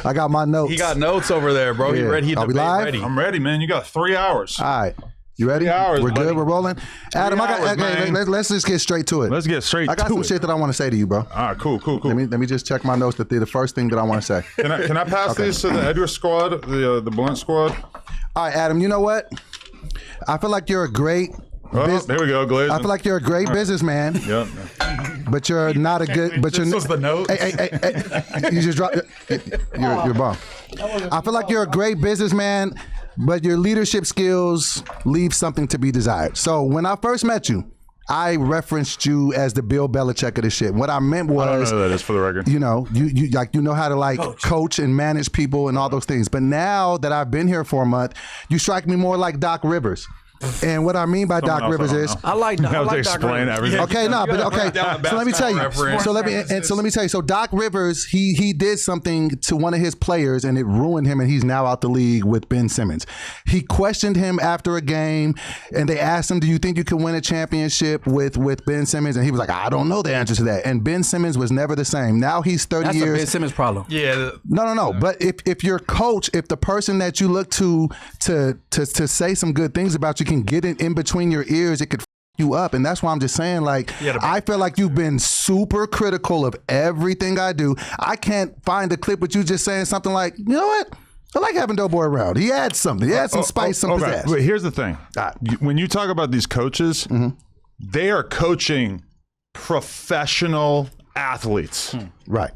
I got my notes. He got notes over there, bro. Yeah. He ready? Are we live? Ready. I'm ready, man. You got 3 hours. All right. You ready? 3 hours, We're buddy. good. We're rolling. Adam, hours, let's just get straight to it. Let's get straight to it. I got some shit that I want to say to you, bro. All right, cool. Let me just check my notes. The first thing that I want to say. Can I pass these to the Edgar squad, the Blunt squad? All right, Adam. You know what? I feel like you're a great. There we go, Glaze. I feel like you're a great businessman. Yep. But you're not a good. But you're. This was the note. Hey, you just dropped. You're bomb. I feel like you're a great businessman, but your leadership skills leave something to be desired. So when I first met you, I referenced you as the Bill Belichick of this shit. What I meant was, I don't know who that is, for the record. you know, you know how to coach and manage people and all those things. But now that I've been here for a month, you strike me more like Doc Rivers. And what I mean by Doc Rivers is, I like Doc explain Rivers. everything. okay, no, but okay. So let me tell you. So let me tell you. So Doc Rivers, he did something to one of his players, and it ruined him, and he's now out the league with Ben Simmons. He questioned him after a game, and they asked him, "Do you think you can win a championship with Ben Simmons?" And he was like, "I don't know the answer to that." And Ben Simmons was never the same. Now he's 30 That's years. a Ben Simmons problem. Yeah. No. But if your coach, if the person that you look to say some good things about you can get in between your ears, it could f you up. And that's why I'm just saying, like, I feel like you've been super critical of everything I do. I can't find a clip with you just saying something like, you know what? I like having DoBoy around. He adds something. He adds some spice, some pizzazz. Wait, here's the thing. When you talk about these coaches, they are coaching professional athletes. Right.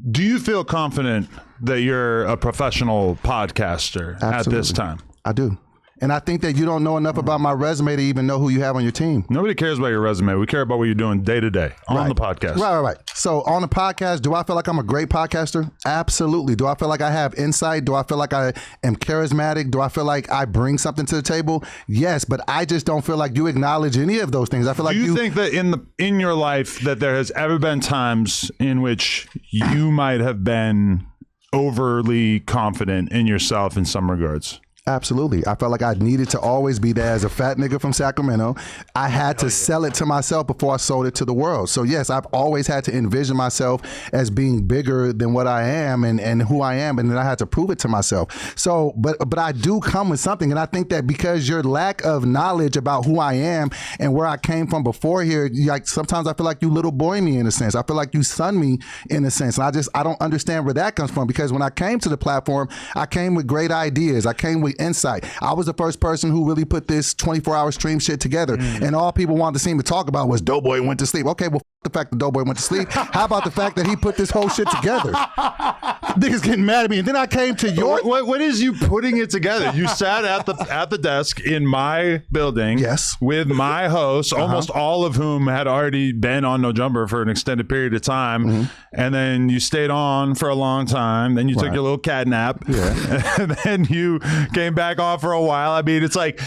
Do you feel confident that you're a professional podcaster at this time? I do. And I think that you don't know enough about my resume to even know who you have on your team. Nobody cares about your resume. We care about what you're doing day to day on the podcast. Right. So on the podcast, do I feel like I'm a great podcaster? Absolutely. Do I feel like I have insight? Do I feel like I am charismatic? Do I feel like I bring something to the table? Yes, but I just don't feel like you acknowledge any of those things. I feel like Do you think that in your life that there has ever been times in which you might have been overly confident in yourself in some regards? Absolutely. I felt like I needed to always be there as a fat nigga from Sacramento. I had to sell it to myself before I sold it to the world. So yes, I've always had to envision myself as being bigger than what I am and who I am, and then I had to prove it to myself. So, but I do come with something, and I think that because your lack of knowledge about who I am and where I came from before here, like sometimes I feel like you little boy me in a sense. I feel like you son me in a sense, and I don't understand where that comes from, because when I came to the platform, I came with great ideas. I came with insight. I was the first person who really put this 24-hour stream shit together, and all people wanted to see me talk about was DoBoy went to sleep. Okay, well, the fact that DoBoy went to sleep. How about the fact that he put this whole shit together? Niggas getting mad at me, and then I came to your. What is you putting it together? You sat at the desk in my building, yes, with my hosts, almost all of whom had already been on No Jumper for an extended period of time, and then you stayed on for a long time. Then you took your little cat nap, and then you came back on for a while. I mean, it's like.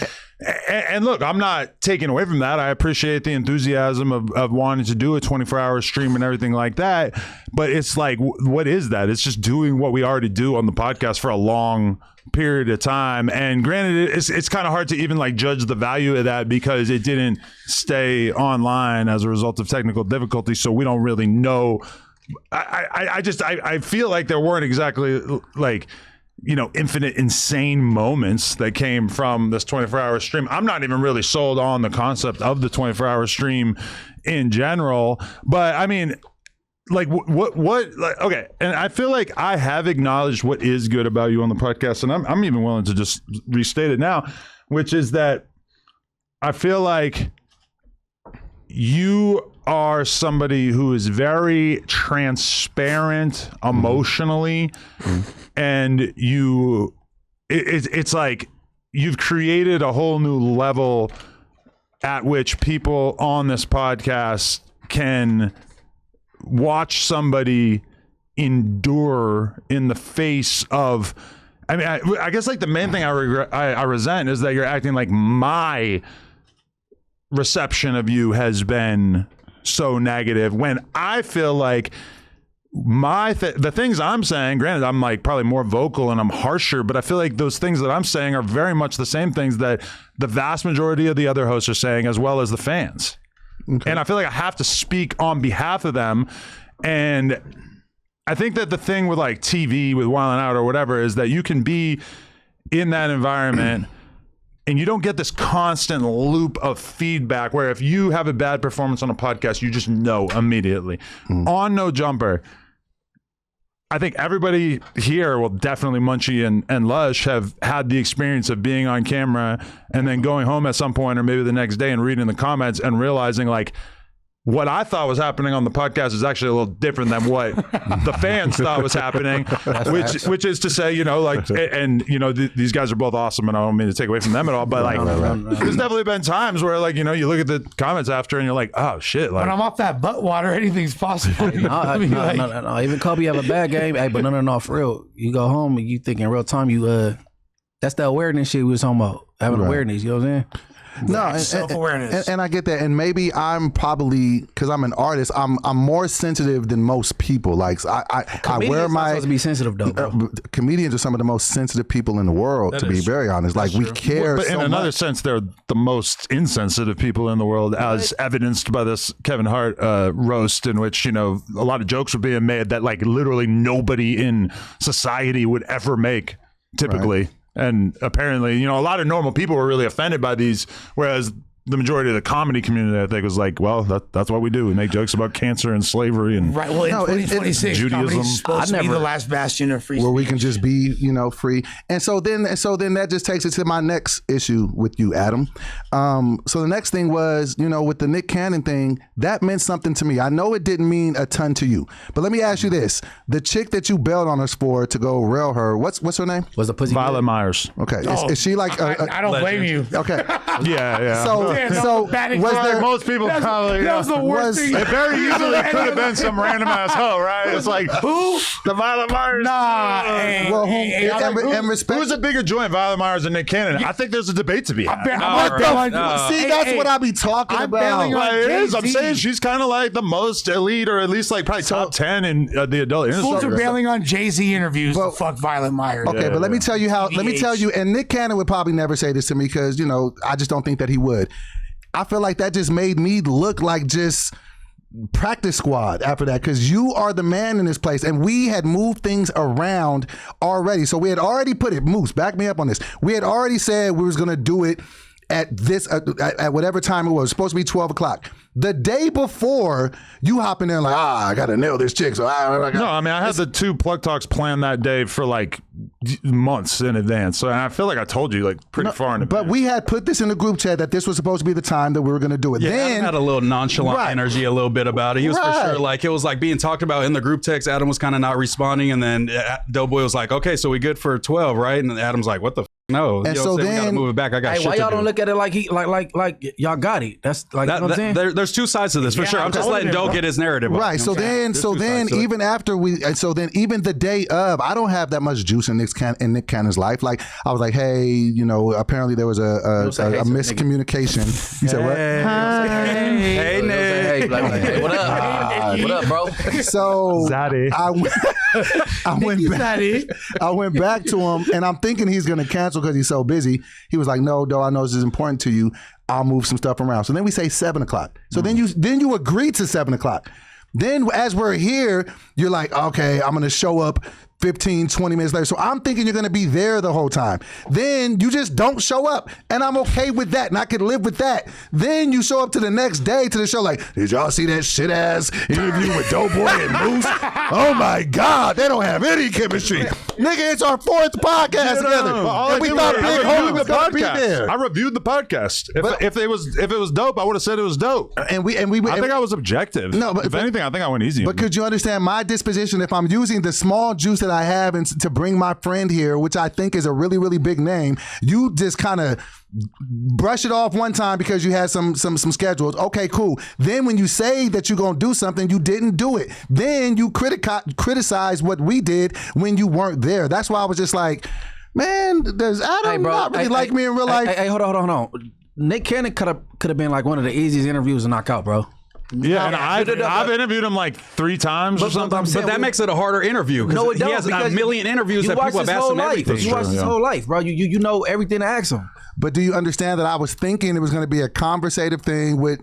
And look, I'm not taking away from that. I appreciate the enthusiasm of wanting to do a 24-hour stream and everything like that. But it's like, what is that? It's just doing what we already do on the podcast for a long period of time. And granted, it's kind of hard to even like judge the value of that because it didn't stay online as a result of technical difficulties. So we don't really know. I feel like there weren't exactly like, you know, infinite insane moments that came from this 24-hour stream. I'm not even really sold on the concept of the 24-hour stream in general, but I mean, like what like, okay. And I feel like I have acknowledged what is good about you on the podcast, and I'm even willing to just restate it now, which is that I feel like you are somebody who is very transparent emotionally, and it's like you've created a whole new level at which people on this podcast can watch somebody endure in the face of, I mean, I guess like the main thing I resent is that you're acting like my reception of you has been so negative, when I feel like the things I'm saying, granted I'm like probably more vocal and I'm harsher, but I feel like those things that I'm saying are very much the same things that the vast majority of the other hosts are saying, as well as the fans. And I feel like I have to speak on behalf of them. And I think that the thing with like TV, with Wild 'N Out or whatever, is that you can be in that environment and you don't get this constant loop of feedback where if you have a bad performance on a podcast, you just know immediately. On No Jumper, I think everybody here, well, definitely Munchie and Lush, have had the experience of being on camera and then going home at some point or maybe the next day and reading the comments and realizing like, what I thought was happening on the podcast is actually a little different than what the fans thought was happening, which is to say, you know, like, and you know, these guys are both awesome, and I don't mean to take away from them at all, but like, there's definitely been times where, like, you know, you look at the comments after and you're like, oh shit, like, when I'm off that butt water, anything's possible. No. Even Kobe have a bad game, hey, but no, for real, you go home and you think in real time, that's the awareness shit we was talking about, having awareness. You know what I'm saying? No, self-awareness, and I get that, and maybe I'm probably, because I'm an artist, I'm more sensitive than most people. Like I wear my supposed to be sensitive though, bro. Comedians are some of the most sensitive people in the world. To be very honest, like we care. But in so another much. sense, they're the most insensitive people in the world, as evidenced by this Kevin Hart roast, in which, you know, a lot of jokes were being made that like literally nobody in society would ever make typically. Right. And apparently, you know, a lot of normal people were really offended by these, whereas the majority of the comedy community, I think, was like, well, that's what we do. We make jokes about cancer and slavery and right. Well, in 2026, comedy's supposed to be the last bastion of free speech. Where we can just be, you know, free. And so then that just takes it to my next issue with you, Adam. So the next thing was, you know, with the Nick Cannon thing, that meant something to me. I know it didn't mean a ton to you, but let me ask you this: the chick that you bailed on us for to go rail her, what's her name? Was the pussy Violet Myers? Okay, is she like? I don't blame you. Okay, yeah. So was there? Most people probably. That was the worst thing. It very easily could have been some random asshole, right? It's like, who? The Violet Myers? Nah. Well, and respect. Who's a bigger joint, Violet Myers and Nick Cannon? I think there's a debate to be had. See, that's what I be talking about. It is. I'm saying she's kind of like the most elite, or at least like probably top 10 in the adult industry. Fools are bailing on Jay-Z interviews to fuck Violet Myers. Okay, but let me tell you how. Let me tell you, and Nick Cannon would probably never say this to me because, you know, I just don't think that he would. I feel like that just made me look like just practice squad after that, because you are the man in this place, and we had moved things around already. So we had already put it. Moose, back me up on this. We had already said we was gonna do it at this at whatever time it was. Supposed to be 12 o'clock. The day before, you hop in there like, I gotta nail this chick. So no, I mean, I had the 2 plug talks planned that day for like months in advance. So I feel like I told you like pretty far in advance. But we had put this in the group chat that this was supposed to be the time that we were gonna do it. Yeah, then Adam had a little nonchalant energy a little bit about it. He was for sure like, it was like being talked about in the group text. Adam was kind of not responding, and then DoBoy was like, okay, so we good for 12, right? And Adam's like, what the no, and so then we gotta move it back. I got shit why to y'all do. don't look at it like he like y'all got it? That's like, you know what I'm saying? There's 2 sides to this for sure. I'm just letting Doe get his narrative. Right. So then even after even the day of, I don't have that much juice in Nick Cannon's life. Like I was like, hey, you know, apparently there was a miscommunication. You said what? Hey, Nick. Hey, what up? What up, bro? So Zaddy. I went back to him, and I'm thinking he's gonna cancel because he's so busy. He was like, no, Doe, I know this is important to you. I'll move some stuff around. So then we say 7 o'clock. So then you agree to 7 o'clock. Then as we're here, you're like, okay, I'm gonna show up 15, 20 minutes later. So I'm thinking you're gonna be there the whole time. Then you just don't show up, and I'm okay with that, and I can live with that. Then you show up to the next day to the show like, did y'all see that shit ass interview with DoBoy and Moose? Oh my God, they don't have any chemistry. Nigga, it's our 4th podcast together. And we thought Big Homie was gonna be there. I reviewed the podcast. If it was dope, I would have said it was dope. And we I think I was objective. No, but if anything, I think I went easy. But could you understand my disposition if I'm using the small juice that I have and to bring my friend here, which I think is a really, really big name? You just kind of brush it off one time because you had some schedules. Okay, cool. Then when you say that you're gonna do something, you didn't do it. Then you criticize what we did when you weren't there. That's why I was just like, man, does Adam not really like me in real life? Hey, hold on. Nick Cannon could have been like one of the easiest interviews to knock out, bro. Yeah, and I've interviewed him like 3 times or something. But that makes it a harder interview. No, it don't. He has a million interviews that people have asked him everything. You watched his whole life, bro. You know everything to ask him. But do you understand that I was thinking it was going to be a conversative thing with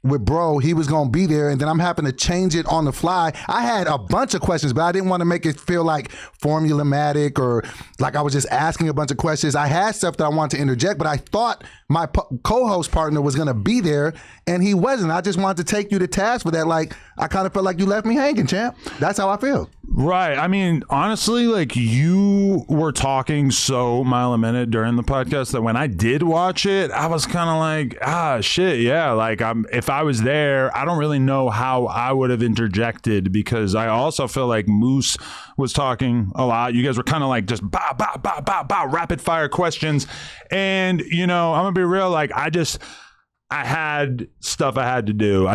with bro, he was gonna be there, and then I'm having to change it on the fly. I had a bunch of questions, but I didn't want to make it feel like formulaic or like I was just asking a bunch of questions. I had stuff that I wanted to interject, but I thought my co-host partner was gonna be there, and he wasn't. I just wanted to take you to task for that. Like, I kind of felt like you left me hanging, champ. That's how I feel. Right. I mean, honestly, like, you were talking so mile a minute during the podcast that when I did watch it, I was kind of like, shit, yeah. Like, if I was there, I don't really know how I would have interjected, because I also feel like Moose was talking a lot. You guys were kind of like just rapid fire questions. And, you know, I'm gonna be real, like, I had stuff I had to do.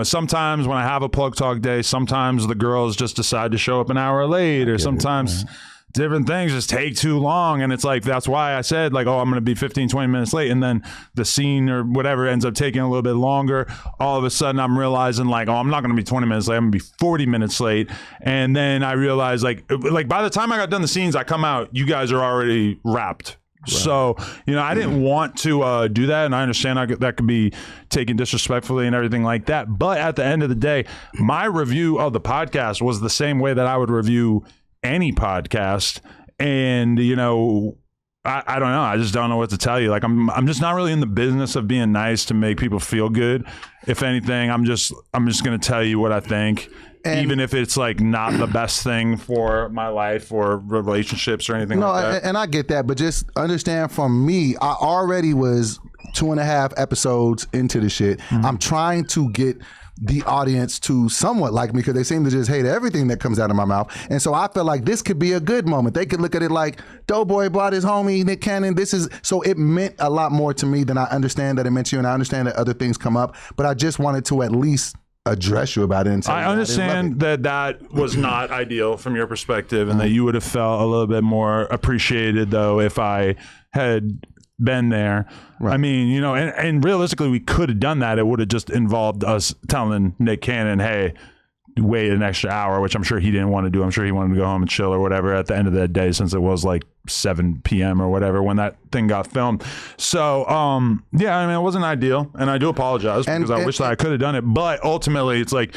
Sometimes when I have a plug talk day, sometimes the girls just decide to show up an hour late, or sometimes different things just take too long. And it's like, that's why I said, like, oh, I'm going to be 15, 20 minutes late. And then the scene or whatever ends up taking a little bit longer. All of a sudden I'm realizing, like, oh, I'm not going to be 20 minutes late. I'm going to be 40 minutes late. And then I realized, like by the time I got done the scenes, I come out, you guys are already wrapped. Right. So, you know, I didn't want to do that, and I understand that could be taken disrespectfully and everything like that. But at the end of the day, my review of the podcast was the same way that I would review any podcast. And, you know, I don't know. I just don't know what to tell you. Like, I'm just not really in the business of being nice to make people feel good. If anything, I'm just going to tell you what I think. And even if it's like not the best thing for my life or relationships or anything like that. And I get that, but just understand, from me, I already was 2.5 episodes into the shit. Mm-hmm. I'm trying to get the audience to somewhat like me, because they seem to just hate everything that comes out of my mouth. And so I feel like this could be a good moment. They could look at it like, DoBoy brought his homie Nick Cannon. So it meant a lot more to me than I understand that it meant to you. And I understand that other things come up, but I just wanted to at least address you about it. And I understand that was not ideal from your perspective, and that you would have felt a little bit more appreciated, though, if I had been there. Right. I mean, you know, and realistically, we could have done that. It would have just involved us telling Nick Cannon, hey, wait an extra hour, which I'm sure he didn't want to do. I'm sure he wanted to go home and chill or whatever at the end of that day, since it was like 7 p.m. or whatever when that thing got filmed. So, yeah, I mean, it wasn't ideal, and I do apologize, because I wish that I could have done it. But ultimately, it's like,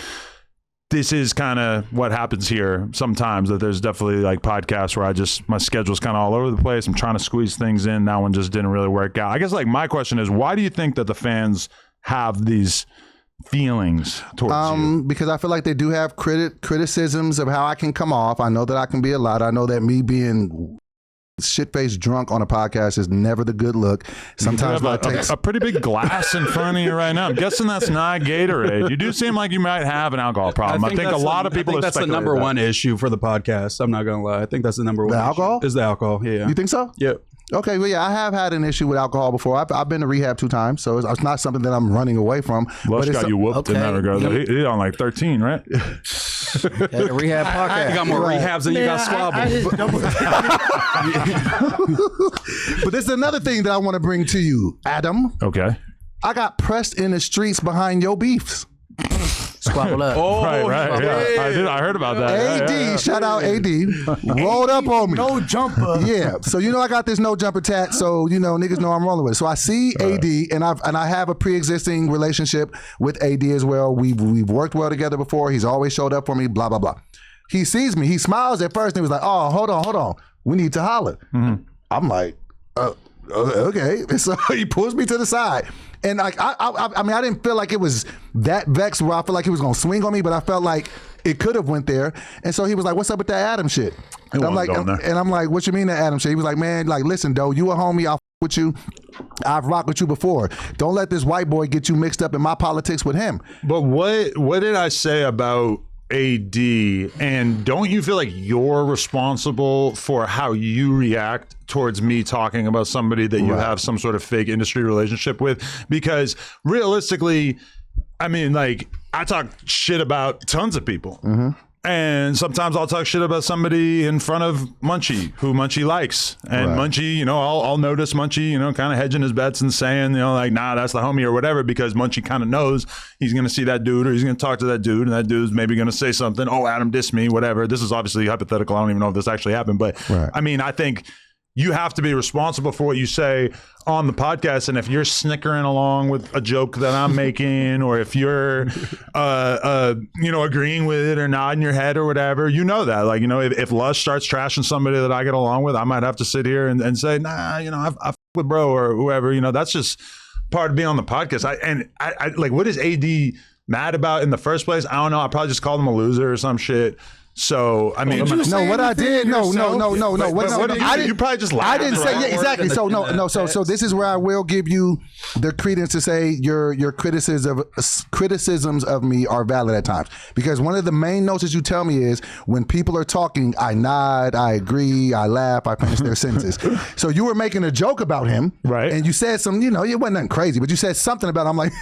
this is kind of what happens here sometimes, that there's definitely like podcasts where my schedule's kind of all over the place. I'm trying to squeeze things in. That one just didn't really work out. I guess, like, my question is, why do you think that the fans have these feelings towards you? Because I feel like they do have criticisms of how I can come off. I know that I can be a lot. I know that me being shit-faced drunk on a podcast is never the good look. Sometimes you have a pretty big glass in front of you right now. I'm guessing that's not Gatorade. You do seem like you might have an alcohol problem. I think a lot of people. That's the number one issue for the podcast. I'm not gonna lie. I think that's the number one. The alcohol is the alcohol. Yeah. You think so? Yep. Okay, well, yeah, I have had an issue with alcohol before. I've been to rehab 2 times, so it's not something that I'm running away from. Lush got you whooped in that regard. He's on like 13, right? The rehab podcast. You got more rehabs than you got swabbles. But this is another thing that I want to bring to you, Adam. Okay. I got pressed in the streets behind your beefs. Squabble up. Oh, right. Yeah. I heard about that. AD, shout out AD, rolled up on me. No jumper. Yeah. So, you know, I got this no jumper tat, so, you know, niggas know I'm rolling with it. So I see AD, and I have a pre-existing relationship with AD as well. We've worked well together before. He's always showed up for me, blah, blah, blah. He sees me. He smiles at first, and he was like, oh, hold on. We need to holler. Mm-hmm. I'm like, okay. And so he pulls me to the side. And like I mean, I didn't feel like it was that vexed where I felt like he was gonna swing on me, but I felt like it could have went there. And so he was like, "What's up with that Adam shit?" And I'm like, "What you mean that Adam shit?" He was like, "Man, like, listen, though, you a homie. I'll with you. I've rocked with you before. Don't let this white boy get you mixed up in my politics with him." But what did I say about AD? And don't you feel like you're responsible for how you react towards me talking about somebody that you have some sort of fake industry relationship with? Because realistically, I mean, like, I talk shit about tons of people. Mm-hmm. And sometimes I'll talk shit about somebody in front of Munchie, who Munchie likes. And Munchie, you know, I'll notice Munchie, you know, kind of hedging his bets and saying, you know, like, nah, that's the homie or whatever, because Munchie kind of knows he's going to see that dude, or he's going to talk to that dude, and that dude's maybe going to say something. Oh, Adam dissed me, whatever. This is obviously hypothetical. I don't even know if this actually happened. But I mean, I think you have to be responsible for what you say on the podcast. And if you're snickering along with a joke that I'm making, or if you're, agreeing with it or nodding your head or whatever, that, like, if Lush starts trashing somebody that I get along with, I might have to sit here and say, nah, I f with bro or whoever, that's just part of being on the podcast. I like, what is AD mad about in the first place? I don't know. I probably just called him a loser or some shit. So I mean, what I did, no. You probably just laughed. I didn't say exactly. So no. So this is where I will give you the credence to say your criticisms of me are valid at times, because one of the main notes that you tell me is when people are talking, I nod, I agree, I laugh, I finish their sentences. So you were making a joke about him, right? And you said some, it wasn't nothing crazy, but you said something about him, I'm like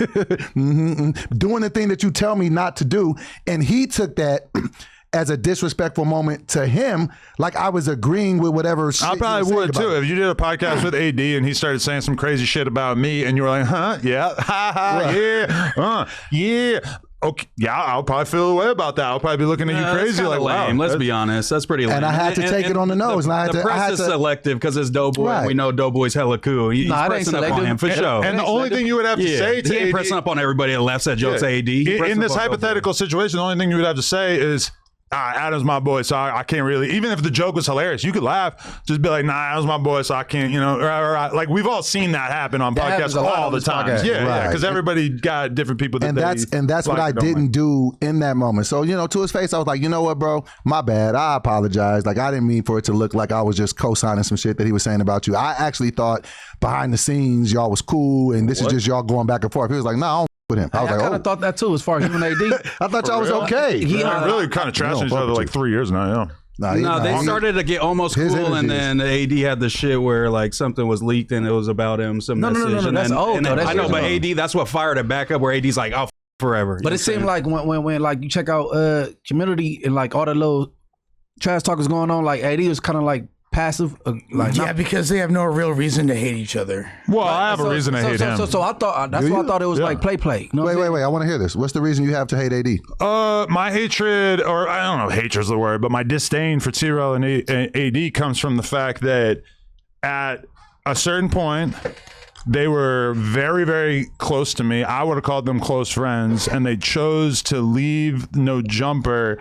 doing the thing that you tell me not to do, and he took that as a disrespectful moment to him, like I was agreeing with whatever shit I probably would too. If you did a podcast with AD and he started saying some crazy shit about me and you were like, huh, yeah, ha ha, yeah, yeah. Okay, yeah, I'll probably feel a way about that. I'll probably be looking at you crazy like, lame. wow. Let's be honest, that's pretty lame. And I had to take it on the nose. The press is selective because it's DoBoy. Right. We know DoBoy's hella cool. He's pressing up on him for sure. And the only thing you would have to say to he ain't AD, pressing up on everybody that laughs at jokes. AD in this hypothetical situation, the only thing you would have to say is, Adam's my boy, so I can't really, even if the joke was hilarious, you could laugh, just be like, nah, Adam's my boy, so I can't, like we've all seen that happen on podcasts all the time. Yeah, because everybody got different people that that's what I didn't do in that moment. So, to his face, I was like, you know what, bro, my bad, I apologize. Like, I didn't mean for it to look like I was just co-signing some shit that he was saying about you. I actually thought behind the scenes y'all was cool, and this is just y'all going back and forth. He was like, no, I don't with him. I was I kind of thought that too, as far as you and AD. I thought y'all was okay. They're really kind of trashing each other like 3 years now. No, they started to get almost cool, and then AD had the shit where like something was leaked and it was about him. Some message. No, that's old. I know, but AD, that's what fired it back up. Where AD's like, "Oh, forever." But it seemed like when like you check out Community and like all the little trash talk is going on, like AD was kind of like passive, because they have no real reason to hate each other. Well, I have a reason to hate him. So I thought that's why I thought it was like play. You know wait. I want to hear this. What's the reason you have to hate AD? My hatred, or I don't know, if hatred's the word, but my disdain for T-Rail and AD comes from the fact that at a certain point, they were very, very close to me. I would have called them close friends, and they chose to leave No Jumper.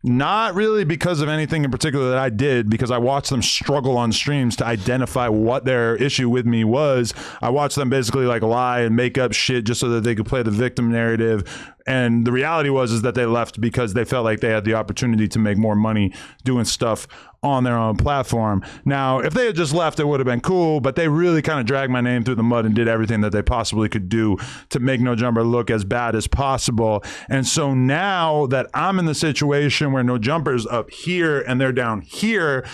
Not really because of anything in particular that I did, because I watched them struggle on streams to identify what their issue with me was. I watched them basically like lie and make up shit just so that they could play the victim narrative. And the reality is that they left because they felt like they had the opportunity to make more money doing stuff on their own platform. Now, if they had just left, it would have been cool, but they really kind of dragged my name through the mud and did everything that they possibly could do to make No Jumper look as bad as possible. And so now that I'm in the situation where No Jumper's up here and they're down here,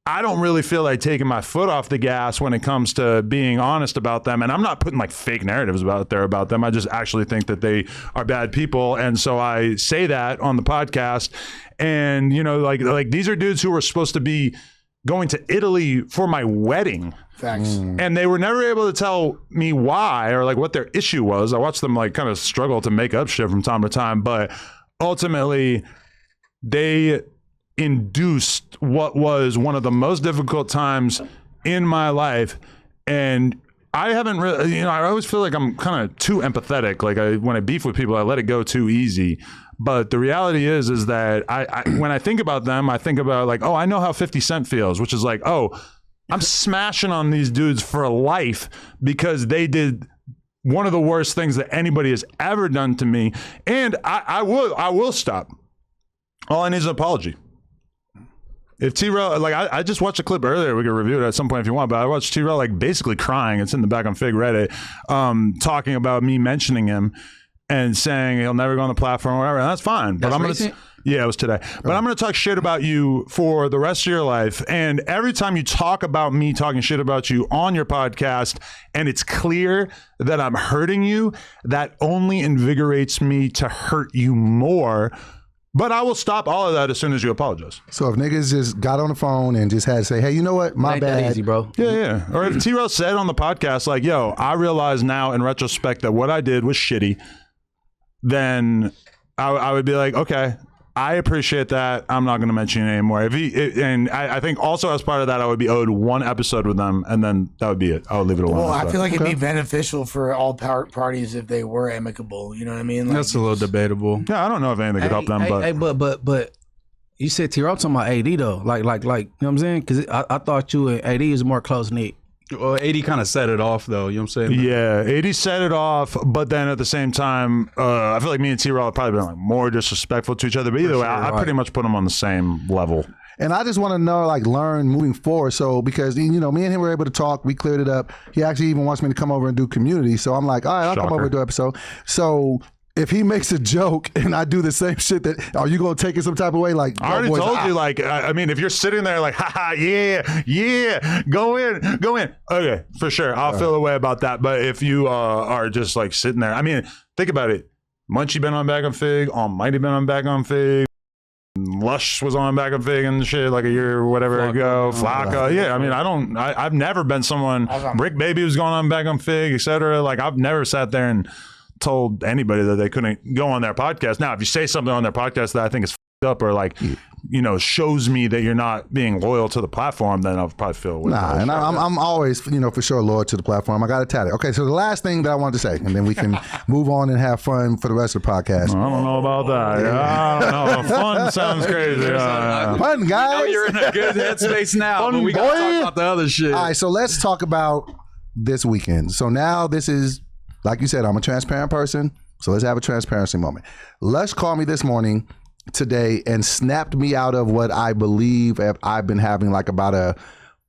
I don't really feel like taking my foot off the gas when it comes to being honest about them. And I'm not putting like fake narratives about them. I just actually think that they are bad people. And so I say that on the podcast. And, like these are dudes who were supposed to be going to Italy for my wedding. Facts. And they were never able to tell me why or like what their issue was. I watched them like kind of struggle to make up shit from time to time. But ultimately, they induced what was one of the most difficult times in my life. And I haven't really, I always feel like I'm kind of too empathetic. Like when I beef with people, I let it go too easy. But the reality is that I when I think about them, I think about like, oh, I know how 50 Cent feels, which is like, oh, I'm smashing on these dudes for life because they did one of the worst things that anybody has ever done to me. And I will stop. All I need is an apology. If T-Rail, like I just watched a clip earlier, we could review it at some point if you want, but I watched T-Rail like basically crying. It's in the back on Fig Reddit, talking about me mentioning him and saying he'll never go on the platform or whatever. And that's fine. But it was today. But I'm going to talk shit about you for the rest of your life. And every time you talk about me talking shit about you on your podcast, and it's clear that I'm hurting you, that only invigorates me to hurt you more. But I will stop all of that as soon as you apologize. So if niggas just got on the phone and just had to say, hey, you know what? My bad. That easy, bro. Yeah. Or if T-Rail said on the podcast, like, yo, I realize now in retrospect that what I did was shitty, then I would be like, okay, I appreciate that. I'm not going to mention it anymore. I think also as part of that, I would be owed one episode with them, and then that would be it. I would leave it alone. Well, I feel like it'd be beneficial for all parties if they were amicable. You know what I mean? Like, That's a little debatable. Yeah, I don't know if anything could help them, but you said T-Raw talking about AD though, like you know what I'm saying? Because I thought you and AD is more close knit. Well, AD kind of set it off, though. You know what I'm saying? Yeah, 80 set it off, but then at the same time, I feel like me and T-Raw have probably been like more disrespectful to each other. But either way, I pretty much put them on the same level. And I just want to know, like, learn moving forward. So, because, you know, me and him were able to talk. We cleared it up. He actually even wants me to come over and do community. So I'm like, all right, I'll come over and do an episode. So if he makes a joke and I do the same shit, that are you gonna take it some type of way? Like, I already told you, like, I mean, if you're sitting there like, haha, yeah, go in, okay, for sure, I'll feel a way about that. But if you are just like sitting there, I mean, think about it. Munchie been on Back on Fig, Almighty been on Back on Fig, Lush was on Back on Fig and shit like a year or whatever ago. Flocka, yeah. I mean, I've never been someone. Rick Baby was going on Back on Fig, etc. Like, I've never sat there and told anybody that they couldn't go on their podcast. Now, if you say something on their podcast that I think is f***ed up or like, you know, shows me that you're not being loyal to the platform, then I'll probably feel weird. Nah, and I'm always, you know, for sure loyal to the platform. I got to tell it. Okay, so the last thing that I wanted to say, and then we can move on and have fun for the rest of the podcast. I don't know about that. I don't know. Fun sounds crazy. Fun, guys. Oh, you're in a good headspace now, but we got to talk about the other shit. All right, so let's talk about this weekend. So now this is, like you said, I'm a transparent person, so let's have a transparency moment. Lush called me this morning, today, and snapped me out of what I believe I've been having like about a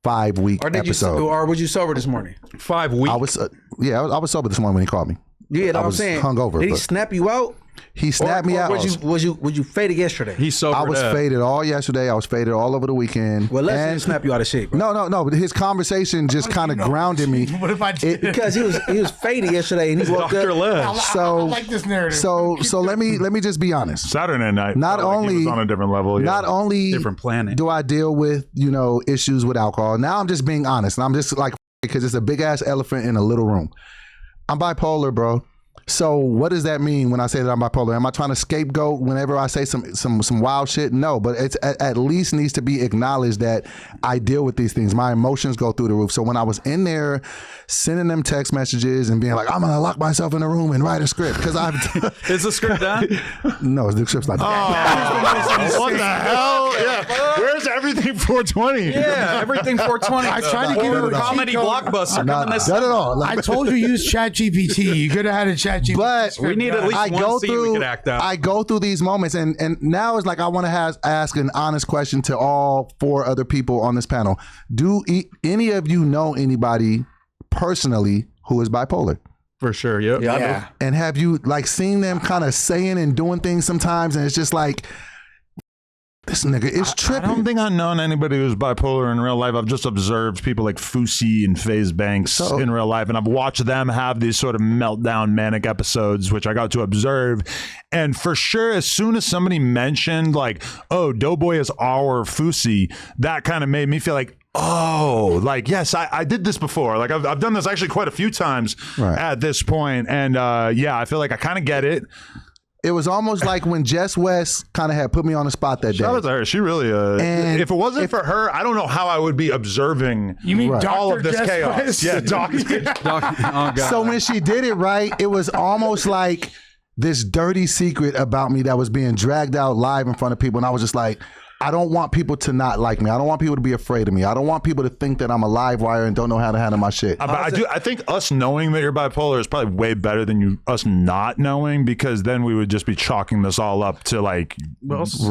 5-week episode. Or was you sober this morning? 5 weeks. I was, I was sober this morning when he called me. Yeah, I was saying. hungover. Did he snap you out? He snapped me out. Was you faded yesterday? He's sober. I was faded all yesterday. I was faded all over the weekend. Well, let's snap you out of shape. Bro. No. But his conversation just kind of grounded me. What if I did? Because he was faded yesterday and he woke Dr. up. Les. So I like this narrative. So let me just be honest. Saturday night. Not only he was on a different level. Yeah. Not only Different planet. do I deal with, you know, issues with alcohol. Now I'm just being honest. And I'm just like, because it's a big ass elephant in a little room. I'm bipolar, bro. So what does that mean when I say that I'm bipolar? Am I trying to scapegoat whenever I say some wild shit? No, but it's at least needs to be acknowledged that I deal with these things. My emotions go through the roof. So when I was in there sending them text messages and being like, I'm gonna lock myself in a room and write a script because I've Is the script done? No, the script's not done. What the hell? Yeah. Where's everything 420? Yeah, everything 420. I tried to give you a comedy cheat code. blockbuster. Not coming this done at all. I told you use ChatGPT. You could have had a ChatGPT. But script we need done. at least I one go scene we through. could act out. I go through these moments, and now it's like I want to ask an honest question to all 4 other people on this panel. Do any of you know anybody personally who is bipolar? For sure. Yep. Yeah. And have you like seen them kind of saying and doing things sometimes, and it's just like, this nigga is tripping. I don't think I've known anybody who's bipolar in real life. I've just observed people like Fousey and FaZe Banks in real life, and I've watched them have these sort of meltdown manic episodes, which I got to observe. And for sure, as soon as somebody mentioned like, oh, DoBoy is our Fousey, that kind of made me feel like, oh, like, yes, I did this before. Like, I've done this actually quite a few times at this point. And yeah, I feel like I kind of get it. It was almost like when Jess West kind of had put me on the spot that day. Shout out to her. She really, And if it wasn't for her, I don't know how I would be observing You mean all Dr. of this Jess chaos. West? Yeah, Doctor. Oh, God. So when she did it right, it was almost like this dirty secret about me that was being dragged out live in front of people. And I was just like, I don't want people to not like me. I don't want people to be afraid of me. I don't want people to think that I'm a live wire and don't know how to handle my shit. But I think us knowing that you're bipolar is probably way better than us not knowing, because then we would just be chalking this all up to like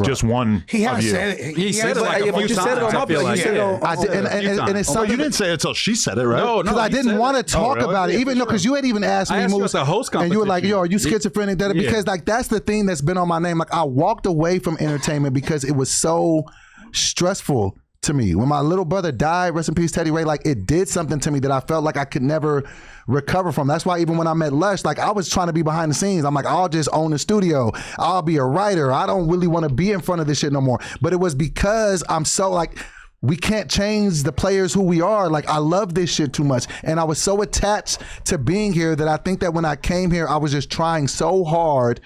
just one He of has you. said it. He said it like a few times. I feel like. I did, and it's Oh, something you didn't say it until she said it, right? No, because I he didn't said want to it. talk really? about it, even though because you had even asked me, I asked you Moose, at the host and you were like, competition. "Yo, are you schizophrenic?" Because like that's the thing that's been on my name. Like I walked away from entertainment because it was so stressful to me. When my little brother died, rest in peace, Teddy Ray, like it did something to me that I felt like I could never recover from. That's why even when I met Lush, like I was trying to be behind the scenes. I'm like, I'll just own the studio. I'll be a writer. I don't really want to be in front of this shit no more. But it was because I'm so like, we can't change the players who we are. Like I love this shit too much. And I was so attached to being here that I think that when I came here, I was just trying so hard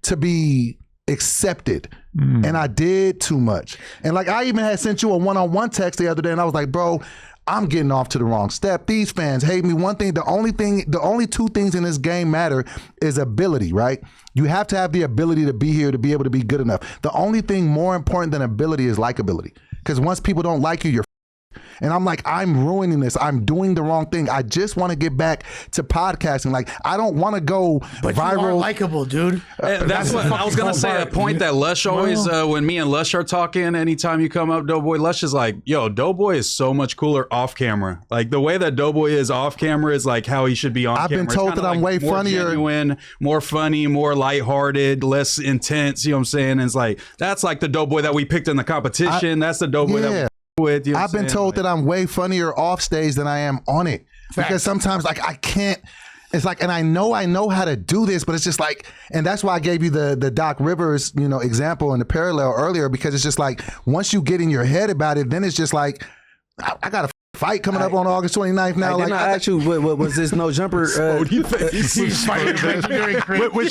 to be accepted. And I did too much. And like I even had sent you a one-on-one text the other day, and I was like, bro, I'm getting off to the wrong step. These fans hate me. One thing, the only two things in this game matter is ability, right? You have to have the ability to be here to be able to be good enough. The only thing more important than ability is likability. Because once people don't like you, you're and I'm like, I'm ruining this. I'm doing the wrong thing. I just want to get back to podcasting. Like, I don't want to go but viral. You are likable, dude. That's what I was gonna say. A point that Lush always, when me and Lush are talking, anytime you come up, DoBoy, Lush is like, yo, DoBoy is so much cooler off camera. Like the way that DoBoy is off camera is like how he should be on camera. I've been told that I'm way more funnier. Genuine, more funny, more lighthearted, less intense. You know what I'm saying? And it's like, that's like the DoBoy that we picked in the competition. That's the DoBoy that we with, you know I've been told that I'm way funnier off stage than I am on it. Because sometimes like I can't, it's like, and I know how to do this, but it's just like, and that's why I gave you the Doc Rivers, example and the parallel earlier, because it's just like, once you get in your head about it, then it's just like, I got a fight coming up on August 29th now. Didn't I ask you, what was this no jumper? Which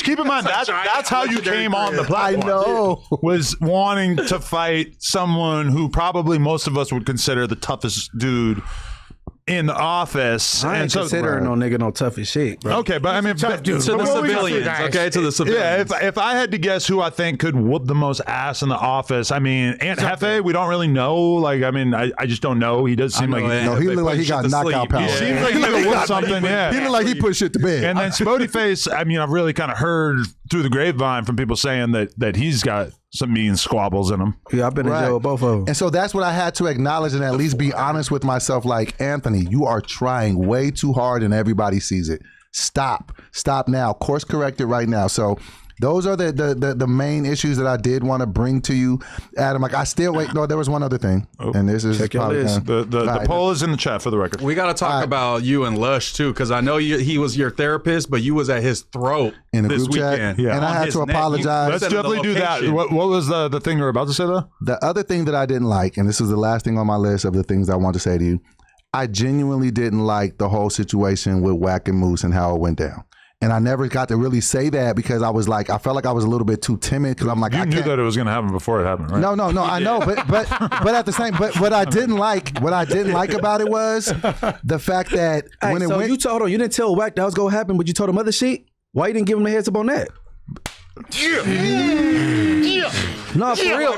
keep in mind, that's how you came on the platform. I know. Was wanting to fight someone who probably most of us would consider the toughest dude in the office. I ain't considering no nigga no tough as shit, bro. Okay, but I mean, tough dude. to the civilians, okay, to the civilians. Yeah, if I had to guess who I think could whoop the most ass in the office, I mean, Aunt Hefe, we don't really know. Like, I mean, I just don't know. He does seem like he looked like he got knockout power. He seems like he could whoop something. Yeah, he looked like he put shit to bed. And then Spody Face, I mean, I've really kind of heard through the grapevine from people saying that he's got some mean squabbles in him. Yeah, I've been in jail with both of them. And so that's what I had to acknowledge and at least be honest with myself. Like, Anthony, you are trying way too hard and everybody sees it. Stop now. Course correct it right now. So those are the main issues that I did want to bring to you, Adam. Like, I still wait. No, there was one other thing, and this is probably the poll is in the chat for the record. We got to talk about you and Lush too, because I know he was your therapist, but you was at his throat in the this group weekend. chat, and I had to apologize. Let's definitely do that. What was the thing you were about to say though? The other thing that I didn't like, and this was the last thing on my list of the things I want to say to you, I genuinely didn't like the whole situation with Wack and Moose and how it went down. And I never got to really say that because I was like, I felt like I was a little bit too timid because I'm like, I knew that it was going to happen before it happened, right? No, I know, but at the same, but what I didn't like about it was the fact that when it went, you told him, you didn't tell Wack that was going to happen, but you told him other shit. Why you didn't give him the heads up on that? No, for real.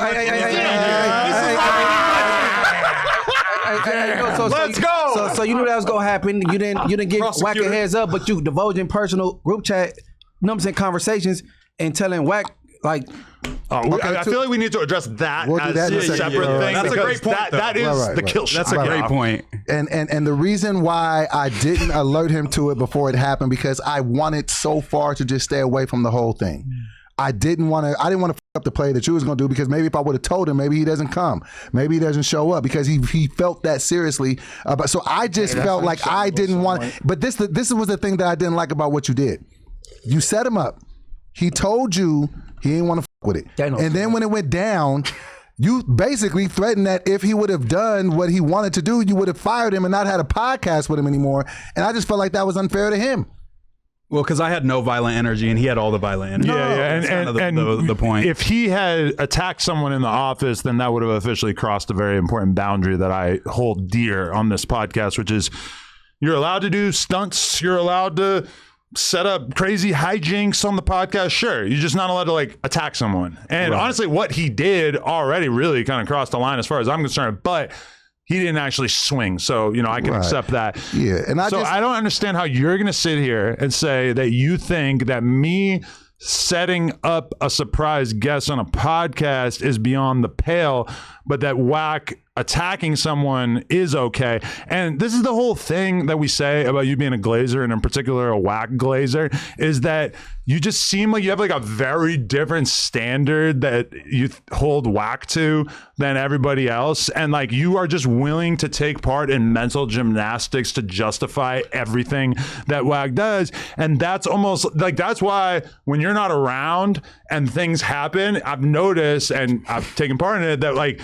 Let's go. So you knew that was gonna happen. You didn't give Wack a heads up, but you divulging personal group chat numbers and conversations and telling Wack like. I feel like we need to address that as a separate thing. That's a great point. That is the kill shot. That's a great point. And the reason why I didn't alert him to it before it happened because I wanted so far to just stay away from the whole thing. I didn't want to f up the play that you was going to do because maybe if I would have told him, maybe he doesn't come. Maybe he doesn't show up because he felt that seriously. So I just felt like I didn't want to. But this was the thing that I didn't like about what you did. You set him up. He told you he didn't want to with it. And then when it went down, you basically threatened that if he would have done what he wanted to do, you would have fired him and not had a podcast with him anymore. And I just felt like that was unfair to him. Well, because I had no violent energy and he had all the violent energy. Yeah. That's kind of the point. If he had attacked someone in the office, then that would have officially crossed a very important boundary that I hold dear on this podcast, which is you're allowed to do stunts. You're allowed to set up crazy hijinks on the podcast. Sure. You're just not allowed to like attack someone. And honestly, what he did already really kind of crossed the line as far as I'm concerned. But he didn't actually swing. So, I can accept that. Yeah. And I don't understand how you're going to sit here and say that you think that me setting up a surprise guest on a podcast is beyond the pale, but that Wack attacking someone is okay. And this is the whole thing that we say about you being a glazer, and in particular a Wack glazer, is that you just seem like you have like a very different standard that you hold Wack to than everybody else. And like you are just willing to take part in mental gymnastics to justify everything that Wack does. And that's almost like, that's why when you're not around and things happen, I've noticed and I've taken part in it that like,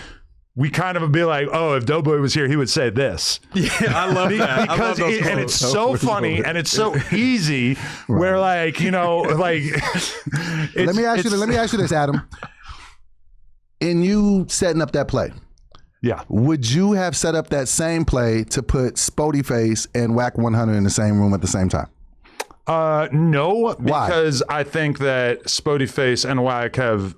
we kind of would be like, oh, if DoBoy was here, he would say this. Yeah, I love that. Because and it's so funny and it's so easy where like, you know, like let me ask you this, Adam. In you setting up that play, yeah, would you have set up that same play to put Spody Face and Whack 100 in the same room at the same time? No, Why? because I think that Spody Face and Whack have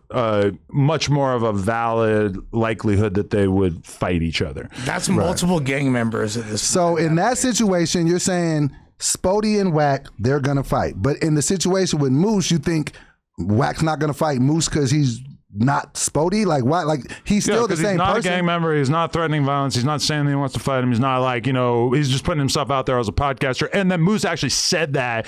much more of a valid likelihood that they would fight each other. That's multiple gang members at this. So in that situation, you're saying Spody and Whack, they're gonna fight. But in the situation with Moose, you think Whack's not gonna fight Moose because he's not Spody? Like what? Like he's still the same he's not person. a gang member. He's not threatening violence. He's not saying that he wants to fight him. He's not like, you know, he's just putting himself out there as a podcaster. And then Moose actually said that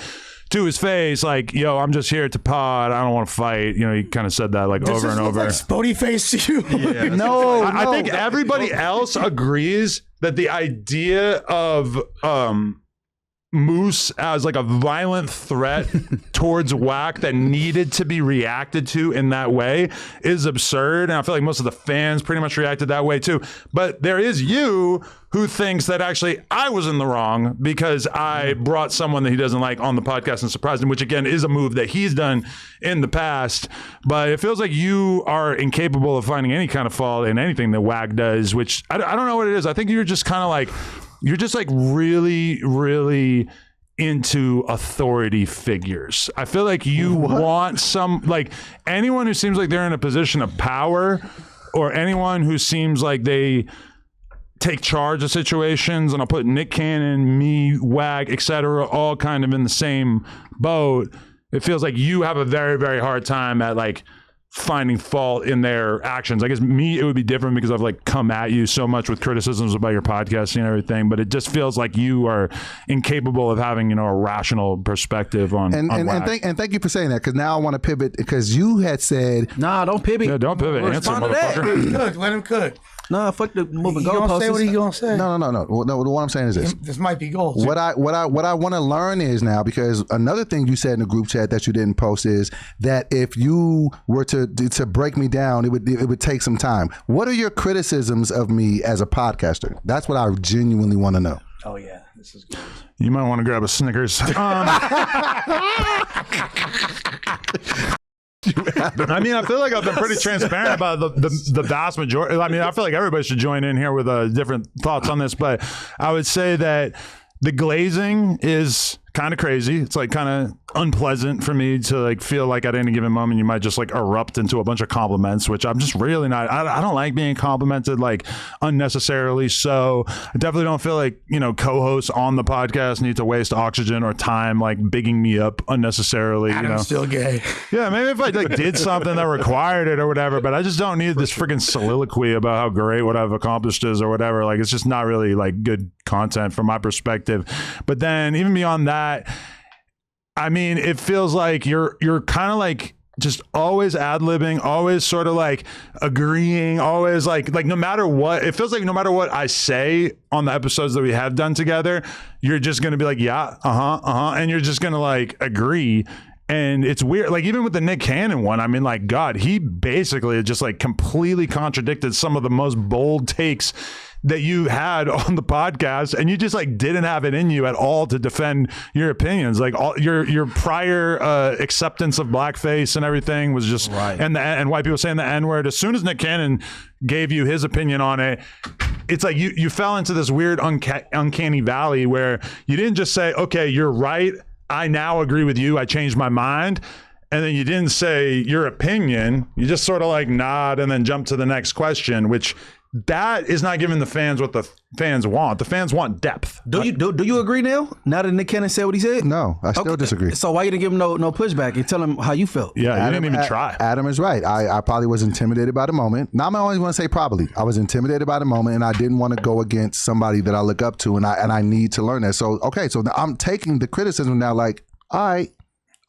to his face, like, yo, I'm just here to pod. I don't want to fight. You know, he kind of said that like over and over. Like Spody Face to you? Yeah, No, I think everybody else agrees that the idea of Moose as like a violent threat towards Whack that needed to be reacted to in that way is absurd. And I feel like most of the fans pretty much reacted that way too. But there is you who thinks that actually I was in the wrong because I brought someone that he doesn't like on the podcast and surprised him, which again is a move that he's done in the past. But it feels like you are incapable of finding any kind of fault in anything that Whack does, which I don't know what it is. I think you're just kind of like, you're just like really, really into authority figures. I feel like you want some, like anyone who seems like they're in a position of power or anyone who seems like they take charge of situations, and I'll put Nick Cannon, me, Wag, etc., all kind of in the same boat. It feels like you have a very, very hard time at like finding fault in their actions. I guess me, it would be different because I've like come at you so much with criticisms about your podcasting and everything, but it just feels like you are incapable of having, you know, a rational perspective on thank you for saying that, because now I want to pivot, because you had said Nah, don't pivot. Yeah, don't pivot. Answer, Respond to that. motherfucker. Cook, let him cook. Nah, fuck the moving You gonna say what he goalposts. gonna say? no. What I'm saying is this. This might be gold. What I want to learn is now, because another thing you said in the group chat that you didn't post is that if you were to break me down, it would take some time. What are your criticisms of me as a podcaster? That's what I genuinely want to know. Oh yeah, this is good. You might want to grab a Snickers. I mean, I feel like I've been pretty transparent about the vast majority. I mean, I feel like everybody should join in here with different thoughts on this, but I would say that the glazing is kind of crazy. It's like kind of unpleasant for me to like feel like at any given moment you might just like erupt into a bunch of compliments, which I'm just really not. I don't like being complimented like unnecessarily. So I definitely don't feel like, you know, co-hosts on the podcast need to waste oxygen or time like bigging me up unnecessarily. Adam's you know, still gay. yeah, maybe if I like did something that required it or whatever, but I just don't need this freaking soliloquy about how great what I've accomplished is or whatever. Like, it's just not really like good content from my perspective. But then even beyond that, I mean, it feels like you're kind of like just always ad-libbing, always sort of like agreeing, always like no matter what, it feels like no matter what I say on the episodes that we have done together, you're just going to be like, yeah, and you're just going to like agree. And it's weird, like even with the Nick Cannon one, I mean, like, God, he basically just like completely contradicted some of the most bold takes that you had on the podcast, and you just like didn't have it in you at all to defend your opinions. Like all your prior acceptance of blackface and everything was just right. And white people saying the N-word. As soon as Nick Cannon gave you his opinion on it, it's like you fell into this weird uncanny valley where you didn't just say, okay, you're right, I now agree with you, I changed my mind. And then you didn't say your opinion. You just sort of like nod and then jump to the next question, which that is not giving the fans what the fans want. The fans want depth. Do you agree now? Now that Nick Cannon said what he said? No, I still disagree. So why you didn't give him no pushback and tell him how you felt? Yeah, you didn't even try. Adam is right. I probably was intimidated by the moment. Now I always want to say probably. I was intimidated by the moment, and I didn't want to go against somebody that I look up to, and I need to learn that. So okay, so I'm taking the criticism now. Like, all right,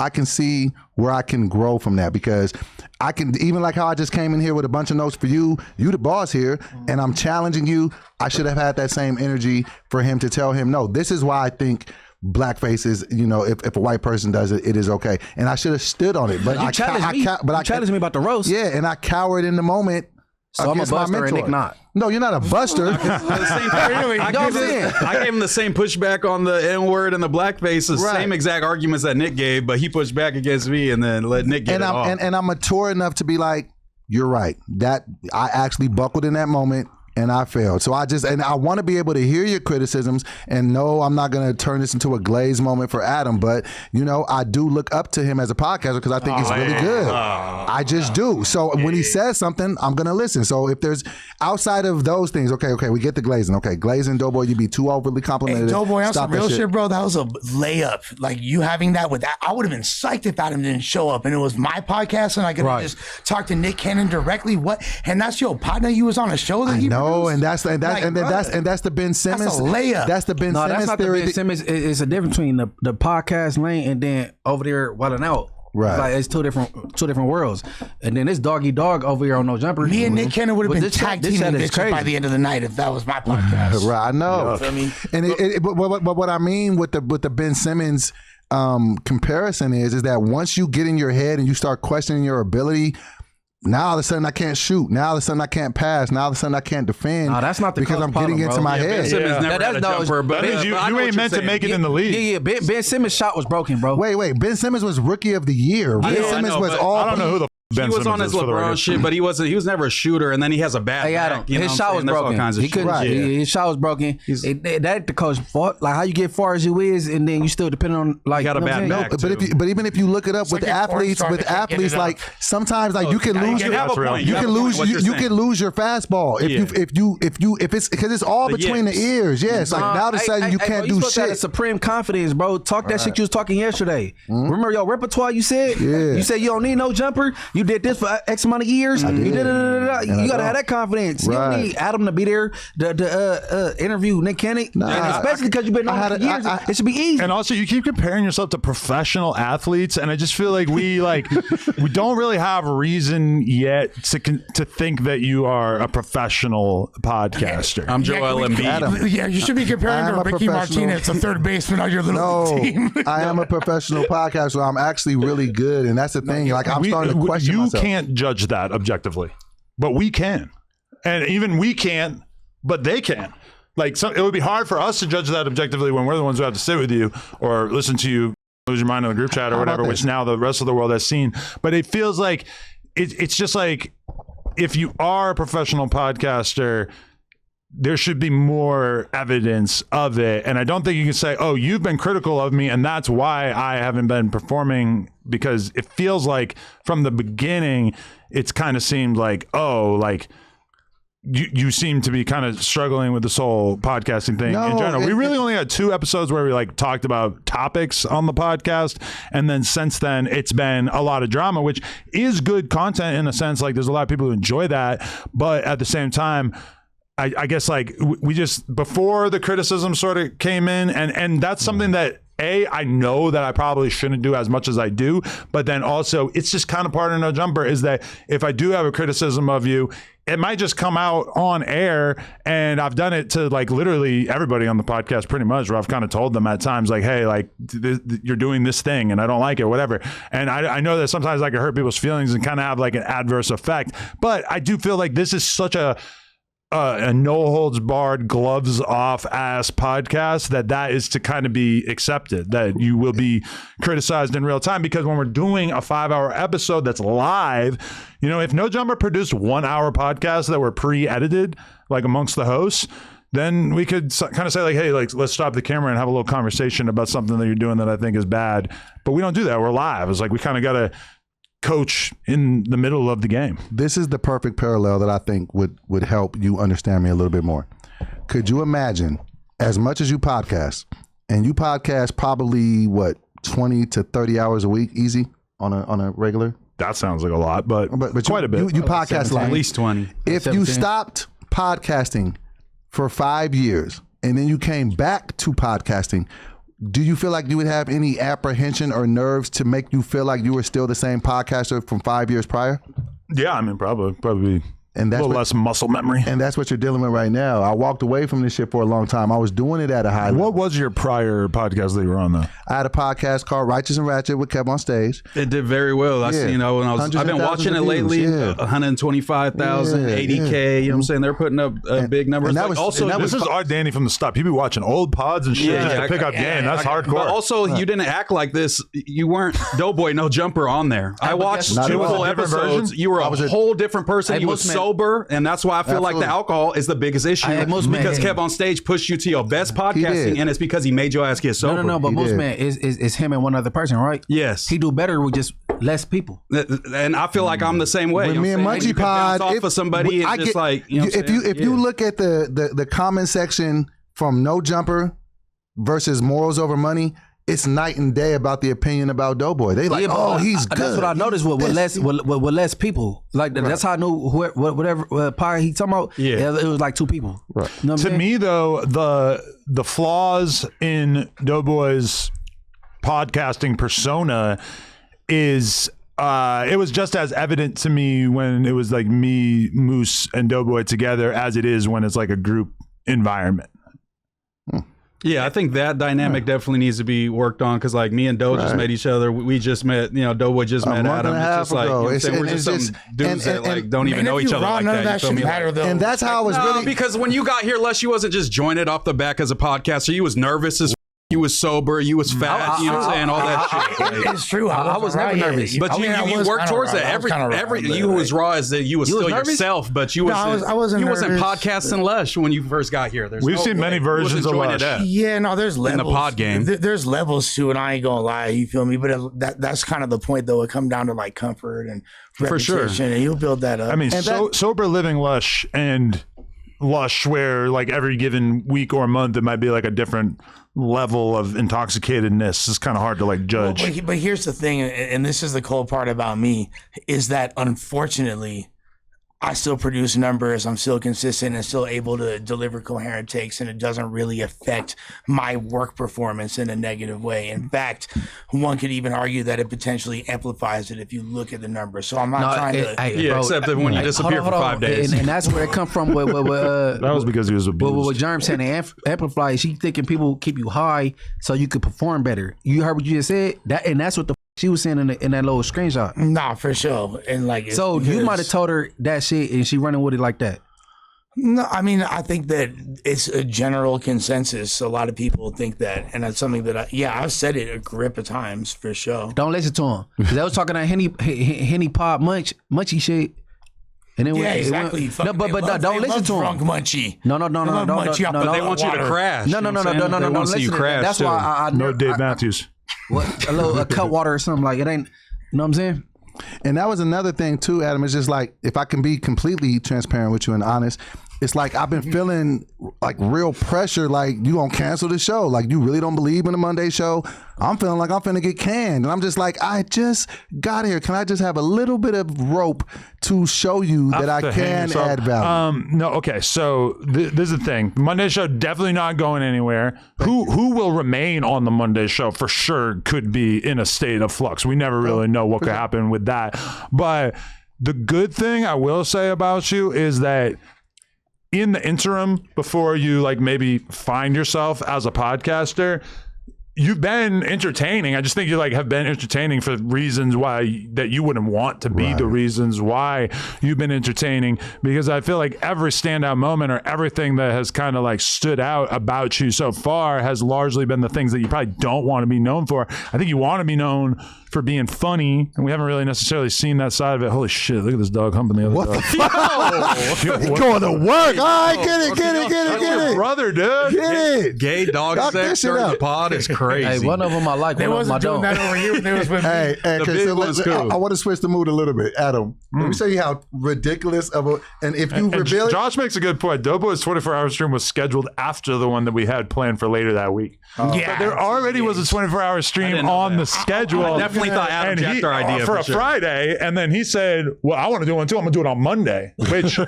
I can see where I can grow from that, because I can, even like how I just came in here with a bunch of notes for you the boss here, and I'm challenging you. I should have had that same energy for him to tell him, no, this is why I think blackface is, you know, if a white person does it, it is okay. And I should have stood on it. But you challenged me about the roast. Yeah, and I cowered in the moment. So I'm a buster and Nick not. No, you're not a buster. I gave him the same pushback on the N-word and the blackface, the same exact arguments that Nick gave, but he pushed back against me and then let Nick get it off. And I'm mature enough to be like, you're right. That I actually buckled in that moment. And I failed. So I want to be able to hear your criticisms, and no, I'm not going to turn this into a glaze moment for Adam, but I do look up to him as a podcaster because I think he's really good. I just do. So when he says something, I'm going to listen. So if there's outside of those things, okay, we get the glazing. Okay, glazing, DoBoy, you be too overly complimented. Hey, DoBoy, on some real shit, bro, that was a layup. Like you having that with that, I would have been psyched if Adam didn't show up and it was my podcast and I could have just talked to Nick Cannon directly. What? And that's your partner you was on a show that he produced? And that's the Ben Simmons. That's a layup. That's the Ben Simmons that's not theory. The Ben Simmons. It's a difference between the podcast lane and then over there wilding out. Right. It's two different worlds. And then this doggy dog over here on No Jumper. Me and Nick Cannon would have been tag teaming bitches by the end of the night if that was my podcast. Right, I know. You know And but what I mean with the Ben Simmons comparison is that once you get in your head and you start questioning your ability, now all of a sudden I can't shoot. Now all of a sudden I can't pass. Now all of a sudden I can't defend. No, that's not the because I'm problem, getting into my head. Ben Simmons never had a jumper, but that means you ain't meant to make it in the league. Yeah. Ben Simmons' shot was broken, bro. Wait. Ben Simmons was rookie of the year. Ben Simmons was all. I don't know who the Ben he was Simmons on his is, for the LeBron record. shit, but he was never a shooter, and then he has a bad back. His shot was broken. He couldn't. His shot was broken. That the coach fought. Like how you get far as you is, and then you still depend on like got a bad back. But even if you look it up with athletes, like sometimes like you can lose your fastball if it's because it's all between the ears. Yes, like now all of a sudden you can't do shit. That supreme confidence, bro. Talk that shit you was talking yesterday. Remember your repertoire? You said you said you don't need no jumper. You did this for X amount of years. You gotta have that confidence. You don't need Adam to be there to interview Nick Cannon, especially because you've been on for years. It should be easy. And also, you keep comparing yourself to professional athletes, and I just feel like we don't really have a reason yet to think that you are a professional podcaster. I'm Joel Embiid. Yeah, you should be comparing to Ricky Martinez, a third baseman on your little team. I am a professional podcaster. I'm actually really good, and that's the thing. Like I'm starting to question myself. You can't judge that objectively, but we can, and even we can't, but they can. Like it would be hard for us to judge that objectively when we're the ones who have to sit with you or listen to you lose your mind in the group chat or whatever, which now the rest of the world has seen. But it feels like it's just like if you are a professional podcaster, there should be more evidence of it. And I don't think you can say, oh, you've been critical of me and that's why I haven't been performing, because it feels like from the beginning, it's kind of seemed like, oh, like you seem to be kind of struggling with this whole podcasting thing in general. We really only had 2 episodes where we like talked about topics on the podcast. And then since then it's been a lot of drama, which is good content in a sense. Like there's a lot of people who enjoy that, but at the same time, I guess like we just before the criticism sort of came in and that's something that I know that I probably shouldn't do as much as I do, but then also it's just kind of part of No Jumper is that if I do have a criticism of you, it might just come out on air, and I've done it to like literally everybody on the podcast pretty much, where I've kind of told them at times like, hey, like you're doing this thing and I don't like it, whatever. And I know that sometimes I can hurt people's feelings and kind of have like an adverse effect, but I do feel like this is such a no holds barred, gloves off ass podcast that is to kind of be accepted, that you will be criticized in real time. Because when we're doing a 5-hour episode that's live, you know, if No Jumper produced 1-hour podcasts that were pre-edited, like amongst the hosts, then we could kind of say like, hey, like let's stop the camera and have a little conversation about something that you're doing that I think is bad. But we don't do that. We're live. It's like we kind of got to coach in the middle of the game. This is the perfect parallel that I think would help you understand me a little bit more. Could you imagine, as much as you podcast, and you podcast probably what 20 to 30 hours a week, easy on a regular? That sounds like a lot, but quite a bit. You podcast like at least 20. If 17. you stopped podcasting for 5 years and then you came back to podcasting, do you feel like you would have any apprehension or nerves to make you feel like you were still the same podcaster from 5 years prior? Yeah, I mean, probably And that's a little less muscle memory. And that's what you're dealing with right now. I walked away from this shit for a long time. I was doing it at a high level. What was your prior podcast that you were on, though? I had a podcast called Righteous and Ratchet with Kev on Stage. It did very well. I've been watching it lately. 125,000, 80K. You know what I'm saying? They're putting up big numbers. This is our Danny from the stop. You be watching old pods and shit just to pick up game. That's hardcore. But also, you didn't act like this. You weren't DoBoy, no jumper on there. I watched 2 full episodes. You were a whole different person. You were sober, and that's why I feel like the alcohol is the biggest issue. Because Kev on Stage pushed you to your best podcasting, and it's because he made your ass get sober. No, but most man is him and one other person, right? Yes. He do better with just less people. And I feel like I'm the same way. With me and Munchie Pod, off of somebody and just like, you know, if you look at the comment section from No Jumper versus Morals Over Money, it's night and day about the opinion about DoBoy. They like, he's good. That's what I noticed with less people. Like that's how I knew whatever pod he talking about. Yeah, it was like 2 people. Right. You know to me, though, the flaws in DoBoy's podcasting persona is. It was just as evident to me when it was like me, Moose, and DoBoy together as it is when it's like a group environment. Yeah, I think that dynamic definitely needs to be worked on because, like, me and Do just met each other. We just met, DoBoy just met Adam. It's just like, we're just some dudes that like don't even know each other like that. And that's how I was really. Because when you got here, Les, you wasn't just joining off the back as a podcaster. You was nervous as you was sober, you was fat, you know what I'm saying, all that shit. It's true. I was never nervous. But you worked towards that. You was raw as that you was still yourself, but you wasn't podcasting Lush when you first got here. We've seen many versions of Lush. Yeah, no, there's levels. In the pod game. There's levels to it, I ain't gonna lie, you feel me? But that's kind of the point, though. It come down to like comfort and repetition, for sure. And you'll build that up. I mean, sober living Lush and Lush where like every given week or month it might be like a different level of intoxicatedness. It's kind of hard to like judge. Well, but here's the thing, and this is the cool part about me, is that unfortunately I still produce numbers, I'm still consistent and still able to deliver coherent takes, and it doesn't really affect my work performance in a negative way. In fact, one could even argue that it potentially amplifies it if you look at the numbers. So I'm not trying to... except that when you disappear for 5 days. And that's where it come from. That was because he was abused. What Germ said, amplify, she thinking people keep you high so you could perform better. You heard what you just said? And that's what the she was saying in that little screenshot. Nah, for sure. And like, so you might have told her that shit and she running with it like that. No, I mean, I think that it's a general consensus. A lot of people think that, and that's something that I've said it a grip of times for sure. Don't listen to him. Because they was talking that Henny Pop Munchy shit. And then exactly. Don't listen to him. Drunk Munchie. No. But they want you to crash. No. They want to see you crash. That's why I know Dave Matthews. What a cut water or something, like it ain't, you know what I'm saying? And that was another thing too, Adam. It's just like, if I can be completely transparent with you and honest, it's like I've been feeling like real pressure, like you gonna cancel the show, like you really don't believe in the Monday show. I'm feeling like I'm finna get canned, and I'm just like, I just got here. Can I just have a little bit of rope to show you that I can add value? No, okay. So this is the thing. Monday show definitely not going anywhere. Who will remain on the Monday show for sure could be in a state of flux. We never really know what could happen with that. But the good thing I will say about you is that in the interim, before you like maybe find yourself as a podcaster, you've been entertaining. I just think you like have been entertaining for reasons why that you wouldn't want to be the reasons why you've been entertaining, because I feel like every standout moment or everything that has kind of like stood out about you so far has largely been the things that you probably don't want to be known for. I think you want to be known for being funny, and we haven't really necessarily seen that side of it. Holy shit, look at this dog humping the other dog. Going to work. All right, get it. Your brother, dude. Get it. Gay dog sex during the pod is crazy. Hey, one of them I like, they one of them I wasn't doing don't. that over here when they was with me. Hey, The big one's cool. I want to switch the mood a little bit. Adam, let me show you how ridiculous of a, and if you reveal it. Josh makes a good point. DoBoy's 24-hour stream was scheduled after the one that we had planned for later that week. But there already was a 24-hour stream on the schedule. I definitely thought Adam jacked our idea for a sure. Friday, and then he said, well, I want to do one too. I'm going to do it on Monday, which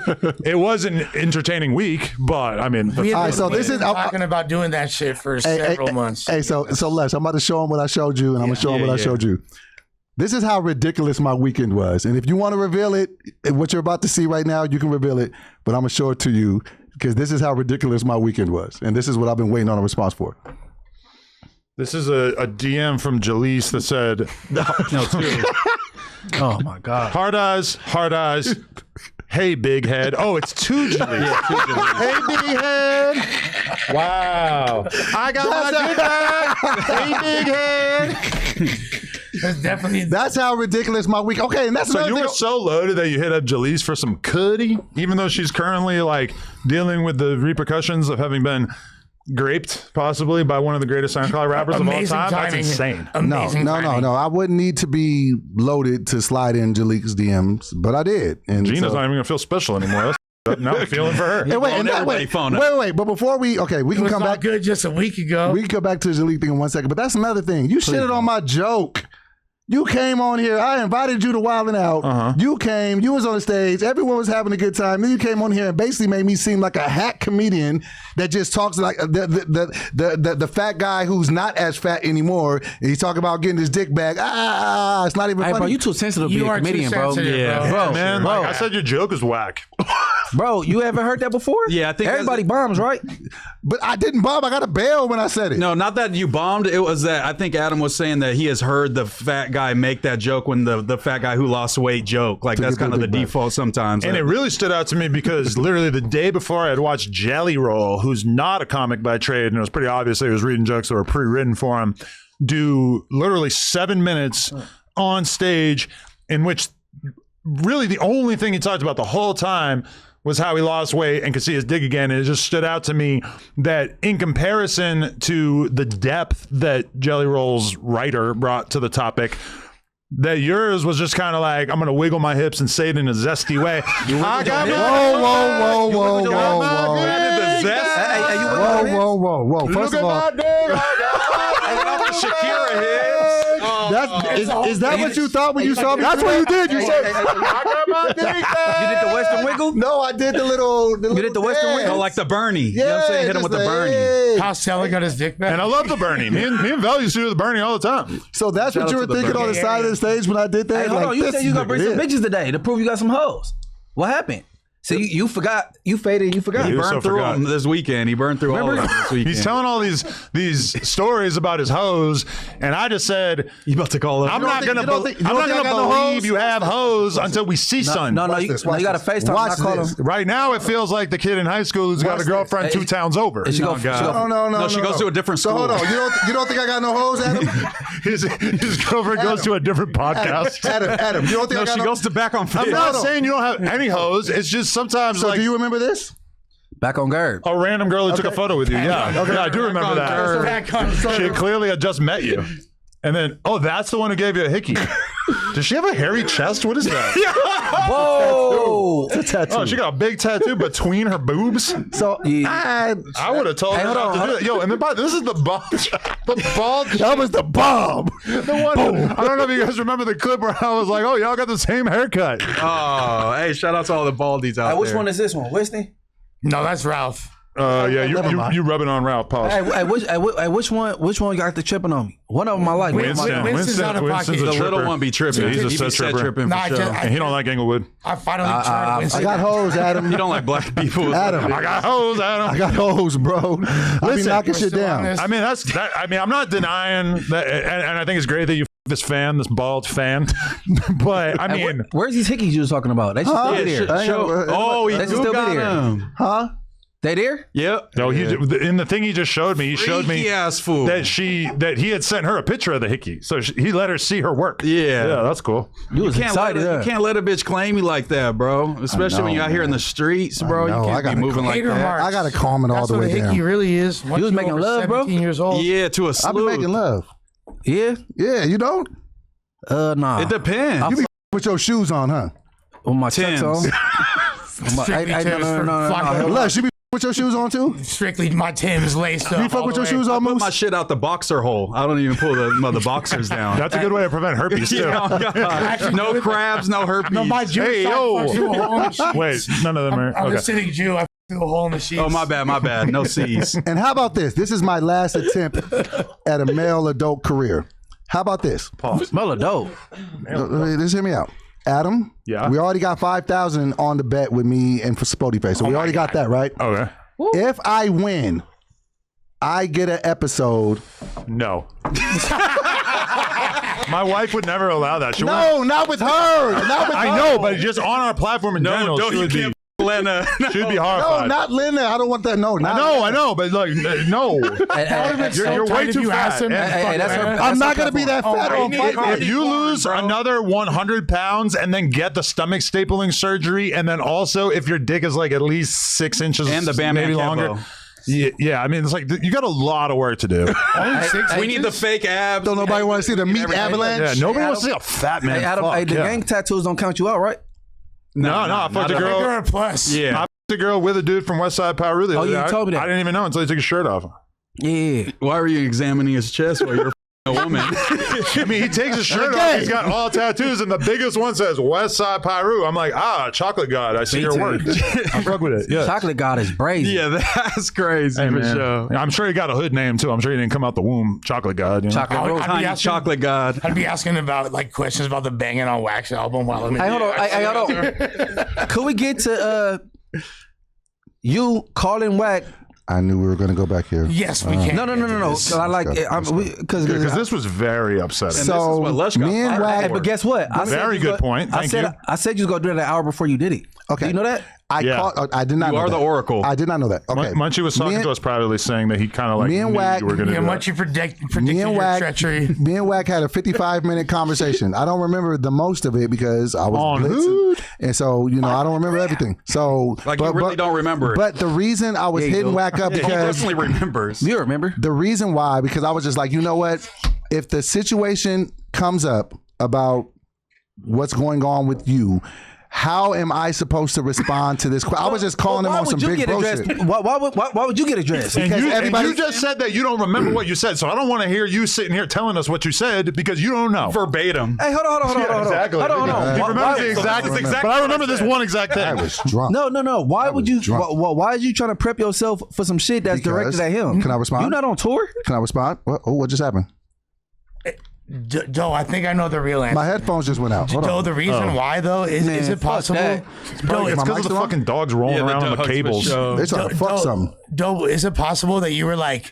it was an entertaining week, but I mean. So this is talking about doing that shit for several months. Hey, so Les, I'm about to show him what I showed you, and I'm going to show him what I showed you. This is how ridiculous my weekend was. And if you want to reveal it, what you're about to see right now, you can reveal it. But I'm going to show it to you because this is how ridiculous my weekend was. And this is what I've been waiting on a response for. This is a DM from Jalise that said, Oh my God. hard eyes. Hey, big head. Oh, it's two Jalise. Hey, big head. Wow. I got my dick back. Hey, big head. That's how ridiculous my week. Okay, and that's So another you thing. were so loaded that you hit up Jalise for some cootie, even though she's currently like dealing with the repercussions of having been graped possibly by one of the greatest SoundCloud rappers of all time. That's insane. Amazing timing. No. I wouldn't need to be loaded to slide in Jalica's DMs, but I did. And Gina's so, not even gonna feel special anymore. Now I'm feeling for her. and wait. But before we, okay, we It can was come all back. good just a week ago. We can come back to the Jalika thing in 1 second. But that's another thing. You shitted on my joke. You came on here. I invited you to Wildin' Out. You came. You was on the stage. Everyone was having a good time. Then you came on here and basically made me seem like a hack comedian that just talks like the fat guy who's not as fat anymore. And he's talking about getting his dick back. It's not even Hey, funny. bro, you too sensitive to be You a are too comedian, bro. sensitive, Yeah. bro. Man, bro. like I said, your joke is whack. Bro, you ever heard that before? Yeah, I think everybody bombs, right? But I didn't bomb. I got a bail when I said it. No, not that you bombed. It was that I think Adam was saying that he has heard the fat guy make that joke when the fat guy who lost weight joke. Like that's get kind of the the big bag. default sometimes. And it really stood out to me because literally the day before I had watched Jelly Roll, who's not a comic by trade, and it was pretty obvious he was reading jokes that were pre-written for him, do literally 7 minutes on stage in which really the only thing he talked about the whole time was how he lost weight and could see his dick again. And it just stood out to me that in comparison to the depth that Jelly Roll's writer brought to the topic, that yours was just kind of like, I'm going to wiggle my hips and say it in a zesty way. I got Whoa. First of all, Shakira hits. is that what you thought when you saw me? That's what you did. You said, I got my dick back. You did the Western Wiggle? No, I did the little. You did the Western dance. Wiggle? Oh, like the Bernie. You know what I'm saying? Hit him with the Bernie. How Sally got his dick back. And I love the Bernie. Me and Val used to do the Bernie all the time. So that's what Shout you out were to the thinking on the Bernie. side of the stage when I did that? Hey, hold on. You said you gonna bring some bitch. bitches today to prove you got some hoes. What happened? So you forgot. You faded. You forgot. He You burned so through forgot. them this weekend. He burned through all of them this weekend. He's telling all these stories about his hoes, and I just said, You about to call him? I'm not gonna think I got no believe hoes? you have hoes until we see son. No, Watch you this, got to watch FaceTime. Watch I call this. him. Right now, it feels like the kid in high school who's got a girlfriend Hey, 2 towns over. she go- Oh, she God. go- No, she goes to a different So school. hold on. You don't think I got no hoes, Adam? His girlfriend goes to a different podcast. Adam. You don't think No, I got she no? goes to back on I'm fish. not saying you don't have any hoes. It's just sometimes So like do you remember this? Back on guard. a random girl who took a photo with you. Yeah, yeah, I do remember that. Back on She clearly had just met you. And then, that's the one who gave you a hickey. Does she have a hairy chest? What is that? Whoa! It's a tattoo. Oh, she got a big tattoo between her boobs. So Yeah. I would have told her hold not on, to do that. Yo, and this is the bald, the bald. that was the bomb. The one. I don't know if you guys remember the clip where I was like, "Oh, y'all got the same haircut." Oh, hey, shout out to all the baldies out Which there. one is this one? Whitney? No, that's Ralph. Yeah, Never mind. you rubbing on Ralph. Pause. Which one got the tripping on me? One of them I like. Winston's out of pocket. Winston's a The little tripper. one be tripping. Yeah, he's a he set be set tripper. tripping Nah, for I sure. just- And he don't like Englewood. I finally turned Winston. I got hoes, Adam. He don't like black people. Adam. I got hoes, Adam. I got hoes, bro. I be Listen, knocking we're shit still on down. this. I mean, I mean, I'm not denying that, and I think it's great that you this bald fan. But I mean, Where's these hickeys you was talking about? They should still be there. I ain't Show, know- oh, he They should do still be got there. him. Huh? They there? Yep. no, in the thing he just showed me, he showed me Freaky ass fool. that he had sent her a picture of the hickey, so he let her see her work. Yeah. that's cool. You was Can't let excited. you huh? can't let a bitch claim you like that, bro. Especially when you're out here in the streets, bro. know. You I can't be gotta moving like Hater that. marks. I gotta calm it all That's the what way a hickey down. really is. Once was you're making over love, bro? 17 years old. Yeah, to a I be salute. making love. Yeah? Yeah, you don't? Nah. It depends. You be with your shoes on, huh? With my Chucks Tims. on. Strictly Timbs for Flacco. Lush, you be with your shoes on too? Strictly my Tim's laced up. You fuck all with the your way. shoes on, Put Moose? my shit out the boxer hole. I don't even pull the boxers down. That's a good way to prevent herpes too. Yeah, oh God. No crabs, no herpes. No, my Jewish Hey, side yo. fucks through a hole in the sheets. Wait, none of them are I'm a okay. Hasidic Jew. I through a hole in the sheets. Oh, my bad. No C's. And how about this? This is my last attempt at a male adult career. How about this? Smell a dope. Just hear me out. Adam, Yeah. we already got 5,000 on the bet with me and for Spody Face. So we already got that, right? Okay. If I win, I get an episode. No. My wife would never allow that. No, not with her. Not with I her. know, but just on our platform in general, she would be. Lena. She'd be No, horrified. not Linda. I don't want that. No, not I know, but like, no. You're way too fat. I'm not going to be that fat on Fight Night. If you lose another 100 pounds and then get the stomach stapling surgery, and then also if your dick is like at least 6 inches And the Bam maybe Bam longer. Cambo. Yeah, I mean, it's like you got a lot of work to do. We need the fake abs. Don't nobody want to see the meat avalanche? Yeah, nobody wants to see a fat man. Hey, Adam, fuck, the yeah. gang tattoos don't count you out, right? No, I fucked a girl. You're a plus. Yeah, I fucked a girl with a dude from West Side Power. Really? Oh, you told me that. I didn't even know until he took his shirt off. Yeah. Why were you examining his chest while you're a woman? I mean, he takes his shirt off. He's got all tattoos, and the biggest one says West Side Pyru. I'm like, chocolate god. I see your work. I fuck with it. Yeah. Chocolate God is brazy. Yeah, that's crazy Hey, for man. sure. I'm sure he got a hood name too. I'm sure he didn't come out the womb chocolate god. You know? Chocolate I'd Rose. be Tiny asking- chocolate god. I'd be asking about like questions about the Banging on Wax album while I'm in Hey, hold on. Hey, hold on. Could we get to you calling Wack? I knew we were going to go back here. Yes, we can. No. I like because Because this was very upsetting. And this is what Lush got me and fired Wack, for. but guess what? I said Very you good go- point. Thank you. I said you was gonna do it an hour before you did it. Okay. Do you know that? I did not You know are that. the oracle. I did not know that. Okay. Munchie was talking to us privately, saying that he kind of like Me and knew Wack- you were going to Yeah, do much that. you predicted Me and your Wack, treachery. me and Wack had a 55-minute conversation. I don't remember the most of it because I was On blitzing. who? And so, I don't remember everything. So, Like, you really don't remember it. But the reason I was Yeah, you hitting do. Wack up He because definitely remembers. You remember? the reason why, because I was just like, you know what? If the situation comes up about what's going on with you, how am I supposed to respond to this? I was just calling him on some big bullshit. Why would you get addressed? And Because you, everybody- you just said that you don't remember what you said, so I don't want to hear you sitting here telling us what you said because you don't know. Verbatim. Hey, hold on. Exactly. Hold on. He Why- remembers the why- exact, That's exactly but I what remember I this said. one exact thing. I was drunk. No. Why would you? drunk. Why is you trying to prep yourself for some shit that's Because- directed at him? Can I respond? You not on tour? Can I respond? What just happened? Doe, I think I know the real answer. My headphones just went out. Hold Doe, on. the reason why though is Man, it fuck possible? that. Doe, It's my because mic of the still on? fucking dogs rolling around on the dogs, cables. for sure. They're trying to fuck something. Doe, is it possible that you were like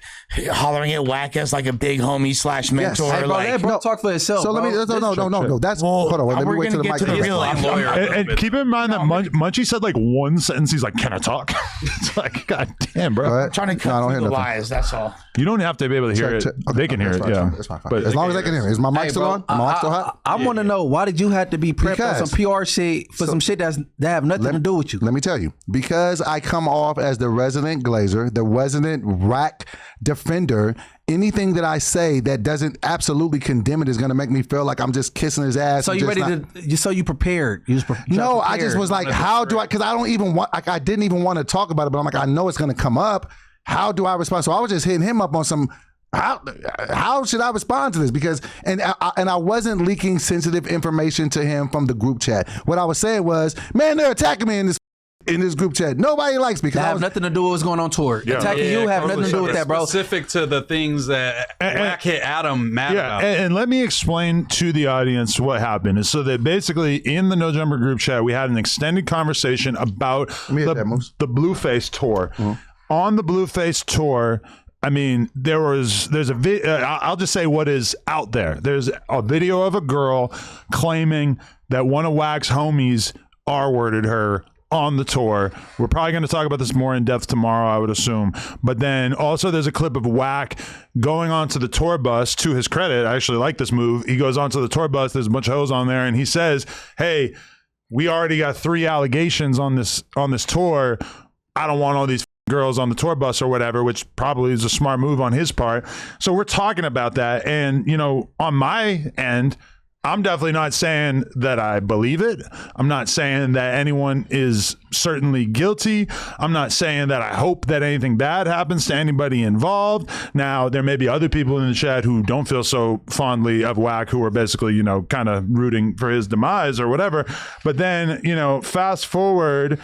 hollering at Wack as like a big homie / mentor? Yes. Hey, bro, like, let bro talk for itself. So let me. No. That's hold on. Wait, let me we're wait till gonna the get mic. to the gets real off. answer. Lawyer. And keep in mind that Munchie said like one sentence. He's like, "Can I talk?" It's like, God damn, bro. Go ahead. trying to No, I cut don't through hear the nothing. lies. That's all. You don't have to be able to hear it. Okay, They can hear that's it. fine, Yeah, that's fine. But As long as they can hear it. Is my mic still on? My mic still hot? I want to know why did you have to be prepped on Because- some PR shit for some shit that have nothing to do with you? Let me tell you, because I come off as the resident glazer, the resident rack defender. Anything that I say that doesn't absolutely condemn it is going to make me feel like I'm just kissing his ass. So and you just ready not- to? So you prepared? You No, I just was like, how do I? Because I don't even want. Like, I didn't even want to talk about it, but I'm like, I know it's going to come up. How do I respond? So I was just hitting him up on some. How should I respond to this? Because and I wasn't leaking sensitive information to him from the group chat. What I was saying was, man, they're attacking me in this group chat. Nobody likes me. 'cause That I have was, nothing to do with what's going on tour. Attacking you have nothing to do with that, bro. Specific to the things that Wack hit Adam mad yeah, about. and let me explain to the audience what happened. Is so that basically in the No Jumper group chat, we had an extended conversation about me hit that, Moose. the Blueface tour. On the Blueface tour, I mean, there's a I'll just say what is out there. There's a video of a girl claiming that one of Wack's homies R-worded her on the tour. We're probably going to talk about this more in depth tomorrow, I would assume. But then also there's a clip of Wack going onto the tour bus. To his credit, I actually like this move. He goes onto the tour bus. There's a bunch of hoes on there, and he says, "Hey, we already got 3 allegations on this tour. I don't want all these girls on the tour bus or whatever," which probably is a smart move on his part. So we're talking about that. And, on my end, I'm definitely not saying that I believe it. I'm not saying that anyone is certainly guilty. I'm not saying that I hope that anything bad happens to anybody involved. Now, there may be other people in the chat who don't feel so fondly of Wack, who are basically, kind of rooting for his demise or whatever. But then, fast forward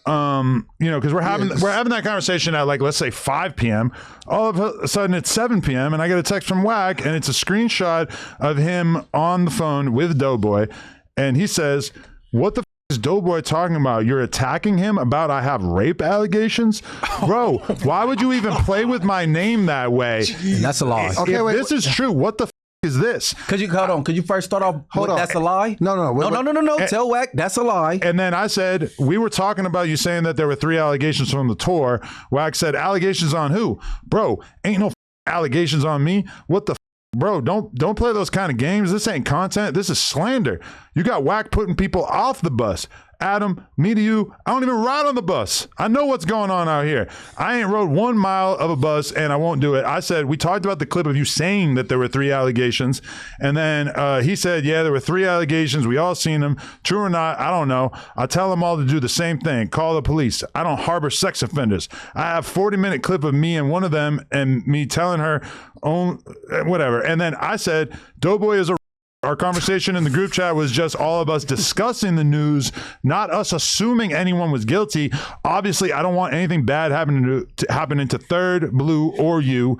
because we're having that conversation at like, let's say 5 p.m. All of a sudden it's 7 p.m. and I get a text from Wack and it's a screenshot of him on the phone with DoBoy, and he says, "What the is DoBoy talking about? You're attacking him about I have rape allegations, bro? Why would you even play with my name that way? And that's a lie. Okay, If wait, this is true, what the is this?" Could you hold on? Could you first start off? Hold with on. That's a lie. No. Tell Wack that's a lie. And then I said, we were talking about you saying that there were 3 allegations from the tour. Wack said, allegations on who? Bro, ain't no allegations on me. What the bro, don't play those kind of games. This ain't content. This is slander. You got Wack putting people off the bus. Adam, me to you, I don't even ride on the bus. I know what's going on out here. I ain't rode 1 mile of a bus and I won't do it. I said, we talked about the clip of you saying that there were 3 allegations. And then he said, yeah, there were 3 allegations. We all seen them. True or not, I don't know. I tell them all to do the same thing. Call the police. I don't harbor sex offenders. I have 40-minute clip of me and one of them and me telling her, whatever. And then I said, DoBoy is a our conversation in the group chat was just all of us discussing the news, not us assuming anyone was guilty. Obviously, I don't want anything bad happening to Third, Blue, or you.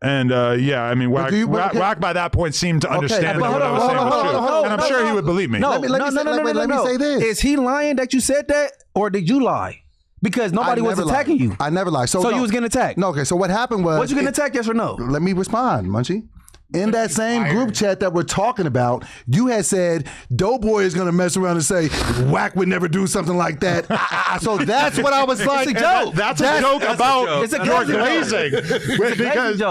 And I mean, Wack by that point seemed to understand that what I was saying was true. And I'm sure he would believe me. Let me say this. Is he lying that you said that, or did you lie? Because nobody was attacking you. I never lied. So you was getting attacked. No, okay. So what happened was, was you getting attacked? Yes or no? Let me respond, Munchie. In that same group chat that we're talking about, you had said DoBoy is going to mess around and say Wack would never do something like that. So that's what I was like. It's a joke. That's a joke about it's a your joke. glazing. Because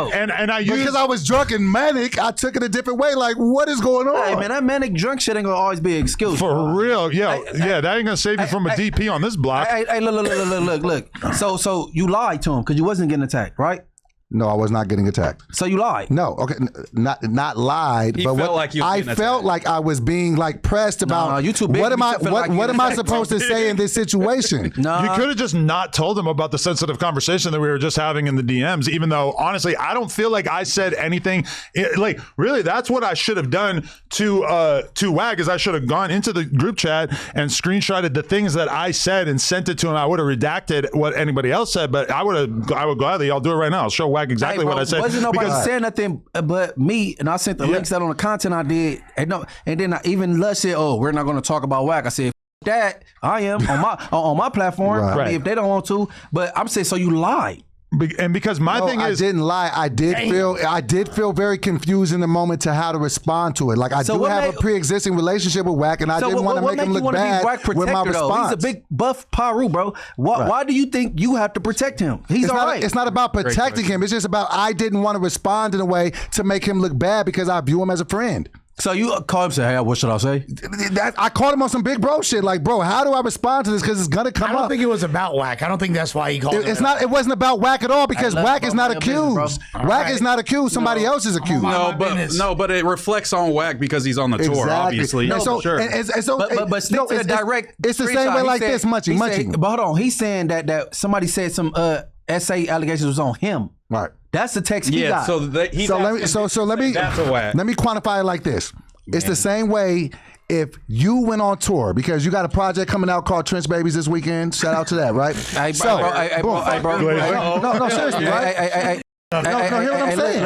I was drunk and manic, I took it a different way. Like, what is going on? Hey man, that manic drunk shit ain't gonna always be an excuse. For real, that ain't gonna save you from a DP on this block. Hey, look. So you lied to him because you wasn't getting attacked, right? No, I was not getting attacked. So you lied. No, okay, not lied. He but felt like I felt like I was being like pressed about. you too big. What am I supposed to say in this situation? You could have just not told him about the sensitive conversation that we were just having in the DMs, even though honestly, I don't feel like I said anything. Like really, that's what I should have done to Wack is I should have gone into the group chat and screenshotted the things that I said and sent it to him. I would have redacted what anybody else said, but I would gladly. I'll do it right now. I'll show Wack exactly what I said. Wasn't nobody saying nothing but me, and I sent the links out on the content I did, and then even Lush said, "Oh, we're not going to talk about Wack." I said, "That I am on my platform. Right. I mean, if they don't want to, but I'm saying so you lied." And because my thing is, I didn't lie. I did feel very confused in the moment to how to respond to it. Like I do have a pre-existing relationship with Wack, and I didn't want to make him look bad with my response. He's a big buff Paru, bro. Why do you think you have to protect him? He's all right. It's not about protecting him. It's just about I didn't want to respond in a way to make him look bad because I view him as a friend. So you call him and say, hey, what should I say? I called him on some big bro shit. Like, bro, how do I respond to this? Because it's going to come up. I don't think it was about Wack. I don't think that's why he called it. It wasn't about Wack at all because Wack is not accused. Wack is not accused. Somebody else is accused. But it reflects on Wack because he's on the tour, obviously. No, so, sure. But stick to the direct. It's the same way like this, Munchie. But hold on. He's saying that somebody said some SA allegations was on him. Right. That's the text he got. Let me quantify it like this. It's the same way if you went on tour because you got a project coming out called Trench Babies this weekend. Shout out to that, right? Hey, bro. No, seriously, right? No, hear what I'm saying.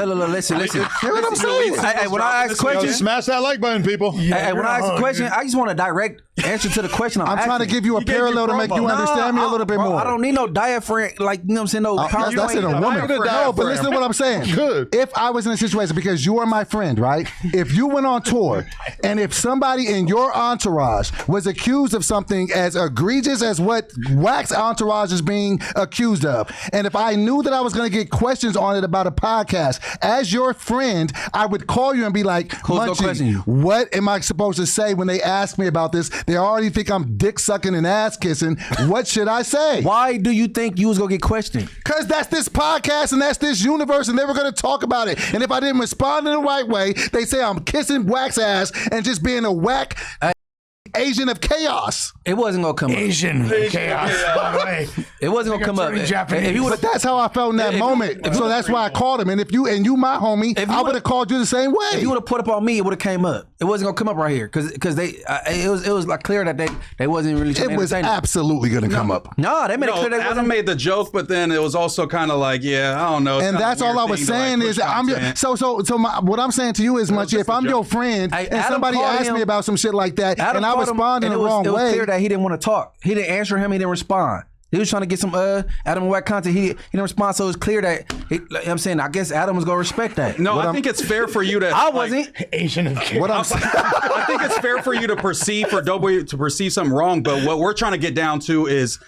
Listen. Hear what I'm saying. When I ask questions, smash that like button, people. When I ask a question, I just want a direct answer to the question I'm trying to give you a parallel to make you understand me a little bit more. I don't need no diaphragm, like, you know what I'm saying? No, that's in a woman. No, but listen to what I'm saying. Good. If I was in a situation, because you are my friend, right? If you went on tour and if somebody in your entourage was accused of something as egregious as what Wack's entourage is being accused of, and if I knew that I was going to get questions on it about a podcast, as your friend, I would call you and be like, Munchie, what am I supposed to say when they ask me about this? They already think I'm dick sucking and ass kissing. What should I say? Why do you think you was gonna get questioned? Because that's this podcast and that's this universe, and they were gonna talk about it. And if I didn't respond in the right way, they say I'm kissing Wack's ass and just being a whack Asian of chaos. It wasn't gonna come Asian up. Chaos. It wasn't gonna come up. But that's how I felt in that moment. So that's why I called him. And if you my homie, I would have called you the same way. If you would have put up on me, it would have came up. It wasn't gonna come up right here because it was like clear that they wasn't really. It was absolutely gonna come up. No, they made it clear they Adam wasn't. made the joke, but then it was also kind of like, yeah, I don't know. And that's all I was saying is what I'm saying to you is, Munchie, if I'm your friend and somebody asked me about some shit like that and I respond in the wrong way, it was clear that he didn't want to talk. He didn't answer him. He didn't respond. He was trying to get some Adam and Wack content. He didn't respond, so it was clear that I'm saying. I guess Adam was gonna respect that. No, I think it's fair for you to. I wasn't. Asian of what I'm saying. I think it's fair for you to perceive for DoBoy to perceive something wrong, but what we're trying to get down to is.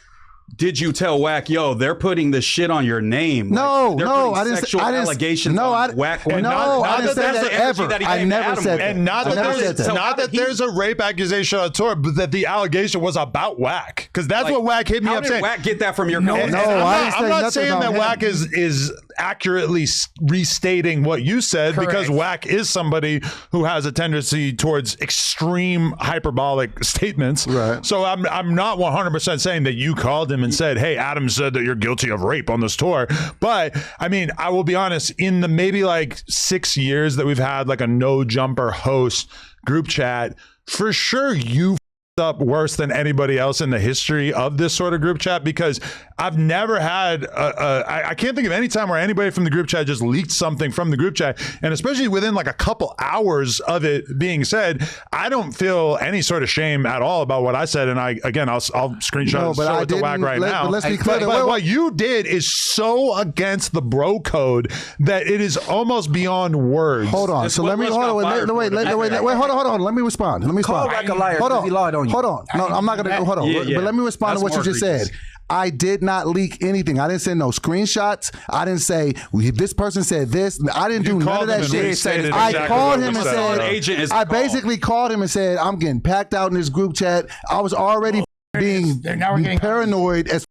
Did you tell Wack, yo, they're putting this shit on your name? No, no, I didn't. Sexual allegations. No, on Wack. No, I didn't say that ever. I never said that. And not that there's a rape accusation on tour, but that the allegation was about Wack, because that's what Wack hit me up saying. How did Wack get that from your? No, company? I'm not saying that Wack is accurately restating what you said. Correct. Because Wack is somebody who has a tendency towards extreme hyperbolic statements. Right. So I'm not 100% saying that you called him and said, hey, Adam said that you're guilty of rape on this tour. But I mean, I will be honest, in the maybe like 6 years that we've had like a No Jumper host group chat, for sure you up worse than anybody else in the history of this sort of group chat, because I've never had I can't think of any time where anybody from the group chat just leaked something from the group chat, and especially within like a couple hours of it being said, I don't feel any sort of shame at all about what I said. And I'll screenshot and show it to Wack right now. But let's be clear. But what you did is so against the bro code that it is almost beyond words. Hold on. So let me hold on. Wait. Hold on. Let me respond. Call Wack a liar. Hold on. He lied on you. Hold on. No, I'm not gonna. Hold on. Yeah. But let me respond to what you just said. I did not leak anything. I didn't send no screenshots. I didn't say this person said this. I didn't do none of that shit. I called him and said, I basically called him and said, I'm getting packed out in this group chat. I was already being paranoid as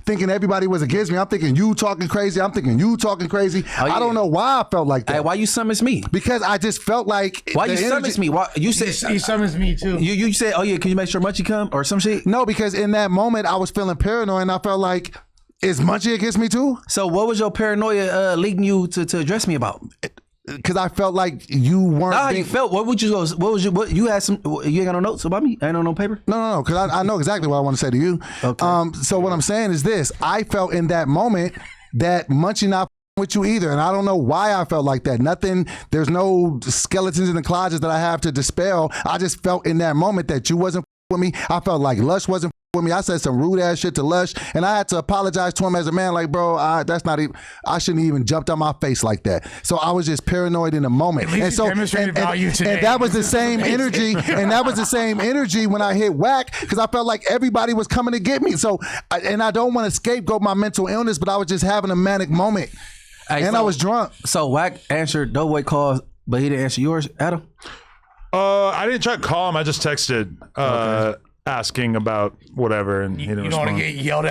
thinking everybody was against me. I'm thinking you talking crazy. I'm thinking you talking crazy. I don't know why I felt like that. Hey, why you summons me? Because I just felt like why you summons me? Why you said he summons me too? You said, oh yeah, can you make sure Munchie come or some shit? No, because in that moment I was feeling paranoid and I felt like, is Munchie against me too? So what was your paranoia leading you to address me about? Because I felt like you weren't. How you felt? What you had some? You ain't got no notes about me? I ain't on no paper. No. Because I know exactly what I want to say to you. Okay. So what I'm saying is this: I felt in that moment that Munchie not with you either, and I don't know why I felt like that. Nothing. There's no skeletons in the closet that I have to dispel. I just felt in that moment that you wasn't with me. I felt like Lush wasn't with me. I said some rude ass shit to Lush, and I had to apologize to him as a man. Like, bro, that's not even. I shouldn't even jumped on my face like that. So I was just paranoid in the moment. At least demonstrated value today. And that was the same energy. And that was the same energy when I hit Wack, because I felt like everybody was coming to get me. So, and I don't want to scapegoat my mental illness, but I was just having a manic moment, and I was drunk. So Wack answered DoBoy calls, but he didn't answer yours, Adam. I didn't try to call him. I just texted. Asking about whatever, and he didn't respond. You don't want to get yelled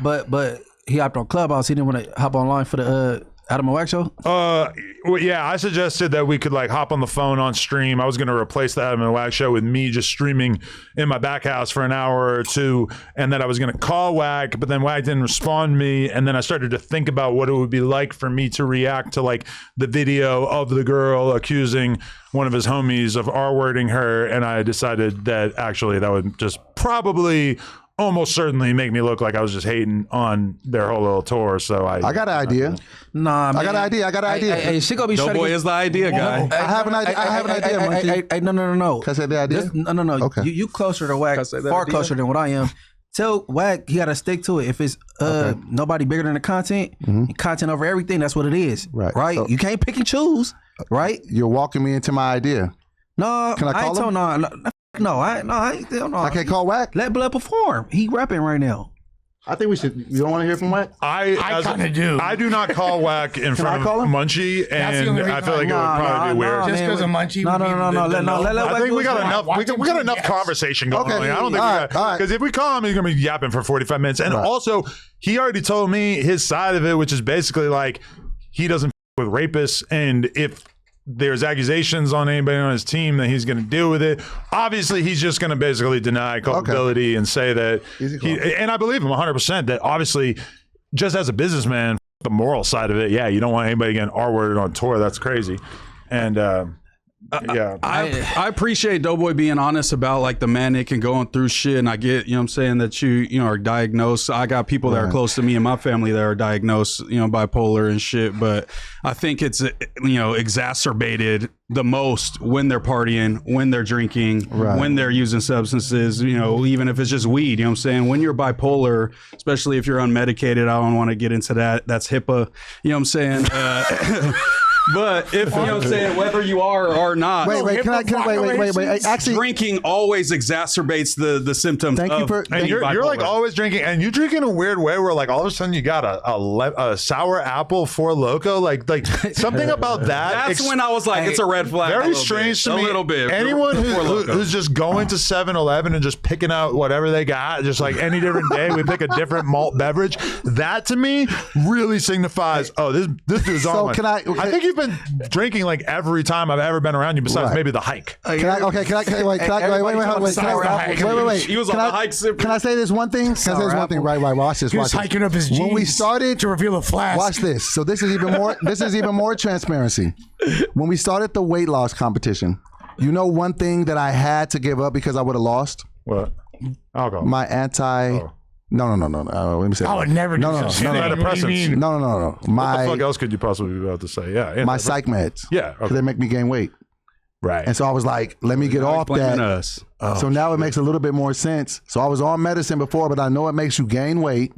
at. But he hopped on Clubhouse. He didn't want to hop online for the Adam and Wack show. Well, yeah, I suggested that we could like hop on the phone on stream. I was going to replace the Adam and Wack show with me just streaming in my back house for an hour or two, and then I was going to call Wack, but then Wack didn't respond to me, and then I started to think about what it would be like for me to react to like the video of the girl accusing one of his homies of R-wording her, and I decided that actually that would just probably almost certainly make me look like I was just hating on their whole little tour. So I got an idea. Nah, man. I got an idea. Hey, she gonna be DoBoy is the idea guy. I have an idea. Hey, no. Can I say the idea? No. Okay. You closer to Wack, far closer than what I am. Tell Wack he gotta stick to it. If it's nobody bigger than the content, content over everything, that's what it is. Right. So, you can't pick and choose. Right. You're walking me into my idea. No, can I call him? I can't call Wack. Let Blood perform. He rapping right now. I think we should. You don't want to hear from Wack? I kind of do. I do not call Wack in front of Munchie, and I feel like it would probably be weird. Just because of Munchie. No. I think we got enough. We got enough conversation going on. I don't think because if we call him, he's gonna be yapping for 45 minutes. And also, he already told me his side of it, which is basically like he doesn't with rapists, and if there's accusations on anybody on his team, that he's going to deal with it. Obviously, he's just going to basically deny culpability and say that and I believe him 100% that obviously, just as a businessman, the moral side of it, yeah, you don't want anybody getting R-worded on tour. That's crazy. And Yeah. I appreciate DoBoy being honest about like the manic and going through shit. And I get, you know what I'm saying, that you are diagnosed. I got people that are close to me and my family that are diagnosed, bipolar and shit. But I think it's, exacerbated the most when they're partying, when they're drinking, when they're using substances, even if it's just weed, you know what I'm saying? When you're bipolar, especially if you're unmedicated, I don't want to get into that. That's HIPAA, you know what I'm saying? But if, you know what I'm saying, whether you are or not. Wait. Actually, drinking always exacerbates the symptoms. Thank you for. And you're like always drinking, and you drink in a weird way where like all of a sudden you got a sour apple Four Loko, like something about that. That's when I was like, it's a red flag. Very strange to me. A little bit. Anyone who's just going to 7-Eleven and just picking out whatever they got, just like any different day, we pick a different malt beverage. That to me really signifies, oh, this dude's on one. I think you've been drinking like every time I've ever been around you, besides maybe the hike. Wait. He was on the hike. Can I say this one thing? Right. Watch this. He was hiking up his jeans when we started to reveal a flask. Watch this. So this is even more. This is even more transparency. When we started the weight loss competition, one thing that I had to give up because I would have lost. What? Alcohol. My anti. No. Let me say. I would never do something. Antidepressants. No. What the fuck else could you possibly be about to say? Yeah. My psych meds. Yeah. Because they make me gain weight. Right. And so I was like, let me get off that. So now it makes a little bit more sense. So I was on medicine before, but I know it makes you gain weight.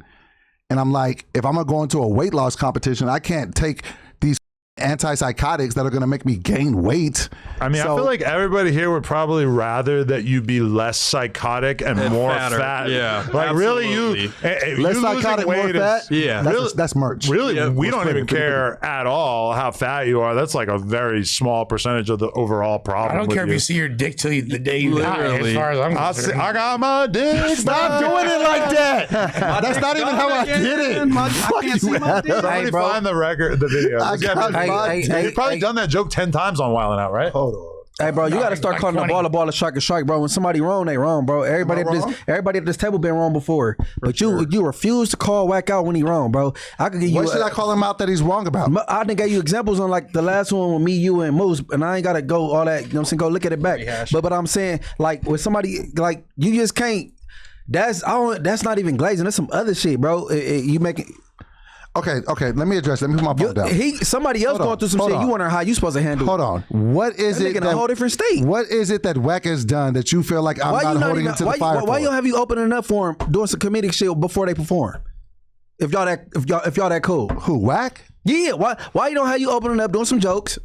And I'm like, if I'm going to go into a weight loss competition, I can't take these antipsychotics that are going to make me gain weight. I mean, I feel like everybody here would probably rather that you be less psychotic and more fatter. fat. Yeah, like absolutely. really, less psychotic, more fat. That's merch. Really, we don't even care at all how fat you are. That's like a very small percentage of the overall problem. I don't care if you see your dick till the day you die. As far as I'm concerned, I got my dick. Stop doing it like that. That's not even how I did it. I can't see my dick. Somebody find the record, the video. You've probably Hey, done that joke 10 times on Wildin' Out, right? Hold on. Hey, bro, you got to start calling the ball a shark a shark, bro. When somebody wrong, they wrong, bro. Everybody at this table been wrong before, but you refuse to call Whack out when he wrong, bro. I could give you. What should I call him out that he's wrong about? I didn't give you examples on like the last one with me, you, and Moose, and I ain't gotta go all that. You know what I'm saying? Go look at it back. But I'm saying like with somebody like you just can't. That's not even glazing. That's some other shit, bro. You making. Okay. Let me address. Let me put my phone down. Somebody else going through some shit. You wonder how you supposed to handle. Hold on. What is it? In a whole different state. What is it that Wack has done that you feel like I'm not holding him to the fire for? Why you don't have you opening up for him doing some comedic shit before they perform? If y'all that cool. Who, Wack? Yeah. Why you don't have you opening up doing some jokes?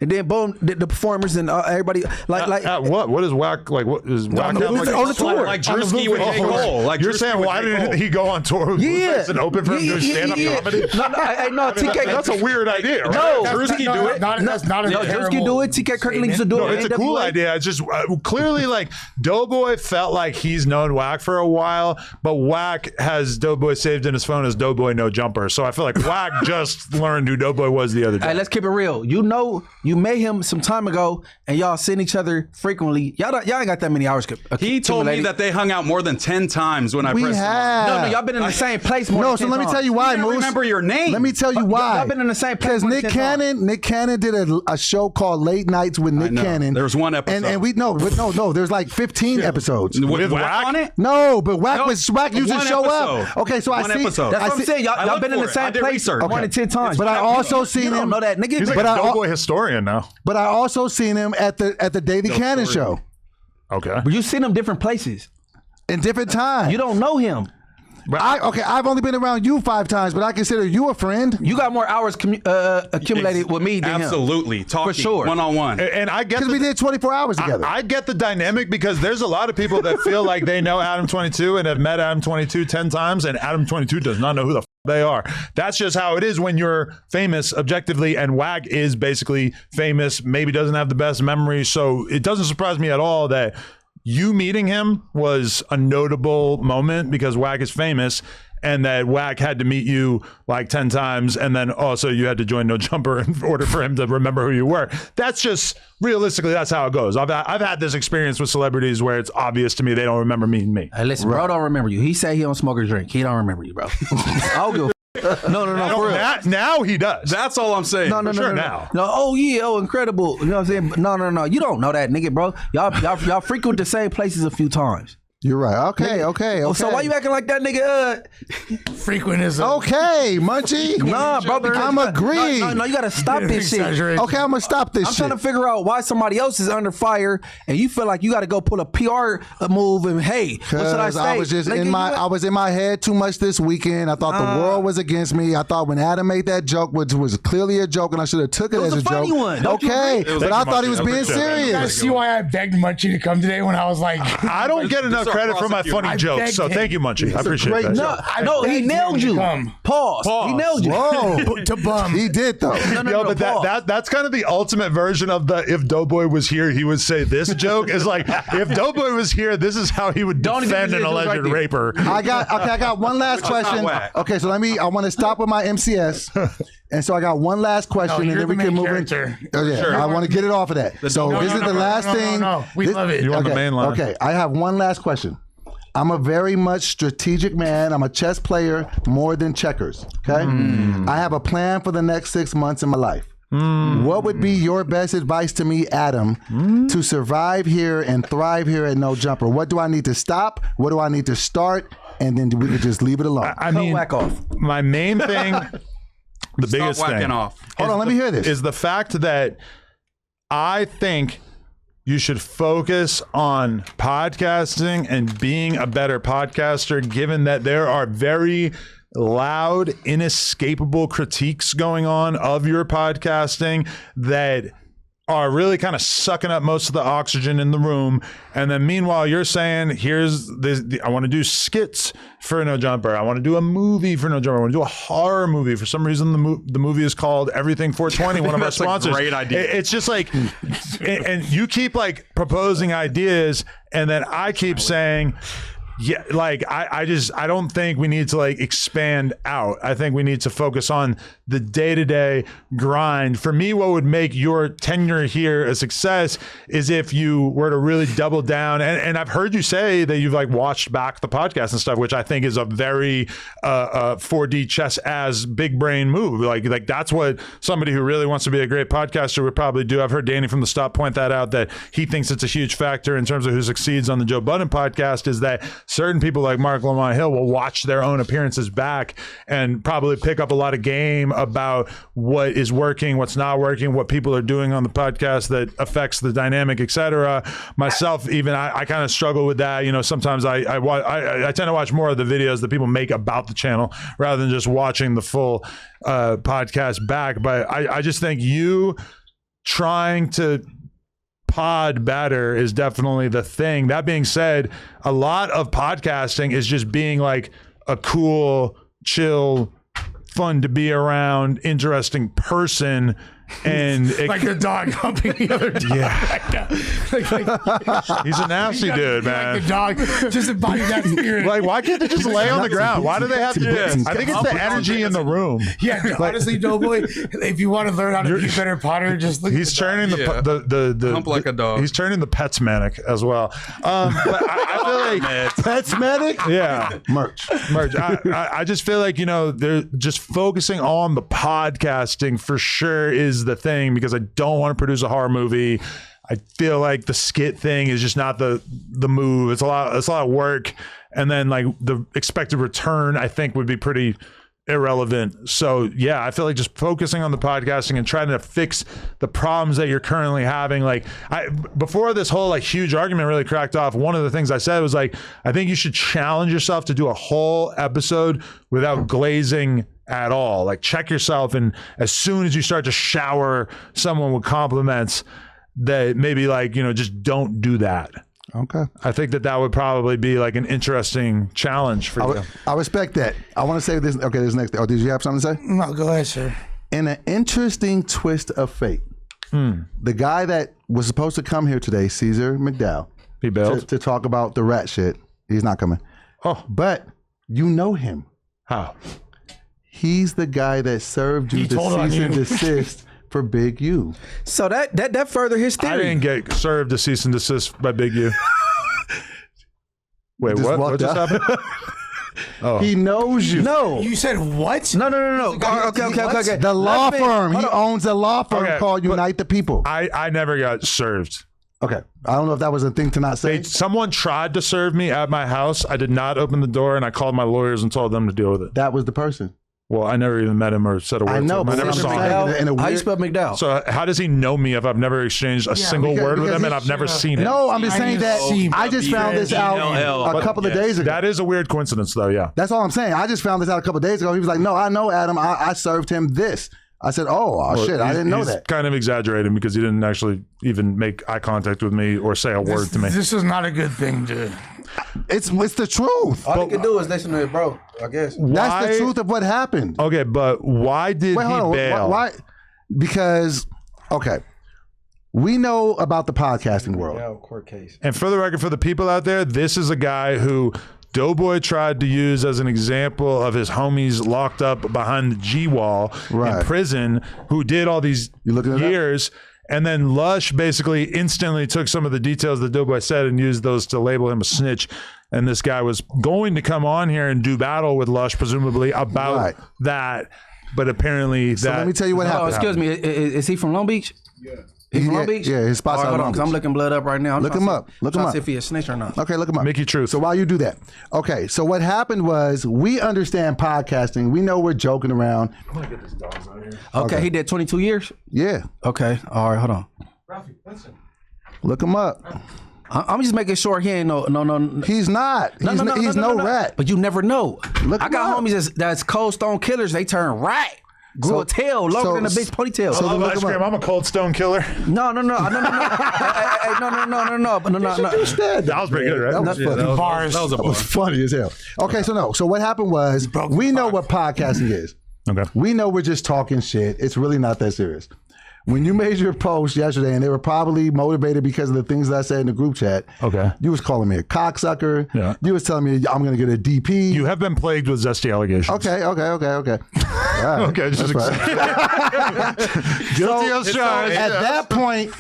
And then boom, the performers and everybody what is Whack like? What is Whack on the tour? Like Drewski with J. Cole. Like you're saying, why didn't he go on tour? Yeah, and open for him to do stand-up comedy. No, TK, that's a weird idea. Right? No, Drewski do it. That's not a Drewski do it. TK Kirkland used to do it. No, it's a cool idea. It's just clearly like DoBoy felt like he's known Whack for a while, but Whack has DoBoy saved in his phone as DoBoy No Jumper. So I feel like Whack just learned who DoBoy was the other day. Hey, let's keep it real. You met him some time ago, and y'all seen each other frequently. Y'all ain't got that many hours. He told me that they hung out more than 10 times when I pressed him on. No, y'all been in the same place more than 10 let me tell you why, Moose. Remember your name. Let me tell you why. Y'all been in the same place because Nick Cannon did a show called Late Nights with Nick Cannon. There was one episode. And we no, there's like 15 episodes. With Whack on it? No, but Whack used to show up. Okay, so I see. Episode. That's what I'm saying. Y'all been in the same place more than 10 times. But I also seen him. Know that nigga. He's like a DoBoy historian now. But I also seen him at the Daily Cannon show. Okay. But you seen him different places. In different times. You don't know him. I've only been around you 5 times, but I consider you a friend. You got more hours accumulated with me than him. Absolutely. Talking for sure. One-on-one. And I get because we did 24 hours together. I get the dynamic because there's a lot of people that feel like they know Adam 22 and have met Adam 22 10 times, and Adam 22 does not know who the they are. That's just how it is when you're famous objectively, and Wag is basically famous, maybe doesn't have the best memory. So it doesn't surprise me at all that you meeting him was a notable moment because Wag is famous, and that Wag had to meet you like 10 times, and then also you had to join No Jumper in order for him to remember who you were. That's just, realistically, that's how it goes. I've had this experience with celebrities where it's obvious to me they don't remember me and me. Hey, listen, bro don't remember you. He say he don't smoke or drink. He don't remember you, bro. I don't give a No, for real. Now he does. That's all I'm saying. No, now. No, oh yeah, oh incredible. You know what I'm saying? No. You don't know that, nigga, bro. Y'all frequent the same places a few times. You're right. Okay. So why you acting like that, nigga? Frequent is Okay, Munchie. Nah, bro. I'm agreeing. No, you gotta stop this shit. Okay, I'm gonna stop this I'm shit. trying to figure out why somebody else is under fire, and you feel like you got to go pull a PR move and hey, what should I say? I was just I was in my head too much this weekend. I thought the world was against me. I thought when Adam made that joke, which was clearly a joke, and I should have took it as was a a funny joke. one. Don't you Okay, agree? but I thought he was being You guys serious. see why I begged Munchie to come today when I was like, I don't get enough credit for my funny jokes, so thank you, Munchie. I appreciate that. No, he nailed you. Pause. He nailed you. Whoa, to bum. he did though. Yo, but that's kind of the ultimate version of the if DoBoy was here, he would say this joke is like if DoBoy was here, this is how he would defend an alleged raper. I got one last question. Okay, so I want to stop with my MCS. And so I got one last question, and then we can move into. Oh yeah, Sure. I want to get it off of that. So this is the last thing. No, we love it. You want the main line? Okay, I have one last question. I'm a very much strategic man. I'm a chess player more than checkers. Okay, I have a plan for the next 6 months in my life. What would be your best advice to me, Adam, to survive here and thrive here at No Jumper? What do I need to stop? What do I need to start? And then we could just leave it alone. I mean, whack off. My main thing, the biggest Stop whacking thing, off. Hold on, let me hear this. is the fact that I think you should focus on podcasting and being a better podcaster, given that there are very loud, inescapable critiques going on of your podcasting that are really kind of sucking up most of the oxygen in the room. And then meanwhile, you're saying, here's this, I want to do skits for No Jumper. I want to do a movie for No Jumper. I want to do a horror movie. For some reason, the movie is called Everything 420, one of our sponsors. Great idea. It's just like, and you keep like proposing ideas, and then I keep saying, yeah, like I don't think we need to like expand out. I think we need to focus on the day-to-day grind. For me, what would make your tenure here a success is if you were to really double down. And I've heard you say that you've like watched back the podcast and stuff, which I think is a very 4D chess as big brain move. Like that's what somebody who really wants to be a great podcaster would probably do. I've heard Danny from the Stop point that out, that he thinks it's a huge factor in terms of who succeeds on the Joe Budden podcast, is that certain people like Mark Lamont Hill will watch their own appearances back and probably pick up a lot of game about what is working, what's not working, what people are doing on the podcast that affects the dynamic, etc. Myself, even I kind of struggle with that. You know, sometimes I tend to watch more of the videos that people make about the channel rather than just watching the full podcast back. But I just think you trying to pod better is definitely the thing. That being said, a lot of podcasting is just being like a cool, chill, fun to be around, interesting person. And like the dog humping the other dog. Yeah. He's a nasty dude, man. Like the dog just embodies that spirit. Like, why can't they just lay on the ground? Why do they have to do this? I think it's the energy in the room. Yeah, honestly, Doughboy, if you want to learn how to be a better potter, just look He's turning the hump like a dog. He's turning the pets manic as well. But I feel like Pets Medic? yeah. Merch. I just feel like, you know, they're just focusing on the podcasting for sure is the thing, because I don't want to produce a horror movie. I feel like the skit thing is just not the move. It's a lot of work, and then like the expected return I think would be pretty irrelevant. So yeah, I feel like just focusing on the podcasting and trying to fix the problems that you're currently having. Like before this whole like huge argument really cracked off, one of the things I said was like, I think you should challenge yourself to do a whole episode without glazing at all. Like check yourself, and as soon as you start to shower someone with compliments, that maybe like, you know, just don't do that. Okay. I think that would probably be like an interesting challenge for you. I respect that. I want to say this. Okay, this next. Oh, did you have something to say? No, go ahead, sir. In an interesting twist of fate, the guy that was supposed to come here today, Caesar McDowell, He bailed. to talk about the rat shit, he's not coming. Oh, But you know him. how? He's the guy that served you the told on cease and you. desist for Big U. So that further his I theory. didn't get served a cease and desist by Big U. Wait, Just what? walked What just out. happened? He knows you. No. You said what? No. Okay. The law firm. He owns a law firm Okay, called Unite the People. I never got served. Okay. I don't know if that was a thing to not say. Someone tried to serve me at my house. I did not open the door, and I called my lawyers and told them to deal with it. That was the person. Well, I never even met him or said a word I know, to him. I but never that's saw what I'm him. saying. How you spell McDowell? So how does he know me if I've never exchanged a single word with him and I've never seen him? No, I'm just saying that I just found this out a couple of days ago. That is a weird coincidence, though, yeah. That's all I'm saying. I just found this out a couple of days ago. He was like, no, I know Adam. I served him this. I said, shit, I didn't know He's that. kind of exaggerating because he didn't actually even make eye contact with me or say a word to me. This is not a good thing to. It's the truth. All he can do is listen to it, bro. I guess. That's the truth of what happened. Okay, but why did Wait, he hold on. bail? Why? Because, okay, we know about the podcasting world. Court case. And for the record, for the people out there, this is a guy who DoBoy tried to use as an example of his homies locked up behind the G wall in prison who did all these years. And then Lush basically instantly took some of the details that DoBoy said and used those to label him a snitch. And this guy was going to come on here and do battle with Lush, presumably, about that. But apparently So let me tell you what happened. Excuse me. Is he from Long Beach? Yeah. He's from Long Beach? Yeah, his spot's All right, out hold Long on, because Beach. I'm looking blood up right now. Look him up. Look him up. See if he a snitch or not. Okay, look him up. Mickey Truth. So while you do that, okay, so what happened was we understand podcasting. We know we're joking around. I'm going to get this dog out here. Okay, he did 22 years? Yeah. Okay, all right, hold on. Rafi, listen. Look him up. I'm just making sure he ain't no. He's not. He's no rat. But you never know. Look I got him up. homies that's cold stone killers. They turn rat. Grew a tail longer than a bitch ponytail. I love ice cream. I'm a Cold Stone killer. No. No. That was pretty good, right? That was funny. Bars. That was funny as hell. Okay, so what happened was we know what podcasting is. Okay. We know we're just talking shit. It's really not that serious. When you made your post yesterday, and they were probably motivated because of the things that I said in the group chat. Okay. You was calling me a cocksucker. Yeah. You was telling me I'm going to get a DP. You have been plagued with zesty allegations. Okay. All right. Okay, just Guilty of charge. At that point,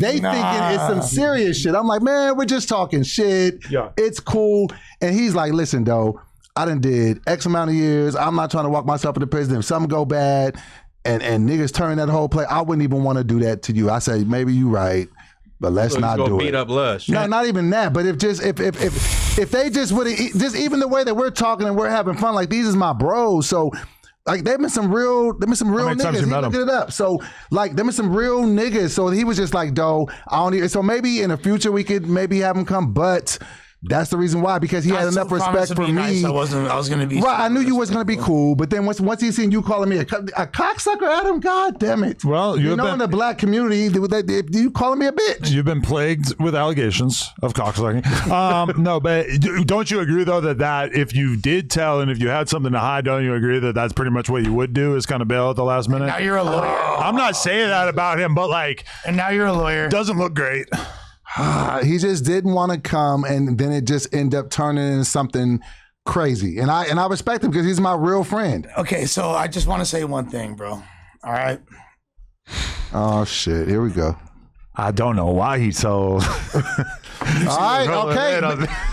they thinking it's some serious shit. I'm like, man, we're just talking shit. Yeah. It's cool. And he's like, listen, though, I done did X amount of years. I'm not trying to walk myself into prison. If something go bad and niggas turn that whole play, I wouldn't even want to do that to you. I say, maybe you right, but let's not do it. Beat up Lush. No, not even that. But if they just would have, just even the way that we're talking and we're having fun, like these is my bros. So like they've been some real niggas. He looked it up. So like there been some real niggas. So he was just like, "Doe, I don't need." So maybe in the future we could maybe have him come, but. That's the reason why, because he had enough respect for me. Nice. I was going to be. Right, I knew you was going to be cool, but then once he seen you calling me a cocksucker, Adam, God damn it. Well, you know, in the black community, you calling me a bitch. You've been plagued with allegations of cocksucking. No, but don't you agree though that if you did tell and if you had something to hide, don't you agree that that's pretty much what you would do is kind of bail at the last minute? Now you're a lawyer. I'm not saying that about him, but like, and now you're a lawyer. Doesn't look great. He just didn't want to come, and then it just ended up turning into something crazy. And I respect him because he's my real friend. Okay, so I just want to say one thing, bro. All right. Oh shit! Here we go. I don't know why he told. All right, okay.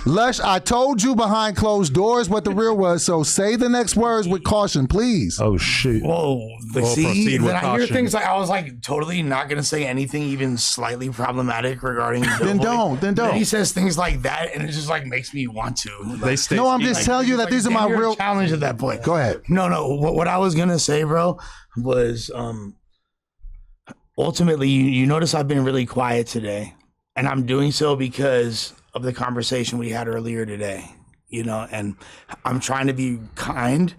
Lush, I told you behind closed doors what the real was, so say the next words with caution, please. Oh, shit. Whoa. Proceed with Then I hear caution. things like, I was like totally not going to say anything even slightly problematic regarding Then don't. Then he says things like that, and it just like makes me want to. Like, No, I'm just telling you that these are my you're a real... challenge at that point. Go ahead. No. What I was going to say, bro, was ultimately, you notice I've been really quiet today, and I'm doing so because of the conversation we had earlier today, you know, and I'm trying to be kind,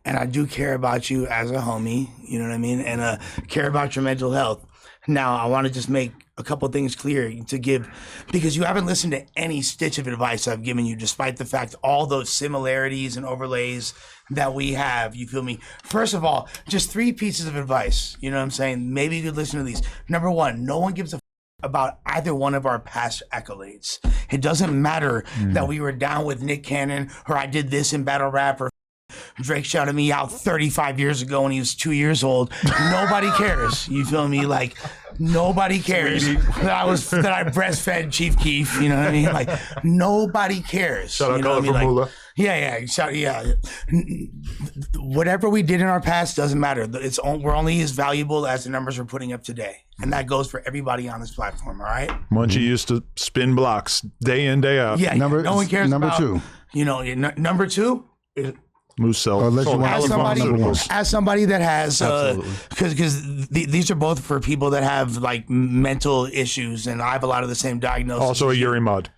and I do care about you as a homie, you know what I mean, and care about your mental health. Now, I want to just make a couple things clear to give, because you haven't listened to any stitch of advice I've given you, despite the fact all those similarities and overlays that we have, you feel me? First of all, just 3 pieces of advice, you know what I'm saying? Maybe you could listen to these. Number 1, no one gives a about either one of our past accolades. It doesn't matter that we were down with Nick Cannon, or I did this in battle rap, or Drake shouted me out 35 years ago when he was 2 years old. Nobody cares. You feel me? Like, nobody cares that I breastfed Chief Keef. You know what I mean? Like, nobody cares. Shout out you know what I Color mean? for Like, Moolah. Yeah. Whatever we did in our past doesn't matter. We're only as valuable as the numbers we're putting up today, and that goes for everybody on this platform. All right. Munchie used to spin blocks day in, day out. Yeah. No one cares. Number about, two. Number two. Moose cell. As somebody that has, because these are both for people that have like mental issues, and I have a lot of the same diagnoses. Also a Yuri Mud.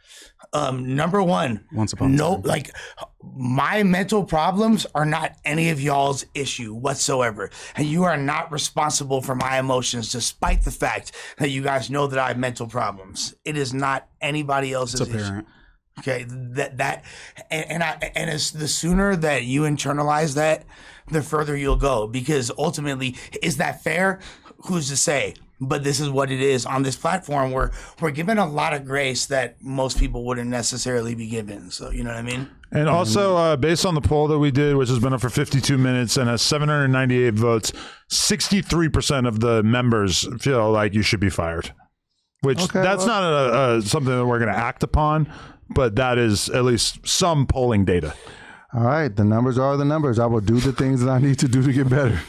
Number one, Once upon a time. like my mental problems are not any of y'all's issue whatsoever, and you are not responsible for my emotions, despite the fact that you guys know that I have mental problems. It is not anybody else's issue. Okay, and it's the sooner that you internalize that, the further you'll go. Because ultimately, is that fair? Who's to say? But this is what it is on this platform where we're given a lot of grace that most people wouldn't necessarily be given. So you know what I mean? And also, based on the poll that we did, which has been up for 52 minutes and has 798 votes, 63% of the members feel like you should be fired. Which that's not something that we're going to act upon, but that is at least some polling data. All right, the numbers are the numbers. I will do the things that I need to do to get better.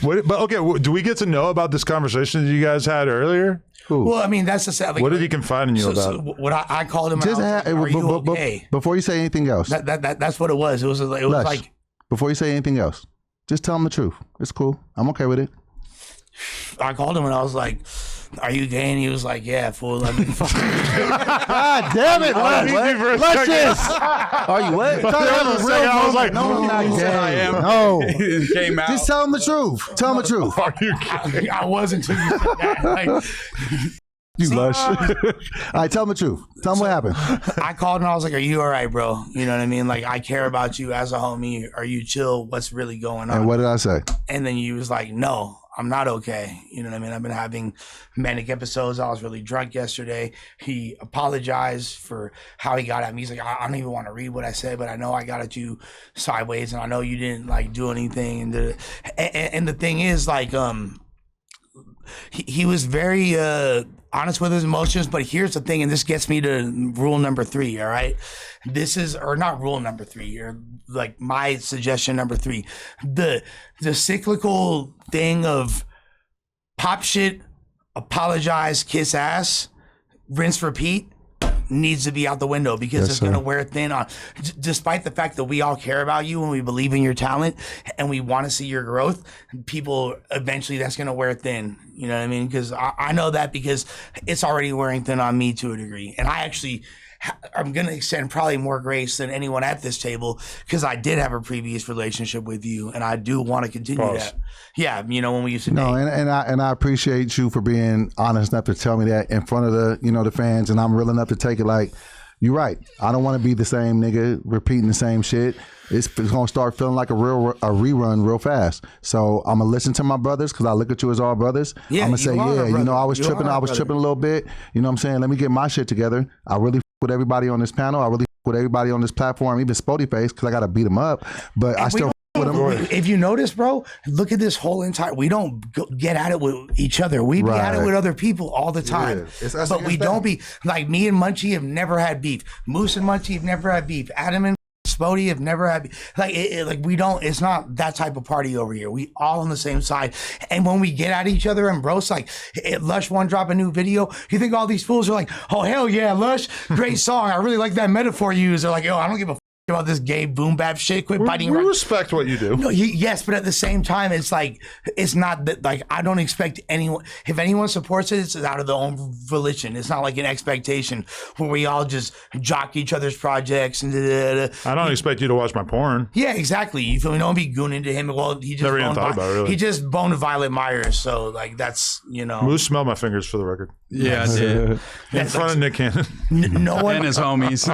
Do we get to know about this conversation that you guys had earlier? Cool. Well, I mean, that's the sad. Like, what did he confide in you about? So what I called him. Just are you okay? Before you say anything else, that's what it was. It was like before you say anything else, just tell him the truth. It's cool. I'm okay with it. I called him and I was like, "Are you gay?" And he was like, "Yeah, fool." God damn it! Luscious. Are you what? I was like, "No, I'm not gay." I am. No, Came out. just tell him the truth. Tell him the truth. Are you kidding? I wasn't until you said that. Like, You lush. All right, tell him the truth. Tell him what happened. I called and I was like, "Are you all right, bro? You know what I mean? Like, I care about you as a homie. Are you chill? What's really going on?" And what did I say? And then you was like, "No, I'm not okay." You know what I mean? I've been having manic episodes. I was really drunk yesterday. He apologized for how he got at me. He's like, I don't even want to read what I said, but I know I got at you sideways, and I know you didn't like do anything. And the thing is, like, he was very honest with his emotions. But here's the thing, and this gets me to rule number 3. All right, this is, or not rule number 3, or like my suggestion number 3, the cyclical thing of pop shit, apologize, kiss ass, rinse, repeat, needs to be out the window, because it's going to wear thin on, despite the fact that we all care about you and we believe in your talent and we want to see your growth. People, eventually that's going to wear thin. You know what I mean? Because I know that, because it's already wearing thin on me to a degree. And I'm going to extend probably more grace than anyone at this table, because I did have a previous relationship with you, and I do want to continue that. Yeah, you know, when we used to date. And I appreciate you for being honest enough to tell me that in front of the fans, and I'm real enough to take it like, you're right. I don't want to be the same nigga repeating the same shit. It's gonna start feeling like a rerun real fast. So I'm gonna listen to my brothers, because I look at you as all brothers. Yeah, I'm gonna say, I was tripping a little bit. You know what I'm saying? Let me get my shit together. I really with everybody on this panel. I really with everybody on this platform, even Spotty Face, because I gotta beat him up. But I still with him. If you notice, bro, look at this whole entire. We don't get at it with each other. We be at it with other people all the time. Yeah. But we don't be like, me and Munchie have never had beef. Moose and Munchie have never had beef. Adam and Spotty have never had like we don't. It's not that type of party over here. We all on the same side. And when we get at each other and bros, like Lush one drop a new video, you think all these fools are like, "Oh hell yeah, Lush, great song. I really like that metaphor you use." They're like, "Yo, I don't give a about this gay boom bap shit. Quit biting." We respect what you do. No, yes, but at the same time, it's like, it's not that, like, I don't expect anyone, if anyone supports it, it's out of their own volition. It's not like an expectation where we all just jock each other's projects and I don't expect you to watch my porn. Yeah, exactly. You feel me? Don't be gooning to him. Well, he just never even thought about it, really. He just boned Violet Myers, so like that's, you know. Moose smelled my fingers, for the record. Yeah, I did. In front of Nick Cannon. No one and his homies.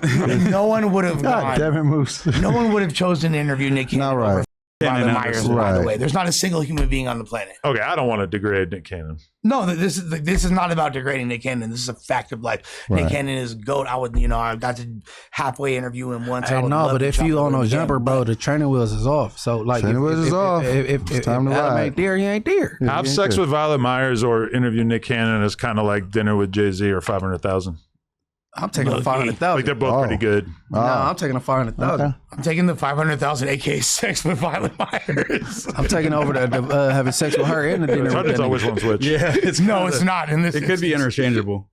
No one would have God damn it, Moose. No one would have chosen to interview Nick Cannon. Not right. Violet Myers, by the way. There's not a single human being on the planet. Okay, I don't want to degrade Nick Cannon. No, this is not about degrading Nick Cannon. This is a fact of life. Right. Nick Cannon is a GOAT. I got to halfway interview him once. I know, but if you on no jumper, bro, the training wheels is off. So like, training wheels is off. If Adam ain't there, he ain't there. Have sex with Violet Myers or interview Nick Cannon is kind of like dinner with Jay-Z or 500,000. I'm taking a Low-key. 500,000. Like they're both pretty good. No, I'm taking a 500,000. Okay. I'm taking the 500,000 AK sex with Violet Myers. I'm taking over to having sex with her and the dinner. with that It's nigga. always one switch. Yeah, it's No, it's not. In this, It could be interchangeable.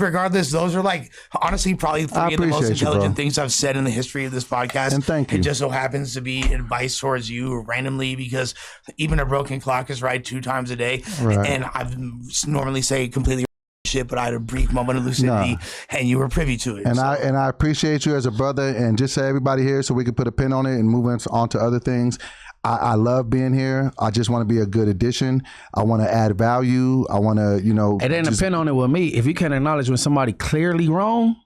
Regardless, those are like honestly probably three of the most appreciate you, intelligent bro. things I've said in the history of this podcast. And thank you. It just so happens to be advice towards you randomly because even a broken clock is right 2 times a day. Right. And I normally say completely shit, but I had a brief moment of lucidity and you were privy to it. And So- I appreciate you as a brother, and just say everybody here so we can put a pin on it and move on to other things. I love being here. I just want to be a good addition. I want to add value. I want to, It ain't just- depend on it with me. If you can't acknowledge when somebody clearly wrong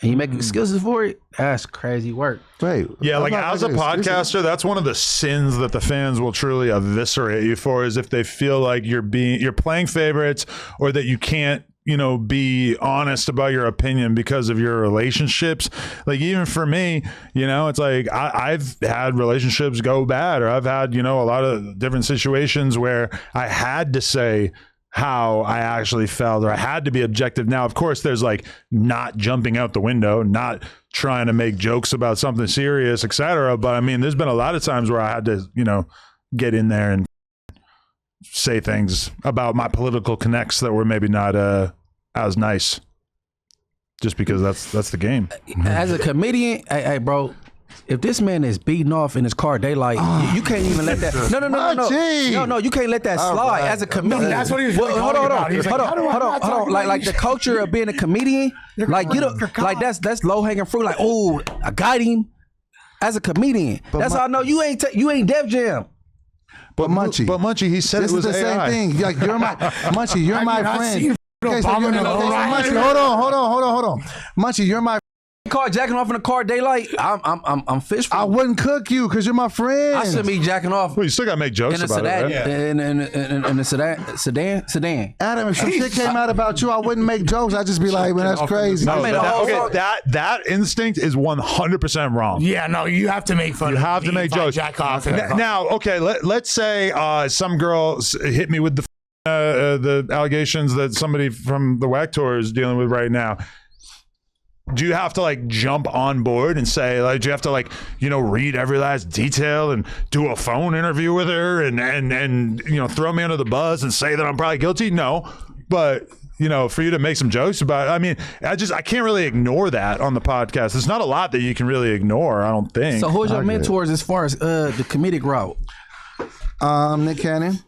and you make excuses for it, that's crazy work. Wait, Yeah, I'm like not as a making excuses. podcaster, that's one of the sins that the fans will truly eviscerate you for is if they feel like you're playing favorites or that you can't, be honest about your opinion because of your relationships. Like even for me, it's like I've had relationships go bad, or I've had, a lot of different situations where I had to say how I actually felt, or I had to be objective. Now, of course, there's like not jumping out the window, not trying to make jokes about something serious, etc. But I mean, there's been a lot of times where I had to, get in there and say things about my political connects that were maybe not as nice, just because that's the game. As a comedian, hey, bro, if this man is beating off in his car daylight, you can't even let that. No, you can't let that slide. As a comedian, that's what he was really hold talking on. about. He's like, Hold how do I on. not talk about Like you? the culture of being a comedian, like like that's low hanging fruit. Like, oh, I got him. As a comedian, that's how I know you ain't Def Jam. But Munchie, he said this it was is the AI. same thing. Like you're my Munchie, you're my not friend. seen Okay, so Obama you're- in the Munchie, Orion? hold on. Munchie, you're my. Car jacking off in the car daylight. I'm fish food. I wouldn't cook you because you're my friend. I shouldn't be jacking off Well, you still gotta make jokes in a about sedan. it, right? In a sedan. Adam, if some shit came out about you, I wouldn't make jokes. I'd just be like, man, that's crazy. No, made a whole song. that instinct is 100% wrong. Yeah, no, you have to make fun. You have to me make if I jokes. Jack off. in the car. Now, okay, let's say some girl hit me with the allegations that somebody from the WAC tour is dealing with right now. Do you have to like jump on board and say, like, do you have to like, read every last detail and do a phone interview with her and throw me under the bus and say that I'm probably guilty? No, but for you to make some jokes about it, I mean, I can't really ignore that on the podcast. There's not a lot that you can really ignore, I don't think. So who's your mentors as far as the comedic route? Nick Cannon,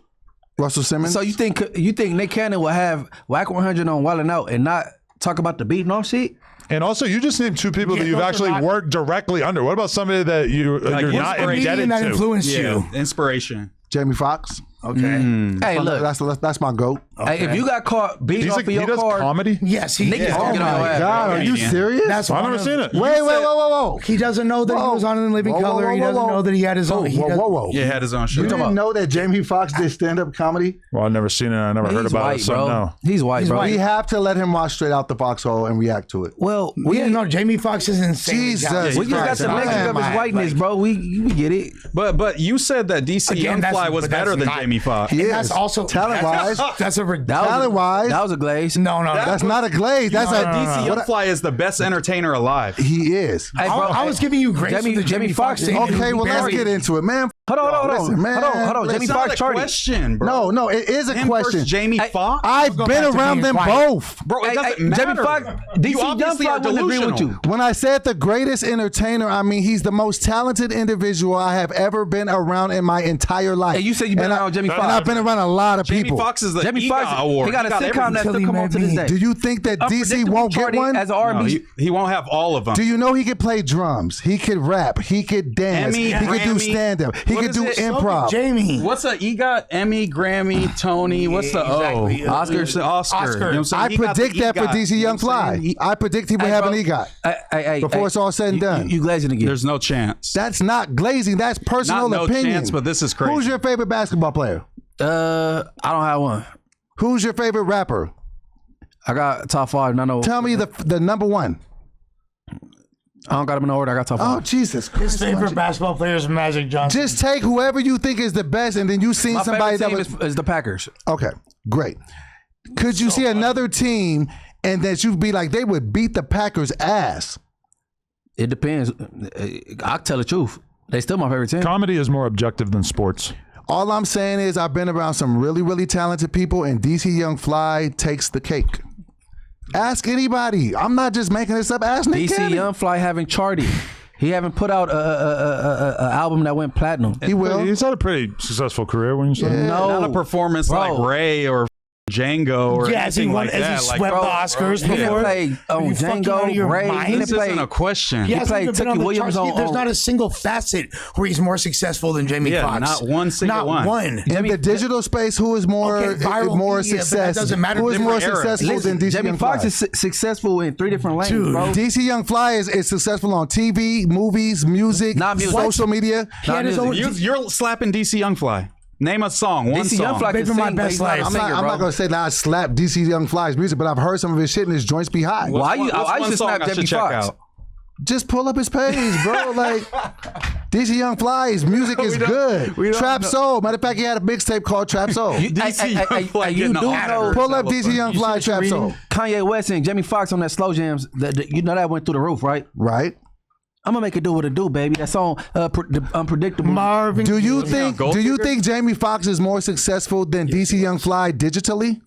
Russell Simmons. So you think Nick Cannon will have Whack 100 on Wildin' Out and not talk about the beating off shit? And also, you just named 2 people that you've those are actually not- worked directly under. What about somebody that you're not inspiration. indebted that to? influenced you. Inspiration. Jamie Foxx. Okay. Hey, look. That's my goat. Hey, if you got caught beating He's off like, of he your does car, comedy? Yes, he Nick is is. gonna get on your ass. God, are you serious? That's I've one never of- seen it. Wait, whoa. He doesn't know that he was on In Living Color. He doesn't know that he had his own. Whoa. Yeah, had his own You shit. didn't know that Jamie Foxx did stand-up comedy? Well, I've never seen it. I never heard he's about white, it. So bro. no. He's white, bro. We have to let him watch Straight Out the Foxhole and react to it. Well, We didn't know Jamie Foxx is insane. Jesus. we just got Christ. the message of his whiteness, bro. We get it. But you said that DC Again, that's- Youngfly was but that's better than not- Jamie Foxx. He That's is. also talent-wise. That's a Talent-wise. That was a glaze. no. That's not a glaze. That's a DC Youngfly is the best entertainer alive. He is. Hey, bro, I was giving you grace Jamie- with the Jamie Jamie Foxx Foxx. thing. thing. Okay, well, let's get into it, man. Hold on. Listen, man, Hold on. Jamie It's not Foxx a charted. question, bro. No, it is a Him question. versus Jamie Foxx? I've go been back to around being them quiet. both. Bro, it doesn't matter. Jamie Foxx, You DC obviously are Youngfly wouldn't agree with delusional. you. When I said the greatest entertainer, I mean he's the most talented individual I have ever been around in my entire life. And you said you've been around Jamie And Foxx. I've been around a lot of Jamie people. Foxx is the Jamie EGOT Foxx, award. he got a sitcom that still come on to this day. Do you think that DC Unpredictable won't get charting one? as an No, R&B? he won't have all of them. Do you know he could play drums? He could rap. He could dance. Emmy, he could do Grammy. stand-up. He What could is do it? improv. Jamie. What's a EGOT? Emmy, Grammy, Tony. What's the exactly. O? Oscar. You know what I'm saying? I He got the predict that for EGOT. DC You know Young what I'm Fly. saying? I predict he will have an EGOT before it's all said and done. You glazing again. There's no chance. That's not glazing. That's personal Not no opinion. chance, but this is crazy. Who's your favorite basketball player? I don't have one. Who's your favorite rapper? I got top 5. No, no. Tell me the number one. I don't got them in order. I got top 5. Oh, Jesus His Christ. favorite basketball player is Magic Johnson. Just take whoever you think is the best, and then you seen My somebody favorite that team was is the Packers. okay. Great. Could you see another team and that you'd be like, they would beat the Packers' ass. It depends. I'll tell the truth. They still my favorite team. Comedy is more objective than sports. All I'm saying is I've been around some really, really talented people, and DC Young Fly takes the cake. Ask anybody. I'm not just making this up. Ask Nick DC Cannon. Young Fly haven't charted. He haven't put out a album that went platinum. He will. He's had a pretty successful career, when you say. No, Not a performance like Ray or Django or anything like that. Has he swept the Oscars He before? played Are you fucking out of Django, your Ray. mind? He This didn't isn't play. a question. He hasn't played even been Tookie on the Williams charts. on- There's not a single facet where he's more successful than Jamie Yeah, Foxx. not one single Not one. one. In the digital space, who is more Okay, viral more media, but that success? doesn't matter. Who is more Different era. successful than DC Jamie Young Fly? Foxx is successful in 3 different lanes, Dude. bro. DC Young Fly is successful on TV, movies, music, Not music. social media. He had his own- You're slapping DC Young Fly. Name a song. One DC song. Young Fly can Maybe my sing, but best he's not a life. singer, I'm bro. not going to say that I slap DC Young Fly's music, but I've heard some of his shit and his joints be hot. Well, I used one to song snap I should Jamie check Foxx. out? Just pull up his page, bro. Like, DC Young Fly's music is good. Trap Soul. Matter of fact, he had a mixtape called Trap Soul. DC Young Fly you getting do off know- her Pull up celebrate. DC Young Fly Trap Soul. Kanye West and Jamie Foxx on that Slow Jams. You know that went through the roof, right? Right? I'm gonna make it do what it do, baby. That song, the Unpredictable. Marvin. Do you Gaye. think Gold do you Digger? think Jamie Foxx is more successful than DC Young Fly digitally?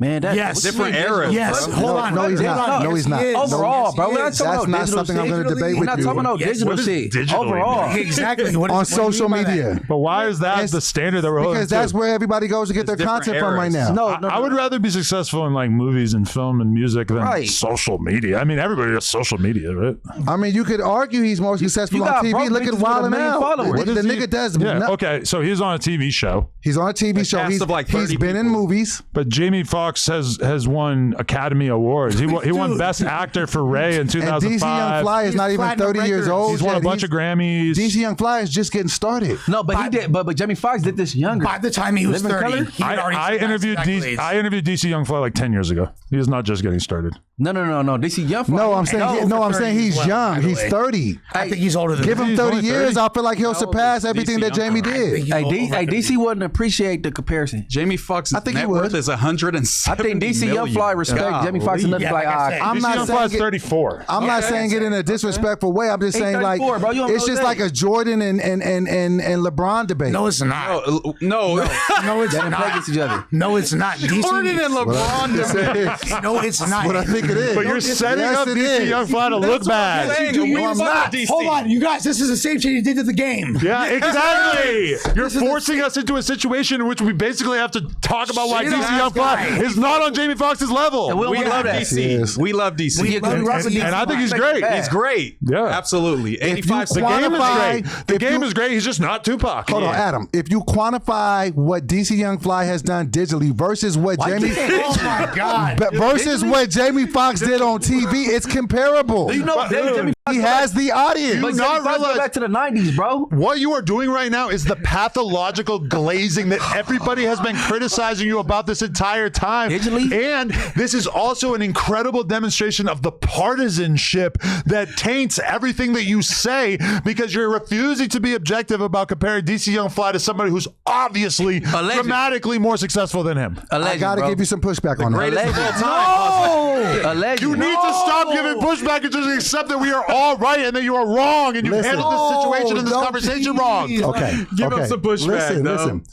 Man, that Yes. Different eras. Yes. bro. Hold on. No, he's Hold not. on. No, he's not. Yes, he is. Overall, Yes, he bro. We're not is. talking That's about not digital something I'm shit. gonna debate We're with not you. talking about Yes, digital what is shit. digitally Overall. Exactly. What On what do you social mean by media. that? But why is that It's- the standard that we're holding Because to? that's where everybody goes to get their different content from right eras. now. No, I would rather be successful in like movies and film and music than Right. social media. I mean, everybody has social media, right? I mean, you could argue he's more successful you on got TV. broke Look bitches at with Wild a and million Out. followers. What The is he- nigga does. Yeah, no- okay. So he's on a TV show, He's on a TV show. cast He's, of like he's 30 been in people. movies. but Jamie Foxx has won Academy Awards. He won Best Actor for Ray in And DC Young 2005. Fly is He's not even platinum 30 years records. old. He's won a yet. bunch of Grammys. DC Young Fly is just getting started. No, but he did. But Jamie Foxx did this younger. By the time he was Live in 30, Color? he had already I interviewed surpassed accolades. I interviewed DC Young Fly like 10 years ago. He is not just getting started. No. DC Young Fly. No, I'm saying I'm saying he's as well, young. by the He's way. 30. I think he's older than Give that. him He's 30 only years. 30. I feel like he'll surpass everything that Jamie I did. think Hey, he's over DC wouldn't appreciate the comparison. Jamie Foxx's I think he net would. worth is 170 I think DC Young million. Fly respect Jamie Foxx enough to Yeah, be like, like I said, I'm DC not Young saying Fly is it- 34. I'm not Okay. saying it in a disrespectful way. I'm just He's saying like 34, bro. You don't it's know just that. like a Jordan and LeBron debate. No, it's not. No. No, it's they didn't play not. against each other. No, it's not. Jordan and LeBron. No, it's not. What I think it is. But you're setting Yes, up it DC is. Young Fly to look bad. saying. Do you No, I'm not. not? Hold on, you guys. This is the same shit he did to the game. Yeah, exactly. You're forcing us into a situation in which we basically have to talk about why Shit on DC this Young Fly guy. is not on Jamie Foxx's level. And we We don't love love that. DC. Yes. We love DC. We agree with DC. And I think he's great. Yeah. He's great. Yeah. Absolutely. 85 you The game is quantify- great. The if game you- is great. He's just not Tupac. Hold on, Adam. If you quantify what DC Young Fly has done digitally versus what Jamie Oh my God. versus what Jamie Foxx did on TV, it's comparable. You know, Jamie He has the audience. But not Jamie Foxx go realize- back to the 90s, bro. What you are doing right now is the pathological glazing that everybody has been criticizing you about this entire time. Digitally? And this is also an incredible demonstration of the partisanship that taints everything that you say because you're refusing to be objective about comparing DC Young Fly to somebody who's obviously Alleged. dramatically more successful than him. I gotta give you some pushback on that. Greatest of all time. No! Alleged. You need to stop giving pushback and just accept that we are all right and that you are wrong and you Listen. handled this situation and this No, conversation please. wrong. Okay. Give him okay. some pushback, Listen.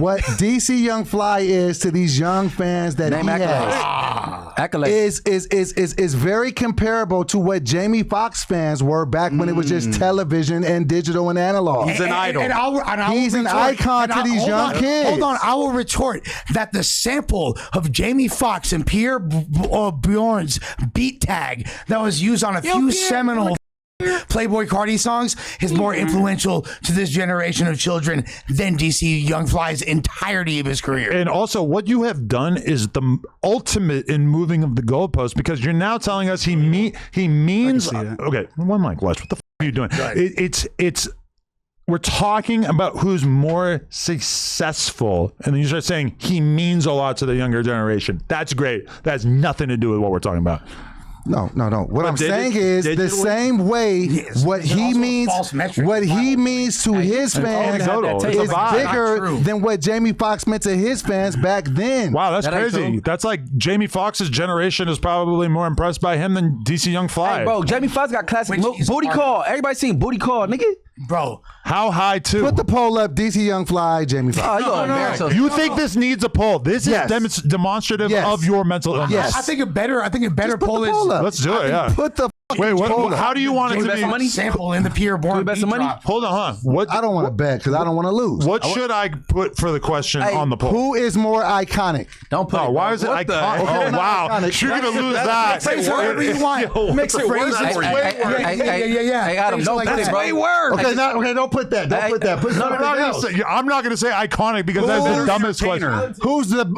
What DC Young Fly is to these young fans that Name he accolades. has Accolades. is very comparable to what Jamie Foxx fans were back when it was just television and digital and analog. He's an idol. He's an icon to these young kids. Hold on, I will retort that the sample of Jamie Foxx and Pierre Bjorn's beat tag that was used on a few seminal Playboy Cardi songs is more influential to this generation of children than DC Young Fly's entirety of his career. And also, what you have done is the ultimate in moving of the goalpost because you're now telling us he means. Okay, one mic, Les. What the f are you doing? It's. We're talking about who's more successful, and then you start saying he means a lot to the younger generation. That's great. That has nothing to do with what we're talking about. No. What I'm did saying it is the digitally? same way Yes, what there's he also means, false metrics. what he means to his fans anecdotal. It's is a vibe. bigger Not true. than what Jamie Foxx meant to his fans back then. Wow, that's That ain't crazy. true. That's like Jamie Foxx's generation is probably more impressed by him than DC Young Fly. Hey, bro, Jamie Foxx got classic Which is booty hard. call. Everybody seen booty call, nigga. Bro, How high too? Put the poll up, DC Young Fly, Jamie Foxx. Oh, you gonna embarrass us. You think this needs a poll? This Yes. is demonstrative Yes. of your mental illness. Yes. I think a better Put poll the is poll up. Let's do it. Yeah. Put the Wait, poll up. how do you want it Can we to bet be? some money? sample in the Pure we Born bet beat some money? drop. Hold on. What I don't want to bet because I don't want to lose. What should I put for the question Hey, on the poll? Who is more iconic? Don't put Oh, it. why bro. is it What the iconic? heck? Okay, Oh, not wow. iconic. You're going to lose that. Say whatever you want. Mix it phrases. worse for you. Yeah. Hey, Adam, don't put it, bro. Way worse. Okay, don't put that. Don't put that. Put something else. I'm not going to say iconic because that's the dumbest question.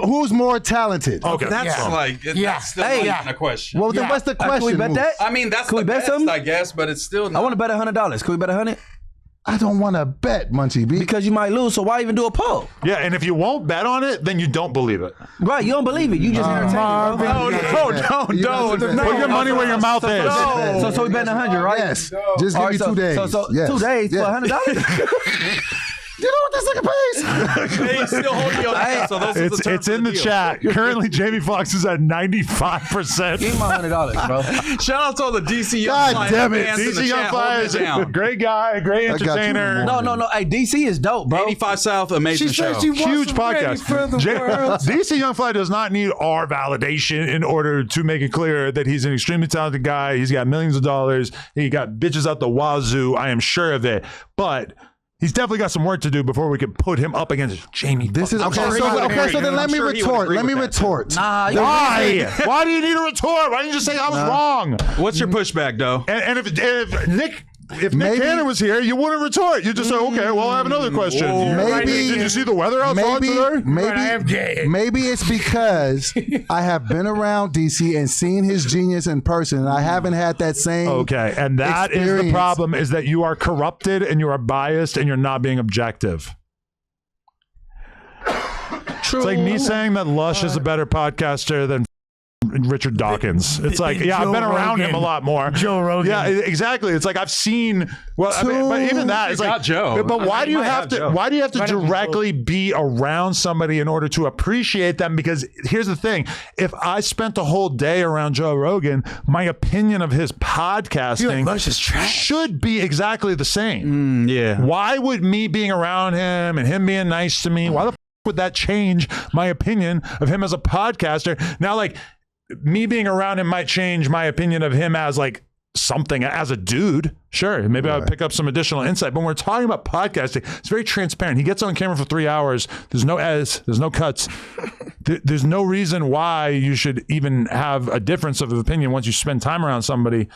Who's more talented? Okay. That's Yeah. like Yeah. that's still Hey. not even a question. Well, then Yeah. what's the Can question? we bet Moose? that? I mean, that's Can we the bet best, some? I guess, but it's still I not. want to bet $100. Can we bet 100? I don't want to bet, Munchie B. Because you might lose. So why even do a poll? Yeah, and if you won't bet on it, then you don't believe it. Right? You don't believe it. You just entertain it, bro. Don't. Put your money where your mouth is. So we bet 100, right? Yes. Just All give right, me 2 days. So Yes. 2 days Yes. for $100. You know what this nigga pays? Hey, still holding your hand, so those are the It's terms in of the deal. chat. Currently, Jamie Foxx is at 95%. Give me my $100, bro. Shout out to all the DC Young God Fly damn it. fans in the DC Young chat Fly holding is it a down. great guy, great got you in the entertainer. morning. No. Hey, DC is dope, bro. 85 South, amazing show. Huge podcast. DC Young Fly does not need our validation in order to make it clear that he's an extremely talented guy. He's got millions of dollars. He got bitches out the wazoo. I am sure of it. But he's definitely got some work to do before we can put him up against Jamie. This is fucking okay. Foxx. So then let me sure he would retort. agree Let me with that, retort. Nah, you Why? Why do you need a retort? Why didn't you just say I was wrong? What's your pushback, though? And if Nick Maybe- Cannon was here, you wouldn't retort. You just say, okay, well, I have another question. Maybe- Did you see the weather outside today? Maybe it's because I have been around DC and seen his genius in person, and I haven't had that same. Okay, and that is the experience. problem: is that you are corrupted and you are biased and you're not being objective. True. It's like me saying that Lush is a better podcaster than Richard Dawkins. It's like, yeah, I've been around him a lot more. Joe Rogan. Yeah, exactly. It's like I've seen. Well, I mean, but even that, it's You like got Joe. But why do you might have have to? Joe. Why do you have to Might have directly be around somebody in order to appreciate them? Because here's the thing: if I spent a whole day around Joe Rogan, my opinion of his podcasting Lush is trash. should be exactly the same. Yeah. Why would me being around him and him being nice to me? Why the would that change my opinion of him as a podcaster? Now, like, me being around him might change my opinion of him as like something, as a dude. Sure, maybe I would pick up some additional insight. But when we're talking about podcasting, it's very transparent. He gets on camera for 3 hours. There's no edits. There's no cuts. There's no reason why you should even have a difference of opinion once you spend time around somebody.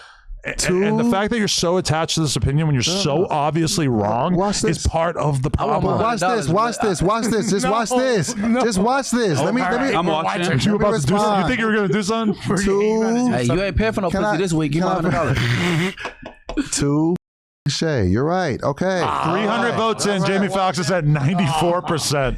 And the fact that you're so attached to this opinion when you're so obviously wrong Watch this. is part of the problem. Watch this. Watch this. Watch this. Just watch this. Just watch this. Let me. I'm watching. You about to do something? You respond. think you were going to do something? Hey, you ain't paying for no Can pussy I- this week. Give me can I- $100. Two. Shay, you're right. Okay. 300 votes in. Jamie Foxx is at 94%.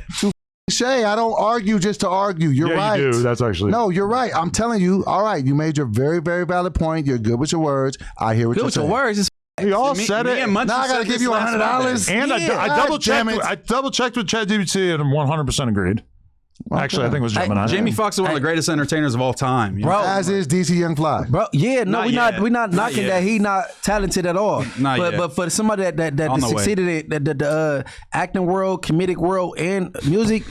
Shay, I don't argue just to argue. You're Yeah, right. you do. That's actually No, you're right. I'm telling you. All right, you made your very, very valid point. You're good with your words. I hear what Good you're with your saying. words. It's We all Me- said me it. and Munchie Now I gotta said give this you last $100. And Yeah, I double damn checked. it. I double checked with ChatGPT and 100% agreed. Actually, I think it was Gemini. Jamie Foxx is one of the greatest entertainers of all time. you know? Bro, As is DC Young Fly. Bro, yeah, no, Not we yet. not knocking yet. that he not talented at all. Not but yet. but for somebody that On the way. succeeded in the acting world, comedic world, and music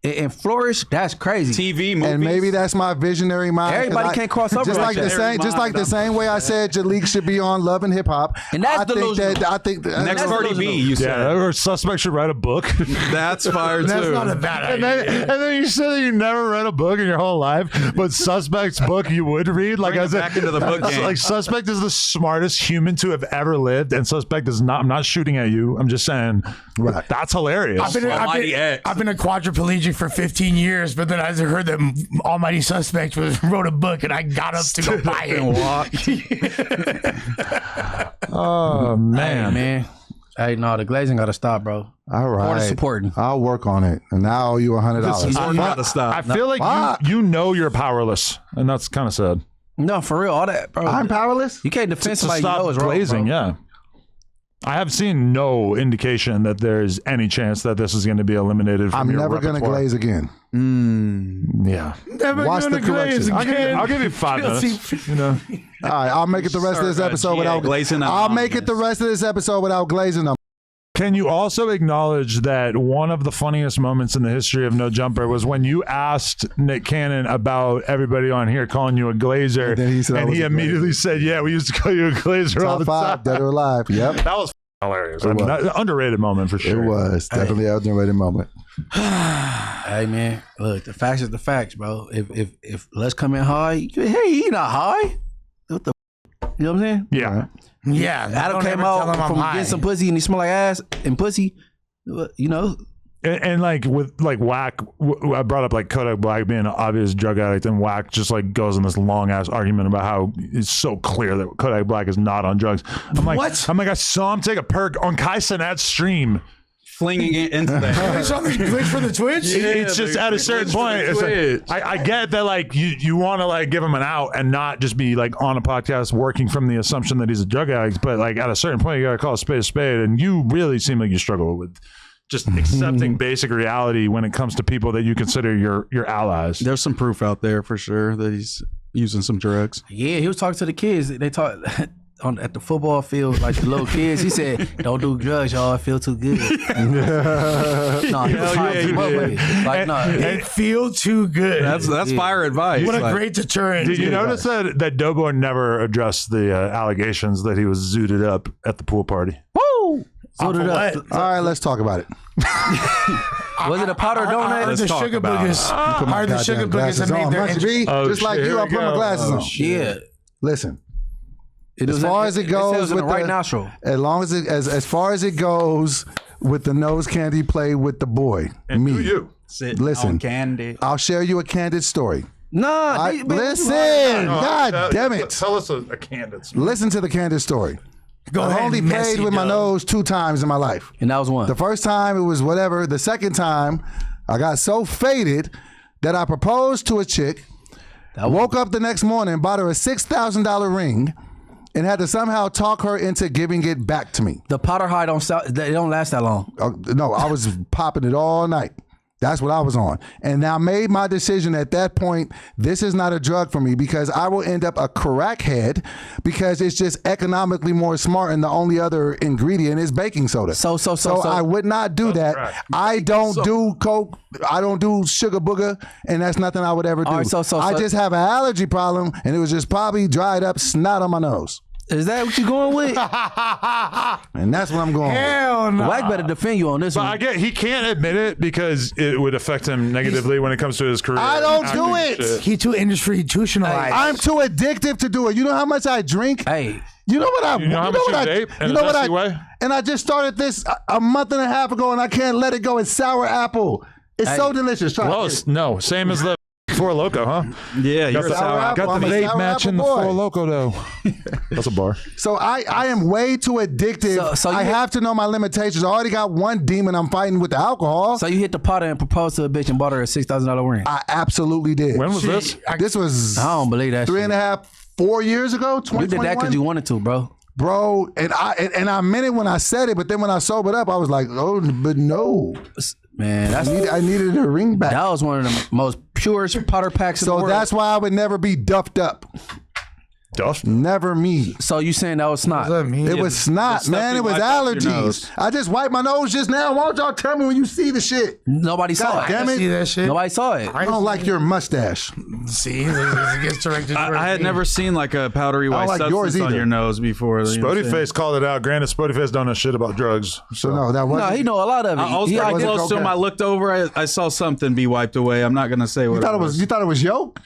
and flourish, that's crazy. TV, movies. And maybe that's my visionary mind. 'cause Everybody can't cross over Just like like the that. same, just like the same way I said Jalik should be on Love and Hip Hop. And that's I think delusional. that I think that, Next Cardi B, you said. Yeah, or Suspect should write a book. That's fire too. That's not a bad idea. And then you said that you never read a book in your whole life, but Suspect's book you would read. Like Bring I it said, back into the book game. like Suspect is the smartest human to have ever lived, and Suspect is not. I'm not shooting at you. I'm just saying, Right. that's hilarious. Almighty X. I've been a quadriplegic for 15 years, but then I heard that Almighty Suspect wrote a book, and I got up to go buy it. Oh man. man. Hey, no, the glazing got to stop, bro. all right. Order supporting. I'll work on it. And now I owe you $100. Support gotta stop. I feel like you know you're powerless, and that's kind of sad. No, for real, all that, bro. I'm powerless. You can't defend To somebody you know stop is wrong, glazing, bro. yeah. I have seen no indication that there's any chance that this is going to be eliminated from I'm your never going to repertoire. glaze again. Yeah. Never Watch gonna the correction. glaze I'll give you 5 minutes. You know. All right, I'll make it the rest of this Start, episode GA without glazing them I'll on make it the this. rest of this episode without glazing them. Can you also acknowledge that one of the funniest moments in the history of No Jumper was when you asked Nick Cannon about everybody on here calling you a glazer, And then he said I and was he a immediately said, "Yeah, we used to call you a glazer all Top the 5, time." dead or alive. Yep. That was hilarious. I mean, was. that- underrated moment for It sure. was definitely an underrated moment. Hey man, look, the facts is the facts, bro. If let's come in high, hey, he not high. What the? You know what I'm saying? Yeah. Yeah, Adam don't came ever tell him out I'm from high. getting some pussy and he smelled like ass and pussy. You know, And like with like Whack, I brought up like Kodak Black being an obvious drug addict, and Whack just like goes in this long ass argument about how it's so clear that Kodak Black is not on drugs. I'm like, What? I saw him take a perk on Kai Cenat's stream. Flinging it into the Glitch on the glitch for the Twitch? It's just at a certain point. It's like, I get that like you want to like give him an out and not just be like on a podcast working from the assumption that he's a drug addict, but like at a certain point you gotta call a spade, and you really seem like you struggle with just accepting basic reality when it comes to people that you consider your allies. There's some proof out there for sure that he's using some drugs. yeah, he was talking to the kids. They talk at the football field, like the little kids. He said, "Don't do drugs, y'all. I feel too good." No, he was trying to keep up with it. Like, no, It feel too good. That's fire advice. what a Like, great deterrent. Did you notice that DoBoy never addressed the allegations that he was zooted up at the pool party? woo. So Off did of I. what? All right, let's talk about it. Was it a powder I donut? heard the talk sugar about boogers. it. I heard the sugar Goddamn boogers have glasses made on. their Must entry. be. Oh, Just like shit, you, here I we put my go. glasses Oh, on. shit. Yeah. Listen, It as was far in- as it goes says in with the right the nostril. as long as it as far as it goes with the nose candy play with the boy, And me. do you? sitting Listen. on candy. I'll share you a candid story. Nah, Listen, God damn it. Tell us a candid story. Listen to the candid story. Go I've ahead, only messy played with my dub. nose 2 times in my life. And that was one. The first time it was whatever. The second time I got so faded that I proposed to a chick, woke up the next morning, bought her a $6,000 ring, and had to somehow talk her into giving it back to me. The powder high they don't last that long. No, I was popping it all night. That's what I was on. And I made my decision at that point, this is not a drug for me because I will end up a crackhead because it's just economically more smart and the only other ingredient is baking soda. So I would not do that. crack. I don't do coke. I don't do sugar booger, and that's nothing I would ever do. All right, so- I just have an allergy problem, and it was just probably dried up snot on my nose. Is that what you going with? And that's what I'm going with. Hell no. Wack better defend you on this But one. I get he can't admit it because it would affect him negatively when it comes to his career. I don't and do acting it. shit. He too institutionalized. I'm too addictive to do it. You know how much I drink? Hey, You know what I? You know how much you vape in You a know what dusty way? And I just started this a month and a half ago, and I can't let it go. It's sour apple. It's so delicious. Try Close. it. No, same as the Four Loco, huh? Yeah, you're Got the, sour apple. got the I'm a vape sour match in the apple boy. Four Loco though. That's a bar. So I am way too addictive. So I you- have to know my limitations. I already got one demon I'm fighting with the alcohol. so you hit the powder and proposed to a bitch and bought her a $6,000 ring. I absolutely did. When was this? This was I don't believe that. 3.5, 4 years ago. You did 2021. that because you wanted to, bro. Bro, and I meant it when I said it, but then when I sobered up, I was like, oh, but no. Man, that's I needed a ring back. that was one of the most purest powder packs in the So world. that's why I would never be duffed up. Duff. Never me. So you saying that was snot? It was snot, stuff man. you It was wiped off your allergies. nose. I just wiped my nose just now. Why don't y'all tell me when you see the shit? Nobody saw God it. damn I see it. that shit. Nobody saw it. I don't like your mustache. See, this gets directed. I had never seen like a powdery white like yours substance on either. your nose before. You know what I'm Spotty saying? Face called it out. Granted, Spotty Face don't know shit about drugs. So no, that wasn't. No, he know a lot of it. I was He pretty like- close to him. okay. I looked over. I saw something be wiped away. I'm not gonna say what You thought it was. You thought it was yolk?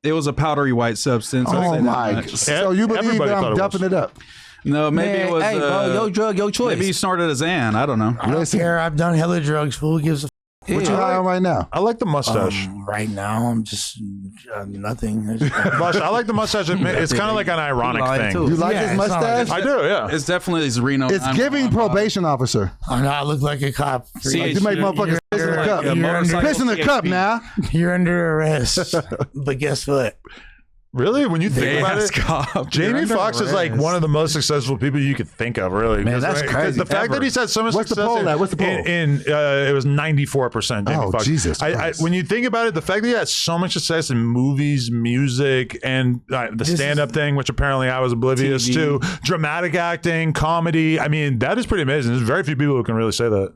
It was a powdery white substance. I'll say Oh that my! much. So you believe Everybody that thought I'm it dumping was. it up? No, maybe Man, it was. hey, bro, your drug, your choice. Maybe he snorted a Xan. I don't know. I don't Listen. care. I've done hella drugs. Fool gives a What you high on right now? I like the mustache. right now. I'm just nothing. I like the mustache. It's kind of like an ironic Lying thing. too. You like Yeah, his it's not mustache? I do, yeah. It's definitely his Reno. It's giving probation officer. I know I look like a cop. See, You make motherfuckers piss in the cup. you're under- Piss in the cup now. You're under arrest. But guess what? Really? When you think about it, Jamie Foxx is like one of the most successful people you could think of, really. Man, that's crazy. The fact that he's had so much What's the success poll at? What's the poll? it was 94% Jamie Foxx. Jesus Christ. When you think about it, the fact that he has so much success in movies, music, and the stand-up thing, which apparently I was oblivious to, dramatic acting, comedy, I mean, that is pretty amazing. There's very few people who can really say that.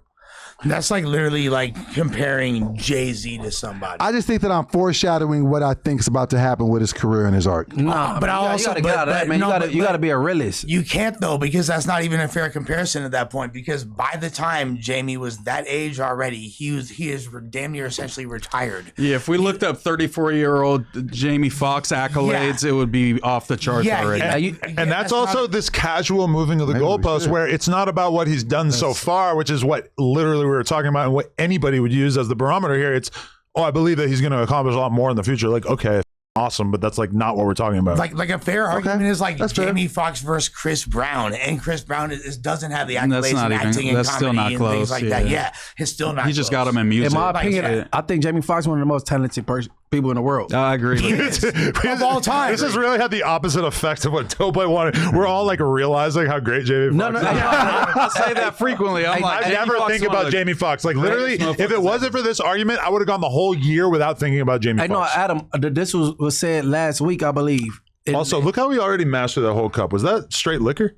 That's like literally like comparing Jay-Z to somebody. I just think that I'm foreshadowing what I think is about to happen with his career and his art. Nah, but I also you gotta get out of that, man. You gotta be a realist. You can't though, because that's not even a fair comparison at that point. Because by the time Jamie was that age already, he is damn near essentially retired. Yeah, if we looked up 34-year-old Jamie Foxx accolades, it would be off the charts already. And that's also this casual moving of the goalposts, where it's not about what he's done so far, which is what literally we were talking about and what anybody would use as the barometer here. It's, I believe that he's going to accomplish a lot more in the future. Like, okay, awesome, but that's like not what we're talking about. Like a fair argument is like Jamie Foxx versus Chris Brown, and Chris Brown doesn't have the accolades in acting and comedy and things like that. Yeah, it's still not. He just got him in music. In my opinion, I think Jamie Foxx is one of the most talented people in the world. I agree. Of all time. This has really had the opposite effect of what DoBoy wanted. We're all like realizing how great Jamie Foxx is. I say that frequently. I never think about Jamie Foxx. Like literally, if it wasn't for this argument, I would have gone the whole year without thinking about Jamie Foxx. I know, Adam, this was said last week, I believe. Also, look how we already mastered that whole cup. Was that straight liquor?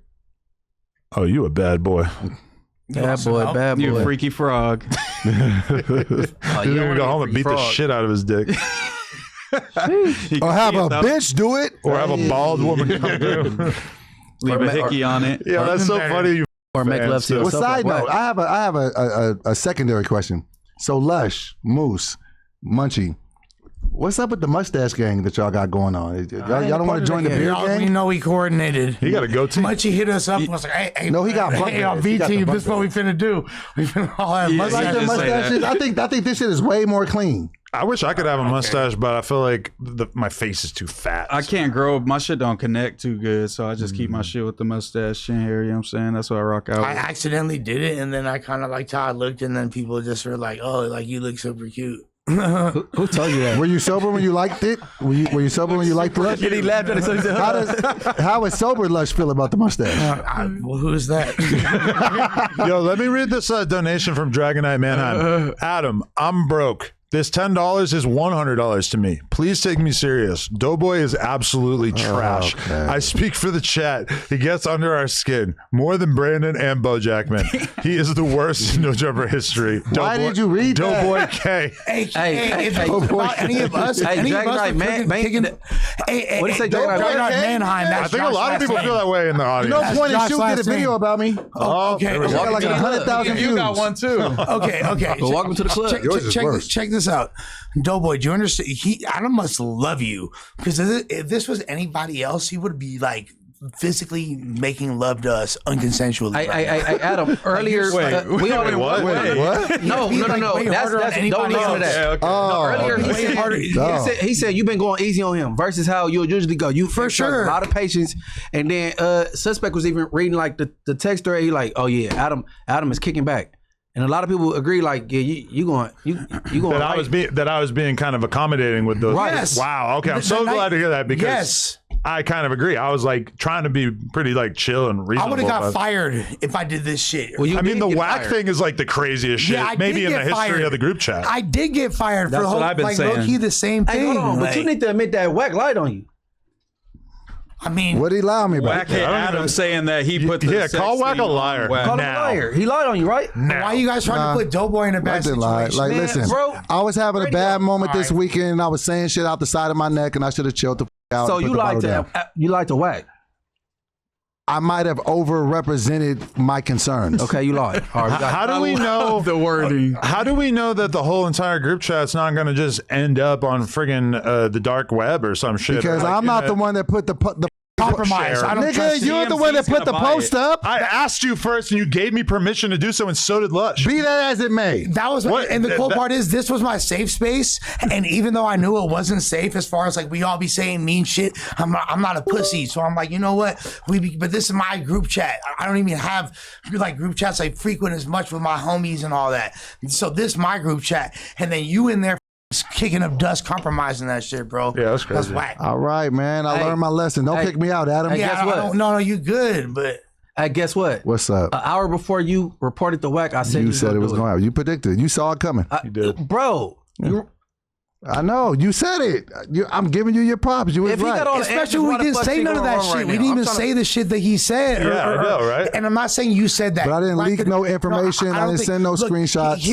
Oh, you a bad boy. Bad boy. You freaky frog. He's gonna go home and beat the shit out of his dick. Or have a bitch do it. Or have a bald woman come through. Leave a hickey on it. Yeah, that's so funny. You or make love to Well, yourself. side note, I have a secondary question. So Lush, Moose, Munchie, what's up with the mustache gang that y'all got going on? Y'all don't want to join the beer gang? We know we coordinated. He got a goatee. Munchie hit us up and was like, hey, No, he got hey, on he got VT, the this is what we finna do. We finna all have I like the mustaches. I think this shit is way more clean. I wish I could have a mustache, but I feel like my face is too fat. I can't grow. My shit don't connect too good, so I just keep my shit with the mustache, chin hair. You know what I'm saying? That's what I rock out I with. accidentally did it, and then I kind of liked how I looked, and then people just were like, oh, like you look super cute. Who told you that? Were you sober when you liked it? Were you sober when you liked Lush? He laughed at it, so he said, How is sober Lush feel about the mustache? Well, who's that? Yo, let me read this donation from Dragonite Manheim. Adam, I'm broke. This $10 is $100 to me. Please take me serious. DoBoy is absolutely trash. Okay. I speak for the chat. He gets under our skin more than Brandon and BoJackman. He is the worst in No Jumper history. Why did you read that? DoBoy K. Hey, if it was about any of us, Hey, any of us Dragonite were Man- kicking, Man- hey, What did you say, Dragonite Dragonite Manheim? I think a lot of people feel that way in the audience. No point in Josh's shooting last a video name. about me. Oh, okay. It's got like 100,000 views. You got one too. Okay. welcome to the club. Yours is worse. Check this out. DoBoy, do you understand? Adam must love you, because if this was anybody else, he would be like physically making love to us unconsensually. Adam, earlier, we already what? What? No. That's don't listen to that. Oh, Earlier, he way harder. he said you've been going easy on him versus how you'll usually go. You For exercise sure. a lot of patience, and then suspect was even reading like the text thread. He like, oh yeah, Adam is kicking back. And a lot of people agree, like, yeah, you going that I was being kind of accommodating with those. Right. Yes. Wow. Okay, I'm so glad to hear that, because Yes. I kind of agree. I was like trying to be pretty like chill and I reasonable. would have got about it. fired if I did this shit. Well, you I mean, did the get whack fired. thing is like the craziest shit, Yeah, I maybe did in the get history fired. of the group chat. I did get fired That's for the what whole, I've been like, saying. low-key the same Hey, thing. hold on, but you Like, need to admit that whack lied on you. I mean, What did he lie on me about? Wackhead Adam saying that he put the Yeah, sex call Wack thing a liar. on Wack. Call him a Now. liar. He lied on you, right? why are you guys trying to put DoBoy in a I bad didn't lie. situation? Like, Man, listen, bro, I was having a bad moment this All right. weekend, and I was saying shit out the side of my neck, and I should have chilled the f out. So and put you the lied bottle to down. you lied to whack. I might have overrepresented my concerns. Okay, you lied. All right, we got How do we know the wording? How do we know that the whole entire group chat's not going to just end up on friggin' the dark web or some shit? Because Like, I'm not the one that put the Compromise. I don't nigga, trust you're the one that TMZ's put the gonna buy post it. up. I asked you first, and you gave me permission to do so, and so did Lush. Be that as it may. That was What? and the cool That- part is this was my safe space, and even though I knew it wasn't safe, as far as like we all be saying mean shit, I'm not a pussy, so I'm like, you know what, but this is my group chat. I don't even have like group chats I frequent as much with my homies and all that. So this my group chat, and then you in there kicking up dust, compromising that shit, bro. Yeah, that's crazy. That's whack. All right, man. I learned my lesson. Don't kick me out, Adam. Hey, Yeah, guess what? no, you good, but Hey, guess what? What's up? An hour before you reported the whack, I said You said it was going to happen. You predicted. You saw it coming. You did. Bro. I know. You said it. I'm giving you your props. You was If he right. got all the especially answers, when why we the didn't fuck say shit none of going that wrong shit. right We now? didn't even I'm trying say the shit that he said. Yeah, I know, right? And I'm not saying you said that. But I didn't leak no information. I didn't send no screenshots.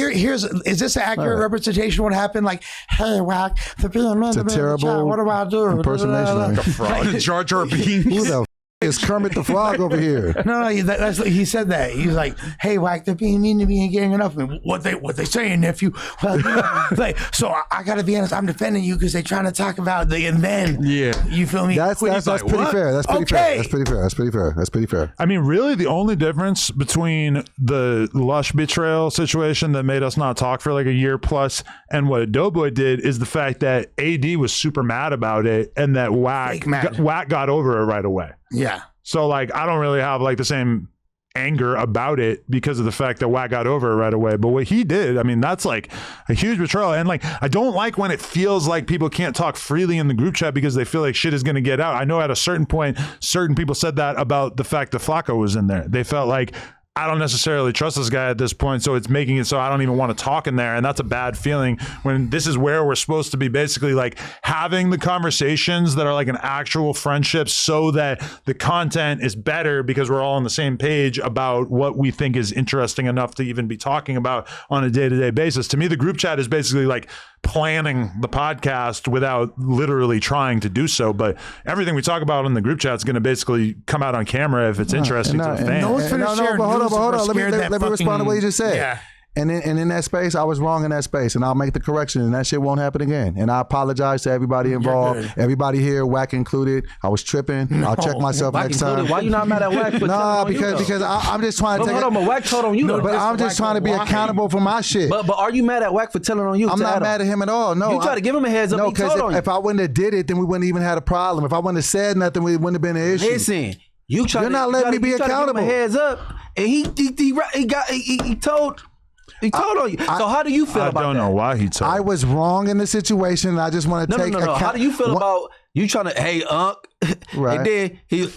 Is this an accurate representation of what happened? Like, hey, whack, the It's a terrible what do I do? impersonation. Jar Jar Binks. Who the is Kermit the Frog over here? No, he said that. He's like, hey, whack, they're being mean to me and getting enough of me. What they saying, nephew? Well, like, so I got to be honest. I'm defending you because they're trying to talk about the and then. Yeah. You feel me? That's pretty fair. That's pretty fair. That's pretty fair. That's pretty fair. That's pretty fair. I mean, really, the only difference between the Lush betrayal situation that made us not talk for like a year plus and what DoBoy did is the fact that AD was super mad about it and that Whack got over it right away. Yeah. So, like, I don't really have like the same anger about it because of the fact that Whack got over it right away. But what he did, I mean, that's like a huge betrayal. And like, I don't like when it feels like people can't talk freely in the group chat because they feel like shit is going to get out. I know at a certain point, certain people said that about the fact that Flacco was in there. They felt like, I don't necessarily trust this guy at this point, so it's making it so I don't even want to talk in there, and that's a bad feeling when this is where we're supposed to be basically like having the conversations that are like an actual friendship so that the content is better because we're all on the same page about what we think is interesting enough to even be talking about on a day-to-day basis. To me, the group chat is basically like planning the podcast without literally trying to do so, but everything we talk about in the group chat is going to basically come out on camera if it's interesting to the fans. No one's finna share but hold news on. if we're Let scared me that respond to what you just said. Yeah. And in that space, I was wrong in that space, and I'll make the correction, and that shit won't happen again. And I apologize to everybody involved, everybody here, Whack included. I was tripping. I'll check myself next time. Why you not mad at Whack? Nah, because I'm just trying to take Hold on, but Whack told on you. but I'm just trying to be accountable for my shit. But are you mad at Whack for telling on you? I'm not mad at him at all. No, You try to give him a heads up. No, he told on because you. if I wouldn't have did it, then we wouldn't even had a problem. If I wouldn't have said nothing, we wouldn't have been an issue. Listen, you're not letting me be accountable. To give him a heads up, and he told. He told on you. So how do you feel about that? I don't know why he told. I was wrong in the situation, and I just want to take account. How do you feel about you trying to, hey, Unc? Right. And then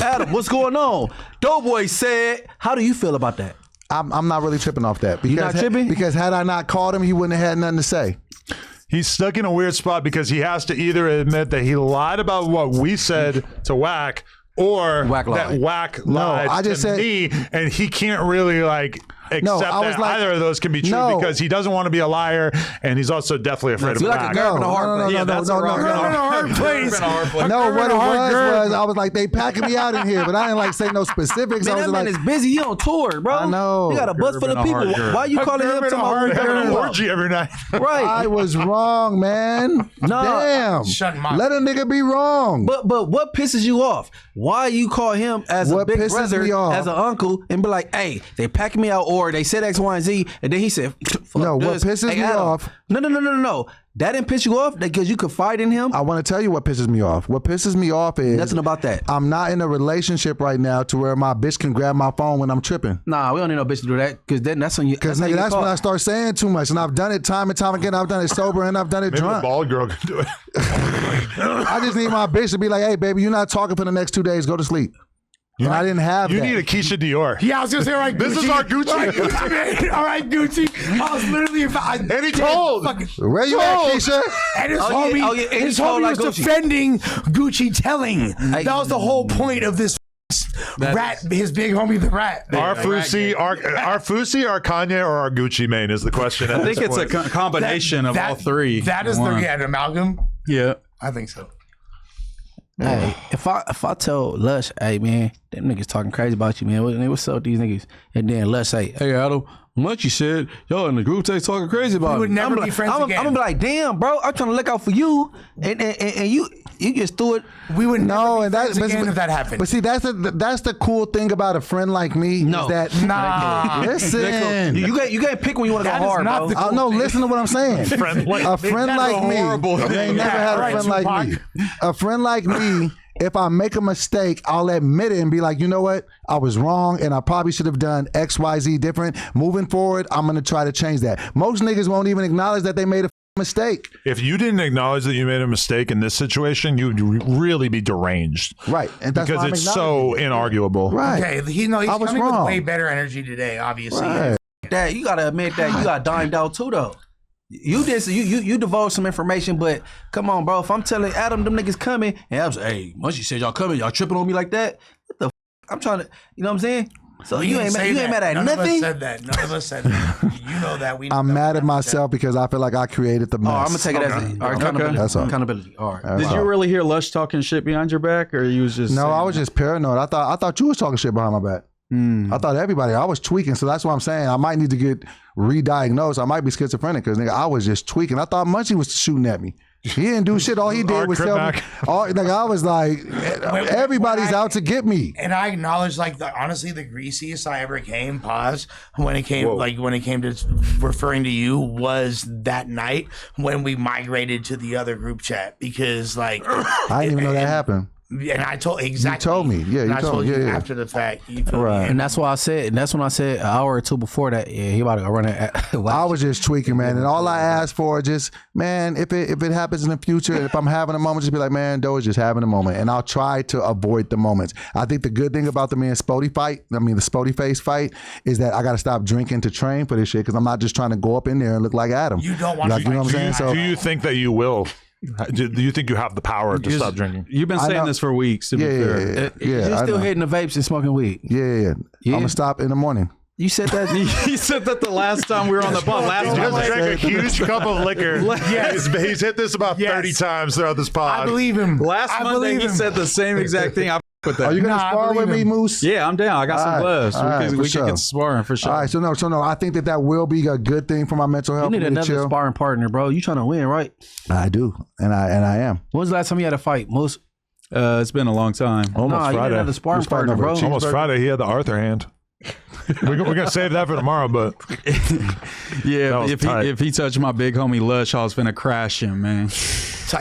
Adam, what's going on? DoBoy said, how do you feel about that? I'm not really tripping off that. Because, You not tripping? Because had I not called him, he wouldn't have had nothing to say. He's stuck in a weird spot because he has to either admit that he lied about what we said to Whack or Whack lied. that Whack lied I just to said- me, and he can't really like accept I was that like- either of those can be true No. because he doesn't want to be a liar, and he's also definitely afraid of You're like Whack. a girl in a hard place. No, that's a rock. hard place. No, what it was I was like, they packing me out in here, but I didn't like say no specifics. Man, I that was man like, is busy. He on tour, bro. I know. He got a bus full of people. Why you calling him to We're having an my orgy every night. Right. I was wrong, man. No. Shut my Let a nigga be wrong. But what pisses you off? Why you call him as What a big pisses brother, me off- as an uncle, and be like, hey, they packing me out, or they said X, Y, and Z, and then he said, fuck No, what this. pisses Hey, me Adam. off- No. That didn't piss you off because you confide in him. I want to tell you what pisses me off. What pisses me off is Nothing about that. I'm not in a relationship right now to where my bitch can grab my phone when I'm tripping. Nah, we don't need no bitch to do that because then that's when you. Because how you nigga, that's get when I caught. start saying too much, and I've done it time and time again. I've done it sober and I've done it Maybe the drunk. bald girl can do it. I just need my bitch to be like, hey, baby, you're not talking for the next 2 days. Go to sleep. And I didn't have You that. need a Keisha Dior. Yeah, I was gonna say, all right, This Gucci. is our Gucci. All right, Gucci, man. All right, Gucci. I was literally about. And he told. Where you at, Keisha? And his Oh, homie, yeah, and his he told homie like was Gucci. defending Gucci telling. That was the whole point of this rat, his big homie, the rat. Our Fusi, our Kanye, or our Gucci mane is the question. I think it's a combination of all three. That is an amalgam. Yeah. I think so. Hey, if I tell Lush, hey man, them niggas talking crazy about you, man. What's up with these niggas? And then Lush say, hey Adam, Munchie said y'all in the group text talking crazy about We would me. never I'm be friends I'm again. gonna be like, damn, bro, I'm trying to look out for you, and you just threw it. We would No, never and be that's friends again if that happened. But see, that's the cool thing about a friend like me. No. Is that Nah. listen. You can't pick when you want to go That is hard, not bro. the cool No, thing. listen to what I'm saying. A friend like me. You ain't never had a All right, friend like me. A friend like me. If I make a mistake, I'll admit it and be like, you know what? I was wrong and I probably should have done X, Y, Z different. Moving forward, I'm going to try to change that. Most niggas won't even acknowledge that they made a mistake. If you didn't acknowledge that you made a mistake in this situation, you'd really be deranged. Right. And that's Because why I'm it's so inarguable. Right. Okay, he's I was coming wrong. with way better energy today, obviously. Right. That you gotta admit that you got dimed out too, though. You divulged some information, but come on, bro. If I'm telling Adam them niggas coming, and I was hey, Munchie said y'all coming, y'all tripping on me like that. What the? I'm trying to, you know what I'm saying? So you ain't mad at None nothing. of us said that. None of us said that. You know that. We. I'm mad at myself because I feel like I created the mess. Oh, I'm gonna take it as accountability. That's all. Accountability. All right. Did you really hear Lush talking shit behind your back, or you was just No, saying I was that? just paranoid. I thought you was talking shit behind my back. I thought everybody. I was tweaking, so that's what I'm saying. I might need to get re-diagnosed. I might be schizophrenic because nigga, I was just tweaking. I thought Munchie was shooting at me. He didn't do shit. All he did was tell me. I was like, everybody's out to get me. And I acknowledge, like, honestly, the greasiest I ever came. Pause. When it came, when it came to referring to you, was that night when we migrated to the other group chat because, like, I didn't even know that happened. And I told exactly. You told me. Yeah, you I told me. you Yeah. after the fact. You feel Right. me? And that's why I said, and that's when I said an hour or two before that, yeah, he about to go run it. I was just tweaking, man, and all I asked for just, man, if it happens in the future, if I'm having a moment, just be like, man, Doe is just having a moment, and I'll try to avoid the moments. I think the good thing about the me and Spody fight, the Spody face fight, is that I got to stop drinking to train for this shit because I'm not just trying to go up in there and look like Adam. You don't want like, to you know what I'm saying? So Do you think that you will? Do you think you have the power to stop drinking? You've been saying this for weeks. To be fair. You're I still know. hitting the vapes and smoking weed. Yeah. I'm gonna stop in the morning. You said that. He said that the last time we were on the pod. Last He time, just drank a huge cup of liquor. He's hit this about 30 times throughout this pod. I believe him. last I Monday believe he him. said the same exact thing. I with that. Are you gonna Nah, I spar with believe me, him. Moose? Yeah, I'm down. I got some All right. gloves. All right, we for can sure. get sparring for sure. All right, so no, I think that will be a good thing for my mental health. You need for me to another chill. sparring partner, bro. You trying to win, right? I do, and I am. When was the last time you had a fight, Moose? It's been a long time. Almost Nah, you need Friday. another sparring Who's fighting partner, over bro. a Almost Friday. He had the Arthur hand. We're gonna save that for tomorrow, but Yeah, That was tight. if he touched my big homie Lush, I was finna crash him, man.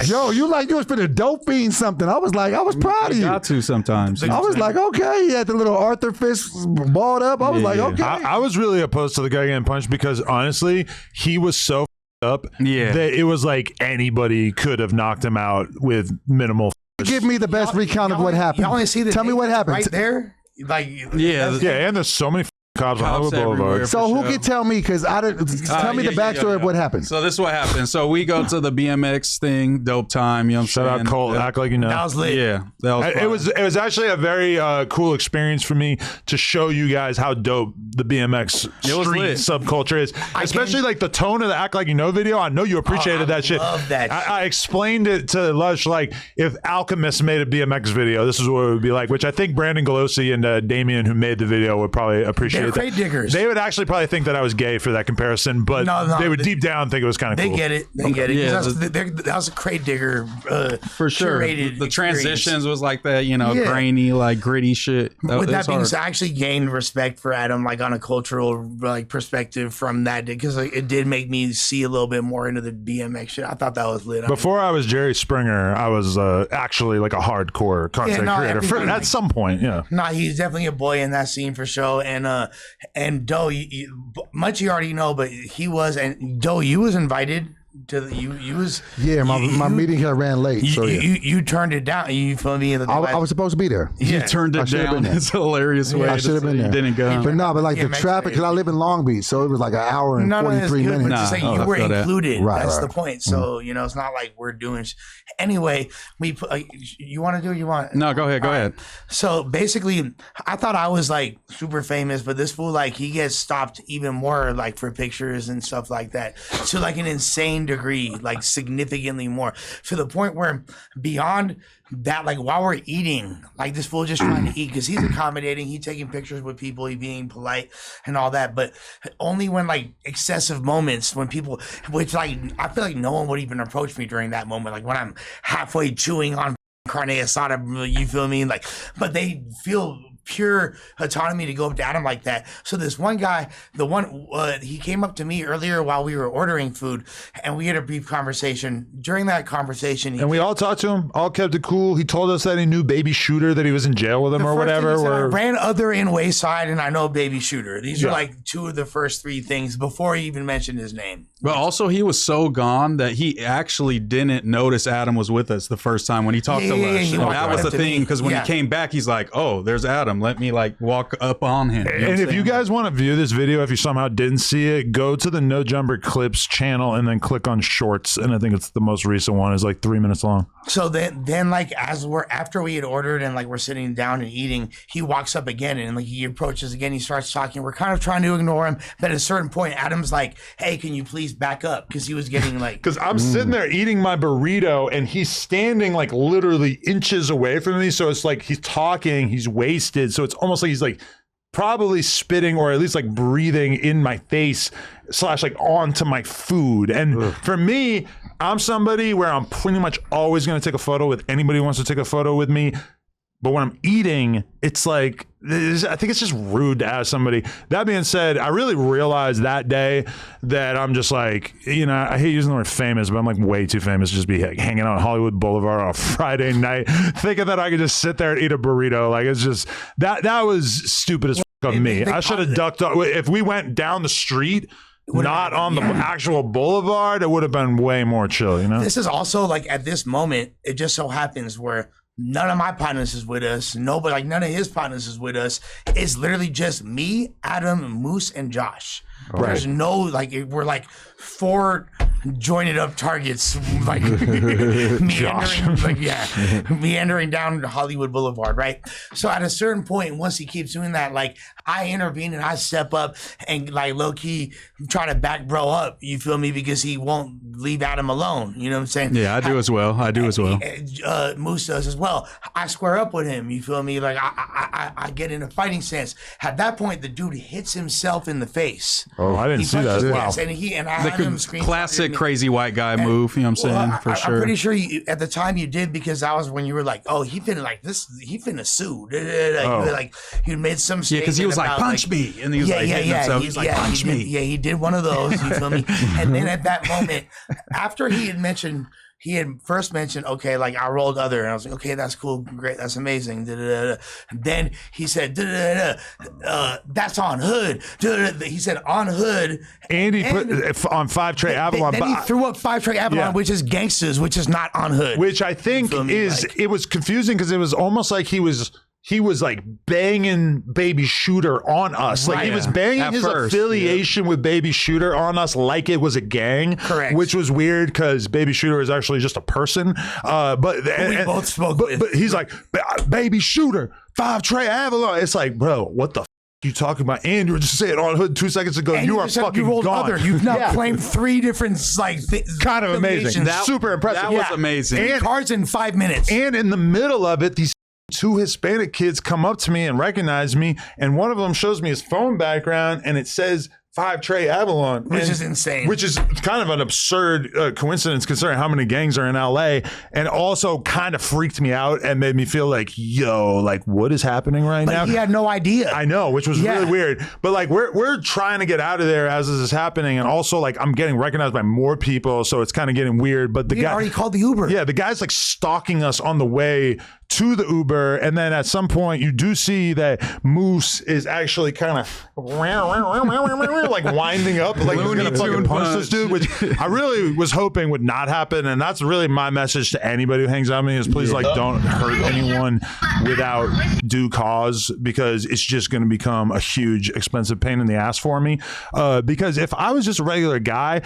Yo, you was finna dope fiend something. I was proud of you. Got to sometimes. I was like, okay, he had the little Arthur fist balled up. I was like, Yeah. okay. I was really opposed to the guy getting punched because honestly, he was so up that it was like anybody could have knocked him out with minimal. Give me the best recount of what happened. Y'all only see the Tell me what happened. right there. Like Yeah, Yeah, and there's so many cops on Hollywood everywhere. Boulevard. So for who sure. can tell me? Because I didn't. Tell me the backstory of what happened. So this is what happened. So we go to the BMX thing, dope time. You know what I'm Shout saying? out Colt, act like you know. that was lit. Yeah, that was. It was actually a very cool experience for me to show you guys how dope the BMX It was street lit. subculture is, especially like the tone of the Act Like You Know video. I know you appreciated that shit. love that shit. I explained it to Lush like if Alchemist made a BMX video, this is what it would be like. Which I think Brandon Galosi and Damien, who made the video, would probably appreciate. They're that. crate diggers. They would actually probably think that I was gay for that comparison, but No, they would deep down think it was kind of They cool. get it. They get it. Yeah, 'Cause that was a crate digger. for sure. curated The experience. transitions was like that, you know, Yeah. grainy, like gritty shit. With it that was being hard. said, I actually gained respect for Adam, like on a cultural like perspective from that, because like, it did make me see a little bit more into the BMX shit. I thought that was lit. Before I was Jerry Springer, I was actually like a hardcore content creator at some point. Yeah. Nah, he's definitely a boy in that scene for sure. And Doe, much you already know, but he was, and Doe, you was invited to the, you was My meeting here ran late. So yeah. you turned it down. You feel me? I was supposed to be there. You turned I it should've been down. there. It's a hilarious way. I should have been You there. didn't go. But no, but like the BMX traffic, because I live in Long Beach, so it was like an hour and No, it's 43 good, minutes. but to say Nah, you I were feel that. included. Right, That's right. the point. So you know, it's not like we're doing. Anyway, we put. You want to do? What you want? No, go ahead. Go ahead. So basically, I thought I was like super famous, but this fool, like, he gets stopped even more, like for pictures and stuff like that, to like an insane degree, like significantly more, to the point where beyond that, like while we're eating, like this fool just trying to eat because he's accommodating, he's taking pictures with people, he being polite and all that, but only when like excessive moments, when people, which like I feel like no one would even approach me during that moment, like when I'm halfway chewing on carne asada, you feel me? Like, but they feel pure autonomy to go up to Adam like that. So this one guy, he came up to me earlier while we were ordering food, and we had a brief conversation. During that conversation, And we all talked to him, all kept it cool. He told us that he knew Baby Shooter, that he was in jail with him or whatever. I ran other in Wayside, and I know Baby Shooter. These are like two of the first three things before he even mentioned his name. But also, he was so gone that he actually didn't notice Adam was with us the first time when he talked to Lush. And that was the thing, because when he came back, he's like, "Oh, there's Adam. Let me like walk up on him." You know and if you guys want to view this video, if you somehow didn't see it, go to the No Jumper Clips channel and then click on Shorts. And I think it's the most recent one. It's like 3 minutes long. So then like after we had ordered and like we're sitting down and eating, he walks up again and like he approaches again. He starts talking. We're kind of trying to ignore him, but at a certain point, Adam's like, "Hey, can you please back up?" Because he was getting like, because I'm sitting there eating my burrito and he's standing like literally inches away from me. So it's like he's talking, he's wasted. So it's almost like he's like probably spitting or at least like breathing in my face / like onto my food. And for me, I'm somebody where I'm pretty much always going to take a photo with anybody who wants to take a photo with me. But when I'm eating, it's like, I think it's just rude to ask somebody. That being said, I really realized that day that I'm just like, you know, I hate using the word famous, but I'm like way too famous to just be hanging out on Hollywood Boulevard on a Friday night, thinking that I could just sit there and eat a burrito. Like, it's just, that was stupid as fuck of me. I should have ducked up. If we went down the street, not on the actual boulevard, it would have been way more chill, you know? This is also like at this moment, it just so happens where none of my partners is with us. Nobody, like none of his partners is with us. It's literally just me, Adam, Moose, and Josh. Right. There's no, like, we're like 4 jointed up targets, like meandering down Hollywood Boulevard, right? So at a certain point, once he keeps doing that, like I intervene and I step up and like low key try to back bro up. You feel me? Because he won't leave Adam alone. You know what I'm saying? Yeah, I do as well. Moose does as well. I square up with him. You feel me? Like I get in a fighting stance. At that point, the dude hits himself in the face. Oh, I didn't see that. Wow. And I had him scream. Classic crazy white guy move. You know what I'm saying? For sure. I'm pretty sure at the time you did, because that was when you were like, "Oh, he finna like this. He finna sue." Like you made some. Yeah, because he was like, "Punch me," and he was like, hitting himself. He's like, "Punch me." Yeah, he did one of those. You feel me? And then at that moment, after he had first mentioned, okay, like I rolled other, and I was like, okay, that's cool, great, that's amazing. And then he said, that's on Hood. He said on Hood, and he put on 5 Trey Avalon. Then he threw up 5 Trey Avalon, which is gangsters, which is not on Hood. Which I think is, it was confusing because it was almost like he was like banging Baby Shooter on us. Like he was banging his affiliation with Baby Shooter on us like it was a gang. Correct. Which was weird because Baby Shooter is actually just a person. But both spoke with. But he's like, Baby Shooter, 5 Trey Avalon. It's like, bro, what the you talking about? And you were just saying on Hood 2 seconds ago. And you are fucking rolled gone. Other. You've now claimed 3 different like kind of amazing. Super impressive. That was amazing. And cards in 5 minutes. And in the middle of it, these 2 Hispanic kids come up to me and recognize me, and one of them shows me his phone background, and it says 5 Trey Avalon, which is insane. Which is kind of an absurd coincidence considering how many gangs are in LA, and also kind of freaked me out and made me feel like, yo, like what is happening right now? He had no idea. I know, which was really weird. But like we're trying to get out of there as this is happening, and also like I'm getting recognized by more people, so it's kind of getting weird. But the guy already called the Uber. Yeah, the guy's like stalking us on the way to the Uber, and then at some point you do see that Moose is actually kind of like winding up like he's gonna fucking punch this dude, which I really was hoping would not happen. And that's really my message to anybody who hangs out with me is please like don't hurt anyone without due cause, because it's just going to become a huge expensive pain in the ass for me, because if I was just a regular guy,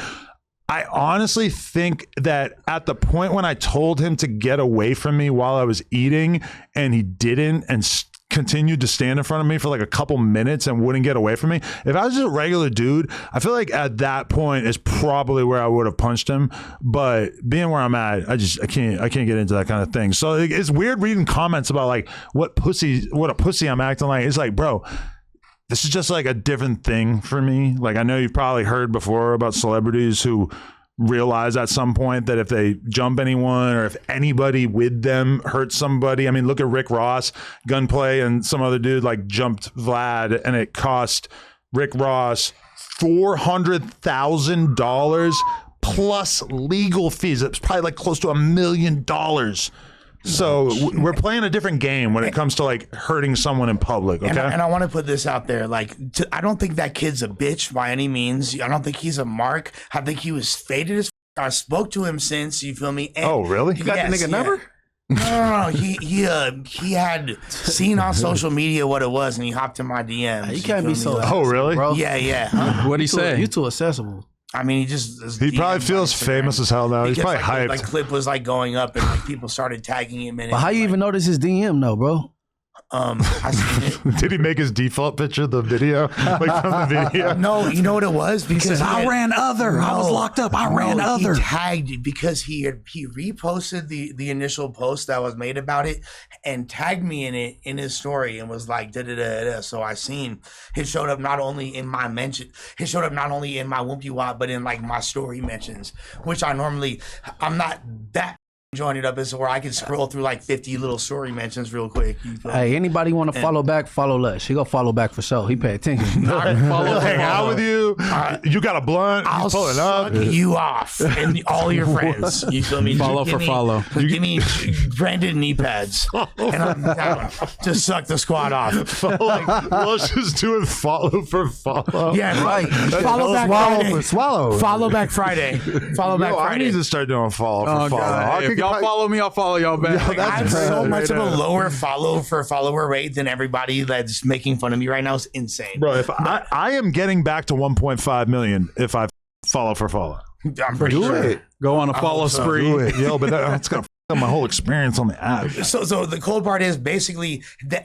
I honestly think that at the point when I told him to get away from me while I was eating and he didn't and continued to stand in front of me for like a couple minutes and wouldn't get away from me, if I was just a regular dude, I feel like at that point is probably where I would have punched him. But being where I'm at, I can't get into that kind of thing. So it's weird reading comments about like what a pussy I'm acting like. It's like, bro, this is just like a different thing for me. Like I know you've probably heard before about celebrities who realize at some point that if they jump anyone or if anybody with them hurts somebody. I mean, look at Rick Ross, Gunplay, and some other dude like jumped Vlad, and it cost Rick Ross $400,000 plus legal fees. It's probably like close to $1 million So we're playing a different game when it comes to like hurting someone in public. Okay. And I want to put this out there. Like, I don't think that kid's a bitch by any means. I don't think he's a mark. I think he was faded as I spoke to him since, you feel me? And oh, really? You got the nigga number? No. He had seen on social media what it was, and he hopped in my DMs. You can't be so. Oh, really? Bro. Yeah. What'd he say? You too accessible. I mean, He probably feels famous as hell now. He's probably hyped. Like clip was like going up, and like people started tagging him in it. But how you even notice his DM though, bro? I seen it. Did he make his default picture the video? Like from the video? No, you know what it was? Because He says, I ran other. I was locked up. I ran other. He tagged because he reposted the initial post that was made about it and tagged me in it in his story and was like da da da da. So I seen it showed up not only in my mention, it showed up not only in my Whoopie Wop, but in like my story mentions, which I'm not that join it up as where I can scroll through like 50 little story mentions real quick. Hey, anybody want to follow back? Follow Lush. He gonna follow back for sure. He pay attention. He'll hang out with you. You got a blunt. I'll He's pulling up. suck you off and all your friends. You feel me? Follow Give for me- follow. Give me branded knee pads, and I'm down to suck the squad off. Like, Lush is doing follow for follow. Yeah, right. That's Follow back swallow Friday. for swallow. Follow back Friday. Follow back Yo, I Friday. need to start doing follow for follow. I If could y'all follow me, I'll follow y'all back. Like, I have crazy so much of a right now. lower follower rate than everybody that's making fun of me right now. Is insane. Bro, if I am getting back to 1.5 million if I follow for follow. I'm pretty sure. Go on a follow so. spree. Do it. Yo, but that's gonna f up my whole experience on the app. So the cold part is basically that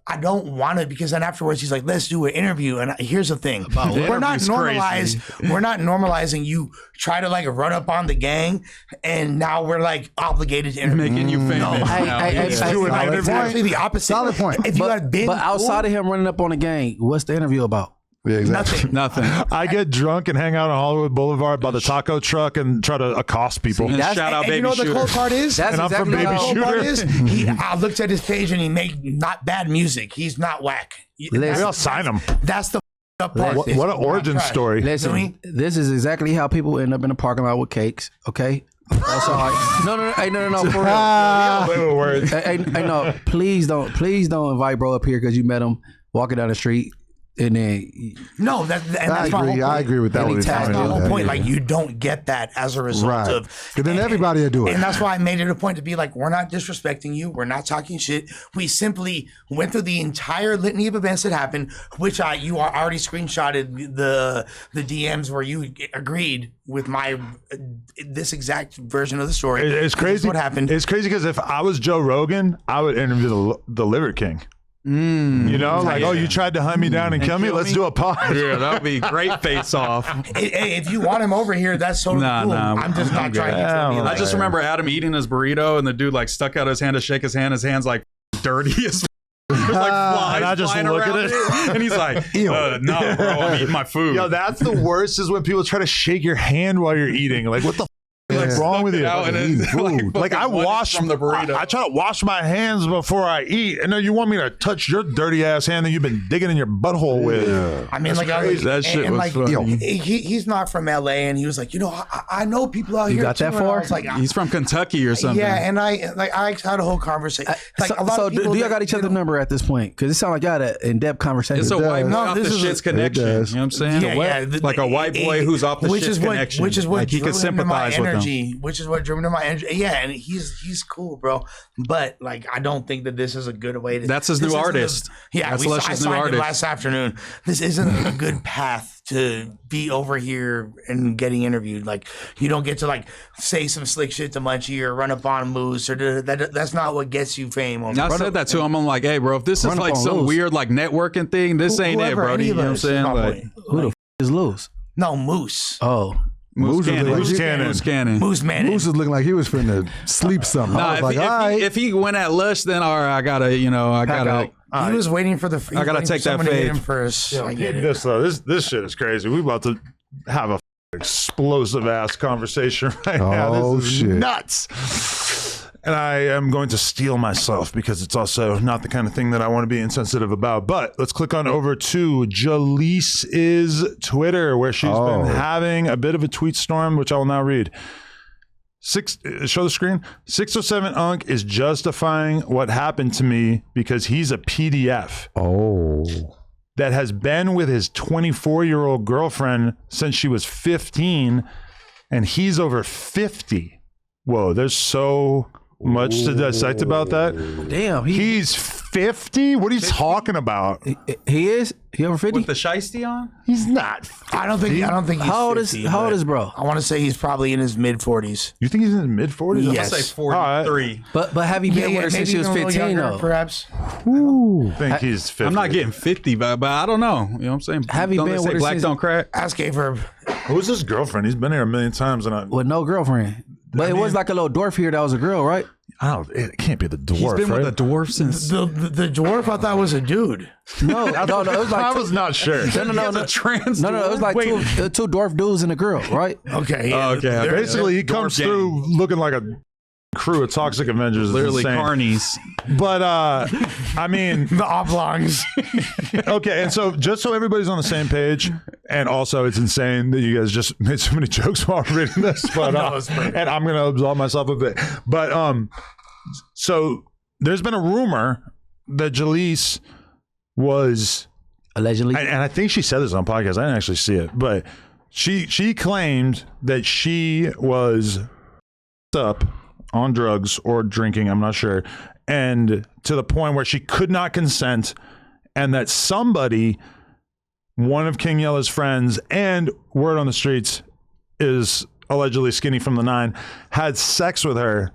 I don't want it because then afterwards he's like, let's do an interview. And here's the thing, we're not interview's normalized. We're not normalizing you try to like run up on the gang, and now we're like obligated to interview. Making you famous. now. It's actually the opposite. Solid point. If you had been But outside of him running up on the gang, what's the interview about? Yeah, exactly. nothing. Nothing. I get drunk and hang out on Hollywood Boulevard by the taco truck and try to accost people. And shout out And Baby you know what the Shooter. cold part is? That's And I'm from exactly Baby how- The cold part Shooter. is I looked at his page and he made not bad music. He's not whack. Maybe I'll sign him. That's the up part. What an origin story. Listen, this is exactly how people end up in the parking lot with cakes. Okay. That's all right. No. For real. Play with words. Hey, no. Please don't invite bro up here because you met him walking down the street. And then No, that's my whole point. I agree with that one. That's my whole point. Yeah. Like you don't get that as a result Right. of. Because then everybody will do it. And that's why I made it a point to be like, we're not disrespecting you. We're not talking shit. We simply went through the entire litany of events that happened, which you already screenshotted the DMs where you agreed with my this exact version of the story. It's This is crazy. what happened. It's crazy because if I was Joe Rogan, I would interview the Liver King. You know, like, oh, you tried to hunt me down and kill me. Let's do a pod. Yeah, that would be great face off. Hey, if you want him over here, that's totally Nah, cool. nah, I'm just not I'm trying to good. tell me Yeah, like, I just remember Adam eating his burrito and the dude like stuck out his hand to shake his hand. His hand's like dirty as there's like flies And I just flying look at around it. and he's like, no, bro, I'm eating my food. Yo, that's the worst is when people try to shake your hand while you're eating. Like, what the is wrong with you? Out and it's Like I wash from the burrito. I try to wash my hands before I eat, and then you want me to touch your dirty ass hand that you've been digging in your butthole with. I mean, like, That shit was like, funny. he's not from LA, and he was like, I know people out here. got that too. And I far? was like, He's from Kentucky or something. yeah, and I had a whole conversation. Like a lot So of people do y'all that, got each other's number at this point? Because it sounds like y'all had an in-depth conversation. It's a white boy No, off the this is shit's a- connection. You know does. what I'm saying? Yeah, Like a white boy who's off the which shit's is what, connection. Which is what like he drew can him to my sympathize with them. energy. Which is what drew him to my energy. Yeah, and he's cool, bro. But like, I don't think that this is a good way to. That's his this new isn't artist. That's That's I Lush's new signed it artist. last afternoon. This isn't a good path to be over here and getting interviewed. Like, you don't get to like say some slick shit to Munchie or run up on Moose or that's not what gets you fame. And I said that to him. I'm like, hey, bro, if this is Run up like on some Luz. weird like networking thing, this ain't it, Whoever, Brody. any You of know what I'm us, saying? my Like, boy. Who the is Luz? No, Moose. Oh, Moose Cannon. Moose Cannon. Moose Cannon. Moose man. Moose is looking like he was finna sleep something. I Nah, was like, all right. if he went at Lush, then all right, I gotta. He was waiting for the. I gotta take that to hit fade. him first. I get it. This though, this shit is crazy. We about to have a explosive ass conversation right now. Oh, This is shit. nuts. And I am going to steel myself because it's also not the kind of thing that I want to be insensitive about. But let's click on over to Jaleese's Twitter, where she's been having a bit of a tweet storm, which I will now read. Show the screen. 607 Unk is justifying what happened to me because he's a PDF. Oh. That has been with his 24-year-old girlfriend since she was 15, and he's over 50. Whoa, there's so much to dissect about that. Damn, He's 50? What are you talking about? he is? He over 50? With the shiesty on? He's not. I don't think he's How old 50, how old but is bro? I want to say he's probably in his mid 40s. You think he's in his mid-40s? Yes. I say 43. But have you been with her since she was 15 though? Perhaps. I think he's 50. I'm not getting 50, but I don't know. You know what I'm saying? Have you Don't been they with say her black since- don't crack? Ask A-Verb. Who's his girlfriend? He's been here a million times, and With no girlfriend. But it was like a little dwarf here that was a girl, right? it can't be the dwarf. He's been right? with a dwarf since. The dwarf I thought was a dude. No, it was like I was not sure. no, He's a trans it was like dwarf. two dwarf dudes and a girl, right? Okay. Yeah, Okay, they're- Basically, he Dwarf comes gang. through looking like a crew of Toxic Avengers. It's Literally insane. carnies. But I mean, the oblongs. okay, and so just so everybody's on the same page, and also it's insane that you guys just made so many jokes while reading this, but and I'm gonna absolve myself a bit. But so there's been a rumor that Jalise was, Allegedly. and I think she said this on podcast. I didn't actually see it, but she claimed that she was up on drugs or drinking, I'm not sure, and to the point where she could not consent, and that somebody, one of King Yella's friends, and word on the streets is allegedly Skinny from the 9, had sex with her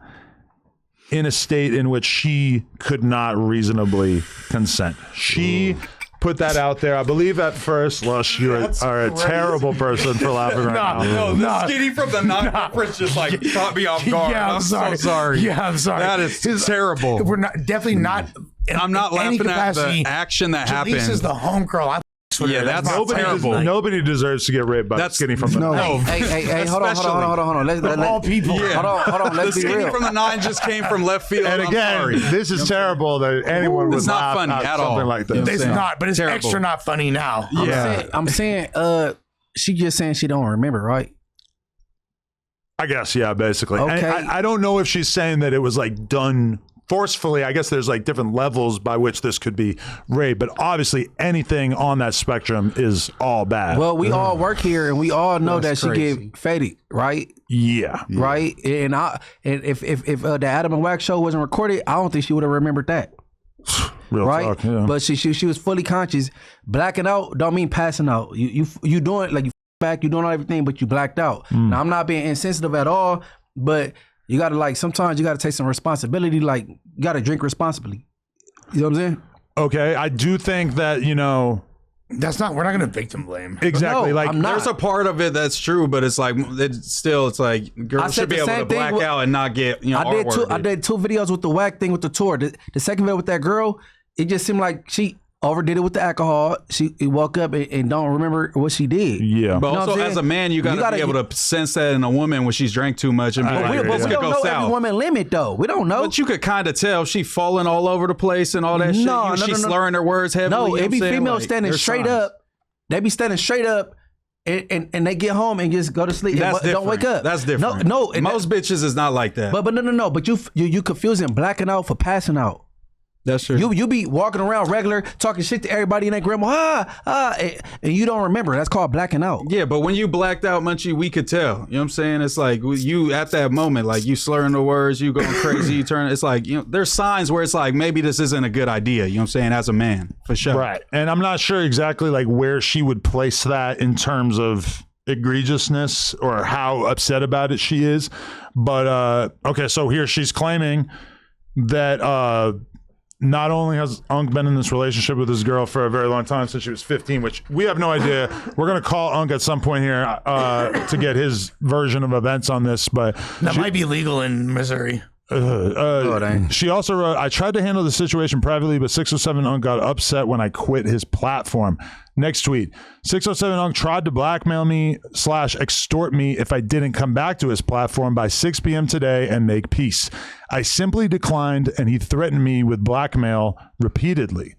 in a state in which she could not reasonably consent. She put that out there. I believe at first, Lush, you are a terrible person for laughing right now. The Skinny from the 9 reference just like caught me off guard. Yeah, I'm sorry. So sorry. Yeah, I'm sorry. That is terrible. We're not definitely not. I'm not in any laughing at capacity. the action that Jalise happened. is the homegirl. I Yeah, that's terrible. Nobody deserves to get raped by That's- Skinny from the No. 9. Hey, hold on. Let's all people. Yeah. Hold on. The Let's be Skinny real. from the 9 just came from left field. And I'm again, sorry. this is terrible that anyone would It's not laugh funny at at something all. like this. You know It's saying? not, but it's Terrible. extra not funny now. I'm saying, she just saying she don't remember, right? I guess, yeah, basically. Okay. And I don't know if she's saying that it was like done forcefully. I guess there's like different levels by which this could be rape, but obviously anything on that spectrum is all bad. Well, we all work here and we all know That's that crazy. she get faded, right? yeah. Right? And if the Adam and Wax show wasn't recorded, I don't think she would have remembered that. Real Right? talk. Yeah. But she was fully conscious. Blacking out don't mean passing out. You doing like you back, you doing everything, but you blacked out. Now I'm not being insensitive at all, but you gotta like sometimes you gotta take some responsibility. Like you gotta drink responsibly. You know what I'm saying? Okay. I do think that, you know, That's not. We're not going to victim blame. exactly. No, like I'm not. There's a part of it that's true, but it's like it's like I girls said should be the able to same thing black with- out and not get I did two videos with the whack thing with the tour. The second video with that girl, it just seemed like she overdid it with the alcohol. She woke up and don't remember what she did. yeah. But You know what also, I'm as saying? a man, you gotta be able to sense that in a woman when she's drank too much and be I like, agree, this we could don't go know every south. woman limit though. We don't know. But you could kind of tell she falling all over the place and all that shit. No, She's slurring her words heavily. No, you know it what be I'm saying? females Like, standing there's straight signs. up. They be standing straight up and they get home and just go to sleep. That's and different. don't wake up. That's different. No, and most bitches is not like that. but no. But you confusing blacking out for passing out. that's true. You be walking around regular, talking shit to everybody and their grandma, and you don't remember. That's called blacking out. Yeah, but when you blacked out, Munchie, we could tell. You know what I'm saying? It's like you at that moment, like you slurring the words, you going crazy, you turn. It's like, you know, there's signs where it's like maybe this isn't a good idea. You know what I'm saying? As a man, for sure. Right. And I'm not sure exactly like where she would place that in terms of egregiousness or how upset about it she is. But okay, so here she's claiming that not only has Unk been in this relationship with his girl for a very long time, since she was 15, which we have no idea. We're going to call Unk at some point here to get his version of events on this. But That might be legal in Missouri. she also wrote, I tried to handle the situation privately, but 607 Unk got upset when I quit his platform. Next tweet, 607 Unk tried to blackmail me / extort me if I didn't come back to his platform by 6 p.m. today and make peace. I simply declined, and he threatened me with blackmail repeatedly.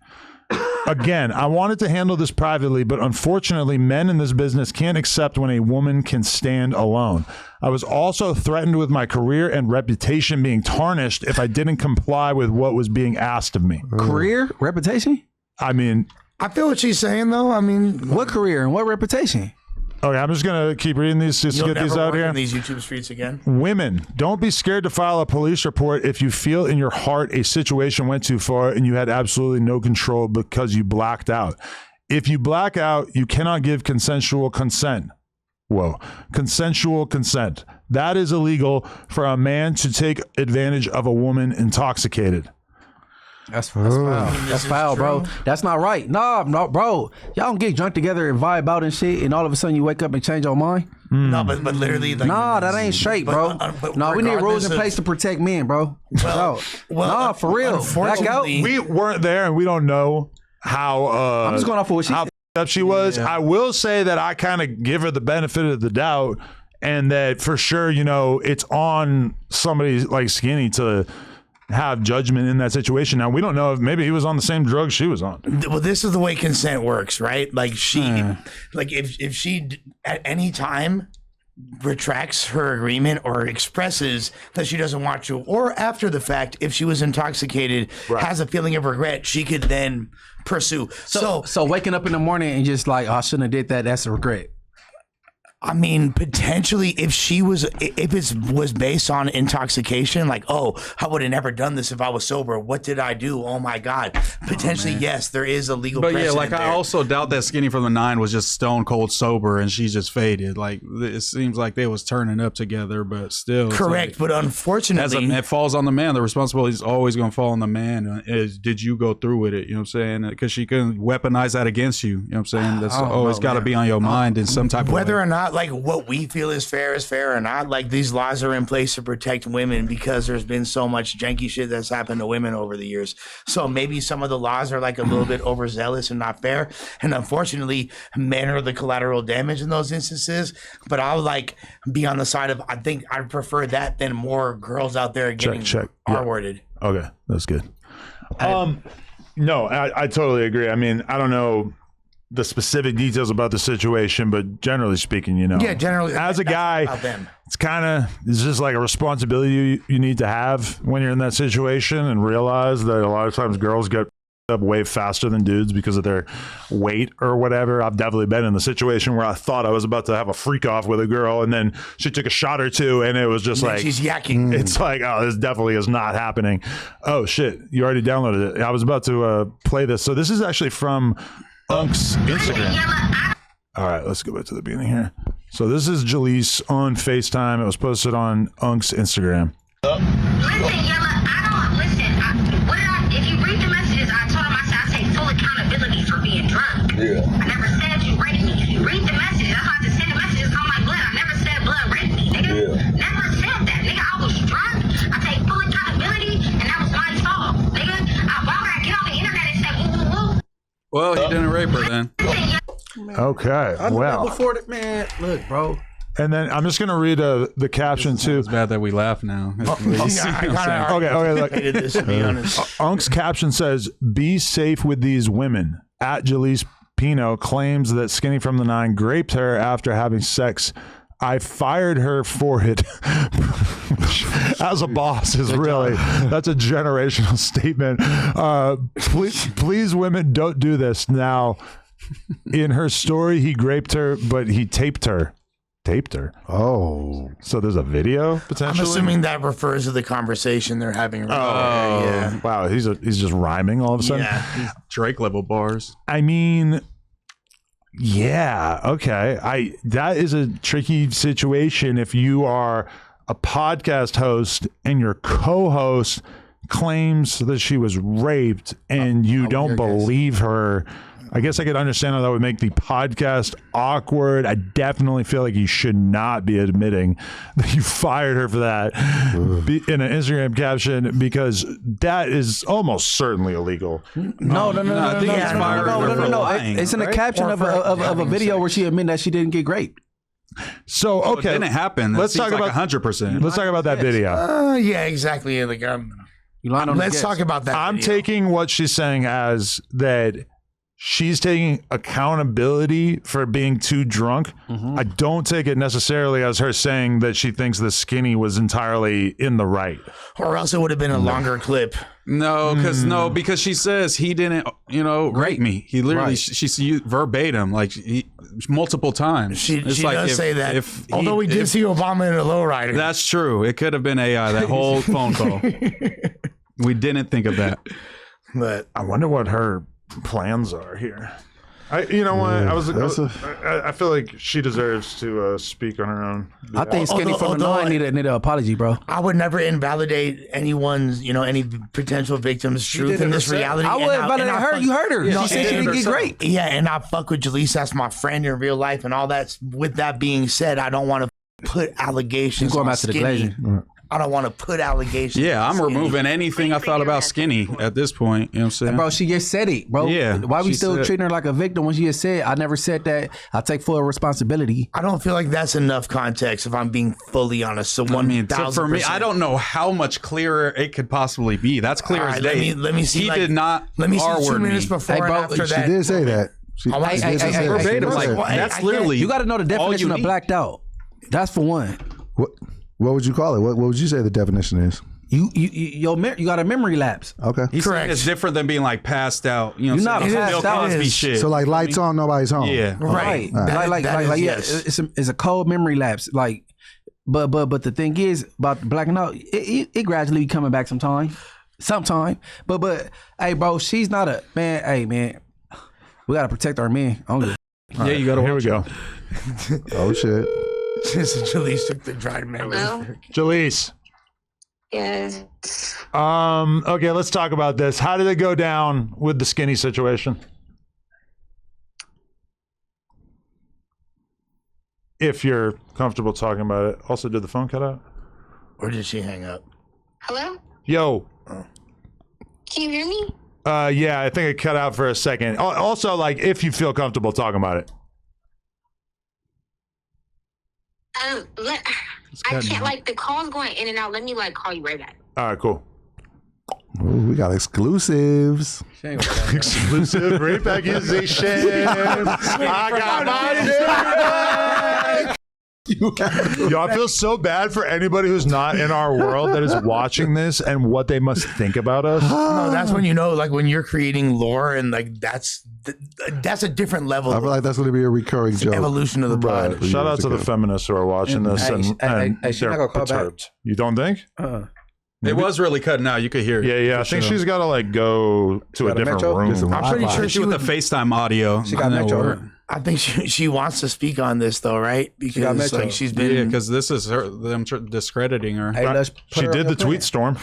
Again, I wanted to handle this privately, but unfortunately, men in this business can't accept when a woman can stand alone. I was also threatened with my career and reputation being tarnished if I didn't comply with what was being asked of me. Career? Reputation? I mean, I feel what she's saying, though. I mean, What career and what reputation? okay, I'm just going to keep reading these just to you'll get these never out work here. in these YouTube streets again. Women, don't be scared to file a police report if you feel in your heart a situation went too far and you had absolutely no control because you blacked out. If you black out, you cannot give consensual consent. Whoa. Consensual consent. That is illegal for a man to take advantage of a woman intoxicated. That's foul. That's foul, bro. That's not right. No, bro. Y'all don't get drunk together and vibe out and shit, and all of a sudden you wake up and change your mind. No, but literally, like, Nah, that ain't straight, bro. No, we need rules in place to protect men, bro. Well, Nah, for real. Black out. unfortunately- We weren't there and we don't know how I'm just going off of what she how said. up she was. I will say that I kind of give her the benefit of the doubt, and that for sure, you know, it's on somebody like Skinny to have judgment in that situation. Now, we don't know if maybe he was on the same drugs she was on. Well, this is the way consent works, right? Like like if she at any time retracts her agreement or expresses that she doesn't want to, or after the fact, if she was intoxicated, has a feeling of regret, she could then pursue. So waking up in the morning and just like, oh, I shouldn't have did that. That's a regret. I mean, potentially, if it was based on intoxication, like, oh, I would have never done this if I was sober. What did I do? Oh my God! Potentially, yes, there is a legal. But yeah, precedent like there. I also doubt that Skinny from the 9 was just stone cold sober and she just faded. Like it seems like they was turning up together, but still. it's correct. like, But unfortunately, it falls on the man. The responsibility is always going to fall on the man. Did you go through with it? You know what I'm saying? Because she couldn't weaponize that against you. You know what I'm saying? That's always got to be on your mind in some type of whether way. or not like what we feel is fair or not, like these laws are in place to protect women because there's been so much janky shit that's happened to women over the years. So maybe some of the laws are like a little bit overzealous and not fair, and unfortunately men are the collateral damage in those instances. But I'll like be on the side of, I think I prefer that than more girls out there getting R-worded. Okay, that's good. No, I totally agree. I mean, I don't know the specific details about the situation, but generally speaking, you know, Yeah, generally, as a that's guy, about them. it's just like a responsibility you need to have when you're in that situation, and realize that a lot of times girls get up way faster than dudes because of their weight or whatever. I've definitely been in the situation where I thought I was about to have a freak off with a girl, and then she took a shot or two, and it was just like, she's yakking. it's like, oh, this definitely is not happening. Oh shit, you already downloaded it. I was about to play this. So this is actually from Unk's Instagram. All right, let's go back to the beginning here. So this is Jaleese on FaceTime. It was posted on Unk's Instagram. Listen, Yella, if you read the messages, I told him, I take full accountability for being drunk. Yeah. I never said you raped me. If you read the messages, that's why I just send the messages on my blood. I never said blood raped me, nigga. Yeah. Never said that, nigga. I was drunk. I take full accountability, and that was my fault, nigga. Why would I get on the internet and say woo woo woo? Well, he didn't rape her then. Okay, well. Before that, man, look, bro. And then I'm just going to read the caption too. It's bad that we laugh now. Okay. Look, This, to be honest. Unk's caption says, "Be safe with these women." At Jaleese Pino claims that Skinny from the 9 raped her after having sex. I fired her for it. As a boss is really, that's a generational statement. Please, women, don't do this. Now, in her story, he raped her, but he taped her. Oh, so there's a video potentially. I'm assuming that refers to the conversation they're having. Yeah. Wow, he's just rhyming all of a sudden. Yeah. Drake level bars. I mean, yeah, okay. That is a tricky situation if you are a podcast host and your co-host claims that she was raped and you don't believe her. I guess I could understand how that would make the podcast awkward. I definitely feel like you should not be admitting that you fired her for that in an Instagram caption, because that is almost certainly illegal. No. I think he's fired her for lying, It's in the right? caption of a video where she admitted that she didn't get raped. So, okay. It didn't happen. Let's talk about 100%. Let's talk about that video. Yeah, exactly. Like, You lying on let's the talk about that. I'm video. taking what she's saying as that she's taking accountability for being too drunk. I don't take it necessarily as her saying that she thinks the skinny was entirely in the right. Or else it would have been a longer clip. No, because she says he didn't, rape me. He literally, she's verbatim, like multiple times. She does say that. Although we did see Obama in a lowrider. That's true. It could have been AI, that whole phone call. We didn't think of that. But I wonder what her plans are here. I feel like she deserves to speak on her own. I think Skinny from the Nine need an apology, bro. I would never invalidate anyone's, any potential victim's truth in this reality. I would invalidate her. You heard her. No, she said she didn't get great. Yeah, and I fuck with Jalise. That's my friend in real life and all that. With that being said, I don't want to put allegations on Skinny. I don't want to put allegations. Yeah, I'm removing anything I thought about Skinny at this point. You know what I'm saying? And bro, she just said it, bro. Yeah. Why we still treating her like a victim when she just said, I never said that. I take full responsibility. I don't feel like that's enough context if I'm being fully honest. So for me, I don't know how much clearer it could possibly be. That's clear as day. Let me see. He did not. Let me see 2 R-word minutes me. before and after that. She did say that. Verbatim, that's literally. You got to know the definition of blacked out. That's for one. What would you call it? What would you say the definition is? You got a memory lapse. Okay. He's saying it's different than being like passed out. You know, you're not passed out. Shit. So like lights on, nobody's home. Yeah. Right. It's a cold memory lapse. Like, but the thing is about blacking out, it gradually be coming back sometime. But hey, bro, she's not a man. Hey, man, we gotta protect our men. You gotta. Here we go. Oh shit. Jalise took the dried memory. Jalise. Yes. Okay, let's talk about this. How did it go down with the Skinny situation? If you're comfortable talking about it. Also, did the phone cut out? Or did she hang up? Hello? Yo. Can you hear me? Yeah, I think it cut out for a second. Also, like, if you feel comfortable talking about it. I can't, like, the call's going in and out. Let me, like, call you right back. All right, cool. Ooh, we got exclusives. Exclusive rape accusation. I got my dick. Yo, I feel so bad for anybody who's not in our world that is watching this and what they must think about us. No, that's when like when you're creating lore and like that's a different level. I feel like that's going to be a recurring joke. Evolution of the pod. Shout out to the feminists who are watching this and they're perturbed. You don't think? It was really cutting out. You could hear it. Yeah. I think she's got to like go to a different room. I'm pretty sure she with the FaceTime audio. She got Metro. I think she wants to speak on this though, right? Because like she's been because this is them discrediting her. Hey, she did the tweet storm.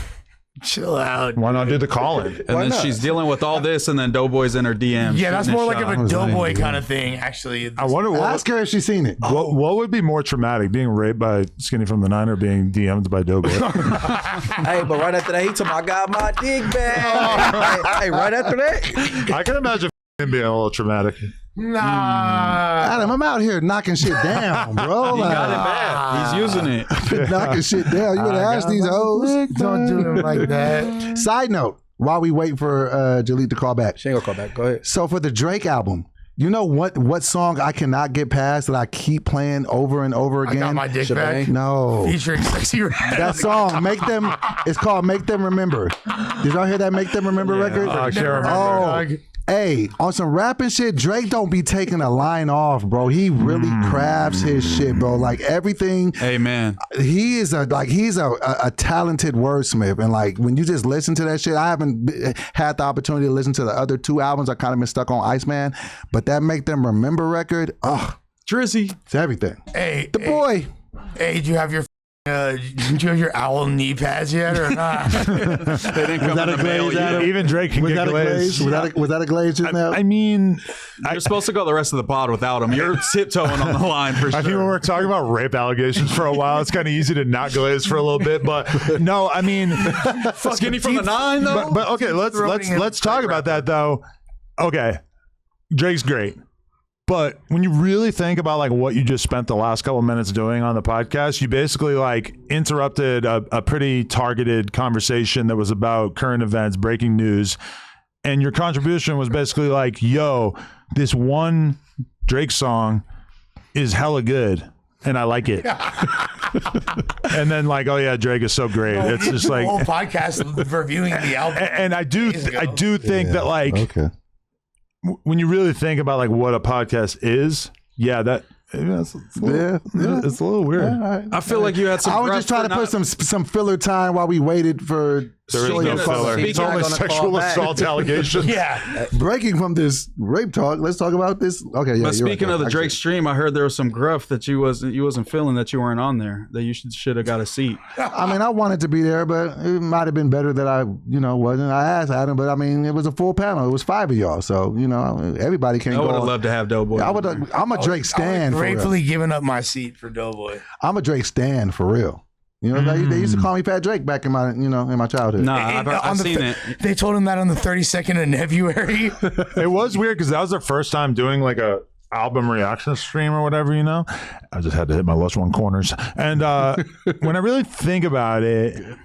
Chill out. Why not do the call-in? And then she's dealing with all this, and then DoBoy's in her DMs. Yeah, that's more like of a DoBoy kind of thing, actually. I wonder ask her if she's seen it. What would be more traumatic, being raped by Skinny from the Nine or being DM'd by DoBoy? Hey, but right after that, he told me, I got my dick back. Hey, right after that. I can imagine him being a little traumatic. Nah. Adam, I'm out here knocking shit down, bro. He got it back. He's using it. I've been knocking shit down. You better ask these hoes. Don't do him like that. Side note, while we wait for Jalise to call back. She ain't gonna call back. Go ahead. So for the Drake album, you know what song I cannot get past that I keep playing over and over again? I got my dick back. No. Featuring Sexy Red. That song, it's called Make Them Remember. Did y'all hear that Make Them Remember record? I can't remember. Hey, on some rapping shit, Drake don't be taking a line off, bro. He really crafts his shit, bro. Like everything. Hey, man. He's a talented wordsmith, and like when you just listen to that shit, I haven't had the opportunity to listen to the other 2 albums. I kind of been stuck on Iceman, but that Make Them Remember record, Drizzy, it's everything. Hey, boy. Hey, did you have your owl knee pads yet or not? They didn't come in the mail yet. Even Drake can get glazed. Was that a glaze just now? I mean, you're supposed to go the rest of the pod without him. You're tiptoeing on the line for sure. I think when we're talking about rape allegations for a while, it's kind of easy to not glaze for a little bit. But no, I mean, Skinny from the Nine though. But okay, let's talk about that though. Okay, Drake's great. But when you really think about like what you just spent the last couple of minutes doing on the podcast, you basically like interrupted a pretty targeted conversation that was about current events, breaking news, and your contribution was basically like, yo, this one Drake song is hella good and I like it. And then like, oh yeah, Drake is so great. It's just like whole podcast reviewing the album. And I do think that like when you really think about like what a podcast is, it's a little weird. I feel like you had some. I was just trying to put some filler time while we waited for. There is no filler. It's only sexual assault allegations. Yeah. Breaking from this rape talk, let's talk about this. Okay, yeah. But speaking of the Drake stream, I heard there was some gruff that you wasn't feeling, that you weren't on there, that you should have got a seat. I mean, I wanted to be there, but it might have been better that I, wasn't. I asked Adam, but I mean, it was a full panel. It was 5 of y'all, so everybody can't go. I would have loved to have DoBoy. I'm a Drake stan. Gratefully giving up my seat for DoBoy. I'm a Drake stan for real. They used to call me Fat Drake back in my, in my childhood. Nah, I've seen it. They told him that on the 32nd of February. It was weird because that was their first time doing like a album reaction stream or whatever, I just had to hit my Lush One corners. And when I really think about it,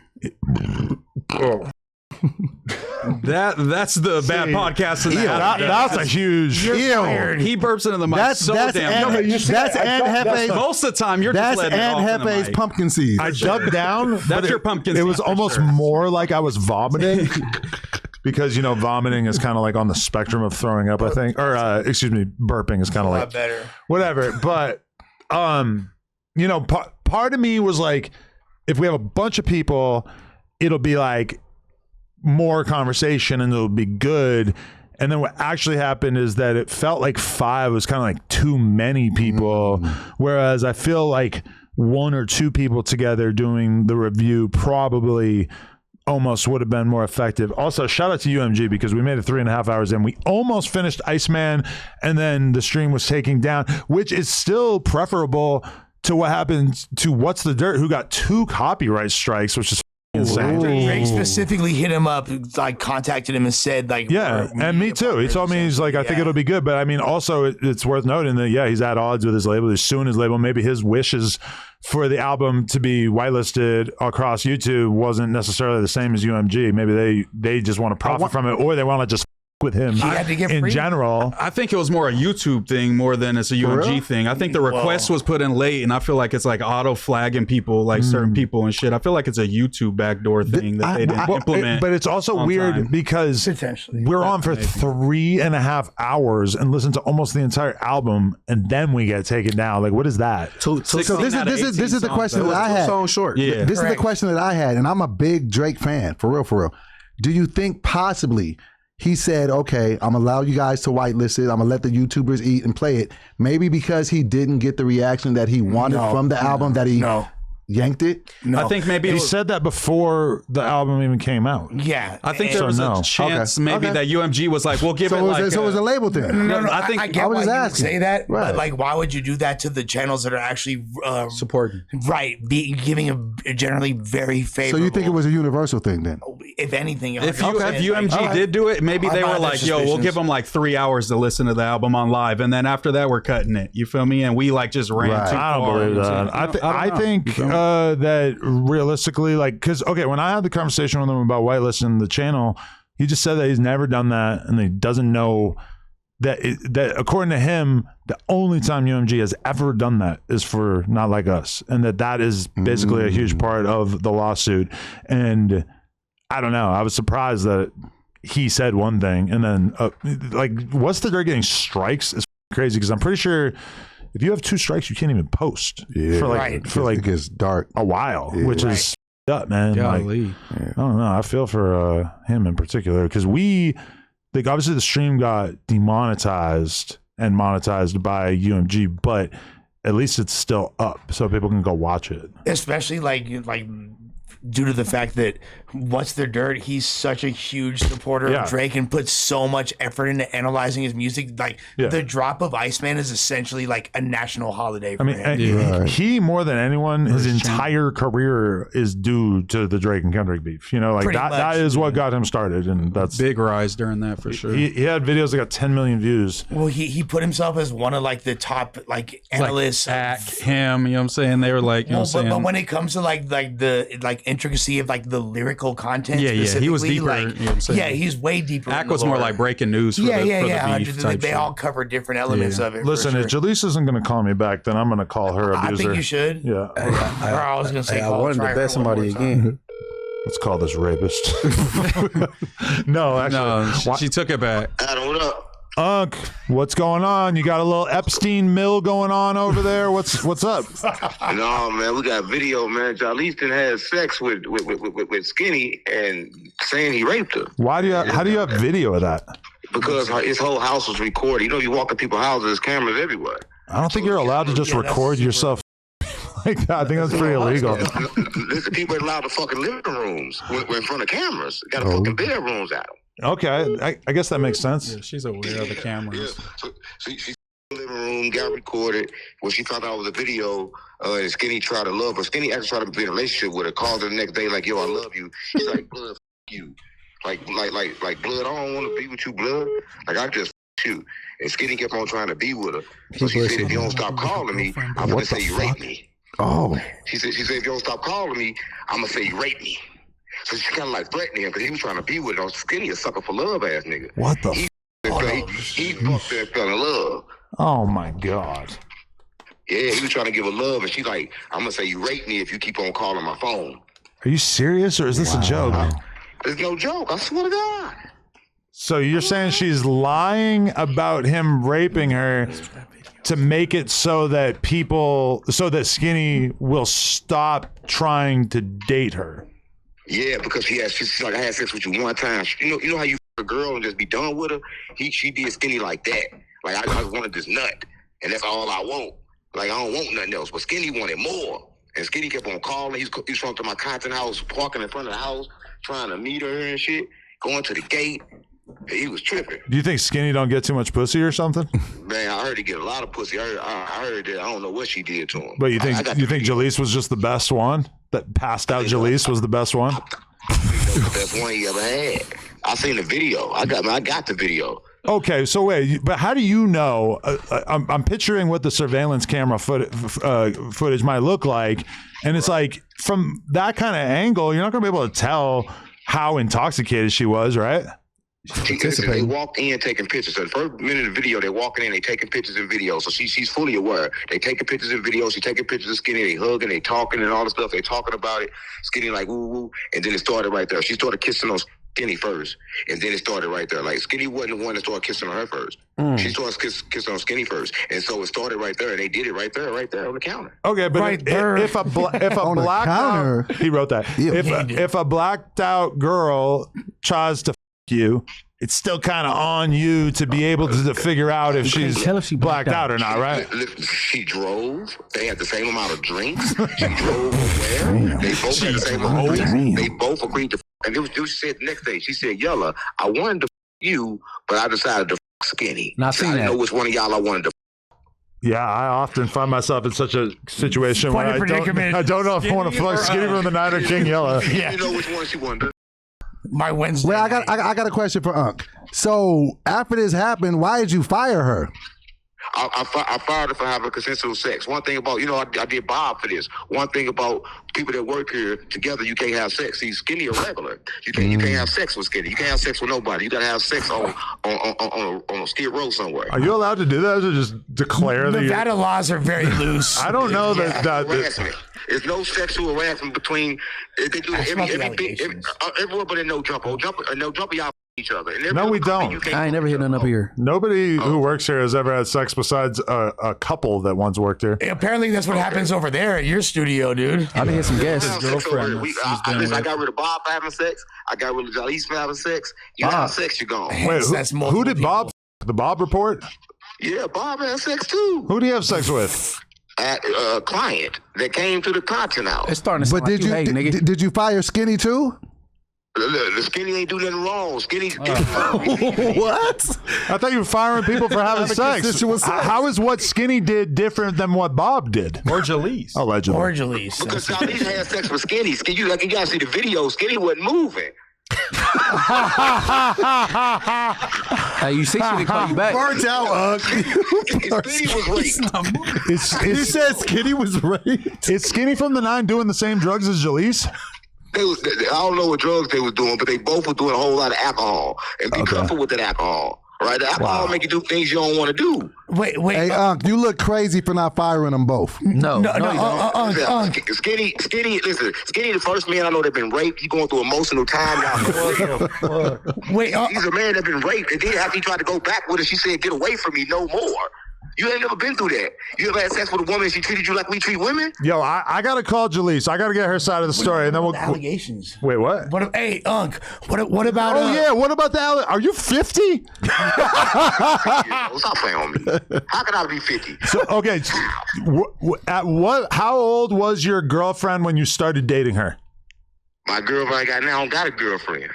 that's the bad podcast in the that's a huge He burps into the mic that's damn. That's Anne Hefe's. Most of the time, you're that's just letting Anne it off Hefe's in the pumpkin seeds. I dug down. That's your pumpkin seed. It was for almost sure. more like I was vomiting. Because vomiting is kind of like on the spectrum of throwing up, I think, or burping is kind of like better. Whatever. But part of me was like, if we have a bunch of people, it'll be like more conversation and it'll be good. And then what actually happened is that it felt like 5 was kind of like too many people, whereas I feel like 1 or 2 people together doing the review probably almost would have been more effective. Also, shout out to UMG because we made it 3.5 hours in. We almost finished Iceman, and then the stream was taking down, which is still preferable to what happened to What's the Dirt, who got 2 copyright strikes, which is insane. Drake specifically hit him up, like contacted him and said, like, and me too. He told me, he's like, I think it'll be good. But I mean, also it's worth noting that he's at odds with his label. He's suing his label. Maybe his wishes for the album to be whitelisted across YouTube wasn't necessarily the same as UMG. Maybe they just want to profit from it, or they want to just with him in general. I think it was more a YouTube thing more than it's a UMG thing. I think the request was put in late, and I feel like it's like auto flagging people, like certain people and shit. I feel like it's a YouTube backdoor thing that they didn't implement. But it's also weird because we're on for 3.5 hours and listen to almost the entire album, and then we get taken down. Like, what is that? So this is the question that I had. So short. Yeah. This is the question that I had, and I'm a big Drake fan, for real. Do you think possibly he said, okay, I'm gonna allow you guys to whitelist it. I'm gonna let the YouTubers eat and play it. Maybe because he didn't get the reaction that he wanted from the album that he yanked it? No. I think maybe he said that before the album even came out. Yeah. I think there was a chance maybe that UMG was like, we'll give it like... So it was a label thing. No, I think I get was why you would asking. say that, but like, why would you do that to the channels that are actually supporting? Right, giving a generally very favorable... So you think it was a universal thing then? If anything... If UMG did do it, maybe they were like, yo, we'll give them like 3 hours to listen to the album on live, and then after that, we're cutting it. You feel me? And we like just ran too far. I don't believe that. I think that realistically, like, because when I had the conversation with him about whitelisting the channel, he just said that he's never done that and he doesn't know that according to him, the only time UMG has ever done that is for Not Like Us, and that is basically a huge part of the lawsuit. And I don't know, I was surprised that he said one thing and then like, What's the Dirt getting strikes is crazy, because I'm pretty sure if you have 2 strikes, you can't even post for like it gets dark a while, which is up, man. Like, I don't know. I feel for him in particular, because obviously the stream got demonetized and monetized by UMG, but at least it's still up, so people can go watch it. Especially like due to the fact that What's the Dirt, he's such a huge supporter of Drake and puts so much effort into analyzing his music. Like the drop of Iceman is essentially like a national holiday for him. He more than anyone, his entire career is due to the Drake and Kendrick beef. Like that is what got him started, and that's big rise during that for sure. He had videos that got 10 million views. Well, he put himself as one of like the top like analysts. Like him, you know what I'm saying? They were like, you know what I'm saying? But when it comes to like like intricacy of like the lyrical content. Yeah, he was specifically, deeper. Like, you know what I'm saying? yeah, he's way deeper. Ack in the was more lore. like breaking news. For the beef type They shit. all cover different elements of it. Listen, for if sure. Jalise isn't going to call me back, then I'm going to call her I abuser. think you should. Yeah. Or I was gonna say, I wanted to bet somebody again. Let's call this rapist. No, actually. No, she took it back. Adam, what up? Unc, what's going on? You got a little Epstein mill going on over there? What's up? No, man, we got video, man. Jalise done had sex with Skinny and saying he raped her. How do you have video of that? Because his whole house was recorded. You know, you walk in people's houses, there's cameras everywhere. I don't think you're allowed to just record yourself like that. I think that's pretty illegal. Listen, people ain't allowed to fucking living rooms in front of cameras. Got fucking bedrooms out. Okay, I guess that makes sense. Yeah, she's aware of the cameras. Yeah. So she's in the living room, got recorded. When she found out it was a video, and Skinny tried to love her. Skinny actually tried to be in a relationship with her. Called her the next day like, "Yo, I love you." She's like, "Blood, you." Like, Blood, I don't want to be with you, Blood. Like, I just you. And Skinny kept on trying to be with her. So she said, if you don't stop calling me, I'm going to say you raped me. Oh. She said, if you don't stop calling me, I'm going to say you raped me. So she kind of like threatening him because he was trying to be with her. Skinny a sucker for love ass nigga. What the He fucked her and fell in love. Oh my God. Yeah, he was trying to give her love, and she's like, I'm going to say you raped me if you keep on calling my phone. Are you serious or is this a joke? It's no joke. I swear to God. So you're saying she's lying about him raping her to make it so that Skinny will stop trying to date her? Yeah, because she's like, I had sex with you one time. You know how you f a girl and just be done with her? She did Skinny like that. Like, I just wanted this nut, and that's all I want. Like, I don't want nothing else. But Skinny wanted more. And Skinny kept on calling. He's trying to my content house, parking in front of the house, trying to meet her and shit, going to the gate. He was tripping. Do you think Skinny don't get too much pussy or something? Man, I heard he get a lot of pussy. I heard that. I don't know what she did to him. But you think Jalise was just the best one? That passed out Jalise was the best one? I think that was the best one he ever had. I seen the video. I got the video. Okay, so wait, but how do you know? I'm picturing what the surveillance camera footage might look like, and it's like from that kind of angle, you're not going to be able to tell how intoxicated she was, right? They walked in taking pictures. So the first minute of the video, they're walking in, they taking pictures and videos. So she's fully aware. They taking pictures and videos. She taking pictures of Skinny. They hugging, they talking and all the stuff. They talking about it. Skinny like woo woo, and then it started right there. She started kissing on Skinny first, and then it started right there. Like Skinny wasn't the one that started kissing on her first. She started kissing on Skinny first, and so it started right there. And they did it right there on the counter. Okay, but Right if a blacked out, he wrote that. If a blacked out girl tries to you, it's still kind of on you to be able to figure out if she's blacked out or not, right? She drove. They had the same amount of drinks. She drove aware. They both had the same amount of drinks. They both agreed to. And it was she said the next day. She said, "Yella, I wanted to you, but I decided to Skinny. Not so I didn't know which one of y'all I wanted to." Yeah, I often find myself in such a situation where I don't know if I want to fuck Skinny from the night or King Yella. Yeah. You know which one she wanted. My Wednesday. Well, I got a question for Unc. So after this happened, why did you fire her? I fired her for having consensual sex. One thing about, I did Bob for this. One thing about people that work here together, you can't have sex. See, Skinny a regular. You can't have sex with Skinny. You can't have sex with nobody. You got to have sex on a skid row somewhere. Are you allowed to do that, or just declare that? Nevada laws are very loose. I don't know that. Harassment. There's no sexual harassment between. They do everywhere, but in no jumper. No jumper, y'all each other. And no, we don't. I ain't never hit nothing up here. Nobody who works here has ever had sex besides a couple that once worked here. Apparently, that's what happens over there at your studio, dude. I did hit some guests. I got rid of Bob for having sex. I got rid of Jalise for having sex. You have sex, you're gone. Wait, who did Bob? The Bob report? Yeah, Bob had sex too. Who do you have sex with? A client that came to the content house. It's starting to sound But did you fire Skinny too? The Skinny ain't do nothing wrong. Skinny. What? I thought you were firing people for having sex. How is what Skinny did different than what Bob did? Or Jalise. Allegedly. Or Jalise. Because Jalise had sex with Skinny. You gotta see the video. Skinny wasn't moving. Hey, you see, she didn't call you back. Burnt out, Skinny was raped. You said Skinny was raped. Is Skinny from the 9 doing the same drugs as Jalise? I don't know what drugs they was doing, but they both were doing a whole lot of alcohol. And be careful with that alcohol. Right? The alcohol make you do things you don't want to do. Wait. Hey, Unc, you look crazy for not firing them both. No. Skinny, listen, Skinny, the first man I know that been raped. He going through emotional time now. Wait, he's a man that been raped. And then after he tried to go back with her, she said, get away from me, no more. You ain't never been through that. You ever had sex with a woman and she treated you like we treat women? Yo, I got to call Jaleese. I got to get her side of the story. And then we'll. Allegations. Wait, what? Hey, Unc, what about... Oh, yeah, what about the... Are you 50? Stop playing on me. How can I be 50? So, okay, how old was your girlfriend when you started dating her? My girlfriend I got now don't got a girlfriend.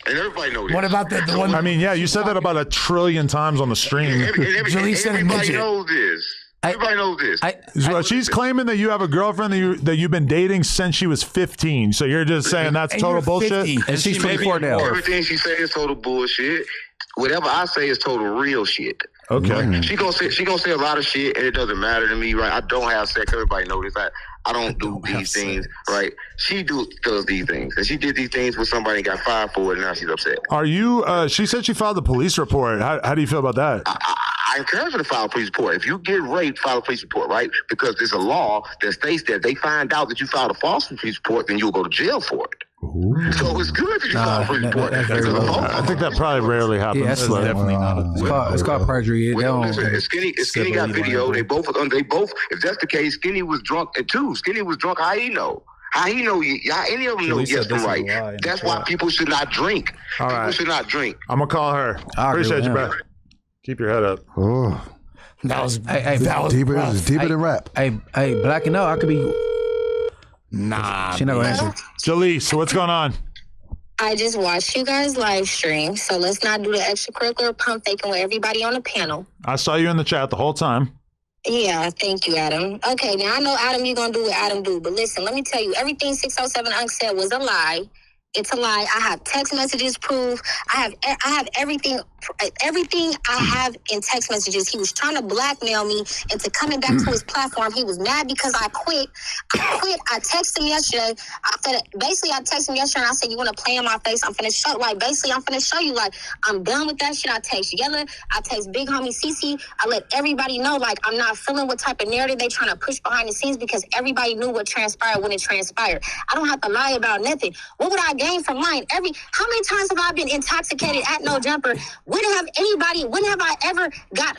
And everybody knows this. What about the one... I mean, yeah, you said that about 1 trillion times on the stream. Everybody knows this. Everybody knows this. She's claiming that you have a girlfriend that you've been dating since she was 15. So you're just saying that's total bullshit? And she's 24 now. Everything she says is total bullshit. Whatever I say is total real shit. Okay. Right? She gonna say a lot of shit, and it doesn't matter to me, right? I don't have sex. Everybody knows this. I don't do these things, right? She does these things, and she did these things with somebody and got fired for it, and now she's upset. Are you? She said she filed a police report. How do you feel about that? I encourage her to file a police report. If you get raped, file a police report, right? Because there's a law that states that they find out that you filed a false police report, then you'll go to jail for it. Ooh. So it's good if you file a police report. I think that probably rarely happens. Yeah, that's definitely not. It's called perjury. Skinny got video. They both. If that's the case, Skinny was drunk too. Skinny was drunk. How he know? How he know? Any of them know yes and right. That's why people should not drink. People should not drink. I'm gonna call her. Appreciate you, bro. Keep your head up. Oh, that was deeper than rap. Hey, Black and I could be. Nah, she never answered. Jaleese, what's going on? I just watched you guys live stream, so let's not do the extracurricular pump faking with everybody on the panel. I saw you in the chat the whole time. Yeah, thank you, Adam. Okay, now I know Adam, you're gonna do what Adam do, but listen, let me tell you, everything 607 Unc said was a lie. It's a lie. I have text messages proof. I have everything I have in text messages. He was trying to blackmail me into coming back to his platform. He was mad because I quit. I texted him yesterday. I texted him yesterday and I said, you want to play in my face? I'm finna show you, like, I'm done with that shit. I text Yella. I text Big Homie CC. I let everybody know, like, I'm not feeling what type of narrative they trying to push behind the scenes because everybody knew what transpired when it transpired. I don't have to lie about nothing. What would I gain from lying? How many times have I been intoxicated at No Jumper? When have I ever got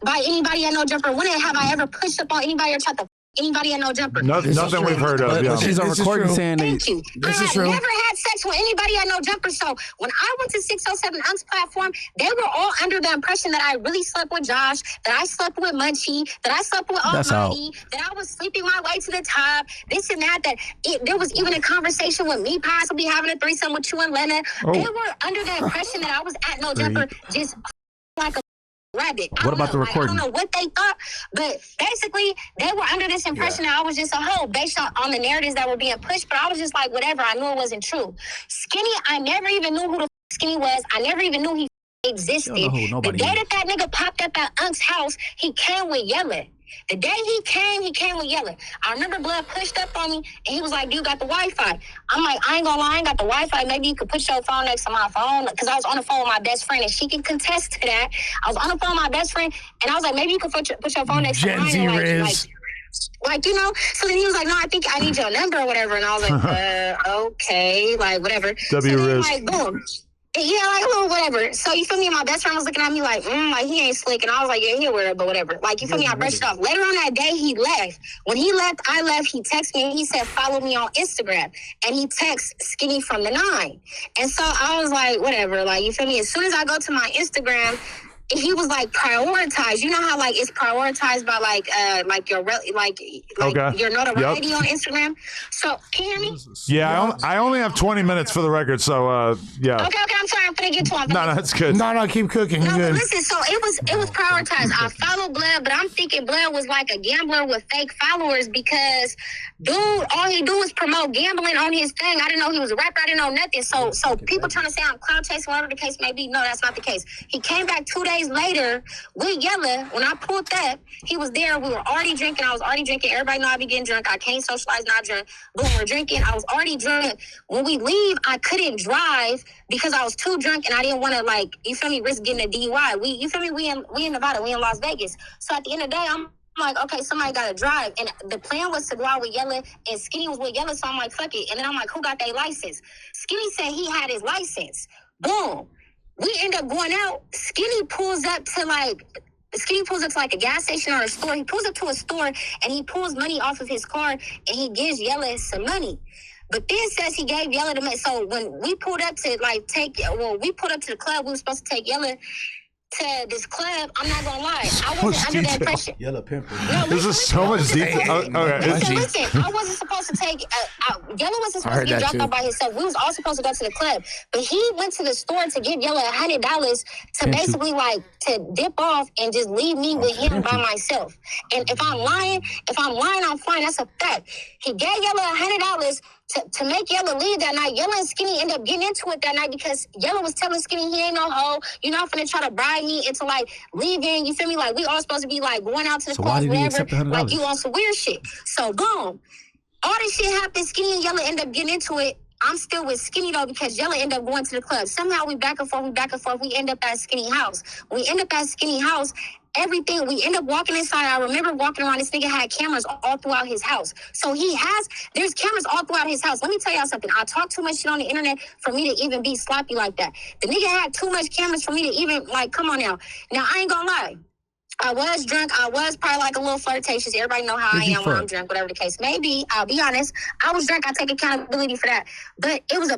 by anybody at No Jumper? When have I ever pushed up on anybody or tried to anybody at No Jumper? Nothing we've heard of. But she's on recording saying thank you. This I is true. never had sex with anybody at No Jumper. So when I went to 607 Unc's platform, they were all under the impression that I really slept with Josh, that I slept with Munchie, that I slept with Almighty, that I was sleeping my way to the top, this and that, there was even a conversation with me possibly having a threesome with you and Lena. They were under the impression that I was at No Jumper just like a rabbit. What about the recording? I don't know what they thought, but basically they were under this impression that I was just a hoe based on the narratives that were being pushed, but I was just like, whatever. I knew it wasn't true. Skinny, I never even knew who the Skinny was. I never even knew he existed. The day that nigga popped up at Unc's house, he came with Yella. The day he came with Yella. I remember Blood pushed up on me and he was like, you got the Wi-Fi. I'm like, I ain't gonna lie, I ain't got the Wi-Fi. Maybe you could put your phone next to my phone. Because I was on the phone with my best friend and she can contest to that. I was on the phone with my best friend and I was like, maybe you could put your phone next to mine. Like, you know, so then he was like, no, I think I need your number or whatever. And I was like, okay, like whatever. So then, like, boom. Yeah, like a little whatever. So you feel me? And my best friend was looking at me like he ain't slick. And I was like, yeah, he'll wear it, but whatever. Like, you feel me? I brushed it off. Later on that day, he left. When he left, I left. He texted me and he said, follow me on Instagram. And he texted Skinny from the 9. And so I was like, whatever. Like, you feel me? As soon as I go to my Instagram, he was like prioritized. You know how like it's prioritized by like your notoriety on Instagram. So can you hear me? Yeah, I only have 20 minutes for the record. So yeah. Okay. I'm sorry. I'm gonna get to it. No, that's good. No, keep cooking. No, but listen. So it was prioritized. I followed Blood, but I'm thinking Blood was like a gambler with fake followers because dude, all he do is promote gambling on his thing. I didn't know he was a rapper. I didn't know nothing. So people trying to say I'm clout chasing, whatever the case may be. No, that's not the case. He came back 2 days days later, with Yella, when I pulled up, he was there. We were already drinking. I was already drinking. Everybody know I be getting drunk. I can't socialize, not drunk. Boom, we're drinking. I was already drunk. When we leave, I couldn't drive because I was too drunk and I didn't want to, like, you feel me, risk getting a DUI. You feel me? We in Nevada. We in Las Vegas. So at the end of the day, I'm like, okay, somebody got to drive. And the plan was to go out with Yella, and Skinny was with Yella, so I'm like, fuck it. And then I'm like, who got their license? Skinny said he had his license. Boom. We end up going out. Skinny pulls up to like a gas station or a store. He pulls up to a store and he pulls money off of his car and he gives Yella some money. But then says he gave Yella the money. So when we pulled up to we pulled up to the club, we were supposed to take Yella to this club. I'm not gonna lie, I wasn't under that pressure. Yellow pimple. No, This is so much detail. Listen, I wasn't supposed to take Yella wasn't supposed to get dropped off by himself. We was all supposed to go to the club, but he went to the store to give Yella $100 to basically like to dip off and just leave me with him by myself. And if I'm lying, I'm fine. That's a fact. He gave Yella $100 to make Yella leave that night. Yella and Skinny end up getting into it that night because Yella was telling Skinny he ain't no hoe. You're not finna try to bribe me into like leaving. You feel me? Like we all supposed to be like going out to the club, whatever. Like you on some weird shit. So boom, all this shit happened. Skinny and Yella end up getting into it. I'm still with Skinny though because Yella end up going to the club. Somehow we back and forth. We end up at Skinny house. When we end up at Skinny house, everything, we end up walking inside. I remember walking around, this nigga had cameras all throughout his house. So there's cameras all throughout his house. Let me tell y'all something. I talk too much shit on the internet for me to even be sloppy like that. The nigga had too much cameras for me to even, like, come on now. Now, I ain't gonna lie. I was drunk. I was probably like a little flirtatious. Everybody know how I am when I'm drunk, whatever the case may be. I'll be honest. I was drunk. I take accountability for that. But it was a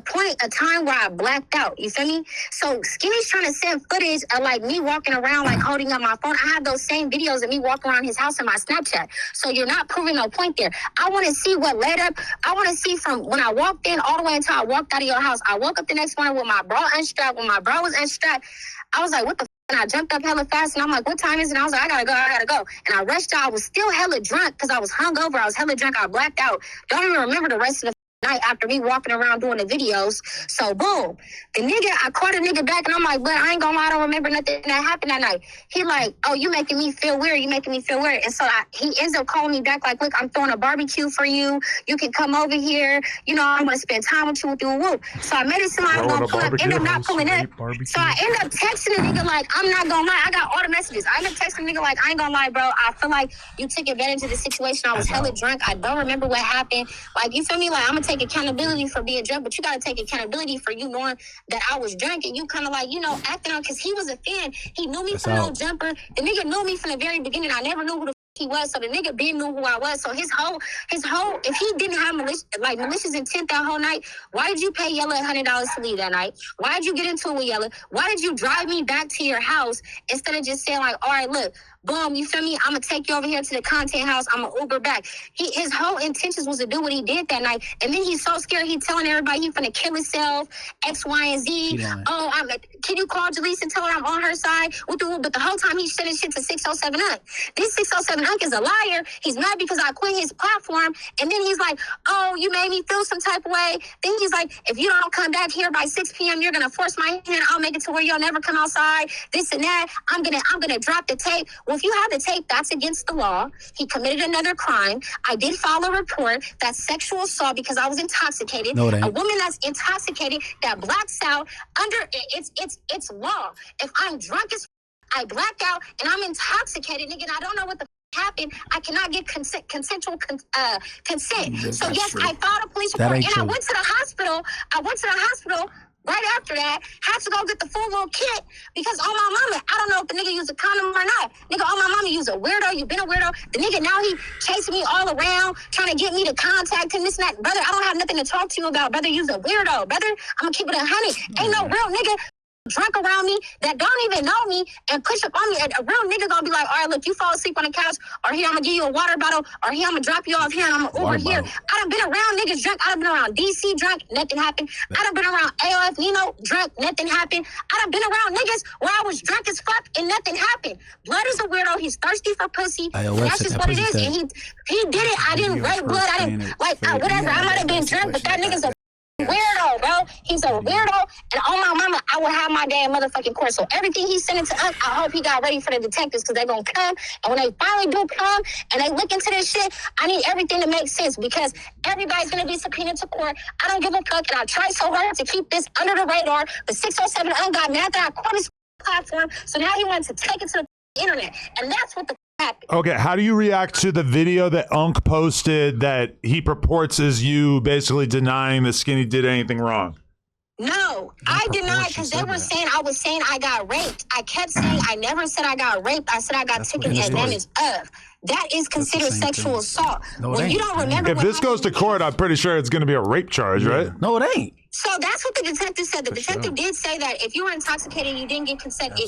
time where I blacked out. You feel me? So Skinny's trying to send footage of like me walking around, like holding up my phone. I have those same videos of me walking around his house in my Snapchat. So you're not proving no point there. I want to see what led up. I want to see from when I walked in all the way until I walked out of your house. I woke up the next morning with my bra unstrapped. When my bra was unstrapped, I was like, what the f? And I jumped up hella fast, and I'm like, what time is it? And I was like, I gotta go. And I rushed out. I was still hella drunk because I was hungover. I was hella drunk. I blacked out. Don't even remember the rest of the night after me walking around doing the videos. So boom, I caught a nigga back, and I'm like, but I ain't gonna lie, I don't remember nothing that happened that night. He like, oh, you making me feel weird. And so he ends up calling me back like, look, I'm throwing a barbecue for you. You can come over here. You know, I'm gonna spend time with you. Whoop. So I made it seem like I'm gonna pull up. End up not pulling up. So I end up texting the nigga like, I'm not gonna lie. I got all the messages. I end up texting the nigga like, I ain't gonna lie, bro. I feel like you took advantage of the situation. I was hella drunk. I don't remember what happened. Like, you feel me? Like, I'm gonna take accountability for being drunk, but you gotta take accountability for you knowing that I was drunk and you kind of like, you know, acting on, because he was a fan. He knew me from No Jumper. The nigga knew me from the very beginning. I never knew who the he was, so the nigga Ben knew who I was. So his whole, if he didn't have malicious intent that whole night, why did you pay Yella $100 to leave that night? Why did you get into it with Yella? Why did you drive me back to your house instead of just saying like, all right, look, boom, you feel me? I'm gonna take you over here to the content house. I'm gonna Uber back. His whole intentions was to do what he did that night, and then he's so scared. He telling everybody he finna kill himself, X, Y, and Z. Can you call Jaleesa and tell her I'm on her side? But the whole time he's sending shit to 607 Unk. This 607 Unk is a liar. He's mad because I quit his platform, and then he's like, oh, you made me feel some type of way. Then he's like, if you don't come back here by 6 p.m., you're gonna force my hand. I'll make it to where you'll never come outside. This and that. I'm gonna drop the tape. Well, if you have the tape, that's against the law. He committed another crime. I did file a report. That's sexual assault because I was intoxicated. No, a woman that's intoxicated that blacks out under it's law. If I'm drunk as I black out and I'm intoxicated, nigga, and I don't know what the happened, I cannot get consensual consent. So yes, I filed a police report and I went to the hospital. Right after that, had to go get the full little kit because on my mama, I don't know if the nigga used a condom or not. Nigga, on my mama, you's a weirdo. You been a weirdo. The nigga now he chasing me all around, trying to get me to contact him, this and that. Brother, I don't have nothing to talk to you about. Brother, you's a weirdo. Brother, I'm gonna keep it 100. Ain't no real nigga drunk around me that don't even know me and push up on me. A real nigga gonna be like, all right, look, you fall asleep on the couch, or here, I'm gonna give you a water bottle, or here, I'm gonna drop you off here, and I'm gonna Uber here. I done been around niggas drunk. I done been around DC drunk, nothing happened. I done been around AOF Nino drunk, nothing happened. I done been around niggas where I was drunk as fuck and nothing happened. Blood is a weirdo. He's thirsty for pussy. That's just what it is. And he did it. I didn't rape blood. I didn't, whatever. I might have been drunk, but that nigga's a weirdo, bro. He's a weirdo, and on my mama, I will have my damn motherfucking court. So everything he's sending to us, I hope he got ready for the detectives because they're gonna come. And when they finally do come and they look into this shit, I need everything to make sense because everybody's gonna be subpoenaed to court. I don't give a fuck, and I try so hard to keep this under the radar. But 607 got mad that I caught his platform, so now he wants to take it to the internet, and that's what the happened. Okay, how do you react to the video that Unc posted that he purports as you basically denying that Skinny did anything wrong? No, I denied because they were saying I was saying I got raped. I kept saying I never said I got raped. I said I got taken advantage of. That is considered sexual assault. No, when you don't remember, If this goes to court, I'm pretty sure it's going to be a rape charge, right? No, it ain't. So that's what the detective said. The detective did say that if you were intoxicated and you didn't get consent,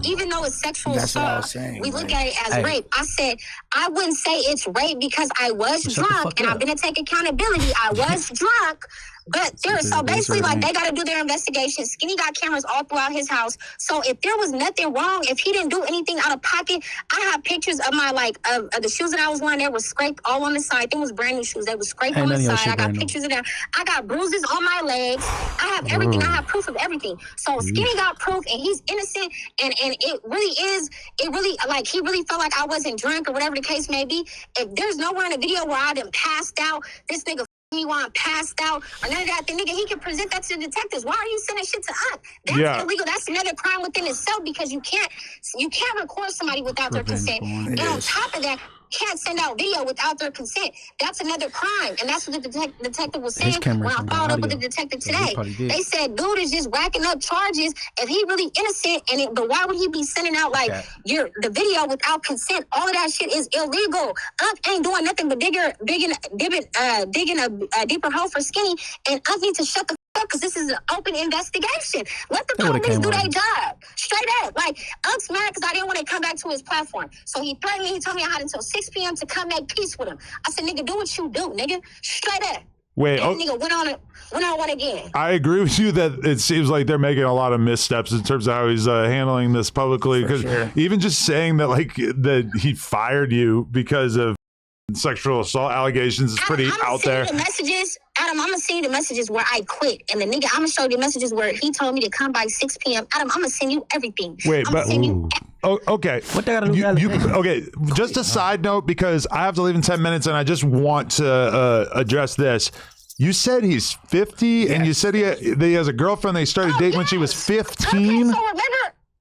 even though it's sexual assault, we look at it as rape. I said, I wouldn't say it's rape because I was drunk and I'm going to take accountability. I was drunk. But so basically, like, they got to do their investigation. Skinny got cameras all throughout his house. So if there was nothing wrong, if he didn't do anything out of pocket, I have pictures of my, of the shoes that I was wearing. They were scraped all on the side. They was brand new shoes. They were scraped on the side. I got pictures of them. I got bruises on my legs. I have everything. I have proof of everything. So Skinny got proof, and he's innocent. And it really, like, he really felt like I wasn't drunk or whatever the case may be. If there's nowhere in the video where I done passed out, this nigga me while I'm passed out or none of that, the nigga, he can present that to the detectives. Why are you sending shit to us? That's illegal. That's another crime within itself because you can't record somebody without their consent. And on top of that, can't send out video without their consent. That's another crime. And that's what the detective was saying when I followed up with the detective today. They said, dude is just racking up charges. If he really innocent, but why would he be sending out the video without consent? All of that shit is illegal. Unc ain't doing nothing but digging a deeper hole for Skinny, and Unc needs to shut the fuck because this is an open investigation. Let the police do their job. Straight up. Like, Unc's mad because I didn't want to come back to his platform. So he threatened me. He told me I had until 6 p.m. to come make peace with him. I said, nigga, do what you do, nigga. Straight up. Wait, and nigga went on one again. I agree with you that it seems like they're making a lot of missteps in terms of how he's handling this publicly. Because even just saying that, that he fired you because of sexual assault allegations is pretty out there. The messages, Adam, I'm gonna send you the messages where I quit, and the nigga, I'm gonna show you the messages where he told me to come by 6 p.m. Adam, I'm gonna send you everything. Wait, okay. What they gotta do? Okay, just a side note because I have to leave in 10 minutes, and I just want to address this. You said he's 50, and you said he has a girlfriend they started dating when she was 15.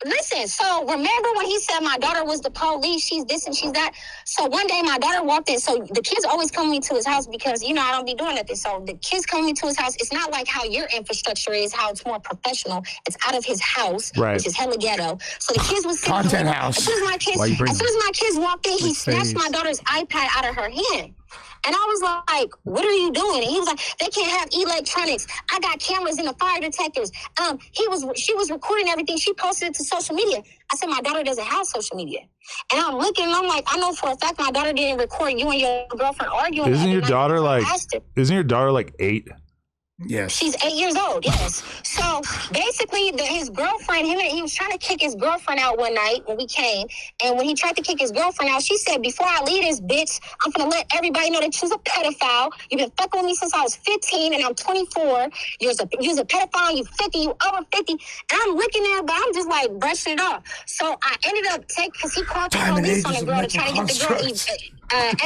Okay, so remember when he said my daughter was the police, she's this and she's that. So one day my daughter walked in. So the kids always come me to his house because, I don't be doing nothing. So the kids come me to his house. It's not like how your infrastructure is, how it's more professional. It's out of his house, which is hella ghetto. So the kids was sitting content house. As soon as my kids walked in, he snatched my daughter's iPad out of her hand. And I was like, what are you doing? And he was like, they can't have electronics. I got cameras and the fire detectors. She was recording everything. She posted it to social media. I said, my daughter doesn't have social media. And I'm looking and I'm like, I know for a fact my daughter didn't record you and your girlfriend arguing. Isn't your daughter like 8? Yes. She's 8 years old, yes. So basically, his girlfriend, he was trying to kick his girlfriend out one night when we came. And when he tried to kick his girlfriend out, she said, before I leave this bitch, I'm going to let everybody know that you're a pedophile. You've been fucking with me since I was 15 and I'm 24. You're a pedophile, you're 50, you over 50. And I'm looking at her, but I'm just like brushing it off. So I ended up because he called the police on the girl to try to get the girl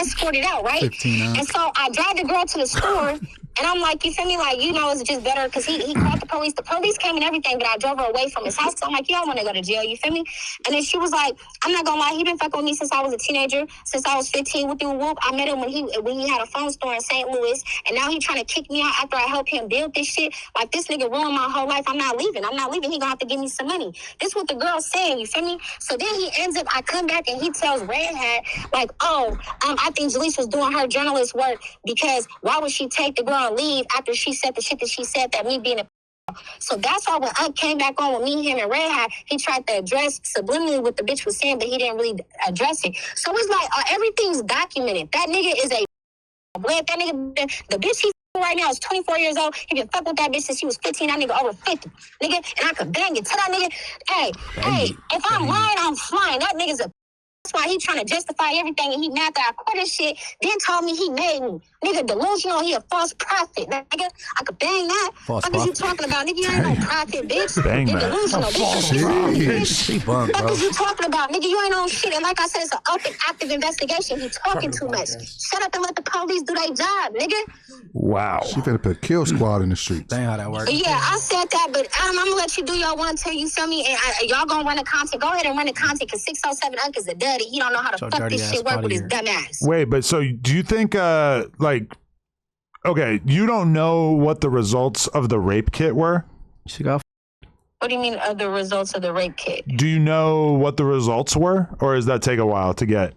escorted out, right? 15, And so I dragged the girl to the store. And I'm like, you feel me? Like, it's just better because he called the police. The police came and everything, but I drove her away from his house. So I'm like, you don't want to go to jail, you feel me? And then she was like, I'm not going to lie. He been fucking with me since I was a teenager, since I was 15. Whoop. I met him when he had a phone store in St. Louis. And now he trying to kick me out after I helped him build this shit. Like, this nigga ruined my whole life. I'm not leaving. He going to have to give me some money. This is what the girl's saying, you feel me? So then he ends up, I come back and he tells Red Hat, like, I think Jaleesa was doing her journalist work because why would she take the girl and leave after she said the shit that she said that me being a so that's why when Unc came back on with me, him, and Red Hat, he tried to address subliminally what the bitch was saying, but he didn't really address it. So it's like everything's documented. That nigga is that nigga, the bitch he right now is 24 years old. He been fucking with that bitch since he was 15. That nigga over 50, nigga, and I could bang it. Tell that nigga, hey, if I'm lying, I'm flying. That nigga's a. That's why he trying to justify everything, and he mad that I quit his shit. Then told me he made me. Nigga delusional, he a false prophet. Nigga, I could bang that. What is you talking about? Nigga, you ain't no prophet, bitch. Bang You're that. delusional, bitch. She bunk, What bro. is you talking about? Nigga, you ain't on shit. And like I said, it's an open, active investigation. You talking too much. Shut up and let the police do their job, nigga. Wow. She finna put kill squad in the streets. That ain't how that works. But yeah, I said that, but I'm gonna let you do your one till you feel me. And y'all gonna run the content. Go ahead and run the content, because 607 Unc is a dirty. He don't know how to fuck this shit work with his dumb ass. Wait, but so do you think, okay, you don't know what the results of the rape kit were? She got. What do you mean the results of the rape kit? Do you know what the results were, or does that take a while to get?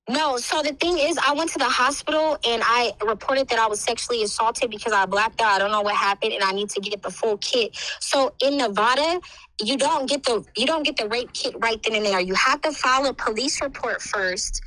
No, so the thing is, I went to the hospital and I reported that I was sexually assaulted because I blacked out. I don't know what happened, and I need to get the full kit. So in Nevada, you don't get the rape kit right then and there. You have to file a police report first,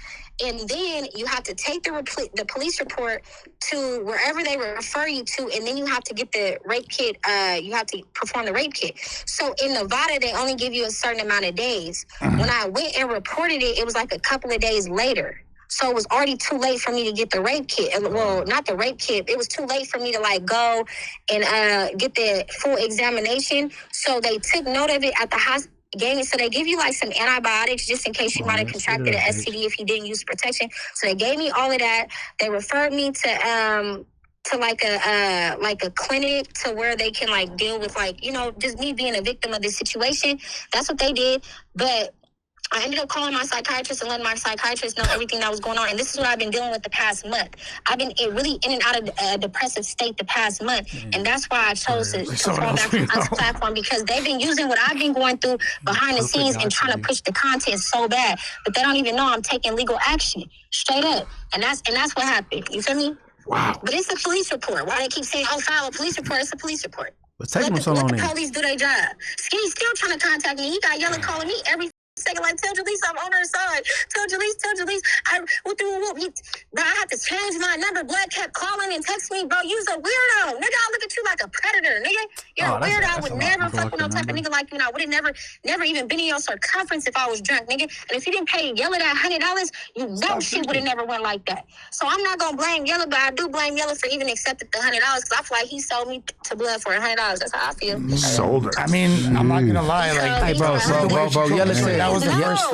and then you have to take the police report to wherever they refer you to, and then you have to get the rape kit. You have to perform the rape kit. So in Nevada, they only give you a certain amount of days. When I went and reported it, it was like a couple of days later. So it was already too late for me to get the rape kit. Well, not the rape kit. It was too late for me to like go and get the full examination. So they took note of it at the hospital. So they give you like some antibiotics just in case you might have contracted an STD if you didn't use protection. So they gave me all of that. They referred me to like a clinic to where they can like deal with like, you know, just me being a victim of this situation. That's what they did. But I ended up calling my psychiatrist and letting my psychiatrist know everything that was going on. And this is what I've been dealing with the past month. I've been really in and out of a depressive state the past month. And that's why I chose to fall back on this platform, because they've been using what I've been going through behind the scenes and trying to push the content so bad. But they don't even know I'm taking legal action. Straight up. And that's what happened. You feel me? Wow. But it's a police report. Why they keep saying, oh, file a police report? It's a police report. But take them so let long the then. police do their job. Skinny's still trying to contact me. He got yelling calling me every second, like, tell Jaleesa I'm on her side. Tell Jaleesa. But I had to change my number. Blood kept calling and texting me, bro, you's a weirdo. Nigga, I look at you like a predator, nigga. You're a weirdo. I would never fuck with no type of nigga like you. And I would have never even been in your circumference if I was drunk, nigga. And if you didn't pay Yella that $100, you know shit would have never went like that. So I'm not gonna blame Yella, but I do blame Yella for even accepting the $100, because I feel like he sold me to Blood for $100. That's how I feel. Sold her. I mean, I'm not gonna lie. Like, Hey, bro, Yella said that was the first.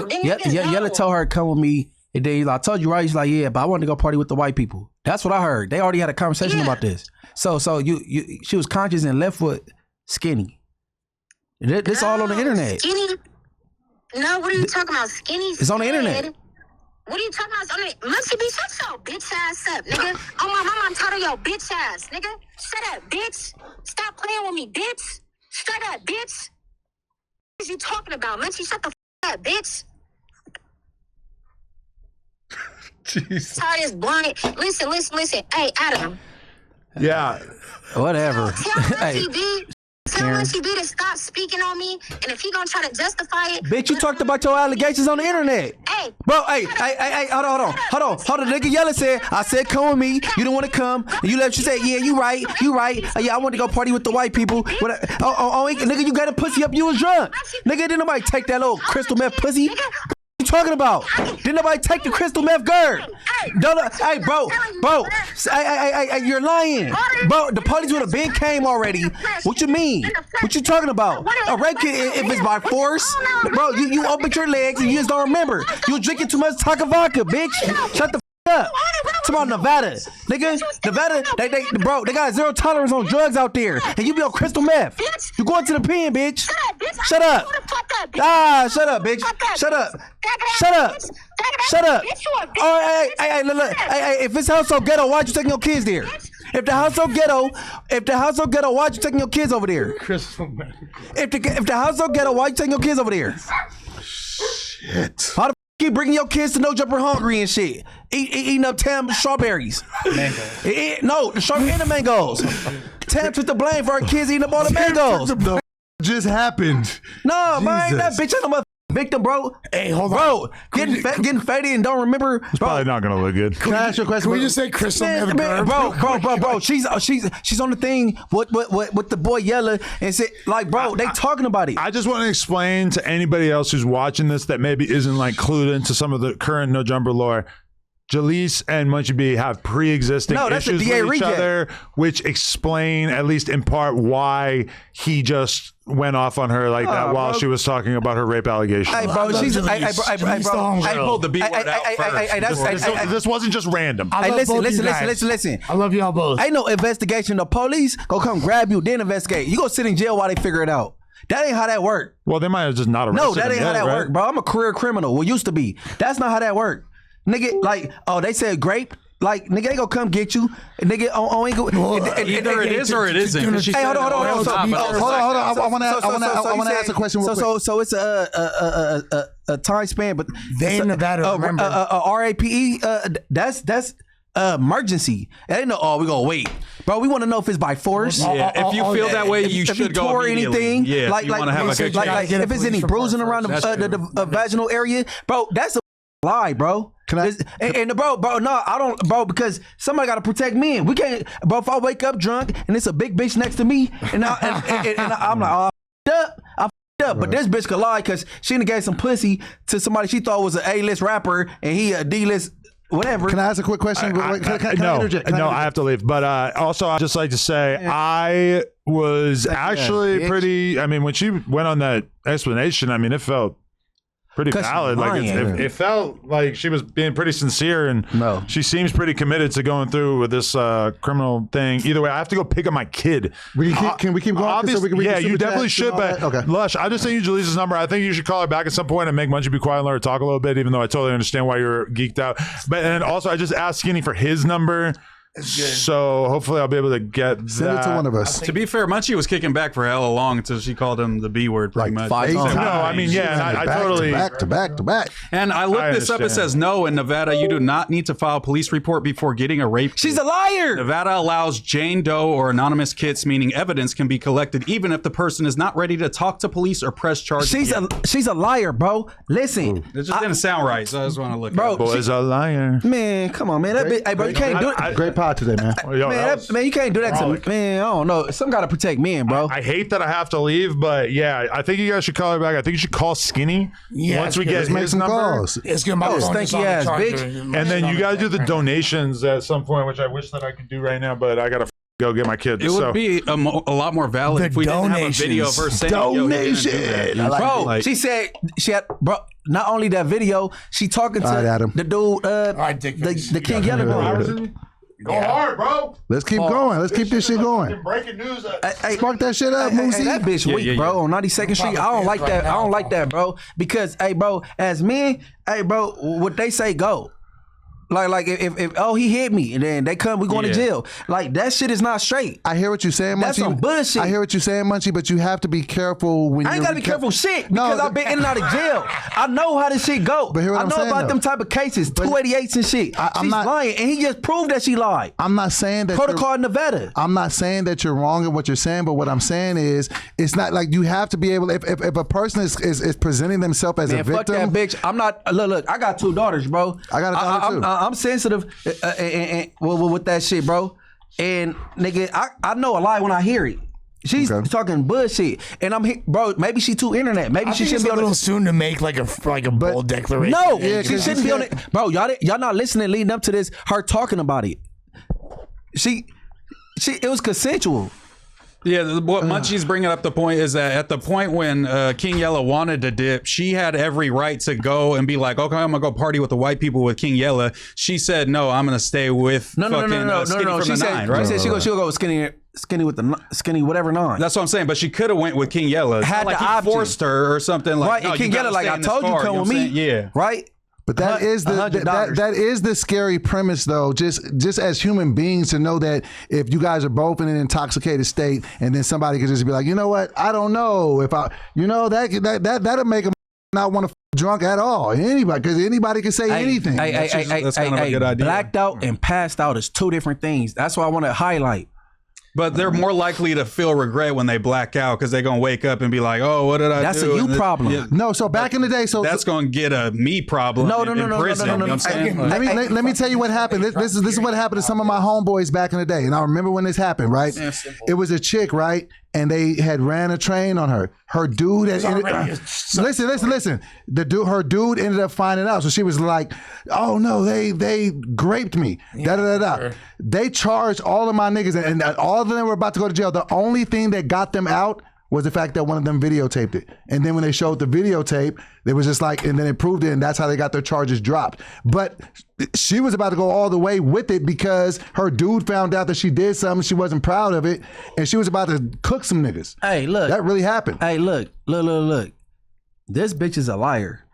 Yella told her come with me, and then I told you right. He's like, yeah, but I want to go party with the white people. That's what I heard. They already had a conversation about this. So she was conscious and left with Skinny. This all on the internet. Skinny? No, what are you talking about? Skinny? It's on the internet. What are you talking about? Muncie B, shut your bitch ass up, nigga. Oh my mama, I'm tired of your bitch ass, nigga. Shut up, bitch. Stop playing with me, bitch. Shut up, bitch. What are you talking about? Muncie, shut the f up, bitch. Jesus. Tired of this blind. Listen. Hey, Adam. Yeah. Whatever. Tell Hey, Muncie B. Tell Muncie B to stop speaking on me. And if he gonna try to justify it. bitch, you talked about your allegations on the internet. Hey. Bro, hey, hold on. The nigga Yella said, I said, come with me. You don't want to come. And you left. She said, yeah, you right. Yeah, I want to go party with the white people. Nigga, you got a pussy up. You was drunk. Nigga, didn't nobody take that little crystal meth pussy. What you talking about? Didn't nobody take the crystal meth girl? Hey, bro, you're lying. Bro, the police would have been came already. What you mean? What you talking about? A rape kit, if it's by force, bro, you opened your legs and you just don't remember. You drinking too much Taka vodka, bitch. Shut the up. It's about Nevada. Nigga, Nevada, they got 0 tolerance on drugs out there. And you be on crystal meth. You going to the pen, bitch. Shut up. Shut up, bitch. Shut up. All right, hey, look. Hey, if it's house so ghetto, why'd you taking your kids there? If the house so ghetto, why'd you taking your kids over there? If the house so ghetto, why you taking your kids over there? Shit. How the keep bringing your kids to No Jumper hungry and shit, eating up Tam strawberries. Mangoes. No, the strawberries and the mangoes. Tam took the blame for our kids eating up all the mangoes. The just happened. No, man, that bitch ain't no victim, bro. Hey, hold on. Bro, getting faded and don't remember. It's probably not going to look good. Can I ask you a question? Can we just say Crystal? Bro, she's on the thing with the boy Yella and said, like, bro, they talking about it. I just want to explain to anybody else who's watching this that maybe isn't like clued into some of the current No Jumper lore. Jalise and Munchie B have pre-existing that's a issues DA with each reject. other, which explain, at least in part, why he just went off on her like that while she was talking about her rape allegations. Hey, bro, she's Jalise. Jalise the homegirl. I pulled the B word out first. This wasn't just random. I love both you guys. listen. I love y'all both. Ain't no investigation. The police go come grab you, then investigate. You go sit in jail while they figure it out. That ain't how that work. Well, they might have just not arrested No, that him ain't how yet, that right? work, bro. I'm a career criminal. Well, used to be. That's not how that work. Nigga, like, oh, they said grape. Like, nigga, they gonna come get you. Nigga, ain't go. Either it is or it isn't. Hey, hold on. Hold on. I want to ask a question. Real quick. So it's a time span, but They in Nevada, remember. RAPE. That's emergency. It ain't no. Oh, we gonna wait, bro. We want to know if it's by force. Yeah, if you feel that way, you if should go tore immediately. anything, Yeah, like if you want to have a good like Get a if it's any police report bruising around first. the vaginal area, bro. That's a lie, bro. Can I- And bro, no, I don't, bro, because somebody got to protect men. We can't, bro. If I wake up drunk and it's a big bitch next to me, and I'm like, oh, I f***ed up. But this bitch could lie because she done gave some pussy to somebody she thought was an A-list rapper and he a D-list whatever. Can I ask a quick question? Can I interject? Can I No, interject? I have to leave. But also, I'd just like to say, I was actually bitch. pretty. I mean, when she went on that explanation, I mean, it felt pretty 'Cause valid. she's Like lying. it felt like she was being pretty sincere, and No. she seems pretty committed to going through with this criminal thing. Either way, I have to go pick up my kid. Can we keep going? Obviously, So we can read yeah, the you super definitely chats and should. all But that? Okay. Lush, I just sent you Jaleesa's number. I think you should call her back at some point and make Munchie be quiet and let her talk a little bit, even though I totally understand why you're geeked out. But and also, I just asked Skinny for his number. So hopefully I'll be able to get Send that. it to one of us. To be fair, Munchie was kicking back for hella long until she called him the B word pretty much. 5 times. No, I mean, yeah, and I totally. back to back. And I looked I this up. It understand. says no, in Nevada, you do not need to file a police report before getting a rape. She's a liar. Nevada allows Jane Doe or anonymous kits, meaning evidence can be collected even if the person is not ready to talk to police or press charges. She's a liar, bro. Listen, It just didn't sound right, so I just want to look Bro, at it. Boy's a liar. man, come on, man. That bitch, hey, bro, you can't do it. Great pod today, man. Yo, that was- Man, you can't do that to frolic. man. I don't know. Some gotta protect men, bro. I hate that I have to leave, but yeah, I think you guys should call her back. I think you should call Skinny Yeah, once we let's get Let's make his some number. calls. It's good. My Oh, phone is stinky on the ass charger. bitch. And then you gotta do the donations at some point, which I wish that I could do right now, but I gotta go get my kid. It would be a lot more valid The if we didn't have a donations. video of her saying, Yo, he didn't do that. I like Bro, it. Like- she said she had, bro. Not only that video, she talking to All right, Adam. the dude, right, Dick Face. the King Yellow dude. Go hard, bro. Let's keep going. Let's keep this shit going. Breaking news. Hey, Spark that shit up, Hey, Moosey. that bitch Yeah, weak, yeah, bro. yeah. On 92nd Street, I don't like that. I don't like that, bro. Because, hey, bro, as men, hey, bro, what they say go. Like if oh he hit me and then they come, we going to jail. Like that shit is not straight. I hear what you're saying, Munchie. That's some bullshit. I hear what you're saying, Munchie, but you have to be careful when I ain't you're gotta be careful shit because No, I've been in and out of jail. I know how this shit go. But hear what I I'm know saying, about though. them type of cases, 288s and shit. I'm She's not- lying, and he just proved that she lied. I'm not saying that Protocol Nevada. I'm not saying that you're wrong in what you're saying, but what I'm saying is it's not like you have to be able. If a person is presenting themselves as a Man, fuck victim, that bitch. I'm not. Look. I got 2 daughters, bro. I got a daughter, too. I'm sensitive with that shit, bro. And nigga, I know a lie when I hear it. She's talking bullshit, and bro. Maybe she too internet. Maybe I she think it's shouldn't be a on little the. soon to make like a bold declaration. No, Yeah, she 'cause shouldn't you be on it, bro. Y'all not listening leading up to this. Her talking about it. She, it was consensual. Yeah, what Munchie's bringing up the point is that at the point when King Yella wanted to dip, she had every right to go and be like, okay, I'm gonna go party with the white people with King Yella. She said, no, I'm gonna stay with No. Skinny from She the said, Nine, right? she said she'll go with skinny with the skinny whatever 9. That's what I'm saying. But she could have went with King Yella. It's Had not like the he option. forced her or something like. Right, No, and you King gotta Yella like stay I in this told you, car, come know with what I'm me. saying? Yeah. Right. But that is the $100. that is the scary premise, though. Just as human beings, to know that if you guys are both in an intoxicated state, and then somebody could just be like, you know what, I don't know if I, that'll make them not want to drunk at all. Anybody, because anybody can say anything. That's kind of a good idea. Blacked out and passed out is 2 different things. That's why I want to highlight. But they're more likely to feel regret when they black out because they're gonna wake up and be like, "Oh, what did I do?" That's a you And problem. yeah, No, so back in the day, that's gonna get a me problem. No, in prison, no. you know what I'm saying? Let me tell you what happened. This is what happened to some of my homeboys back in the day, and I remember when this happened. Right, it was a chick, right, and they had ran a train on her. Her dude had listen. Her dude ended up finding out. So she was like, "Oh no, they raped me." Sure. They charged all of my niggas, and all of them were about to go to jail. The only thing that got them out was the fact that one of them videotaped it. And then when they showed the videotape, it was just like, and then it proved it, and that's how they got their charges dropped. But she was about to go all the way with it because her dude found out that she did something, she wasn't proud of it, and she was about to cook some niggas. Hey, look. That really happened. Hey, look. This bitch is a liar.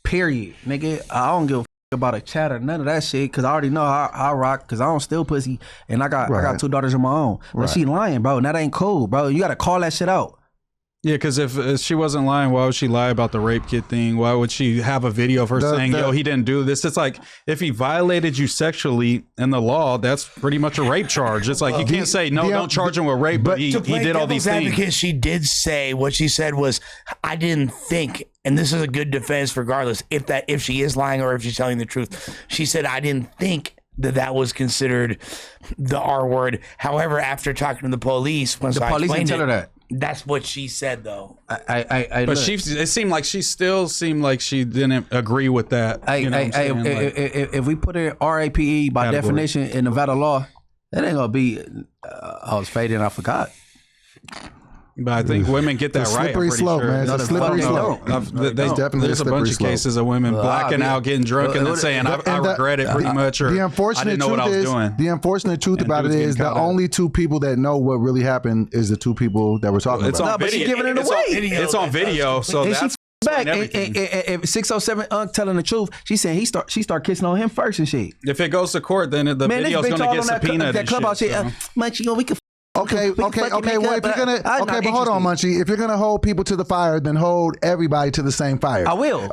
Period. Nigga, I don't give a about a chat or none of that shit, because I already know how I rock, because I don't steal pussy, and I got 2 daughters of my own. But she lying, bro, and that ain't cool, bro. You gotta call that shit out. Yeah, because if she wasn't lying, why would she lie about the rape kit thing? Why would she have a video of her saying, yo, he didn't do this? It's like, if he violated you sexually in the law, that's pretty much a rape charge. It's like, you can't say, no, don't charge him with rape, but he did all these things. Advocate, she did say, what she said was, I didn't think, and this is a good defense regardless, if she is lying or if she's telling the truth. She said, I didn't think that was considered the R word. However, after talking to the police, once I explained tell her that. That's what she said, though. But it seemed like she still seemed like she didn't agree with that. If we put it RAPE by definition in Nevada law, that ain't gonna be. I was fading. I forgot. But I think women get that right. Slippery slope, man. It's a slippery slope. There's a bunch of cases of women blacking out, getting drunk, and then saying, I regret it pretty much, or I didn't know what I was doing. The unfortunate truth about it is the only 2 people that know what really happened is the 2 people that we're talking about. It's on video. She's giving it away. It's on video, so that's back. And 607 Unc telling the truth. She said she start kissing on him first and shit. If it goes to court, then the video's going to get subpoenaed. That clubhouse shit. Munchie, we can. Okay. Well, if you're gonna, but hold on, Munchie. If you're gonna hold people to the fire, then hold everybody to the same fire. I will.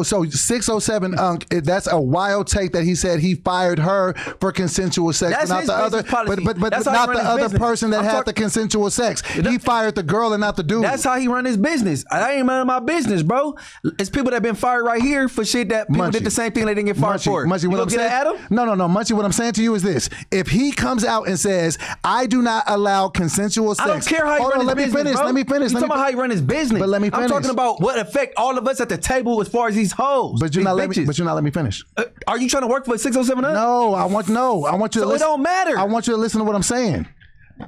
So 607 Unc. That's a wild take that he said he fired her for consensual sex, but not the other, but not the other person that had the consensual sex. He fired the girl and not the dude. That's how he run his business. I ain't none of my business, bro. It's people that been fired right here for shit that people did the same thing they didn't get fired for. Munchie, what I'm saying? Adam? No, Munchie. What I'm saying to you is this: if he comes out and says, "I do not allow consensual sex." I don't care how he run his business, bro. Let me finish. You talking about how he run his business. But let me finish. I'm talking about what affect all of us at the table as far as these hoes. But you're not letting me finish. Are you trying to work for 607? No, I want you to listen. It don't matter. I want you to listen to what I'm saying.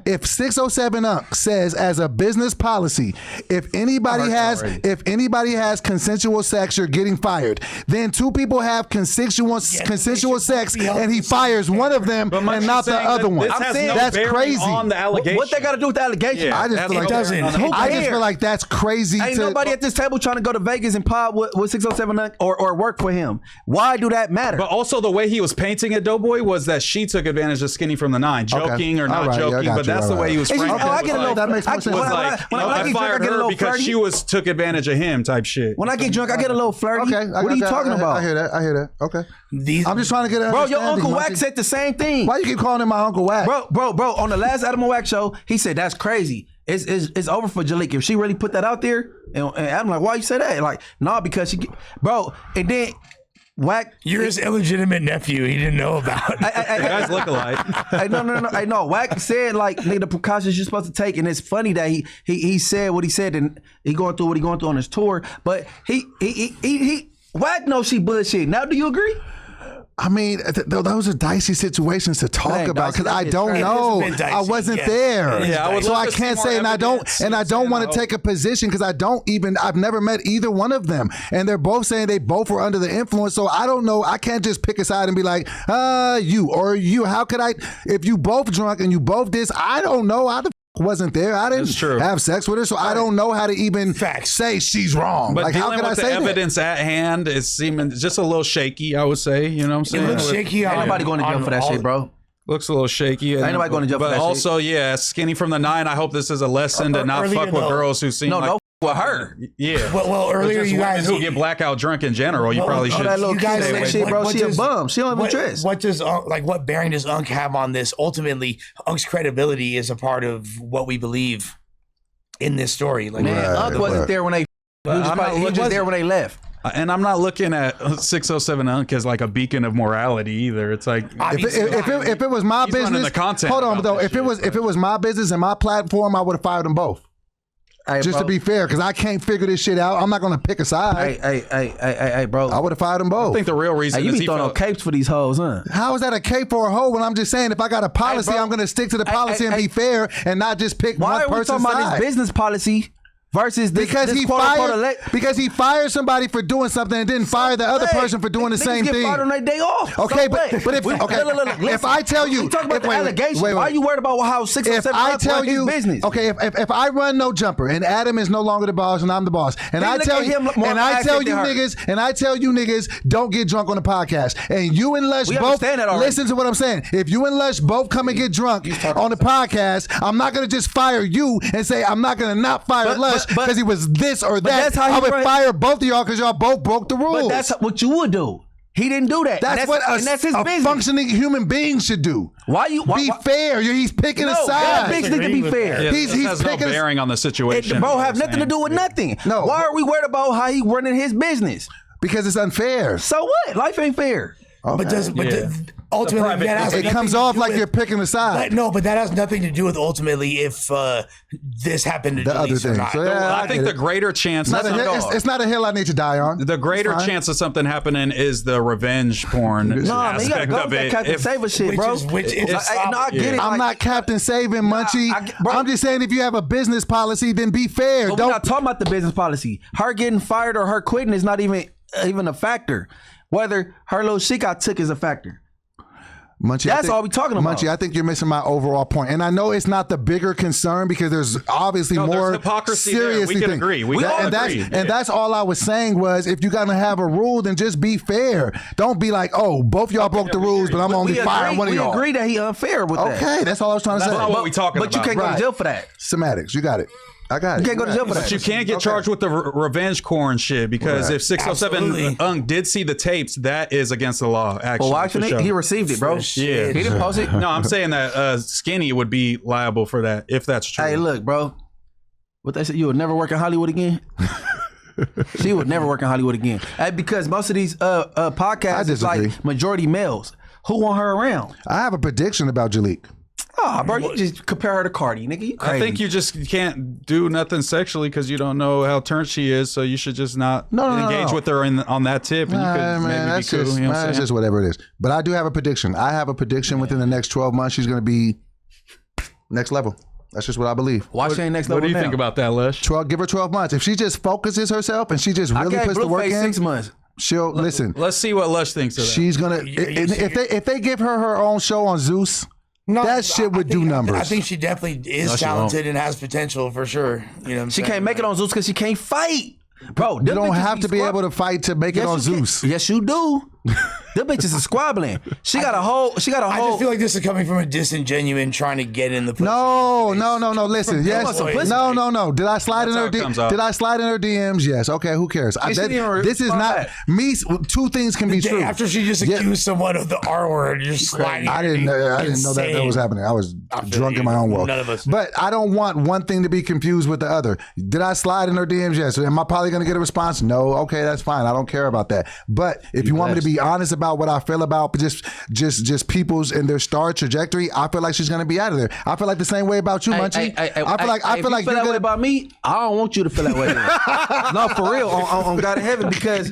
If 607 Unc says as a business policy, if anybody has consensual sex, you're getting fired. Then 2 people have consensual sex, and he fires one of them and not the other one. That's crazy. On the allegation. What they got to do with the allegation? I just feel like that's crazy. Ain't nobody at this table trying to go to Vegas and pod with 607 Unc or work for him. Why do that matter? But also the way he was painting it, DoBoy, was that she took advantage of Skinny from the 9, joking or not joking. But that's the way he was framing it. I get a little. That makes more sense. When I fired her because she took advantage of him type shit. When I get drunk, I get a little flirty. Okay, what are you talking about? I hear that. Okay. I'm just trying to get an bro, your Uncle Wack said the same thing. Why you keep calling him my Uncle Wack? Bro, on the last Adam Wack show, he said that's crazy. It's over for Jalik. If she really put that out there, and I'm like, why you say that? Like, nah, because she, bro, and then Wack, you're his illegitimate nephew. He didn't know about. You guys look alike. No. Wack said like, nigga, the precautions you're supposed to take, and it's funny that he said what he said, and he going through what he going through on his tour. But he Wack knows she bullshit. Now, do you agree? I mean, those are dicey situations to talk about because I don't know. I wasn't there, so I can't say. And I don't want to take a position because I've never met either one of them, and they're both saying they both were under the influence. So I don't know. I can't just pick a side and be like, you or you. How could I? If you both drunk and you both this, I don't know. I wasn't there. I didn't have sex with her, so I don't know how to even say she's wrong. But like, dealing how can with I say the evidence at hand is seeming just a little shaky, I would say. You know what I'm saying? It looks shaky. Ain't nobody going to jail for that shit, bro. Looks a little shaky. Ain't nobody going to jail for that shit. But also, Skinny from the 9, I hope this is a lesson to not fuck with girls who seem like... with her. Yeah. Well, earlier you guys who get blackout drunk in general, you probably should. That little kid say shit, bro. She a bum. She don't even dress. What does what bearing does Unc have on this? Ultimately, Unc's credibility is a part of what we believe in this story. Like, Unc wasn't there when they. He was just there when they left. And I'm not looking at 607 Unk as like a beacon of morality either. It's like if it was my business, the content hold on though. If it was my business and my platform, I would have fired them both. Hey, just bro. to be fair, because I can't figure this shit out. I'm not gonna pick a side. Hey, bro. I would have fired them both. I think the real reason you is be throwing no capes for these hoes, huh? How is that a cape or a hoe when I'm just saying if I got a policy, I'm gonna stick to the policy and be fair and not just pick one person's side. Why are we talking about this business policy versus this? Because this he fired somebody for doing something and didn't fire the other person for doing the same thing. Fired on their day off. Okay, so but if I tell you, talk about the allegations. Why are you worried about how 607 I tell you, business? Okay, if I run No Jumper and Adam is no longer the boss and I'm the boss, and I tell you niggas don't get drunk on the podcast, and you and Lush both listen to what I'm saying. If you and Lush both come and get drunk on the podcast, I'm not gonna just fire you and say I'm not gonna not fire Lush because he was this or that. I would fire both of y'all because y'all both broke the rules. But that's what you would do. He didn't do that. That's what that's his business. Functioning human being should do. Be fair. He's picking a side. That bitch need to be fair. Yeah, he's has no bearing on the situation. Bro, have nothing to do with nothing. No. Why are we worried about how he running his business? Because it's unfair. So what? Life ain't fair. Okay. Ultimately, it comes off like you're picking a side. But that has nothing to do with ultimately if this happened to the other Delise or thing. not. So, yeah, I think the greater chance it's not a hill I need to die on. The greater chance of something happening is the revenge porn man, you gotta go with that Captain Saver shit, bro. I get it. I'm not Captain Saving, Munchie. I'm just saying if you have a business policy, then be fair. But we're not talking about the business policy. Her getting fired or her quitting is not even a factor. Whether her little shit got took is a factor. Munchie, that's all we talking about. Munchie, I think you're missing my overall point. And I know it's not the bigger concern because there's obviously more hypocrisy serious there. We can agree. We all agree. And that's all I was saying was if you're going to have a rule, then just be fair. Don't be like, oh, both y'all broke the rules, but I'm only firing one of y'all. We agree that he unfair with that. Okay, that's all I was trying to say. That's not what we talking about. But you can't go to jail for that. Semantics, you got it. I got it. You can't go to jail for that. But you can't get charged with the revenge corn shit because if 607 Unk did see the tapes, that is against the law. Actually, well, actually, he received it, bro. Yeah, he didn't post it. No, I'm saying that Skinny would be liable for that if that's true. Hey, look, bro. What they said, you would never work in Hollywood again. She would never work in Hollywood again. Because most of these podcasts is like majority males. Who want her around? I have a prediction about Jalik. Oh, bro, you just compare her to Cardi, nigga. You crazy. I think you just can't do nothing sexually because you don't know how turned she is, so you should just not engage with her on that tip. And you could maybe be cool. You know that's just whatever it is. But I do have a prediction. I have a prediction within the next 12 months she's going to be next level. That's just what I believe. Why she ain't next level? What do you think about that, Lush? Give her 12 months. If she just focuses herself and she just really puts the work in, 6 months. She'll listen. Let's see what Lush thinks of that. She's gonna if they give her own show on Zeus. That shit would do numbers. I think she definitely is talented and has potential for sure. You know, she can't make it on Zeus because she can't fight, bro. You don't have to be able to fight to make it on Zeus. Yes, you do. Them bitches is squabbling. She got a whole. I just feel like this is coming from a disingenuous trying to get in the. No. Listen, yes, no. Did I slide in her? Did I slide in her DMs? Yes. Okay. Who cares? This is not me. Two things can be true. After she just accused someone of the R word, you're sliding. I didn't know that was happening. I was drunk in my own world. None of us. But I don't want one thing to be confused with the other. Did I slide in her DMs? Yes. Am I probably going to get a response? No. Okay, that's fine. I don't care about that. But if you want me to be honest about what I feel about just people's and their star trajectory, I feel like she's gonna be out of there. I feel like the same way about you, Munchie. I feel like you're that way about me. I don't want you to feel that way. No, for real, on God in heaven, because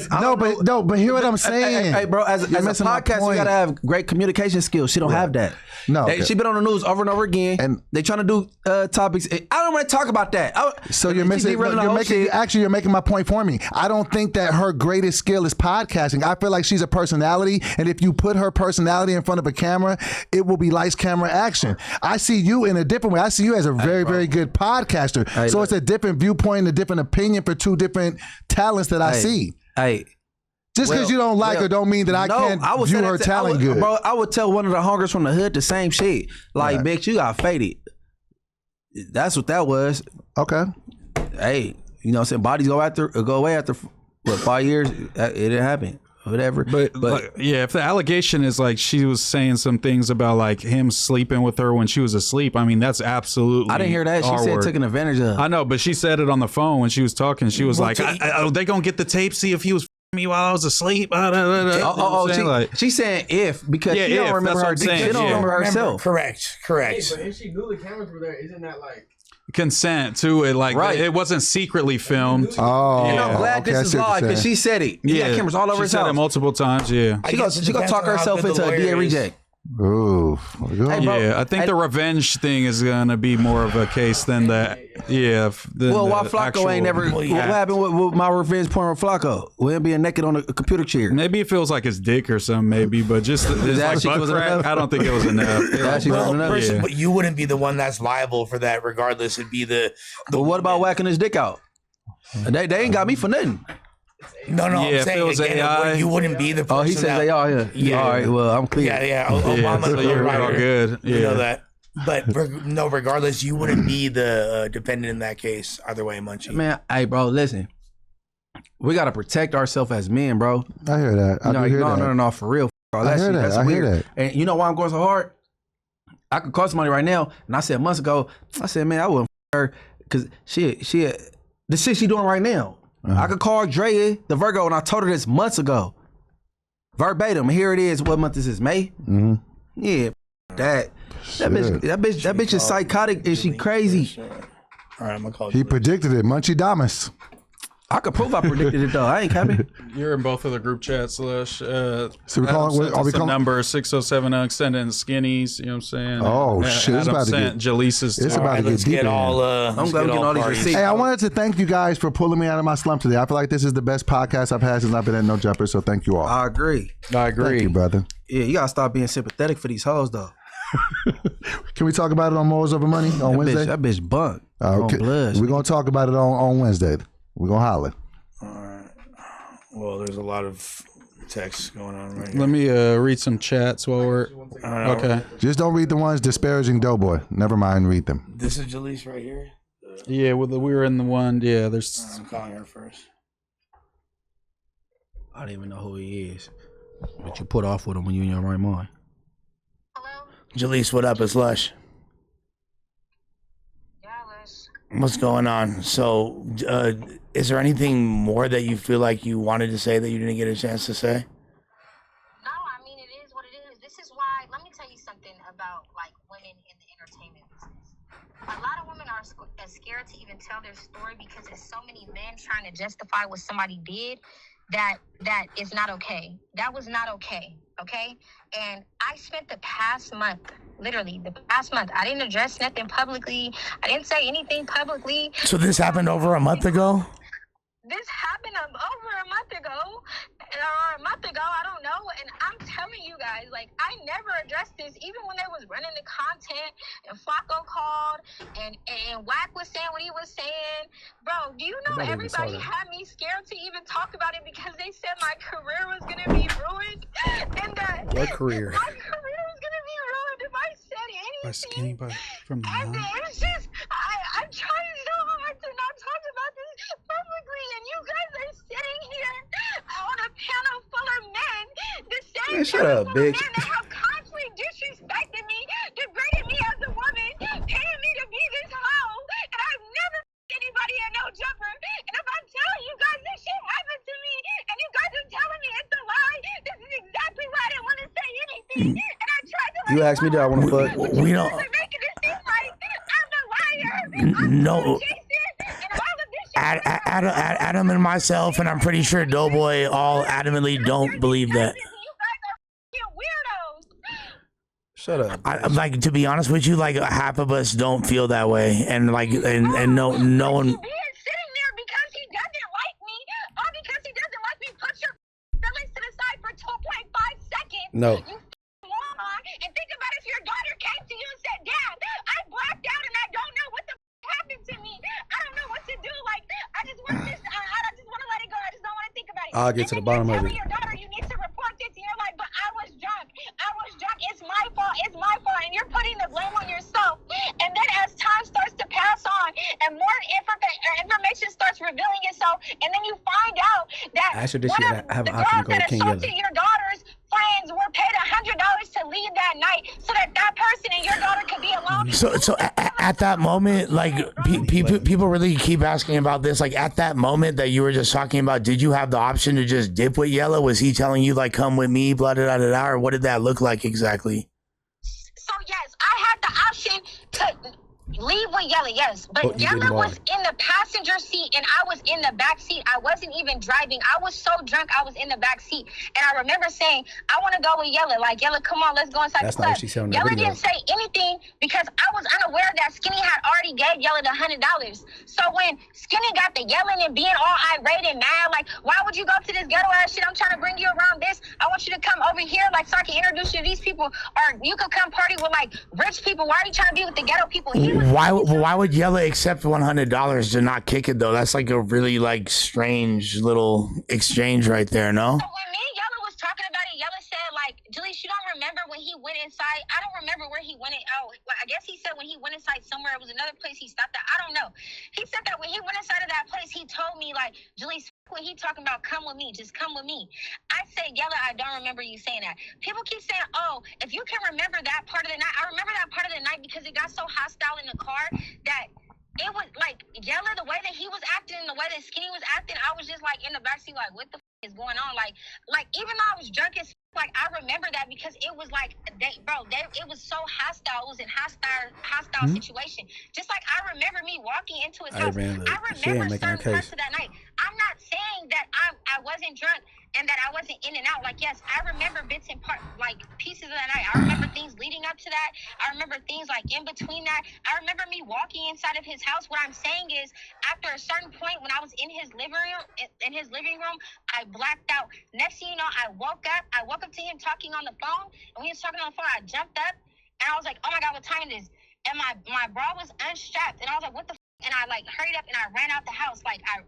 but hear what I'm saying. Hey, bro, as a podcast, you gotta have great communication skills. She don't have that. No, she been on the news over and over again, and they trying to do topics. I don't want to talk about that. So you're missing. You're making my point for me. I don't think that her greatest skill is podcasting. I feel like she's a personality, and if you put her personality in front of a camera, it will be lights, camera, action. I see you in a different way. I see you as a very, very good podcaster. So it's a different viewpoint, a different opinion for two different talents that I see. Just because you don't like her don't mean that I can't view her talent good. Bro, I would tell one of the hungers from the hood the same shit. Like, bitch, you got faded. That's what that was. Okay. Hey, you know what I'm saying? Bodies go away after, what, 5 years? It didn't happen. whatever. But yeah, if the allegation is like she was saying some things about like him sleeping with her when she was asleep, I mean that's absolutely. I didn't hear that. She said taking advantage of. I know, but she said it on the phone when she was talking. She was like, "They gonna get the tape, see if he was me while I was asleep." She's saying if because she don't remember her. She don't remember herself. Correct. Hey, but if she knew the cameras were there, isn't that like? Consent to it, like it wasn't secretly filmed. Oh, and I'm glad this is live because she said it. He got cameras all over his house. She said it multiple times. Yeah, she gonna talk herself into a DA reject. Ooh. Hey, bro, yeah, I think the revenge thing is gonna be more of a case than that. Yeah. Well, why Flacco ain't never? What happened with my revenge porn with Flacco? With him being naked on a computer chair. Maybe it feels like his dick or something. Maybe, but just his like butt crack. I don't think it was enough. But you wouldn't be the one that's liable for that. Regardless, it'd be the. But what about whacking his dick out? They ain't got me for nothing. No, yeah, I'm saying again, you wouldn't be the person. Oh, he says they are here. Yeah. All right, well, I'm clear. Yeah. Obama's so you're all good. Yeah. You know that. But no, regardless, you wouldn't be the defendant in that case. Either way, Munchie. Man, hey, bro, listen. We got to protect ourselves as men, bro. I hear that. No, for real. Bro. I hear that. That's I weird. hear that. And you know why I'm going so hard? I could call somebody right now, and I said months ago, man, I wouldn't her because the shit she doing right now. I could call Drea, the Virgo, and I told her this months ago. Verbatim. Here it is. What month is this? May? Mm-hmm. Yeah. That bitch is psychotic and she crazy. All right, I'm gonna call. He predicted it. Munchie Damas. I could prove I predicted it though. I ain't capping. You're in both of the group chats, Slush. So we calling? Are we calling? Number 607 extended skinnies. You know what I'm saying? Oh shit! It's about to get. Jaleesa's. It's about to get deep. I'm glad we get all these receipts. Hey, I wanted to thank you guys for pulling me out of my slump today. I feel like this is the best podcast I've had since I've been at No Jumper. So thank you all. I agree. Thank you, brother. Yeah, you gotta stop being sympathetic for these hoes though. Can we talk about it on Morals Over Money on Wednesday? That bitch bunk. Okay. We're gonna talk about it on Wednesday. We're gonna holler. All right. Well, there's a lot of text going on right here. Let me read some chats while we're okay. Just don't read the ones disparaging DoBoy. Never mind, read them. This is Jalise right here. Yeah, we were in the one. Yeah, there's. I'm calling her first. I don't even know who he is, but you put off with him when you in your right mind. Hello? Jalise, what up? It's Lush. Yeah, Lush. What's going on? So, is there anything more that you feel like you wanted to say that you didn't get a chance to say? No, I mean, it is what it is. This is why, let me tell you something about, like, women in the entertainment business. A lot of women are scared to even tell their story because there's so many men trying to justify what somebody did that is not okay. That was not okay, okay? And I spent the past month, literally the past month, I didn't address nothing publicly. I didn't say anything publicly. So this happened over a month ago? This happened over a month ago, or a month ago, I don't know. And I'm telling you guys, like, I never addressed this, even when they was running the content and Flacco called and Wack was saying what he was saying. Bro, do you know everybody had me scared to even talk about it because they said my career was going to be ruined? And what career? My career was going to be ruined if I said anything. By Skinny Pie from the And it's just, I'm trying so hard to not talk about this publicly, and you guys are sitting here on a panel full of men, the same shut up, bitch. men that have constantly disrespected me, degraded me as a woman, paying me to be this hoe, and I've never anybody at No Jumper. And if I'm telling you guys this shit happened to me, and you guys are telling me it's a lie, this is exactly why I didn't want to say anything. And I tried to You asked me, do I want to fuck? We don't. making it seem like I'm the liar. No. Adam and myself, and I'm pretty sure DoBoy all adamantly don't believe that. You guys are weirdos. Shut up. Like, to be honest with you, like half of us don't feel that way, and like, and no one. Sitting there because he doesn't like me, or because he doesn't like me. Put your feelings to the side for 2.5 seconds. No. You moron, and think about if your daughter came to you and said, "Dad, I blacked out and I don't know what the happened to me. I don't know what to do. Like, I just want this. I just want to let it go. I just don't want to think about it." I'll get to the bottom of it. Your daughter, you need to report this, and you're like, "But I was drunk. I was drunk. It's my fault. It's my fault." And you're putting the blame on yourself. And then as time starts to pass on, and more information starts revealing itself, and then you find out that Asher, did one she of have the an option to girls go that to King assaulted your daughter's friends were paid $100 to leave that night so that that person and your daughter could be alone. So at that moment, like people really keep asking about this. Like at that moment that you were just talking about, did you have the option to just dip with Yella? Was he telling you like, come with me, blah, blah, blah, blah, blah, or what did that look like exactly? So yes, I had the option to leave with Yella, yes. But Yella was in the passenger seat and I was in the back seat. I wasn't even driving. I was so drunk, I was in the back seat. And I remember saying, I want to go with Yella. Like, Yella, come on, let's go inside the club. Yella didn't say anything because I was unaware that Skinny had already gave Yella the $100. So when Skinny got the yelling and being all irate and mad, like, why would you go to this ghetto ass shit? I'm trying to bring you around this. I want you to come over here, like, so I can introduce you to these people. Or you could come party with, like, rich people. Why are you trying to be with the ghetto people? Why would Yella accept $100 to not kick it though? That's like a really like strange little exchange right there, no? So when me and Yella was talking about it, Yella said like, Jalise, you don't remember when he went inside? I don't remember where he went. I guess he said when he went inside somewhere, it was another place he stopped at. I don't know. He said that when he went inside of that place, he told me like, Jalise, when he talking about come with me, just come with me. I said, Yella, I don't remember you saying that. People keep saying, oh, if you can remember that part of the night. I remember that part of the night because it got so hostile in the car that it was like Yella, the way that he was acting and the way that Skinny was acting, I was just like in the backseat like, what the is going on? Like even though I was drunk as like I remember that because it was like it was so hostile. It was in hostile situation. Just like I remember me walking into his house. I remember certain parts of that night. I'm not saying that I wasn't drunk and that I wasn't in and out. Like, yes, I remember bits and parts, like pieces of that night. I remember things leading up to that. I remember things like in between that. I remember me walking inside of his house. What I'm saying is, after a certain point, when I was in his living room, I blacked out. Next thing you know, I woke up to him talking on the phone. And when he was talking on the phone, I jumped up and I was like, oh my God, what time it is? And my bra was unstrapped. And I was like, what the and I like hurried up and I ran out the house. Like I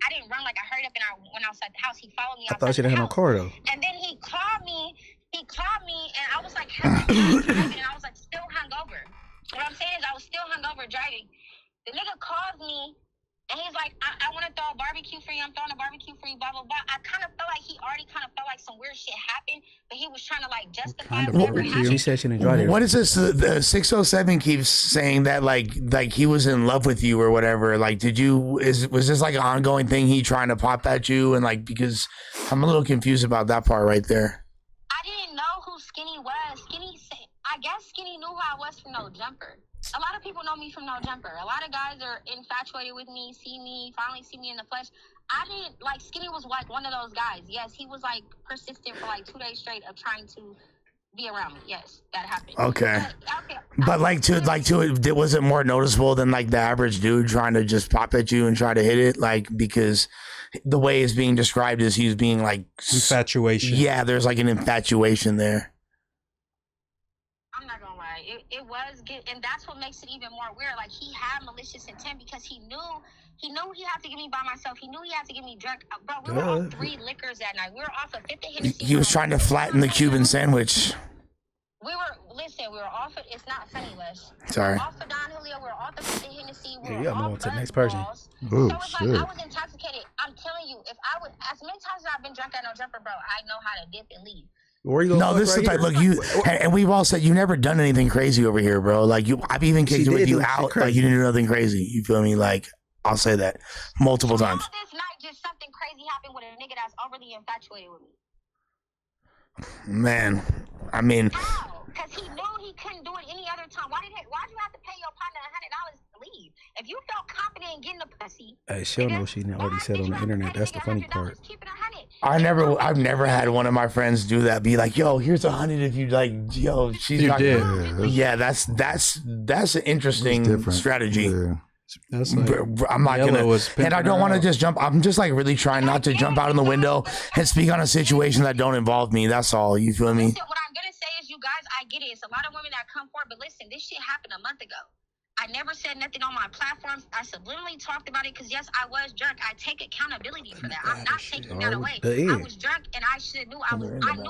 didn't run. Like I hurried up and I went outside the house. He followed me. I thought you didn't have no car though. And then he called me and I was like driving and I was like still hungover. What I'm saying is I was still hungover driving. The nigga calls me and he's like, I want to throw a barbecue for you. I'm throwing a barbecue for you, blah, blah, blah. I kind of felt like he already kind of felt like some weird shit happened, but he was trying to like justify whatever happened. She said she didn't drive it. What is this? The 607 keeps saying that like he was in love with you or whatever. Like, was this like an ongoing thing? He trying to pop at you and like, because I'm a little confused about that part right there. I didn't know who Skinny was. I guess Skinny knew who I was from No Jumper. A lot of people know me from No Jumper. A lot of guys are infatuated with me, finally see me in the flesh. I didn't, like, Skinny was like one of those guys. Yes, he was like persistent for like 2 days straight of trying to be around me. Yes, that happened. Okay. But was it more noticeable than like the average dude trying to just pop at you and try to hit it? Like, because the way it's being described is he's being like infatuation. Yeah, there's like an infatuation there. I'm not gonna lie, it was good, and that's what makes it even more weird. Like he had malicious intent because he knew he had to get me by myself. He knew he had to get me drunk. Bro, we were on 3 liquors that night. We were off of 50 Hennessy. He was trying to flatten the Cuban sandwich. We were off of, it's not funny, Les. Sorry. We were off of Don Julio, we were off of 50 Hennessy. We were off to the next person. Ooh, so it's like I was intoxicated. I'm telling you, if I would, as many times as I've been drunk at No Jumper, bro, I know how to dip and leave. No, this is like, look, you and we've all said you've never done anything crazy over here, bro. Like I've even kicked it with you out, like you didn't do nothing crazy. You feel me? Like I'll say that multiple times. This night, just something crazy happened with a nigga that's overly infatuated with me. Man, I mean, because he knew he couldn't do it any other time. Why'd you have to pay your partner $100 to leave? If you felt confident in getting the pussy, hey, she'll know she already said on the internet. That's the funny part. I've never had one of my friends do that. Be like, yo, here's $100 if you like, yo, she's you not did. Yeah, that's an interesting strategy. Yeah. That's like, I'm not gonna, and I don't want to just jump. I'm just like really trying not to jump out in the window and speak on a situation that don't involve me. That's all. You feel me? Listen, what I'm gonna say is, you guys, I get it. It's a lot of women that come forward, but listen, this shit happened a month ago. I never said nothing on my platforms. I subliminally talked about it because, yes, I was drunk. I take accountability for that. I'm not taking that away. I was drunk and I should have knew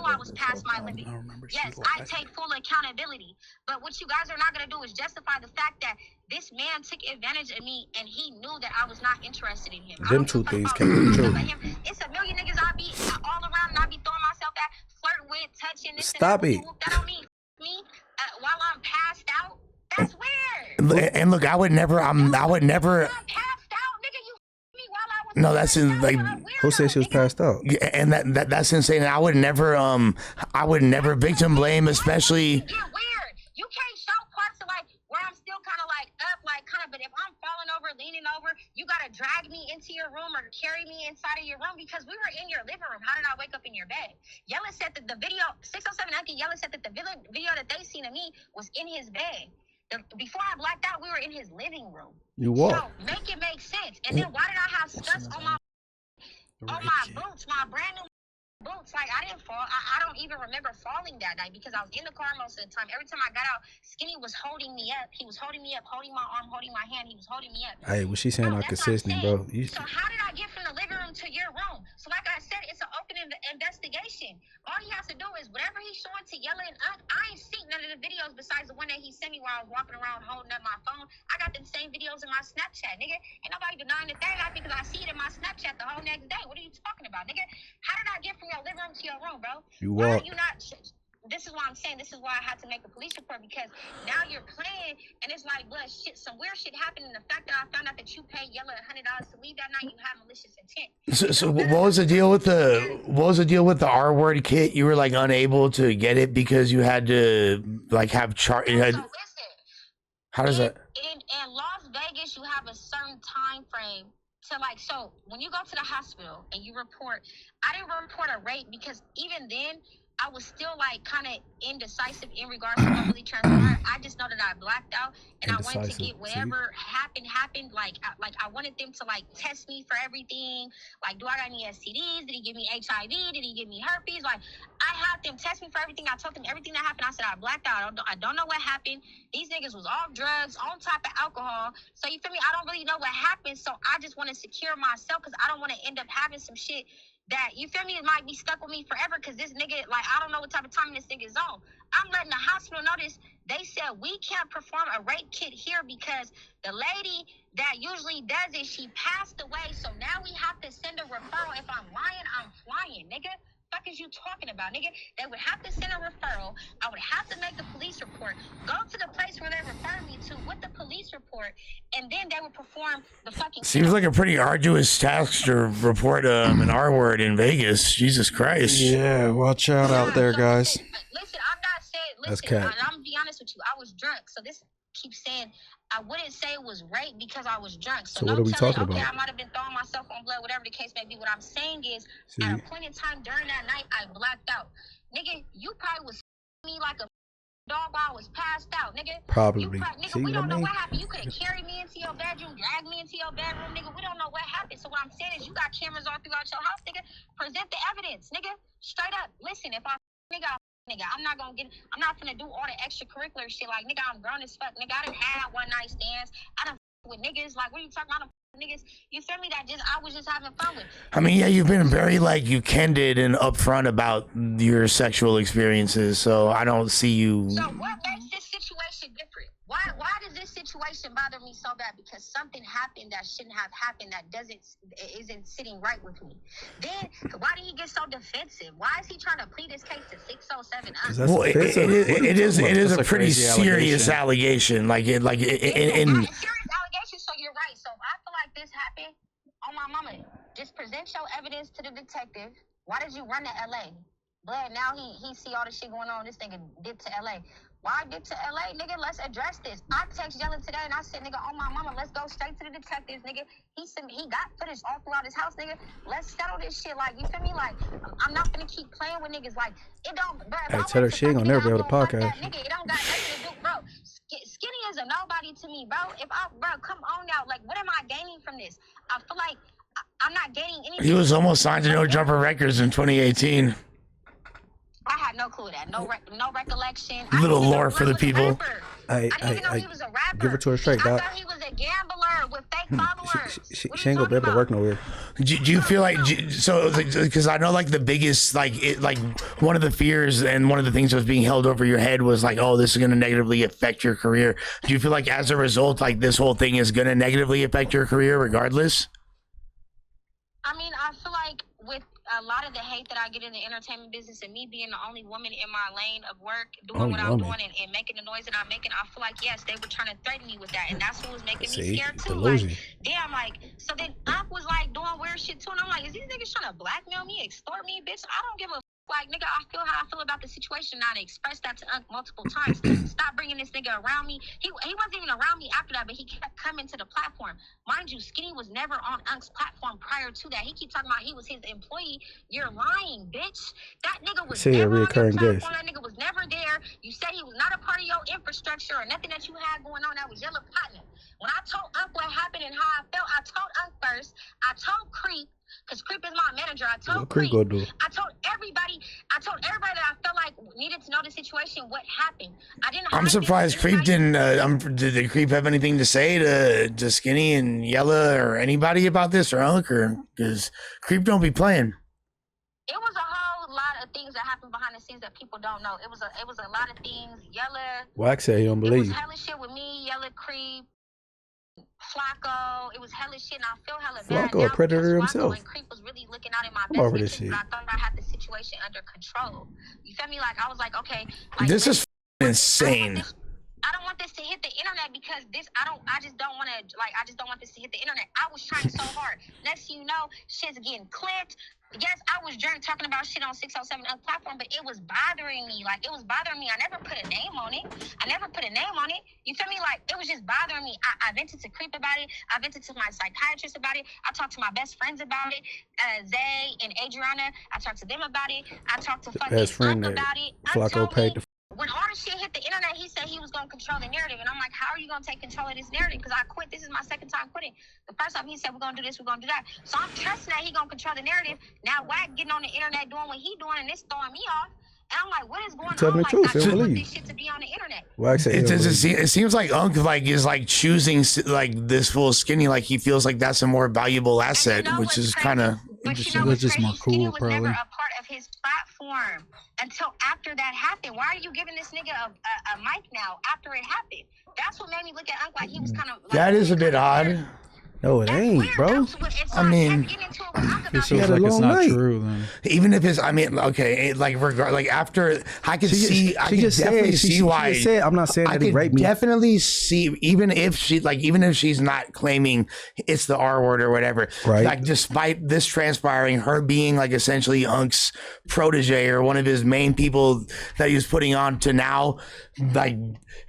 I was past my limit. Yes, I take full accountability. But what you guys are not going to do is justify the fact that this man took advantage of me and he knew that I was not interested in him. Them two things can't be true. It's a million niggas I be all around and I be throwing myself at, flirting with, touching this. Stop it. That don't mean me while I'm passed out. That's weird. And look, I would never. I'm passed out, nigga. You me while I was. No, that's in, like. Who said she was passed out? Yeah, and that's insane. I would never victim blame, especially. Get weird. You can't show parts of like where I'm still kind of like up, like kind of. But if I'm falling over, leaning over, you gotta drag me into your room or carry me inside of your room because we were in your living room. How did I wake up in your bed? Yella said that the video 607 Uncle Yella said that the video that they seen of me was in his bed. Before I blacked out, we were in his living room. You walk. So make it make sense. And then why did I have scuffs on my boots, my brand new boots? Like I didn't fall. I don't even remember falling that night because I was in the car most of the time. Every time I got out, Skinny was holding me up. He was holding me up, holding my arm, holding my hand. He was holding me up. Hey, what she saying not consistent, bro. So how did I get from the living room to your room? So like I said, it's an open investigation. All he has to do is whatever he's showing to Yella and Unc, I ain't seen none of the videos besides the one that he sent me while I was walking around holding up my phone. I got them same videos in my Snapchat, nigga. Ain't nobody denying the third eye because I see it in my Snapchat the whole next day. What are you talking about, nigga? How did I get from your living room to your room, bro? Why are you not? This is why I'm saying this is why I had to make a police report because now you're playing and it's like, blood, shit, some weird shit happened. And the fact that I found out that you paid Yella $100 to leave that night, you had malicious intent. So what was the deal with the R word kit? You were like unable to get it because you had to like have chart. So listen, how does that? In Las Vegas, you have a certain time frame. So like, so when you go to the hospital and you report, I didn't report a rape because even then I was still like kind of indecisive in regards to what really transpired. I just know that I blacked out and I wanted to get whatever happened. Like I wanted them to like test me for everything. Like, do I got any STDs? Did he give me HIV? Did he give me herpes? Like, I had them test me for everything. I told them everything that happened. I said I blacked out. I don't know what happened. These niggas was off drugs, on top of alcohol. So you feel me? I don't really know what happened. So I just want to secure myself because I don't want to end up having some shit that, you feel me, it might be stuck with me forever because this nigga, like, I don't know what type of time this nigga is on. I'm letting the hospital know this. They said we can't perform a rape kit here because the lady that usually does it, she passed away. So now we have to send a referral. If I'm lying, I'm flying, nigga. Fuck is you talking about, nigga? They would have to send a referral. I would have to make a police report, go to the place where they refer me to with the police report, and then they would perform the fucking. Seems like a pretty arduous task to report an R word in Vegas. Jesus Christ. Yeah, watch out there, guys. Listen, I'm not saying. Listen, I'm gonna be honest with you. I was drunk, so this keeps saying. I wouldn't say it was rape because I was drunk. So what are we talking about? I might have been throwing myself on blood, whatever the case may be. What I'm saying is, at a point in time during that night, I blacked out. Nigga, you probably was me like a dog while I was passed out, nigga. Probably. Nigga, we don't know what happened. You could have carried me into your bedroom, dragged me into your bedroom, nigga. We don't know what happened. So what I'm saying is, you got cameras all throughout your house, nigga. Present the evidence, nigga. Straight up. Listen, if nigga, I'm not finna do all the extracurricular shit. Like, nigga, I'm grown as fuck. Nigga, I done had one night stands. I done with niggas. Like, what are you talking about? Niggas, you feel me? I was just having fun with. I mean, yeah, you've been very like you candid and upfront about your sexual experiences. So I don't see you. So what makes this situation different? Why does this situation bother me so bad? Because something happened that shouldn't have happened that isn't sitting right with me. Then why did he get so defensive? Why is he trying to plead his case to 607? Well, it is a pretty serious allegation. Like it's a serious allegation. So you're right. So I feel like this happened. On my mama, just present your evidence to the detective. Why did you run to LA? But now he see all the shit going on. This nigga did to LA. Why get to LA, nigga? Let's address this. I text Yella today and I said, nigga, on my mama, let's go straight to the detectives, nigga. He got footage all throughout his house, nigga. Let's settle this shit. Like, you feel me? Like, I'm not gonna keep playing with niggas. Like, it don't. Bro, hey, tell her she ain't gonna never be able to podcast. Nigga, it don't got nothing to do, bro. Skinny is a nobody to me, bro. Bro, come on now. Like, what am I gaining from this? I feel like I'm not gaining anything. He was almost signed to No Jumper Records in 2018. I had no clue of that. No recollection. Little lore for the people. Hey, I didn't even know he was a rapper. give her to her straight, I dog. thought he was a gambler with fake followers. She ain't gonna be able to work nowhere. Do you feel like so? Because I know like the biggest like one of the fears and one of the things that was being held over your head was like, oh, this is going to negatively affect your career. Do you feel like as a result, like this whole thing is going to negatively affect your career regardless? I mean, I feel like with a lot of the hate that I get in the entertainment business and me being the only woman in my lane of work, doing what I'm doing and making the noise that I'm making, I feel like, yes, they were trying to threaten me with that. And that's what was making me scared too. Delusion. Like, damn, like, so then Unc was like doing weird shit too. And I'm like, is these niggas trying to blackmail me, extort me, bitch? I don't give a like, nigga, I feel how I feel about the situation. And I expressed that to Unc multiple times. Stop bringing this nigga around me. He wasn't even around me after that, but he kept coming to the platform. Mind you, Skinny was never on Unc's platform prior to that. He keep talking about he was his employee. You're lying, bitch. That nigga was never on your platform. That nigga was never there. You said he was not a part of your infrastructure or nothing that you had going on. That was your partner. When I told Unc what happened and how I felt, I told Unc first. I told Creep, because Creep is my manager. I told Creep. I told everybody that I felt like needed to know the situation, what happened. I'm surprised Creep didn't. Did Creep have anything to say to Skinny and Yella or anybody about this or Unc? Or because Creep don't be playing. It was a whole lot of things that happened behind the scenes that people don't know. It was a lot of things. Yella. Wax said he don't believe. It was hella shit with me, Yella, Creep, Flacco. It was hella shit, and I feel hella bad. Flacco, a predator himself. And Creep was really looking out in my best interest, but I thought I had the situation under control. You feel me? Like I was like, okay. Like, this is insane. I don't want this to hit the internet because I just don't want this to hit the internet. I was trying so hard. Next thing you know, shit's getting clipped. Yes, I was talking about shit on 607 platform, but it was bothering me. Like, it was bothering me. I never put a name on it. You feel me? Like, it was just bothering me. I vented to Creep about it. I vented to my psychiatrist about it. I talked to my best friends about it. Zay and Adriana, I talked to them about it. I talked to fucking Unc about it. Flacco paid the when all the shit hit the internet, he said he was going to control the narrative. And I'm like, how are you going to take control of this narrative? Because I quit. This is my second time quitting. The first time he said, we're going to do this, we're going to do that. So I'm trusting that he going to control the narrative. Now, Wack getting on the internet doing what he doing, and it's throwing me off. And I'm like, what is going on? Like, I just want this shit to be on the internet. It seems like Unc is like choosing like this full Skinny. Like he feels like that's a more valuable asset, which is kind of interesting. That's just more cool, was probably. Never a part of his platform until after that happened. Why are you giving this nigga a mic now after it happened? That's what made me look at Unc like he was kind of. Like, that is a bit odd. No, it ain't, bro. I mean, it feels like it's not true. Then. Even if it's, I mean, okay, like after I could see, I could definitely see why. I'm not saying that he raped me. Definitely see, even if she's not claiming it's the R word or whatever. Right. Like, despite this transpiring, her being like essentially Unc's protege or one of his main people that he was putting on to now, like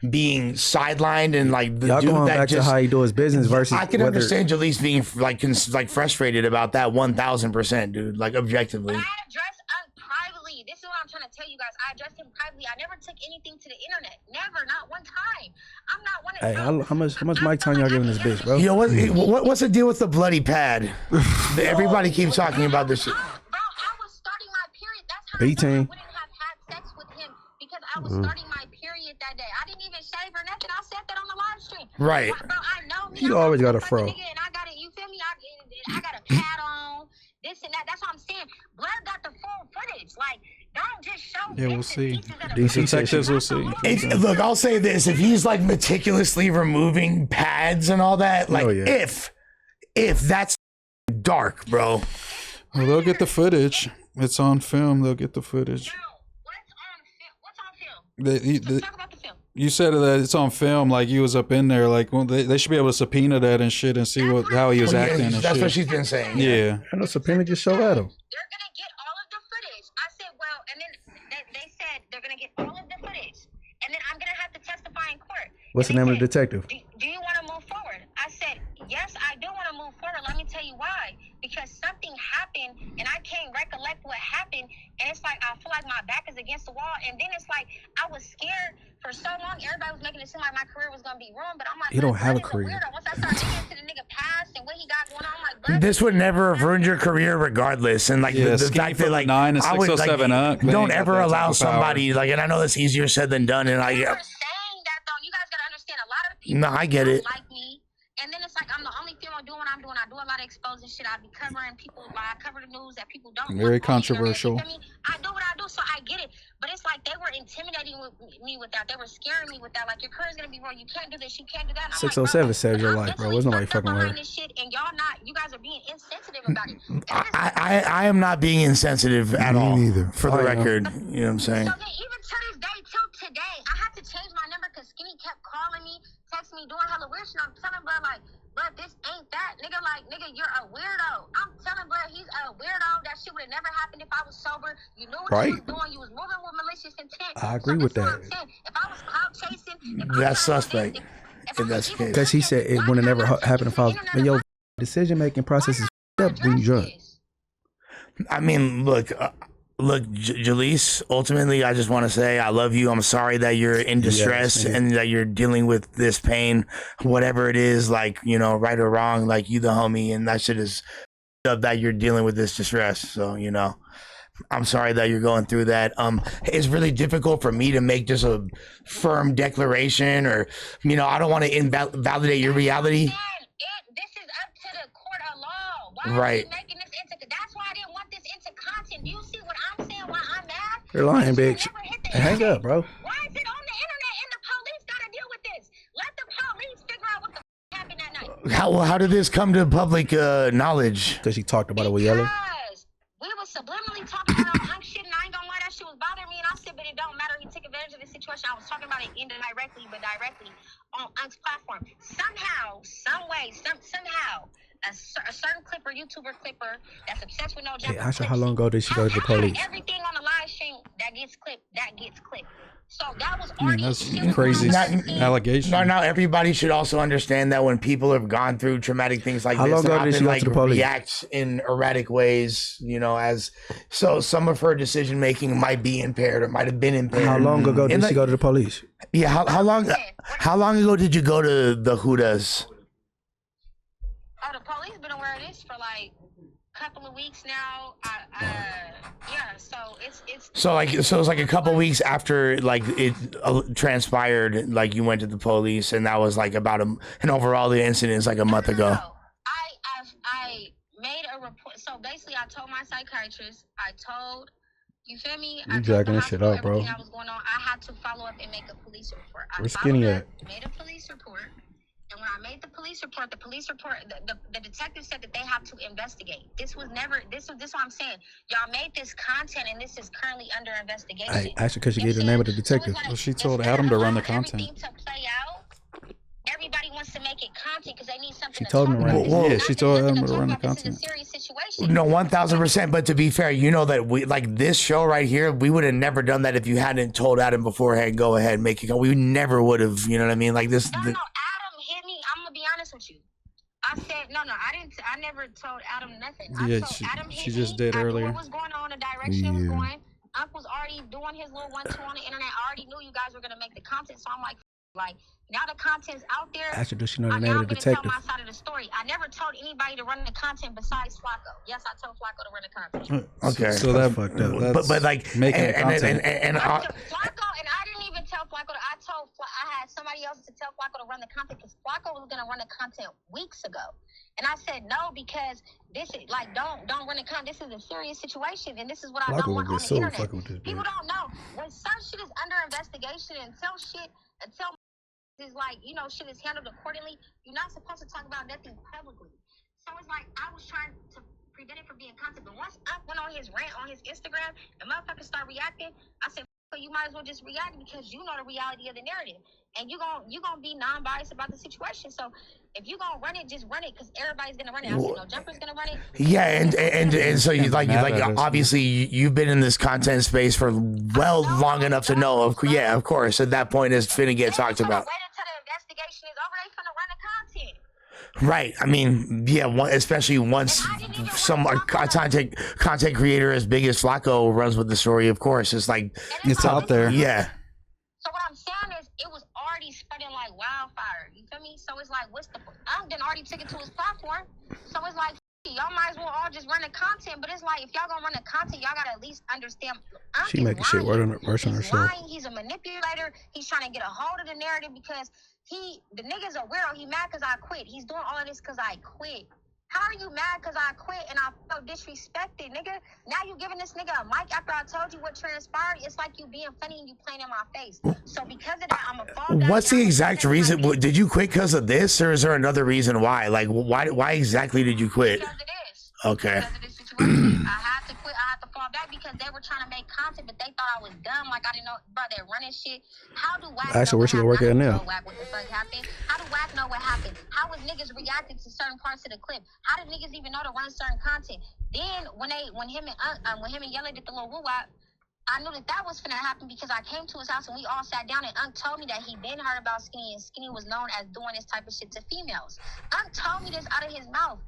being sidelined and like the y'all dude going that back just to how he do his business versus. I can understand Jaleese being like frustrated about that 1,000%, dude. Like objectively. But I addressed Unc privately. This is what I'm trying to tell you guys. I addressed him privately. I never took anything to the internet. Never, not one time. I'm not one of Hey, how much mic time y'all giving this bitch, bro? Yo, what's the deal with the bloody pad? Everybody keeps talking about this shit. Bro, I was starting my period. That's how B-Team. I wouldn't have had sex with him because I was starting my period that day. I didn't even shave or nothing. I said that on the live stream. Right. Bro, I know me. You always got a fro. And I got it. You feel me? I got a pad on. This and that. That's what I'm saying. Blood got the full footage. Like, don't just show. Yeah, we'll see. DC Detectives will see. Look, I'll say this: if he's like meticulously removing pads and all that, like if that's dark, bro. Well, they'll get the footage. It's on film. They'll get the footage. What's on film? Talk about the film. You said that it's on film, like you was up in there. Like, well, they should be able to subpoena that and shit and see how he was acting. And that's shit. what she's been saying. Yeah. I know subpoena just show at him. They're gonna get all of the footage. I said, well, and then they said they're gonna get all of the footage, and then I'm gonna have to testify in court. What's the name of the detective? Do you want to move forward? I said, yes, I do want to move forward. Let me tell you why. Because something happened, and I can't recollect what happened, and it's like I feel like my back is against the wall, and then it's like I was scared for so long. Everybody was making it seem like my career was gonna be ruined, but I'm like, you don't have a career. Once I started getting into the nigga past and what he got going on, I'm like, This would never have ruined your career regardless. And like the fact that like 9 and I would, 607 like, don't ever allow somebody like, and I know that's easier said than done. And like, saying that though, you guys No, I get it. Like me. And then it's like I'm the only female doing what I'm doing. I do a lot of exposing shit. I be covering people. I cover the news that people don't. Very controversial. You feel me? I do what I do, so I get it. But it's like they were intimidating me with that. They were scaring me with that. Like, your career's gonna be wrong. You can't do this. You can't do that. 607 saved your life, bro. There's nobody fucking with her. This shit, and y'all not. You guys are being insensitive about it. I am not being insensitive at all. Neither. For the record, you know what I'm saying. So then, even to this day, till today, I had to change my number because Skinny kept calling me, texting me, doing hella weird shit. I'm telling bro, like, bro, this ain't that. Nigga, like, nigga, you're a weirdo. I'm telling bro, he's a weirdo. That shit would have never happened if I was sober. You knew what you was doing. You was moving with malicious intent. I agree with that. If I was clout chasing, That's suspect. If that's the case. Because he said it would have never happened if I was. But your decision making process is up when you drunk. I mean, look, Jaleese, ultimately, I just want to say I love you. I'm sorry that you're in distress and that you're dealing with this pain, whatever it is, like, you know, right or wrong, like, you the homie, and that shit is up that you're dealing with this distress. So, you know, I'm sorry that you're going through that. It's really difficult for me to make just a firm declaration, or, you know, I don't want to invalidate your reality. This is up to the court of law. Why are you making this into? That's why I didn't want this into content. Do you see what I'm saying? Why I'm mad? You're lying, bitch. Hang up, bro. Why is it on the internet and the police gotta deal with this? Let the police figure out what the happened that night. How did this come to public knowledge? Because she talked about it with Yellow. Because we was subliminally talking about Unk shit, and I ain't gonna lie, that shit was bothering me, and I said, but it don't matter. He took advantage of the situation. I was talking about it indirectly, but directly on Unk's platform. Somehow, some way, somehow, a certain clipper, YouTuber clipper that's obsessed with no jumper. Hey, ask her how long ago did she go to the police? Everything on the live stream that gets clipped. So that was already That's crazy allegation. Now everybody should also understand that when people have gone through traumatic things like how this, long ago did she go to the police? React in erratic ways, you know, so some of her decision making might be impaired or might have been impaired. How long ago did she go to the police? Yeah, how long ago did you go to the Hudas? Oh, the police been aware of this for like a couple of weeks now. Yeah, so it's so it's like a couple weeks after like it transpired, like you went to the police, and that was like about and overall the incident is like a month ago. I made a report. So basically, I told my psychiatrist. You feel me? You dragging this shit out, bro. That was going on. I had to follow up and make a police report. Where's Skinny at? Made a police report. And when I made the police report, the detective said that they have to investigate. This was what I'm saying. Y'all made this content, and this is currently under investigation. I actually, because she gave the name of the detective. Well, she told Adam to run the content. To play out, everybody wants to make it content because they need something. She told him to run. Yeah, she told Adam to run the content. No, 1,000%. But to be fair, you know that we like this show right here. We would have never done that if you hadn't told Adam beforehand. Go ahead, make it go. We never would have. You know what I mean? Like this. No, Adam hit me. I'm gonna be honest with you. I said no. I didn't. I never told Adam nothing. Yeah, Adam she just did earlier. I knew what was going on, the direction it was going. Unc was already doing his little 1-2 on the internet. I already knew you guys were gonna make the content, so I'm like now the content's out there. Actually, does she know the name of the detective? Tell my side of the story. I never told anybody to run the content besides Flacco. Yes, I told Flacco to run the content. Okay, so that fucked up. But like making content. And Flacco, and I didn't even tell Flacco. I had somebody else to tell Flacco to run the content because Flacco was gonna run the content weeks ago, and I said no because this is like don't run the content. This is a serious situation, and this is what I don't want on the internet. People don't know when some shit is under investigation until is like, you know, shit is handled accordingly. You're not supposed to talk about nothing publicly. So it's like I was trying to prevent it from being content. But once I went on his rant on his Instagram and motherfuckers start reacting, I said, you might as well just react because you know the reality of the narrative. And you gonna be non-biased about the situation. So if you gonna run it, just run it because everybody's gonna run it. I said no jumper's gonna run it. Yeah, and so you like obviously you've been in this content space for long enough to know. Of course. At that point, it's finna get talked about. Wait until the investigation is over. They finna run the content. Right. I mean, yeah. Especially once some content creator as big as Flacco runs with the story. Of course, it's like it's out there. Yeah. So what I'm saying is, it was already spreading like wildfire. You feel me? So it's like, what's the? I then already took it to his platform. So it's like, y'all might as well all just run the content. But it's like, if y'all gonna run the content, y'all gotta at least understand. She making shit worse on He's herself. lying. He's a manipulator. He's trying to get a hold of the narrative because the nigga's a weirdo. He mad because I quit. He's doing all of this because I quit. How are you mad because I quit and I felt disrespected, nigga? Now you giving this nigga a mic after I told you what transpired? It's like you being funny and you playing in my face. So because of that, I'm a fall down. What's the exact reason? Did you quit because of this, or is there another reason why? Like, why exactly did you quit? Because of this. Okay. Because of this situation. I had to quit. I had to fall back because they were trying to make content, but they thought I was dumb. Like, I didn't know, bro, they're running shit. How do WAC Actually, where she gonna work at now? What the fuck happened? How do WAC know what happened? How was niggas reacting to certain parts of the clip? How did niggas even know to run certain content? Then when him and Yella did the little woo-wop, I knew that was finna happen because I came to his house and we all sat down and Unc told me that he been heard about Skinny and Skinny was known as doing this type of shit to females. Unc told me this out of his mouth.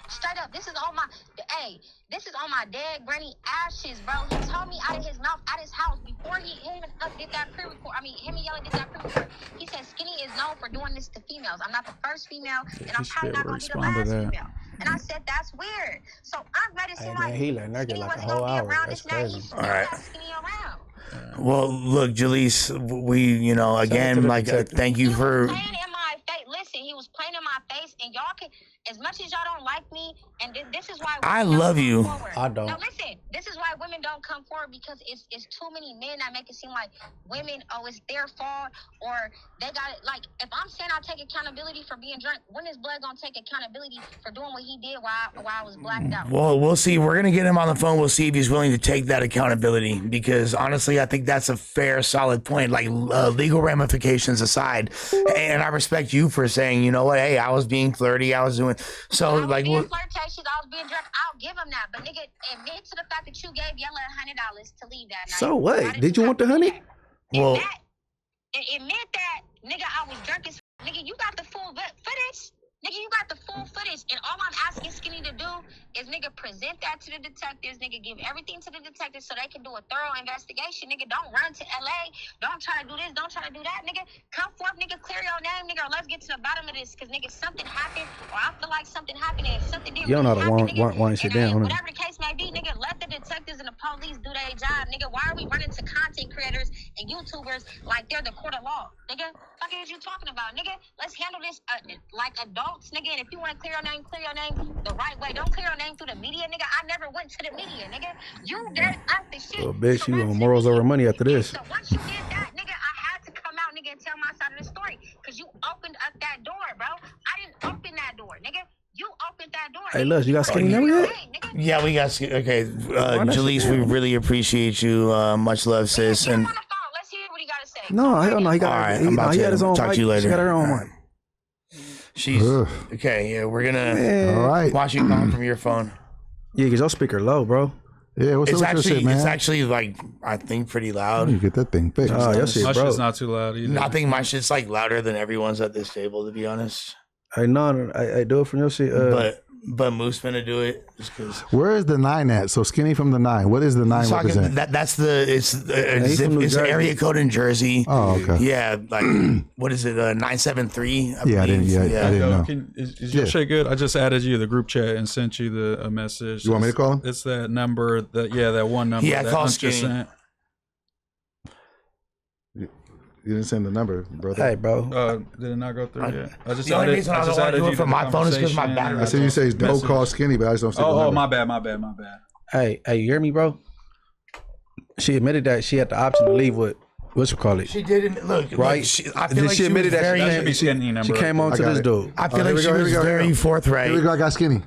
Straight up, this is on my dead granny ashes, bro. He told me out of his mouth, at his house, before him and Unc did that pre-record. I mean, him and Yella did that pre-record. He said Skinny is known for doing this to females. I'm not the first female, and I'm probably not gonna be the last female. And I said that's weird. So Unc made it seem like he let her get like a whole hour. That's crazy. All right. Skinny around. Well, look, Jalise, we, again, like, thank you for. Playing in my face. Listen, he was playing in my face, and y'all can, as much as y'all don't like me, and this is why I love you. I don't. No, listen, this is why women don't come forward because it's too many men that make it seem like women, it's their fault or they got it. Like, if I'm saying I take accountability for being drunk, when is Blood gonna take accountability for doing what he did while I was blacked out? Well, we'll see. We're gonna get him on the phone. We'll see if he's willing to take that accountability because honestly, I think that's a fair, solid point. Like legal ramifications aside, and I respect you for saying, you know what? Hey, I was being flirty. I was doing so. I was Like, being flirtatious. I was being drunk. I'll give him that. But nigga, admit to the fact that you gave Yella $100 to leave that night. So what? Did you want the honey? Well, admit that, nigga, I was drunk as nigga. You got the full footage. Nigga, you got the full footage, and all I'm asking Skinny to do is, nigga, present that to the detectives, nigga, give everything to the detectives so they can do a thorough investigation, nigga. Don't run to LA. Don't try to do this. Don't try to do that, nigga. Come forth, nigga, clear your name, nigga, or let's get to the bottom of this, because, nigga, something happened, or I feel like something happened, and something didn't You don't know really how to wind shit down, huh? whatever the case may be, nigga, let the detectives and the police do their job, nigga. Why are we running to content creators and YouTubers like they're the court of law, nigga? Fuck is you talking about, nigga? Let's handle this like adults, nigga. And if you want to clear your name the right way. Don't clear your name through the media, nigga. I never went to the media, nigga. You did the shit. Well, bitch, you on morals over money after this. So once you did that, nigga, I had to come out, nigga, and tell my side of the story, because you opened up that door, bro. I didn't open that door, nigga. You opened that door. Hey, Lush, you got Skinny number yet? yeah, we got. Okay, Jalise, we really appreciate you. Much love, sis. And Let's hear what he got to say. No, hell no. He got. All right, he, I'm about he to had his own talk mic. to you later. She got her own mic. she's okay. Yeah, we're gonna All right. watch you call from your phone. Yeah, because your speaker low, bro. Yeah, what's up with your shit, man? It's actually like I think pretty loud. You get that thing fixed. Oh, your shit, My bro. shit's not too loud either. I think my shit's like louder than everyone's at this table, to be honest. I know. I do it from your shit. But Moose finna do it just because. Where is the 9 at? So Skinny from the 9. What is the 9 represent? That's the he's from New it's an Jersey. area code in Jersey. Oh, okay. Yeah, like what is it? 973. Yeah, I didn't know. Is your shit good? I just added you to the group chat and sent you a message. You want me to call him? It's that number. That one number. Yeah, that call Hunt just Skinny. sent. You didn't send the number, brother. Hey, bro. Did it not go through yet? I just The only added. reason I I just don't want to added do you it to from the my phone is because my conversation. battery. I said you say don't Message. call Skinny, but I just don't see the number. My bad. Hey, you hear me, bro? She admitted that she had the option to leave with what's it call it? She didn't look Right? I feel like she admitted was that very. That should be Skinny number. She came on I to got this it. dude. I feel here like we she go, here was we go, here very we go. forthright. Here we go. I got Skinny.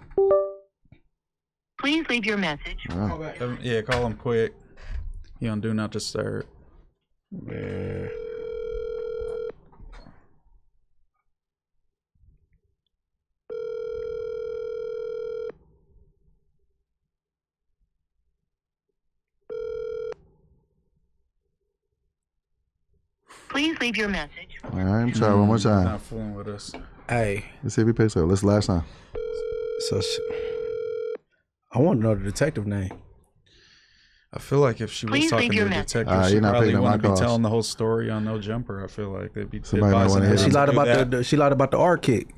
Please leave your message. Yeah, call him quick. He on do not disturb. Yeah. Please leave your message. All right, I'm sorry. One more time. Not fooling with us. Hey, Let's see if he picks up. Let's last time. so I want to know the detective name. I feel like if she was Please talking leave to your a message. detective, she you're not probably picking up my wouldn't be calls. telling the whole story on No Jumper. I feel like they'd be Somebody might advising wanna her hit to him. She lied do about that. she lied about the R kick.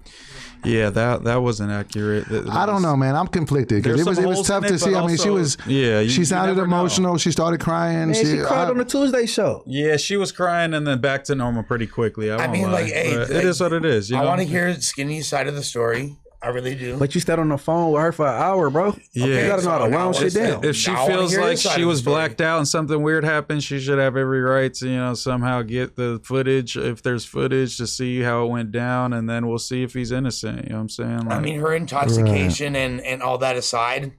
Yeah, that wasn't accurate. I don't know, man. I'm conflicted because There's it some was holes tough in to it, see. but I mean, she also- was. Yeah, she you sounded never know. emotional. She started crying. Man, she cried on the Tuesday show. Yeah, she was crying and then back to normal pretty quickly. I I won't mean, lie. like, hey, But like, it is what it is. You I know? want to hear Skinny's side of the story. I really do. But you stayed on the phone with her for an hour, bro. Yeah. You gotta know how to So wound now shit down. If she Now I wanna feels hear like his side she of the was story. blacked out and something weird happened, she should have every right to, somehow get the footage, if there's footage, to see how it went down, and then we'll see if he's innocent. You know what I'm saying? I mean, her intoxication and all that aside,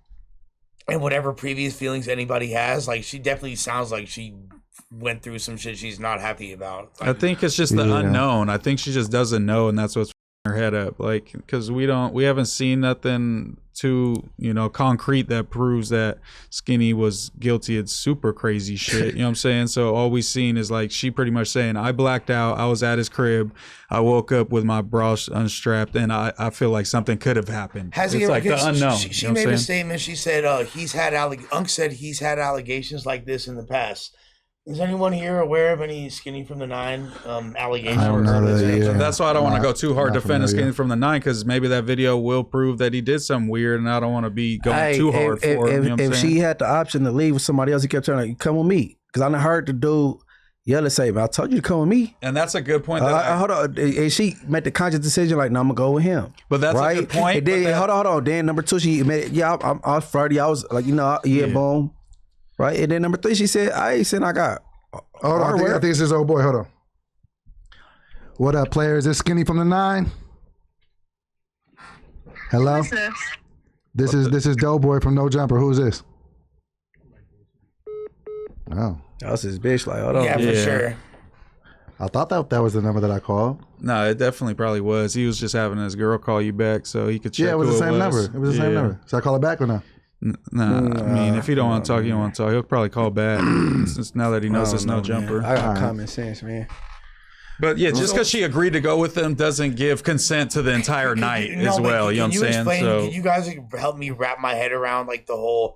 and whatever previous feelings anybody has, like, she definitely sounds like she went through some shit she's not happy about. I think it's just the unknown. I think she just doesn't know, and that's what's her head up. Like, because we haven't seen nothing too concrete that proves that Skinny was guilty of super crazy shit. You know what I'm saying? So all we've seen is like she pretty much saying, I blacked out, I was at his crib, I woke up with my bra unstrapped, and I feel like something could have happened. Has It's he ever? like the unknown. She you know what made I'm a saying? statement. She said Unc said he's had allegations like this in the past. Is anyone here aware of any Skinny from the Nine allegations? I don't know that, yeah. That's why I don't want to Not- go too hard not defending familiar. Skinny from the Nine, because maybe that video will prove that he did something weird, and I don't want to be going Hey, too hard for him. You know what I'm if saying? she had the option to leave with somebody else, he kept telling her, "Come with me," because I heard the dude yell and say, "I told you to come with me." And that's a good point. That Hold on, and she made the conscious decision, like, "No, I'm gonna go with him." But that's a good point, And then but that- hold on. Then number two, she made, I was Friday. I was like, boom, right. And then number three, she said, "I ain't saying I got." Hold on, I think this is old boy. Hold on. What up, player? Is this Skinny from the Nine? Hello. This is DoBoy from No Jumper. Who's this? Oh, That was his bitch. Like, hold on. Yeah, for sure. I thought that was the number that I called. No, it definitely probably was. He was just having his girl call you back so he could check. Yeah, it was who the same number. was. It was the same number. Should I call it back or no? Nah, I mean, if he don't want to talk, he don't want to talk. He'll probably call back. Since now that he knows it's No Jumper. I got common sense, man. But yeah, just because she agreed to go with him doesn't give consent to the entire night as well. You know what I'm saying? Explain, So can you guys help me wrap my head around like the whole,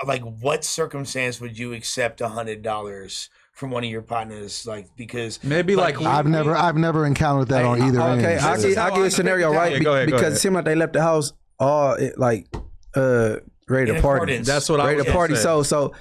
like, what circumstance would you accept $100 from one of your partners? Like, because maybe like I've never encountered that on either end. Okay, I'll give you a scenario, right? Yeah, go ahead, because go it seemed like they left the house all ready In to party. accordance. That's what I ready was to party. gonna say. So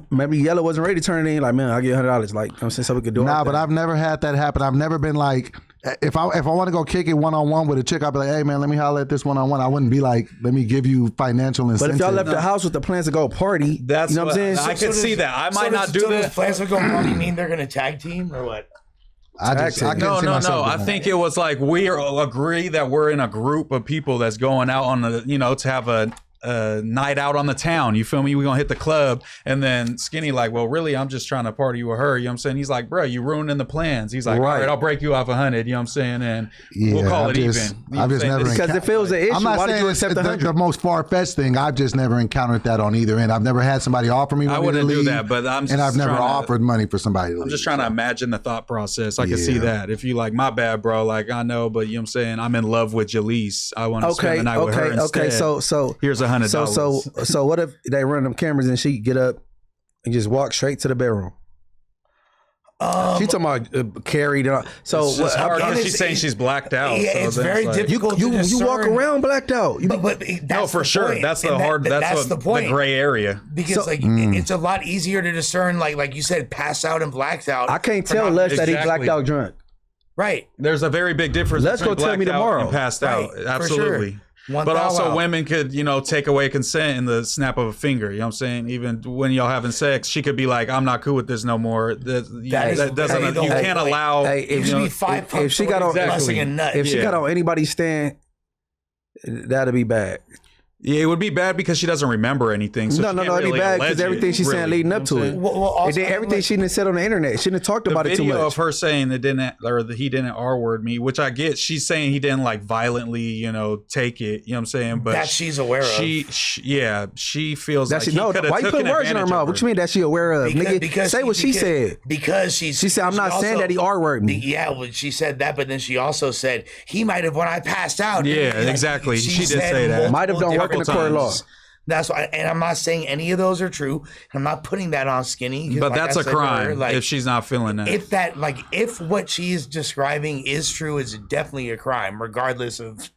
maybe Yellow wasn't ready to turn it in. Like, man, I'll give you $100. Like, I'm saying, so we could do. Nah, our but thing. I've never had that happen. I've never been like, if I want to go kick it one-on-one with a chick, I'd be like, hey man, let me holler at this one-on-one. I wouldn't be like, let me give you financial But incentive. if y'all left the house with the plans to go party, That's you know what I'm saying? I could see that. I might not do Does that. plans with going party mean they're gonna tag team or what? I couldn't see myself I doing that. think it was like we agree that we're in a group of people that's going out on the, to have a night out on the town. You feel me? We're gonna hit the club, and then Skinny like, well, really, I'm just trying to party with her. You know what I'm saying? He's like, bro, you ruining the plans. He's like, all right, I'll break you off 100. You know what I'm saying? And we'll call it even. You know I've just what I'm never saying? Because if it was an issue, I'm not why did saying you it's accept the most far-fetched thing. I've just never encountered that on either end. I've never had somebody offer me money I wouldn't to do leave, that, but I'm just and I've never trying to- offered money for somebody to leave. I'm just trying to imagine the thought process. I can see Yeah. that. If you like, my bad, bro. Like, I know, but you know what I'm saying? I'm in love with Jalise. I want to spend the night with her instead. So here's $100. So what if they run them cameras and she get up and just walk straight to the bedroom? She talking about carried it. So It's just hard and because it's- she's saying she's blacked out. Yeah, so it's then very like- difficult. you to walk discern. around blacked out. You, But No, that's for the sure. point. That's the And hard. That's what the point. the gray area. Because it's a lot easier to discern, like you said, pass out and blacked out. I can't for tell not- Les that he Exactly. blacked out drunk. Right. There's a very big difference. Let's between go tell me blacked out tomorrow. and passed Right, out. for Absolutely. sure. But also, 1,000. women could, take away consent in the snap of a finger. You know what I'm saying? Even when y'all having sex, she could be like, "I'm not cool with this no more." That doesn't. the You whole can't point. allow. Hey, if You she- should be 5 if pumps she got away on- from busting a nut. If she Yeah. got on anybody's stand, that'd be bad. Yeah, it would be bad because she doesn't remember anything. So No, she no, can't it'd be really bad because allege everything it, she's saying really. leading You know up what to I'm it. saying? Well, also, And then everything she didn't said on the internet, she didn't talked The about it too video much. of her saying that he didn't R-word me, which I get. She's saying he didn't like violently, take it. You know what I'm saying? But that she's aware of. she feels That like she, he no, could have why you taken put words in her advantage mouth? of What you mean that she aware of? Nigga, say what she said. Because She said, "I'm not saying that he R-worded me." Yeah, well, she said that, but then she also said he might have when I passed out. Yeah, Like, exactly. She did said say that. Might have done work in the multiple court of law. times. That's why, and I'm not saying any of those are true. I'm not putting that on Skinny. But like that's I a said crime earlier, if she's not feeling that. If what she is describing is true, it's definitely a crime, regardless of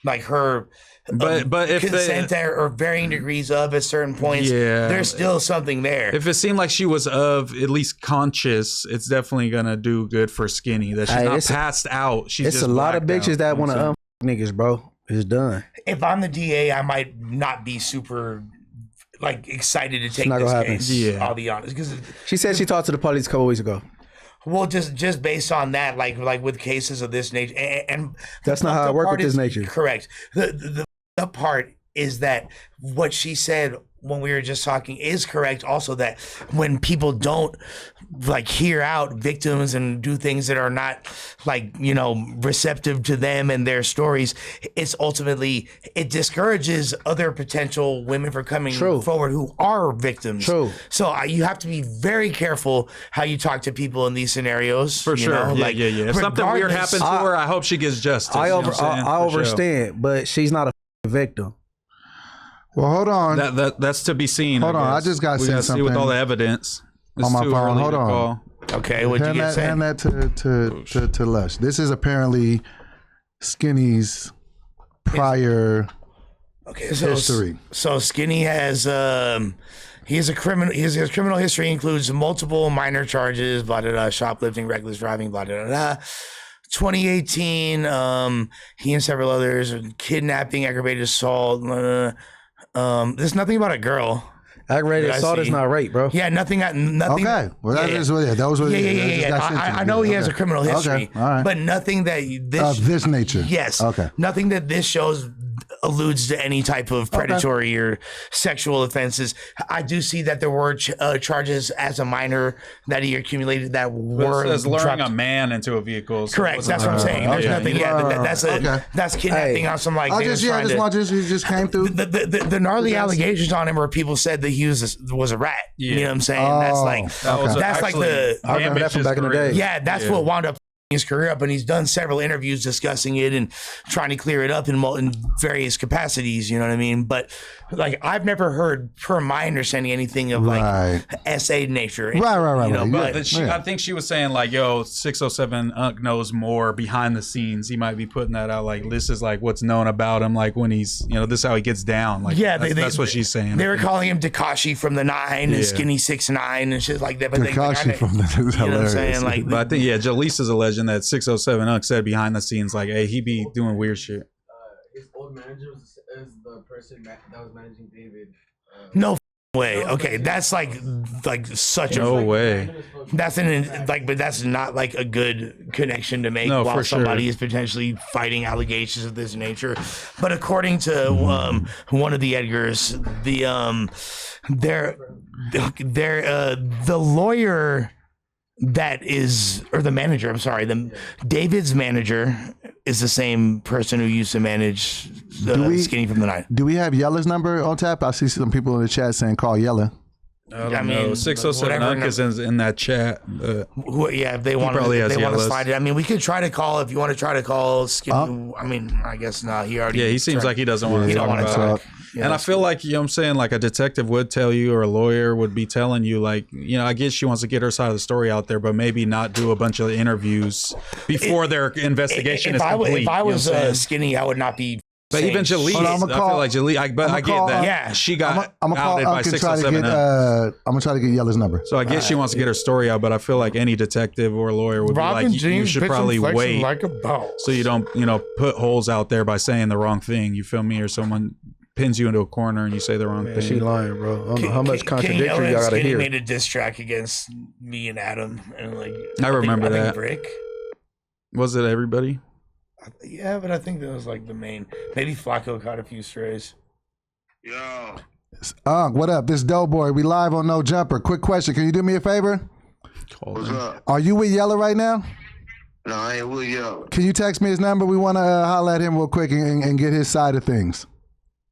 like her. But if consent or varying degrees of at certain points, there's still something there. If it seemed like she was of at least conscious, it's definitely gonna do good for Skinny that she's not passed out. She's it's just a lot of bitches out, that want to niggas, bro. It's done. If I'm the DA, I might not be super like excited to take this case. Yeah, I'll be honest, because she said she talked to the police a couple weeks ago. Well, just based on that, like with cases of this nature, and that's not how I work with this nature. Correct. The part is that what she said when we were just talking is correct. Also, that when people don't like hear out victims and do things that are not like, you know, receptive to them and their stories, it's ultimately, it discourages other potential women from coming forward who are victims. True. So you have to be very careful how you talk to people in these scenarios. For sure. Know? Yeah. If something weird happens to her, I hope she gets justice. I understand, but she's not a victim. Well, hold on. That's to be seen. Hold on, I just got to say something. See with all the evidence. It's on my too phone. early Hold to on. call. Okay, what'd you get? Hand that to Lush. This is apparently Skinny's prior history. So Skinny has he has a criminal. His criminal history includes multiple minor charges, blah blah blah, shoplifting, reckless driving, blah blah blah. 2018, he and several others, kidnapping, aggravated assault. There's nothing about a girl. Aggravated assault is not rape, bro. Yeah, nothing. Okay, well that is what. Yeah, those were. I know he has a criminal history, okay. All right. but nothing that of this nature. Yes. Okay. Nothing that this shows alludes to any type of predatory or sexual offenses. I do see that there were charges as a minor that he accumulated that were as luring a man into a vehicle. So correct. That's what I'm saying. There's nothing. That's kidnapping on some like. I just came through. The gnarly allegations on him where people said that he was a rat. You know what I'm saying? That's like the. I remember that from back in the day. Yeah, that's what wound up his career up, and he's done several interviews discussing it and trying to clear it up in various capacities. You know what I mean? But like, I've never heard, per my understanding, anything of like SA nature. Right. You know, but I think she was saying like, "Yo, 607 Unc knows more behind the scenes. He might be putting that out. Like, this is like what's known about him. Like when he's, you know, this is how he gets down. Like, yeah, that's what she's saying. They were calling him Tekashi from the 9 and Skinny 6ix9ine and shit like that. But Tekashi from the 9 is hilarious. You know what I'm saying? Like, but I think Jaleesa is a legend that 607 Unc said behind the scenes, like, hey, he be doing weird shit. His old manager is the person that was managing David. No way. Okay, that's like such no way. That's but that's not like a good connection to make while somebody is potentially fighting allegations of this nature. But according to one of the Edgars, the lawyer that is, or the manager, I'm sorry, David's manager is the same person who used to manage Skinny from the 9. Do we have Yella's number on tap? I see some people in the chat saying call Yella. I mean, 607 Unc is in that chat. If they want to slide it. I mean, we could try to call, if you want to try to call Skinny. I mean, I guess no, he already. Yeah, he seems like he doesn't want to talk about it. Yeah, and I feel like, you know what I'm saying, like a detective would tell you, or a lawyer would be telling you, like, you know, I guess she wants to get her side of the story out there, but maybe not do a bunch of interviews before their investigation is complete. If I was Skinny, I would not be. But even Jaleesa, I feel like Jaleesa, I get that. Yeah, she got outed by 607. I'm gonna try to get Yella's number. So I guess she wants to get her story out, but I feel like any detective or lawyer would be like, you should probably wait, so you don't, you know, put holes out there by saying the wrong thing. You feel me? Or someone pins you into a corner and you say the wrong thing. She lying, bro. I don't know how much contradictory y'all gotta hear. Made a diss track against me and Adam, and like I remember that. Brick. Was it everybody? Yeah, but I think that was like the main. Maybe Flacco caught a few strays. Yo. What up? This DoBoy. We live on No Jumper. Quick question. Can you do me a favor? What's up? Are you with Yella right now? No, I ain't with Yella. Can you text me his number? We want to holler at him real quick and get his side of things.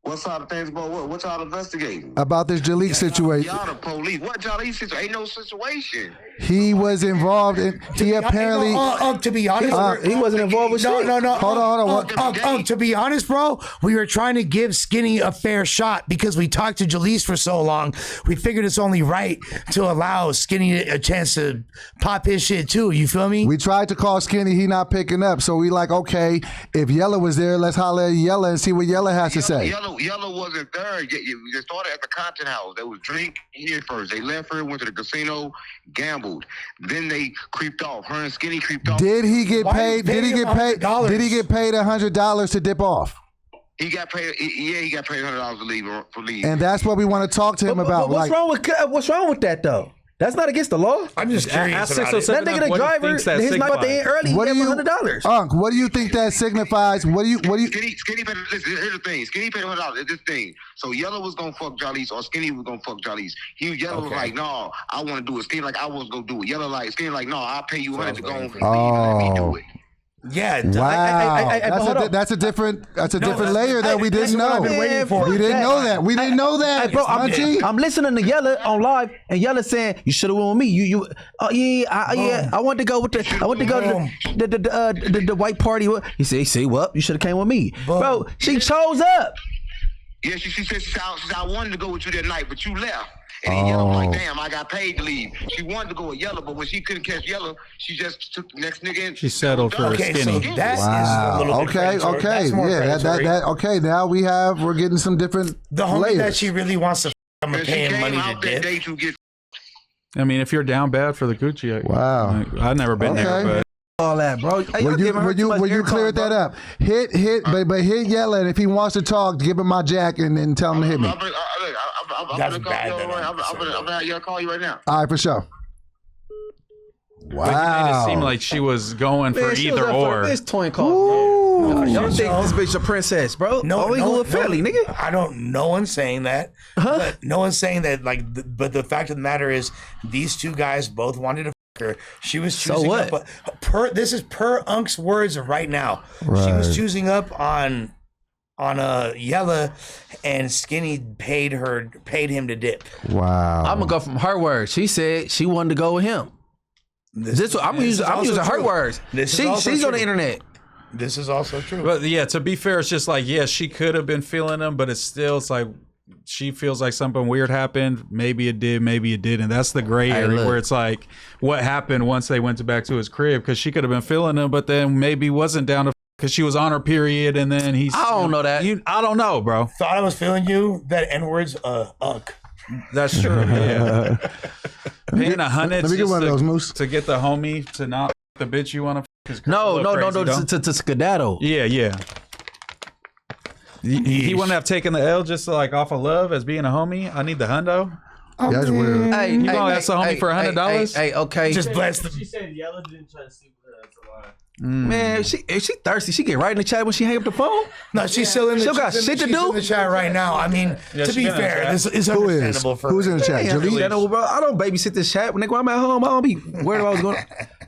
What side of things about what? What y'all investigating? About this Jaleek situation. Y'all the police. What y'all situation? Ain't no situation. He was involved in. He apparently. To be honest, he wasn't involved with shit. No. Hold on. To be honest, bro, we were trying to give Skinny a fair shot because we talked to Jalise for so long. We figured it's only right to allow Skinny a chance to pop his shit too. You feel me? We tried to call Skinny. He not picking up. So we like, okay, if Yella was there, let's holler at Yella and see what Yella has to say. Yellow wasn't there. They started at the content house. They was drink here first. They left her, went to the casino, gambled. Then they creeped off. Her and Skinny creeped off. Did he get paid? Did he get paid? Did he get paid $100 to dip off? He got paid. Yeah, he got paid $100 to leave. And that's what we want to talk to him about. But what's wrong with that though? That's not against the law. I'm just curious about it. That nigga, the driver, his night at the end early. What do you, $100? Unc, what do you think that signifies? What do you? Skinny paid. Listen, here's the thing. Skinny paid $100. This thing. So Yellow was gonna fuck Jalise, or Skinny was gonna fuck Jalise. Yellow was like, no, I want to do it. Skinny like, I was gonna do it. Yellow like, Skinny like, no, I'll pay you $100 to go on for let me do it. Yeah. Wow. That's a different layer that we didn't know. We didn't know that. We didn't know that. Hey, bro, I'm listening to Yella on live, and Yella saying you should have went with me. I want to go with the white party. He said, "See what? You should have came with me, bro." She chose up. Yeah, she said I wanted to go with you that night, but you left. And then Yellow was like, damn, I got paid to leave. She wanted to go with Yellow, but when she couldn't catch Yellow, she just took the next nigga in. She settled for Skinny. So that is a little bit okay. Yeah, okay, now we're getting some different the homie layers. that she really wants to I'm paying money to dip. I mean, if you're down bad for the Gucci, wow. I've never been there, but all that, bro. Will you clear that up? Hit, but hit Yella, and if he wants to talk, give him my jack and then tell him to hit me. I'm gonna have Yella call you right now. All right, for sure. Wow. But you made it seem like she was going for either or. This toy call. Y'all think this bitch a princess, bro? No, fairly, nigga. I don't. No one's saying that. But no one's saying that. But the fact of the matter is, these two guys both wanted to. Her. She was choosing so what? Up. This is per Unc's words right now. Right. She was choosing up on Yella, and Skinny paid him to dip. Wow. I'm gonna go from her words. She said she wanted to go with him. I'm using her words. She's on the internet. This is also true. But yeah, to be fair, it's just like, yeah, she could have been feeling him, but it's like she feels like something weird happened. Maybe it did, maybe it didn't. That's the gray area where it's like, what happened once they went back to his crib? Because she could have been feeling him, but then maybe wasn't down to because she was on her period, and then he's. I don't know that. I don't know, bro. Thought I was feeling you. That N-word's unk. That's true. Yeah. Paying $100. Let me get one of those, Moose. To get the homie to not the bitch you want to. No. To skedaddle. Yeah. He wouldn't have taken the L just like off of love as being a homie. I need the hundo. Oh, that's weird. Hey, you gonna ask a homie for $100? Hey, okay. Just bless them. She said Yella didn't try to sleep with her. That's a lie. Man, if she thirsty, she get right in the chat when she hang up the phone. No, she's still in the chat. She got shit to do. In the chat right now. I mean, to be fair, this is understandable for who's in the chat? Bro, I don't babysit this chat. When I'm at home, I don't be worried about what's going on.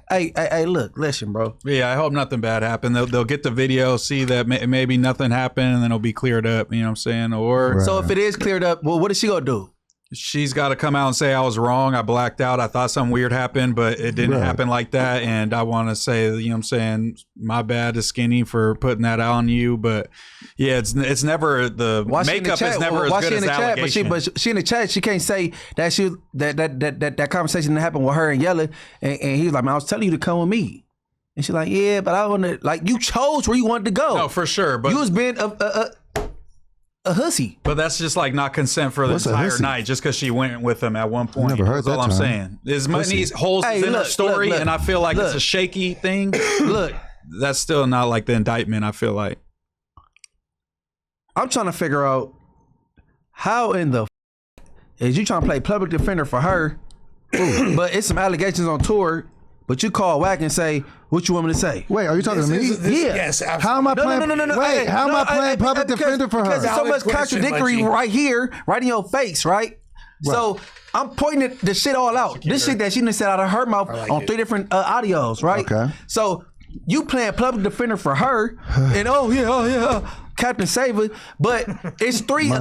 Hey, look, listen, bro. Yeah, I hope nothing bad happened. They'll get the video, see that maybe nothing happened, and then it'll be cleared up. You know what I'm saying? Or so if it is cleared up, well, what is she gonna do? She's got to come out and say I was wrong. I blacked out. I thought something weird happened, but it didn't happen like that. And I want to say, you know what I'm saying, my bad to Skinny for putting that out on you. But yeah, it's never the makeup is never as good as allegation. But she in the chat, she can't say that that conversation didn't happen with her and Yella. And he was like, man, I was telling you to come with me. And she's like, yeah, but I want to, like, you chose where you wanted to go. No, for sure. But you was being a hussy. But that's just like not consent for the entire night just because she went with him at one point. Never heard that's all I'm saying. There's many holes in her story, and I feel like it's a shaky thing. Look, that's still not like the indictment, I feel like. I'm trying to figure out how in the is you trying to play public defender for her, but it's some allegations on tour, but you call Wack and say, what you want me to say? Wait, are you talking to me? Yeah. Yes, absolutely. How am I playing? No. Wait, how am I playing public defender for her? Because there's so much contradictory right here, right in your face, right? So I'm pointing the shit all out. This shit that she done said out of her mouth on 3 different audios, right? Okay. So you playing public defender for her, and Captain Saver, but it's three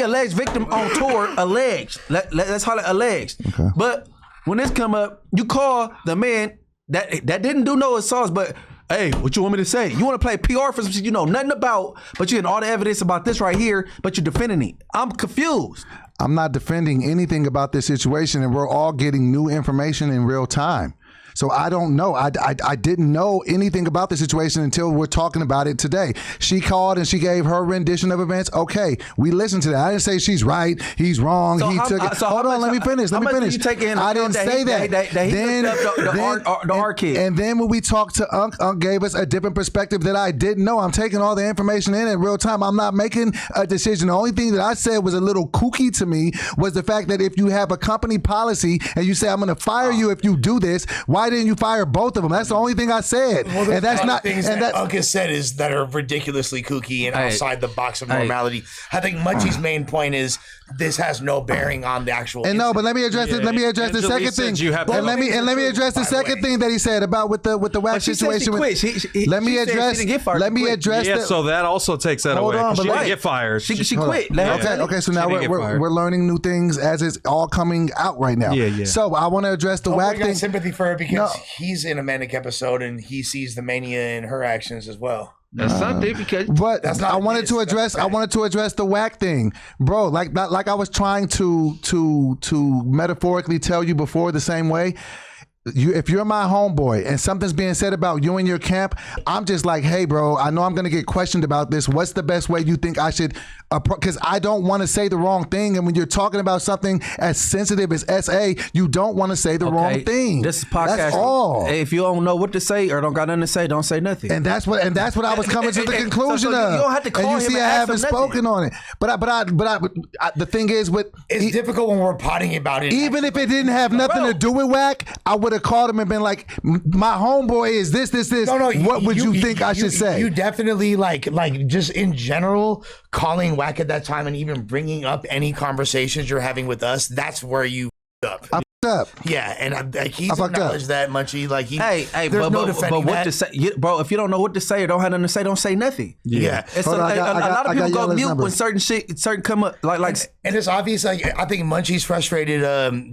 alleged victims on tour, alleged. Let's call it alleged. Okay. But when this come up, you call the man that didn't do no assaults, but hey, what you want me to say? You want to play PR for some shit you know nothing about, but you getting all the evidence about this right here, but you're defending it. I'm confused. I'm not defending anything about this situation, and we're all getting new information in real time. So I don't know. I didn't know anything about the situation until we're talking about it today. She called and she gave her rendition of events. Okay, we listened to that. I didn't say she's right, he's wrong, he took it. Hold on, let me finish. I didn't say that. The art kid. And then when we talked to Unc gave us a different perspective that I didn't know. I'm taking all the information in real time. I'm not making a decision. The only thing that I said was a little kooky to me was the fact that if you have a company policy and you say, I'm going to fire you if you do this, why didn't you fire both of them? That's the only thing I said. Well, and that's not things and that Unc has said is that are ridiculously kooky and outside the box of normality. I think Munchie's main point is this has no bearing on the actual. And no, but let me address it. Let me address the second thing. And let me address the second thing that he said about with the whack situation. Let me address. Yeah, so that also takes that away. She didn't get fired. She quit. Okay. So now we're learning new things as it's all coming out right now. Yeah. So I want to address the whack thing. Sympathy for her because he's in a manic episode and he sees the mania in her actions as well. That's something because but that's not I wanted to address the whack thing, bro. Like I was trying to metaphorically tell you before the same way. If you're my homeboy and something's being said about you and your camp, I'm just like, hey, bro, I know I'm going to get questioned about this. What's the best way you think I should because I don't want to say the wrong thing. And when you're talking about something as sensitive as SA, you don't want to say the wrong thing. This is podcast. That's all. If you don't know what to say or don't got nothing to say, don't say nothing. And that's what I was coming to the conclusion of. You don't have to call and you see, I haven't spoken on it. But the thing is, it's difficult when we're potting about it. Even if it didn't have nothing to do with whack, I would have called him and been like, my homeboy is this. No, what would you think I should say? You definitely like just in general calling whack at that time and even bringing up any conversations you're having with us. That's where you up. I fucked up. Yeah, and he's acknowledged that, Munchie. Like there's no defending that. To say, bro, if you don't know what to say or don't have nothing to say, don't say nothing. Yeah. A lot of people go mute when certain come up like. And it's obvious. Like I think Munchie's frustrated,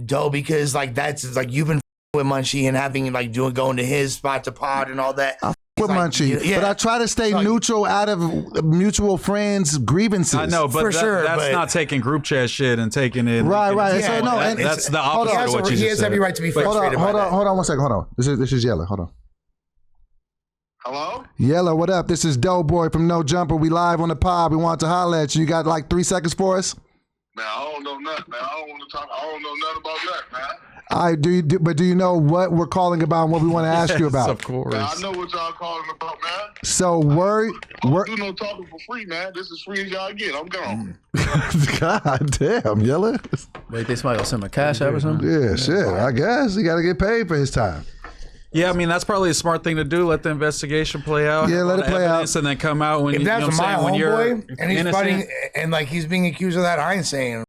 Doe, because like that's like you've been with Munchie and having like going to his spot to pod and all that. With Munchie, but I try to stay neutral out of mutual friends' grievances. I know, but that's not taking group chat shit and taking it. Right. Yeah, so no, and that's the opposite of what you just said. He has every right to be frustrated. Hold on 1 second. Hold on. This is Yella. Hold on. Hello? Yella, what up? This is DoBoy from No Jumper. We live on the pod. We want to holler at you. You got like 3 seconds for us? Man, I don't know nothing, man. I don't want to talk. I don't know nothing about nothing, man. But do you know what we're calling about and what we want to ask you about? Of course. Man, I know what y'all calling about, man. So I don't do no talking for free, man. This is free as y'all get. I'm gone. God damn, Yella. Wait, this might send a cash app or something? Yeah, shit. I guess he got to get paid for his time. Yeah, I mean that's probably a smart thing to do. Let the investigation play out. Yeah, let it play out, and then come out when if that's my homeboy and he's innocent. fighting and like he's being accused of that. I ain't saying.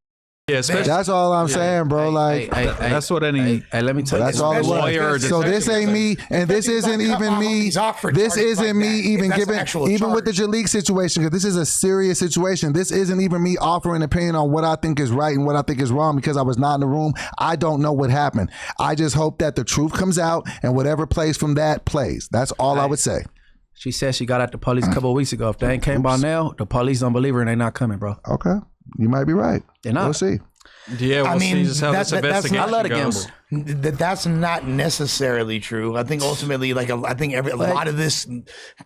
Yeah, that's all I'm saying, bro. That's what any. Let me tell you. That's all it was. So this ain't me, and this isn't even me. This isn't me even giving, even with the Jalik situation, because this is a serious situation. This isn't even me offering an opinion on what I think is right and what I think is wrong because I was not in the room. I don't know what happened. I just hope that the truth comes out and whatever plays from that plays. That's all I would say. She said she got at the police a couple of weeks ago. If they ain't came by now, the police don't believe her and they not coming, bro. Okay. You might be right. They're not. We'll see. Yeah, we'll see just how this investigation I love to goes. That's not necessarily true. I think ultimately, like a lot of this,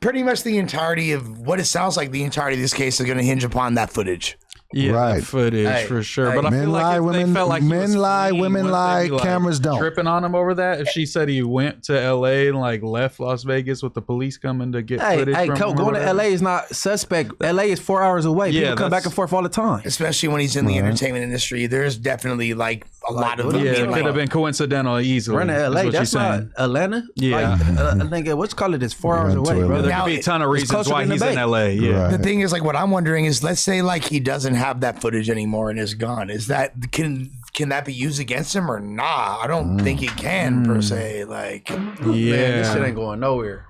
pretty much the entirety of what it sounds like, the entirety of this case is going to hinge upon that footage. Yeah, right. Footage for sure. But I men feel like lie, if women, they felt like men lie, clean, women lie, cameras don't. Tripping on him over that. If she said he went to LA and like left Las Vegas with the police coming to get footage from him going to LA is not suspect. LA is 4 hours away. Yeah, people come back and forth all the time. Especially when he's in the entertainment industry. There's definitely like a lot of it could have been coincidental easily. We're in LA. That's not Atlanta. Yeah. I think what's called it is 4 hours away, bro. There could be a ton of reasons why he's in LA. Yeah. Right. The thing is, like, what I'm wondering is, let's say like he doesn't have that footage anymore and is gone. Is that can that be used against him or nah? I don't think it can per se. Like, man, this shit ain't going nowhere.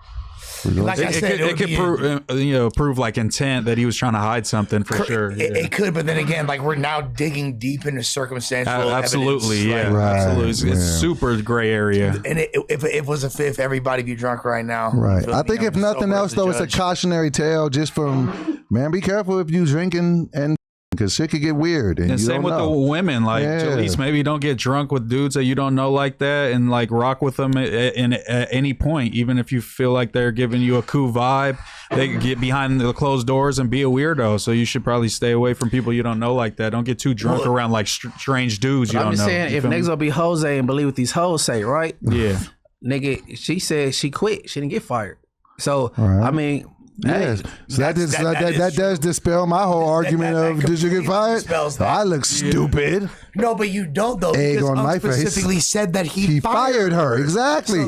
Like I said, it could prove like intent that he was trying to hide something for sure. It could, but then again, like we're now digging deep into circumstantial absolutely, evidence. yeah, absolutely. It's super gray area. And if it was a fifth, everybody be drunk right now. Right. I think if nothing else, though, it's a cautionary tale just from, man, be careful if you drinking and because shit could get weird. And same with the women. Like, Jalise, maybe don't get drunk with dudes that you don't know like that and like rock with them at any point. Even if you feel like they're giving you a cool vibe, they can get behind the closed doors and be a weirdo. So you should probably stay away from people you don't know like that. Don't get too drunk around like strange dudes you don't know. I'm just saying, if niggas gonna be Jose and believe what these hoes say, right? Yeah. Nigga, she said she quit. She didn't get fired. So, I mean... Yes, so that does dispel my whole argument of did you get fired? I look stupid. No, but you don't though. Egg because on my face. Specifically said that he fired her. Exactly.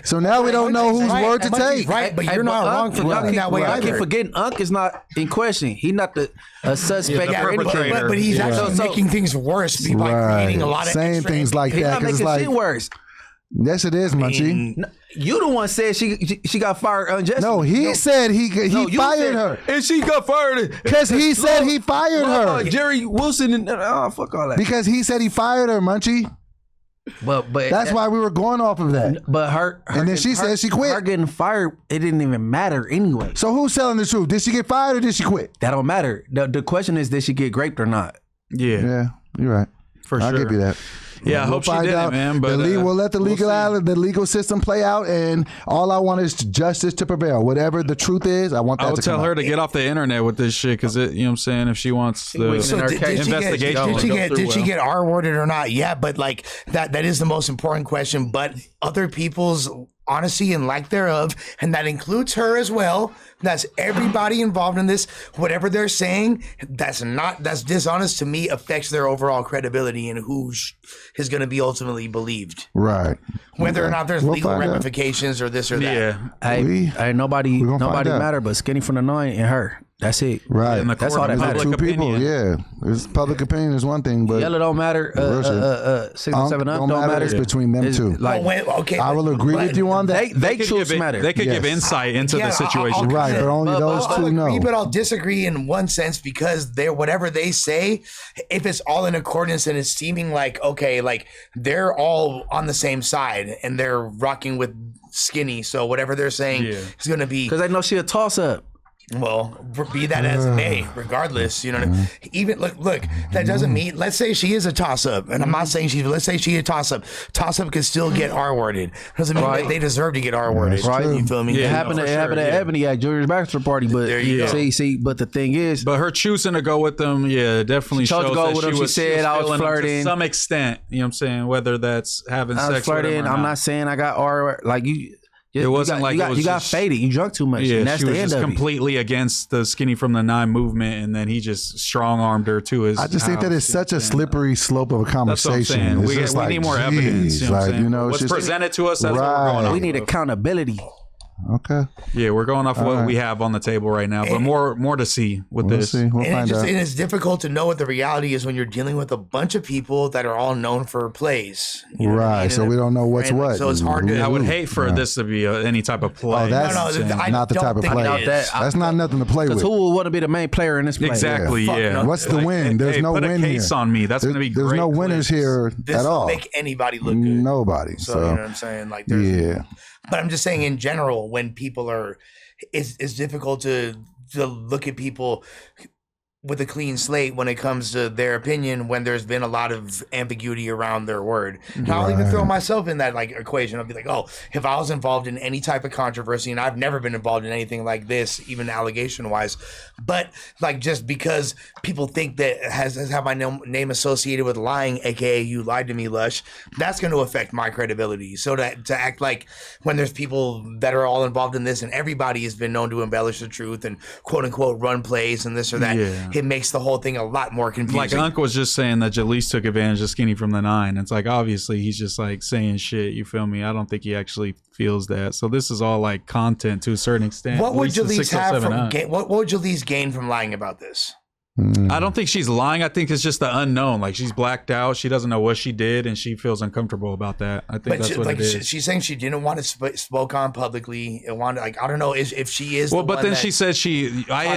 So now we don't know whose word to take. Right, but you're not wrong for looking that way I either. keep forgetting Unc is not in question. He's not the suspect or anything. But he's actually making things worse by creating a lot of saying things like that. He's not making shit worse. Yes, it is, Munchie. You the one said she got fired unjustly. No, he said he fired her. And she got fired. Because he said he fired her. Jerry Wilson and fuck all that. Because he said he fired her, Munchie. But that's why we were going off of that. But her and then she said she quit. Her getting fired, it didn't even matter anyway. So who's telling the truth? Did she get fired or did she quit? That don't matter. The question is, did she get raped or not? Yeah, you're right. For sure. I'll give you that. Yeah, I hope she didn't, man. But we'll let the legal system play out, and all I want is justice to prevail. Whatever the truth is, I want that to come out. I would tell her to get off the internet with this shit because you know what I'm saying. If she wants the investigation, did she get R-worded or not? Yeah, but like that is the most important question. But other people's honesty and lack thereof, and that includes her as well. That's everybody involved in this. Whatever they're saying, that's dishonest to me, affects their overall credibility and who is going to be ultimately believed. Right. Whether or not there's legal ramifications or this or that. Yeah. Nobody matter but Skinny from the 9 and her. That's it. Right. That's all that matters. Two people. Yeah. It's public opinion is one thing, but Yellow don't matter. 6 and 7 don't matter. It's between them two. Like, I will agree with you on that. They choose matter. They could give insight into the situation. Right, but only those two know. But I'll disagree in one sense because whatever they say, if it's all in accordance and it's seeming like, okay, like they're all on the same side and they're rocking with Skinny, so whatever they're saying is going to be... Because they know she a toss-up. Well, be that as it may, regardless, you know what I mean? Even look, that doesn't mean, let's say she is a toss-up, and I'm not saying let's say she is a toss-up. Toss-up could still get R-worded. Doesn't mean that they deserve to get R-worded. Right. You feel me? Yeah, it happened at Ebony at Junior's bachelor party, but there you go. See, but the thing is, but her choosing to go with them, definitely shows to go that with them. She said I was flirting to some extent. You know what I'm saying? Whether that's having sex with them or I'm not saying I got R like you. It wasn't you got faded. You drunk too much. Yeah, and that's she the was end just of completely against the Skinny from the 9 movement, and then he just strong armed her to his. I just think that it's such a slippery slope of a conversation. That's what I'm saying. We need more evidence. You know what I'm saying? What's presented to us, that's what we're going on. We need accountability. Okay. Yeah, we're going off what we have on the table right now, but more to see with this. We'll find out. And it's difficult to know what the reality is when you're dealing with a bunch of people that are all known for plays. You know right. So we don't know what's what. So it's hard to. I would hate for this to be any type of play. Oh, that's not the type of play. That's not nothing to play with. Because who would want to be the main player in this play? Exactly. Yeah. What's the win? There's no win here. Put a case on me. That's going to be great. There's no winners here at all. This make anybody look good. Nobody. So you know what I'm saying? Like, there's, but I'm just saying in general, when people are, it's difficult to look at people with a clean slate when it comes to their opinion when there's been a lot of ambiguity around their word. And I'll even throw myself in that like equation. I'll be like, oh, if I was involved in any type of controversy, and I've never been involved in anything like this, even allegation wise, but like just because people think that has my name associated with lying, aka you lied to me, Lush, that's going to affect my credibility. So to act like when there's people that are all involved in this and everybody has been known to embellish the truth and quote unquote run plays and this or that, it makes the whole thing a lot more confusing. Like Uncle was just saying that Jalise took advantage of Skinny from the 9. It's like obviously he's just like saying shit. You feel me? I don't think he actually feels that. So this is all like content to a certain extent. What would Jalise have from what would Jalise gain from lying about this? I don't think she's lying. I think it's just the unknown. Like she's blacked out. She doesn't know what she did, and she feels uncomfortable about that. I think that's what it is. She's saying she didn't want to spoke on publicly. It wanted, like, I don't know if she is. Well, but then she said I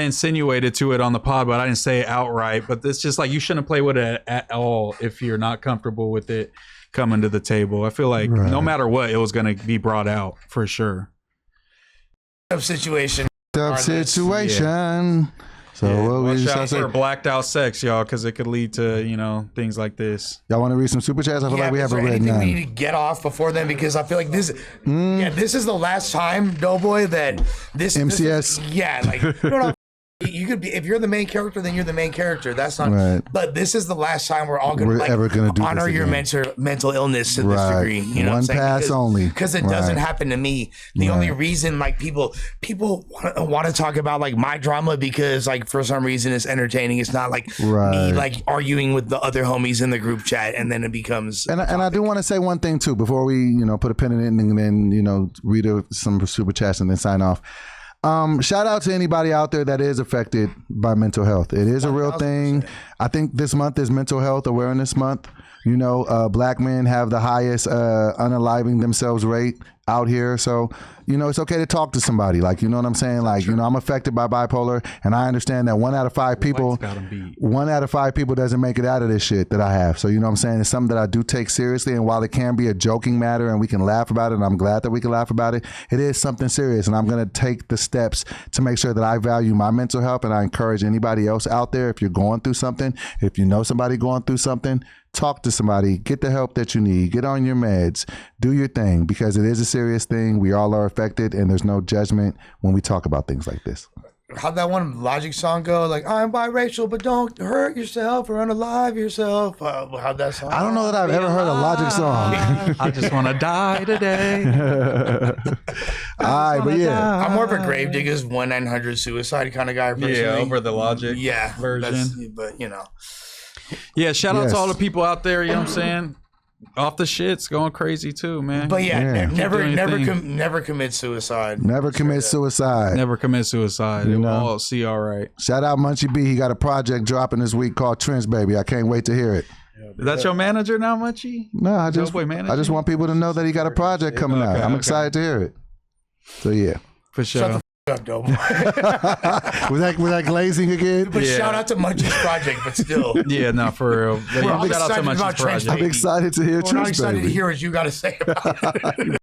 insinuated to it on the pod, but I didn't say it outright. But it's just like you shouldn't play with it at all if you're not comfortable with it coming to the table. I feel like no matter what, it was going to be brought out for sure. Situation. Yeah. So watch out for blacked out sex, y'all, because it could lead to things like this. Y'all want to read some super chats? I feel like we haven't read none. We need to get off before then, because I feel like this. This is the last time, DoBoy, that this MCS. You could be, if you're the main character, then you're the main character. That's not right. But this is the last time we're all gonna ever gonna do honor your mental illness to this degree. You know, one pass only, because it doesn't happen to me. The only reason, like, people want to talk about like my drama because, like, for some reason it's entertaining. It's not like me like arguing with the other homies in the group chat, and then it becomes. And I do want to say one thing too before we put a pin in it and then read some super chats and then sign off. Shout out to anybody out there that is affected by mental health. It is a real thing. I think this month is Mental Health Awareness Month. Black men have the highest unaliving themselves rate out here. So, it's okay to talk to somebody. Like, you know what I'm saying? Like, I'm affected by bipolar, and I understand that 1 out of 5 people doesn't make it out of this shit that I have. So, you know what I'm saying? It's something that I do take seriously. And while it can be a joking matter and we can laugh about it, and I'm glad that we can laugh about it, it is something serious. And I'm going to take the steps to make sure that I value my mental health. And I encourage anybody else out there, if you're going through something, if you know somebody going through something, talk to somebody, get the help that you need, get on your meds, do your thing, because it is a serious thing. We all are affected, and there's no judgment when we talk about things like this. How'd that one Logic song go? Like, I'm biracial, but don't hurt yourself or unalive yourself. How'd that song? I don't know that I've ever heard a Logic song. I just want to die today. All right, but yeah. I'm more of a Gravediggers 1-900 suicide kind of guy. Personally. Yeah, over the Logic version. But, Yeah, shout out to all the people out there, you know what I'm saying? Off the shit's going crazy too, man. But never commit suicide. Never commit suicide. Never commit suicide. It will all see all right. Shout out Munchie B. He got a project dropping this week called Trends Baby. I can't wait to hear it. Is that your manager now, Munchie? No, I just want people to know that he got a project coming out. I'm excited to hear it. So yeah. For sure. Up, DoBoy. was that glazing again? But shout out to Munchie's project, but still. Yeah, no, for real. Shout out to Munchie's project. I'm excited to hear We're not excited to hear what you got to say about it.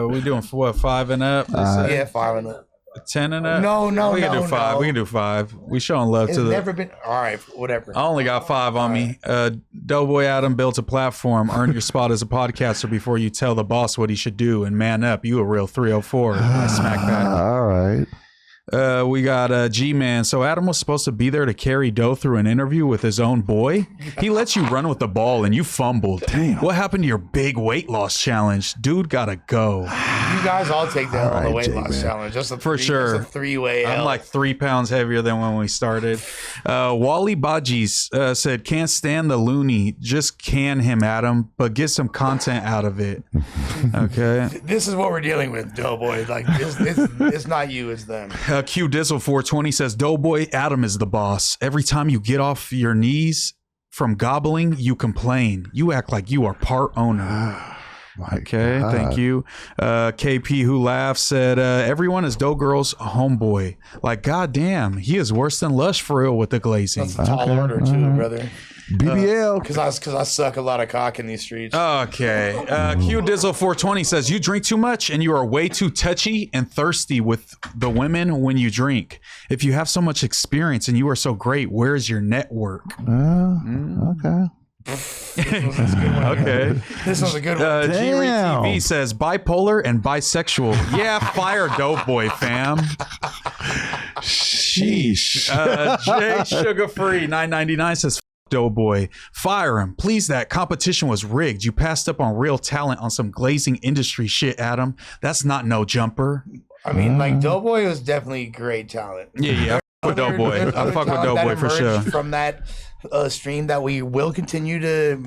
We doing 5 and up? Yeah, 5 and up. 10 and up? No. We can do 5. We can do 5. We showing love to the. Never been. All right, whatever. I only got 5 on me. DoBoy Adam built a platform. Earn your spot as a podcaster before you tell the boss what he should do, and man up. You a real 304. I smack that. All right. We got G-Man. So Adam was supposed to be there to carry Doe through an interview with his own boy. He lets you run with the ball and you fumbled. Damn. What happened to your big weight loss challenge? Dude gotta go. You guys all take that on the weight loss challenge. Just for sure. Just a 3-way. I'm like 3 pounds heavier than when we started. Wally Bajis said, can't stand the loony. Just can him, Adam, but get some content out of it. Okay. This is what we're dealing with, DoBoy. Like, it's not you, it's them. Q Dizzle 420 says, DoBoy, Adam is the boss. Every time you get off your knees from gobbling, you complain. You act like you are part owner. Okay, God. Thank you. KP Who Laughs said, everyone is Doe Girl's homeboy. Like, goddamn, he is worse than Lush for real with the glazing. That's a tall order too, brother. BBL. Because I suck a lot of cock in these streets. Okay. Q Dizzle 420 says, you drink too much and you are way too touchy and thirsty with the women when you drink. If you have so much experience and you are so great, where's your network? Okay. Okay. This was a good one. G-Read TV says bipolar and bisexual. Yeah, fire DoBoy, fam. Sheesh. Jay Sugar Free 999 says DoBoy, fire him. Please, that competition was rigged. You passed up on real talent on some glazing industry shit, Adam. That's not no jumper. I mean, like, DoBoy was definitely great talent. Yeah. I fuck with DoBoy. I fuck with DoBoy for sure. From that stream that we will continue to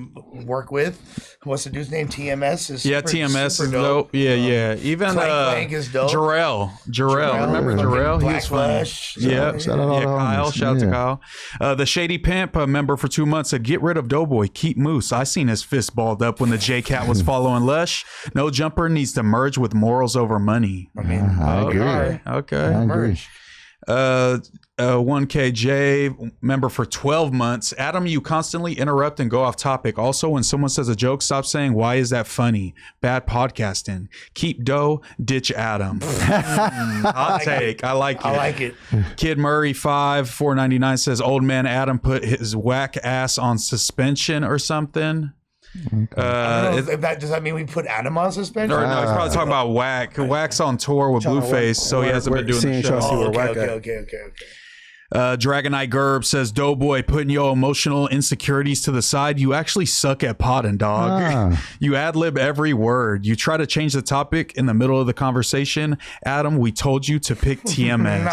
work with. What's the dude's name? TMS is TMS is dope. Yeah. Even Clank is dope. Jarrell. Remember Jarrell? He Black was funny. Flash. Yeah, Shout out all the Kyle. homies. Shout out to Yeah. Kyle. The Shady Pimp, a member for 2 months, said, "Get rid of Doughboy, keep Moose. I seen his fist balled up when the J Cat was following Lush. No Jumper needs to merge with morals over money." I mean, I agree. Okay. I agree. 1KJ member for 12 months. Adam, you constantly interrupt and go off topic. Also, when someone says a joke, stop saying, "Why is that funny?" Bad podcasting. Keep Doe, ditch Adam. Hot take. I like it. I like it. Kid Murray 5499 says, "Old man Adam put his whack ass on suspension or something." Does that mean we put Adam on suspension? Or no, he's probably talking about Whack. Whack's on tour with Blueface, so he hasn't been doing the show. Okay. Dragonite Gerb says, "Doughboy, putting your emotional insecurities to the side. You actually suck at potting, dog. You ad-lib every word. You try to change the topic in the middle of the conversation. Adam, we told you to pick TMS.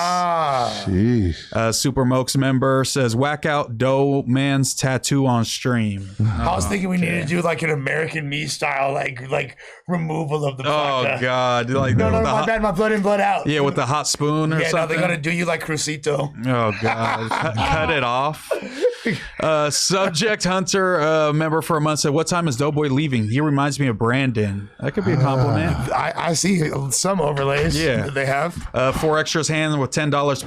Jeez. Super Mokes member says, "Whack out Doe Man's tattoo on stream." I was thinking we needed to do like an American Me style, like removal of the Oh, placa. God. Like, No, with the my hot- bad, my blood in, blood out. Yeah, with the hot spoon or Yeah, no, something. they're gonna do you like Crucito. Oh, God. Cut it off. Subject Hunter, member for a month, said, "What time is Doughboy leaving? He reminds me of Brandon." That could be a compliment. I see some overlays. Yeah. They have. 4 extras hand with $10.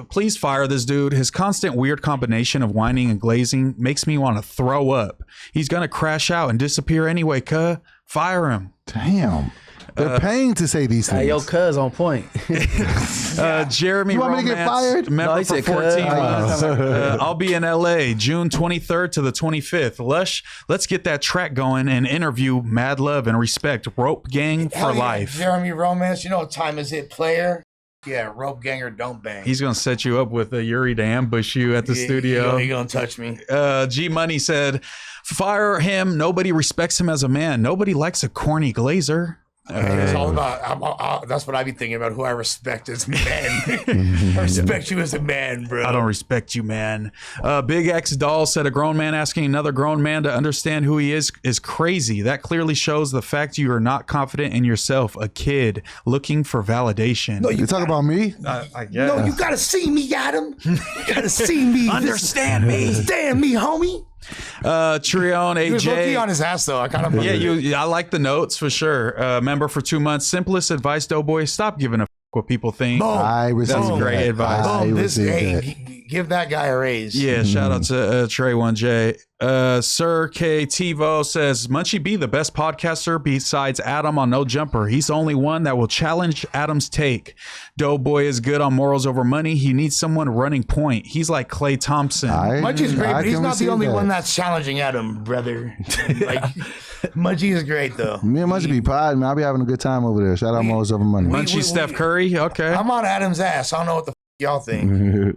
Please fire this dude. His constant weird combination of whining and glazing makes me want to throw up. He's going to crash out and disappear anyway, cuh. Fire him. Damn. They're paying to say these things. Hey, yo, cuz on point. Jeremy You want me to get Romance, fired? member No, he for said 14 cuz. months. I'll be in LA June 23rd to the 25th. Lush, let's get that track going and interview Mad Love and Respect. Rope Gang for Hell yeah, life. Jeremy Romance, you know what time is it, player? Yeah, rope ganger, don't bang. He's going to set you up with a Yuri to ambush you at the studio. He gonna touch me. G Money said, "Fire him. Nobody respects him as a man. Nobody likes a corny glazer." It's all about. That's what I be thinking about. Who I respect as men. I respect you as a man, bro. I don't respect you, man. Big X Doll said, "A grown man asking another grown man to understand who he is crazy. That clearly shows the fact you are not confident in yourself. A kid looking for validation." No, You talk about me? I guess. No, you gotta see me, Adam. You gotta see me. Understand me. Understand me, homie. Trion He was low-key AJ. on his ass though. I kind of Yeah, I like the notes for sure. Member for 2 months. Simplest advice, Doughboy: stop giving a what people think. Boom. I received That's great that. advice. I Boom. This received hey, that. give that guy a raise. Yeah, shout out to Trey 1J. Sir K Tivo says, "Munchie B, the best podcaster besides Adam on No Jumper. He's the only one that will challenge Adam's take. Doughboy is good on morals over money. He needs someone running point. He's like Klay Thompson." Munchie's great, I but he's can not the receive only that. one that's challenging Adam, brother. Like Munchie is great though. Me and Munchie be pod, man. I'll be having a good time over there. Shout out Mo's over money. Munchie Steph Curry. Okay. I'm on Adam's ass. I don't know what the y'all think.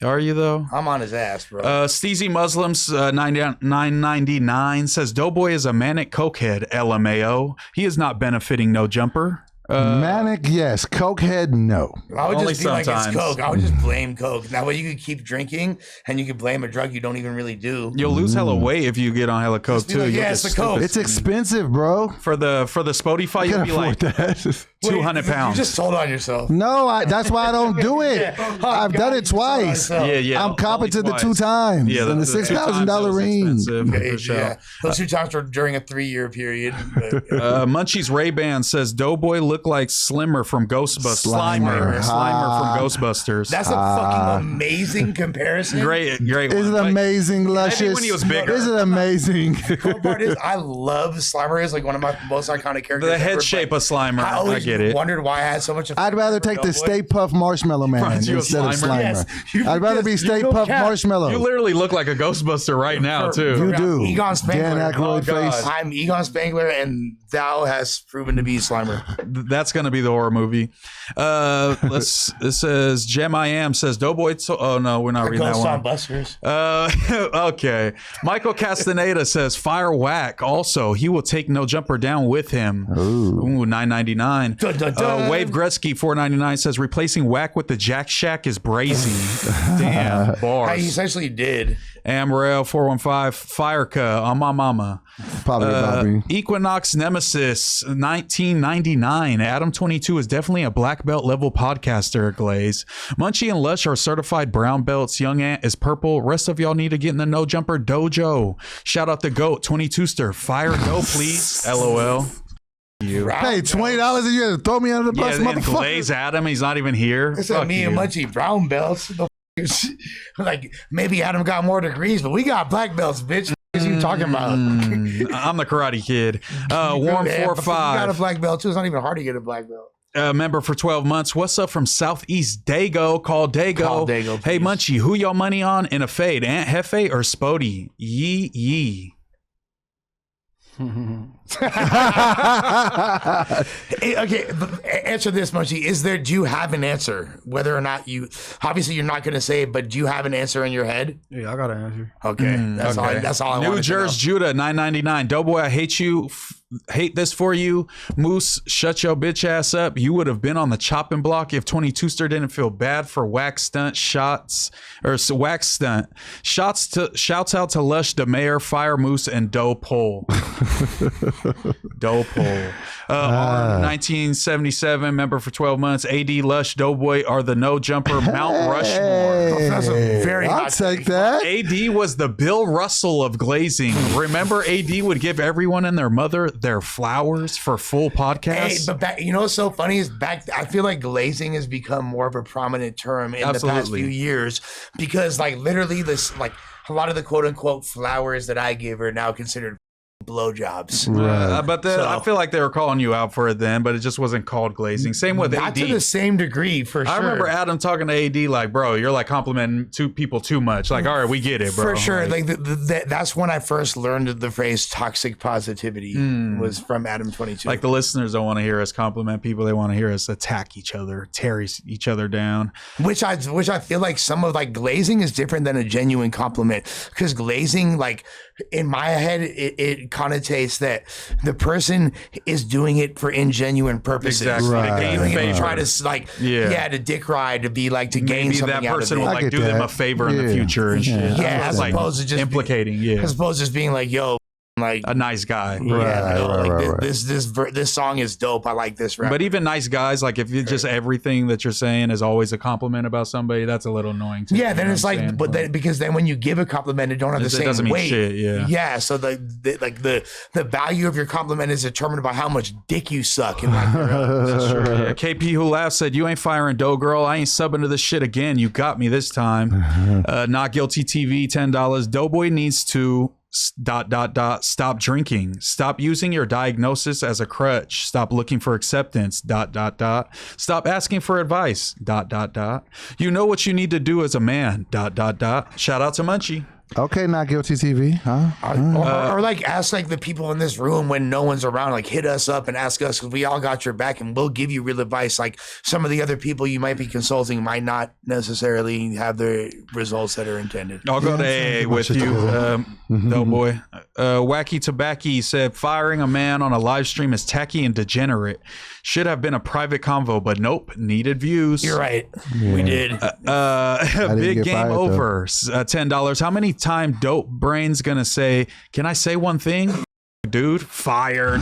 Are you though? I'm on his ass, bro. Steezy Muslims 999 says, "Doughboy is a manic cokehead. LMAO. He is not benefiting No Jumper." Manic, yes. Cokehead, no. I would only just be like, it's sometimes. Coke. I would just blame Coke. That way you could keep drinking and you could blame a drug you don't even really do. You'll lose hella weight if you get on hella coke Just be too. like, You'll yeah, get it's the stupid. Coke. It's expensive, bro. For the Spotify, you'll Can't be afford like that. 200 pounds. You just told on yourself. No, that's why I don't do it. I've done it twice. Yeah. I'm competent the only 2 twice. times Yeah, in the $6,000 $6,000 range. for sure. Yeah, those 2 times were during a 3-year period. But, Munchie's Ray-Ban says, "Doughboy look like Slimmer from Ghostbusters." Slimer from Ghostbusters. that's a fucking amazing comparison. great one. Isn't it Like, amazing, Luscious? when he was bigger. Isn't it amazing? The cool part is, I love Slimer. Is like one of my most iconic characters. The head ever, shape but of Slimer. I I always get it. wondered why I had so much. I'd rather take the Stay Puft Marshmallow Man Front you a instead of Slimer? Slimer. Yes, you- I'd rather be yes, Stay you Puft can't. Marshmallow. You literally look like a Ghostbuster right now, too. You do. Egon Spengler. Dan Aykroyd face. I'm Egon Spengler, and thou has proven to be Slimer. That's gonna be the horror movie. It says Gem I Am says Doughboy. Oh no, we're not reading that Ghost one. on Busters. Okay. Michael Castaneda says Fire Whack. Also, he will take No Jumper down with him. Ooh, $9.99. Dun, dun, dun. Wave Gretzky $4.99 says replacing Whack with the Jack Shack is brazy. Damn I bars. essentially did. Amrel 415 Fireka on my mama. Probably Bobby. Equinox Nemesis 1999. Adam 22 is definitely a black belt level podcaster. Glaze. Munchie and Lush are certified brown belts. Young Ant is purple. Rest of y'all need to get in the No Jumper Dojo. Shout out the GOAT 22ster. Fire go please. LOL. You. Hey, $20 and you had to throw me under the bus, and motherfucker. Glaze Adam, he's not even here. It's like me and Munchie brown belts. Like maybe Adam got more degrees, but we got black belts, bitch. What are you talking about? I'm the Karate Kid. Warm 4-5. You got a black belt too. It's not even hard to get a black belt. Member for 12 months. What's up from Southeast Dago? Call Dago. Call Dago, hey, please. Munchie, who y'all money on in a fade? Aunt Hefe or Spody? Yee. Okay, answer this, Munchie. Do you have an answer? Whether or not obviously you're not going to say it, but do you have an answer in your head? Yeah, I got an answer. Okay, that's all I New wanted to know. Jersey Judah 999. Doughboy, I hate you. Hate this for you. Moose, shut your bitch ass up. You would have been on the chopping block if 22ster didn't feel bad for wax stunt shots or wax stunt. Shouts out to Lush, the mayor, Fire Moose, and Doe Pole. Doe Pole. 1977, member for 12 months. AD, Lush, Doughboy are the no jumper Mount Rushmore. That's a very I'll hot take take. that. AD was the Bill Russell of glazing. Remember, AD would give everyone and their mother their flowers for full podcasts. Hey, but back, you know what's so funny is I feel like glazing has become more of a prominent term in the past few years because like literally this like a lot of the quote unquote flowers that I give are now considered blowjobs. But I feel like they were calling you out for it then, but it just wasn't called glazing. Same with Not AD. to the same degree, for sure. I remember Adam talking to AD like, bro, you're like complimenting two people too much. Like, all right, we get it, bro. For sure. Like that's when I first learned the phrase toxic positivity was from Adam 22. Like the listeners don't want to hear us compliment people. They want to hear us attack each other, tear each other down. Which I feel like some of like glazing is different than a genuine compliment because glazing, like in my head, it connotates that the person is doing it for ingenuine purposes. Exactly. They're doing it to try to like, to dick ride, to be like, to gain Maybe something that out of person it. will like do them a favor in the future and shit. Yeah, as like opposed to just implicating, as opposed to just being like, yo, like a nice guy. This song is dope. I like this rap. But even nice guys, like if you just everything that you're saying is always a compliment about somebody, that's a little annoying too. Yeah, then it's like, but then because then when you give a compliment, it don't have the same doesn't mean weight. shit, yeah. So the value of your compliment is determined by how much dick you suck. And like, that's true. Yeah. KP Who Laughs said, "You ain't firing Doe Girl. I ain't subbing to this shit again. You got me this time." Not Guilty TV $10. Doughboy needs to stop drinking, stop using your diagnosis as a crutch, stop looking for acceptance, stop asking for advice, you know what you need to do as a man, shout out to Munchie. Okay, Not Guilty TV, huh? Or like ask like the people in this room when no one's around, like hit us up and ask us because we all got your back and we'll give you real advice. Like some of the other people you might be consulting might not necessarily have the results that are intended. I'll go to AA with you, Doughboy. Wacky Tobacco said firing a man on a live stream is tacky and degenerate. Should have been a private convo, but nope, needed views. You're right. We did. Big game over. $10. How many times Dope Brain's gonna say, "Can I say one thing?" Dude, fired.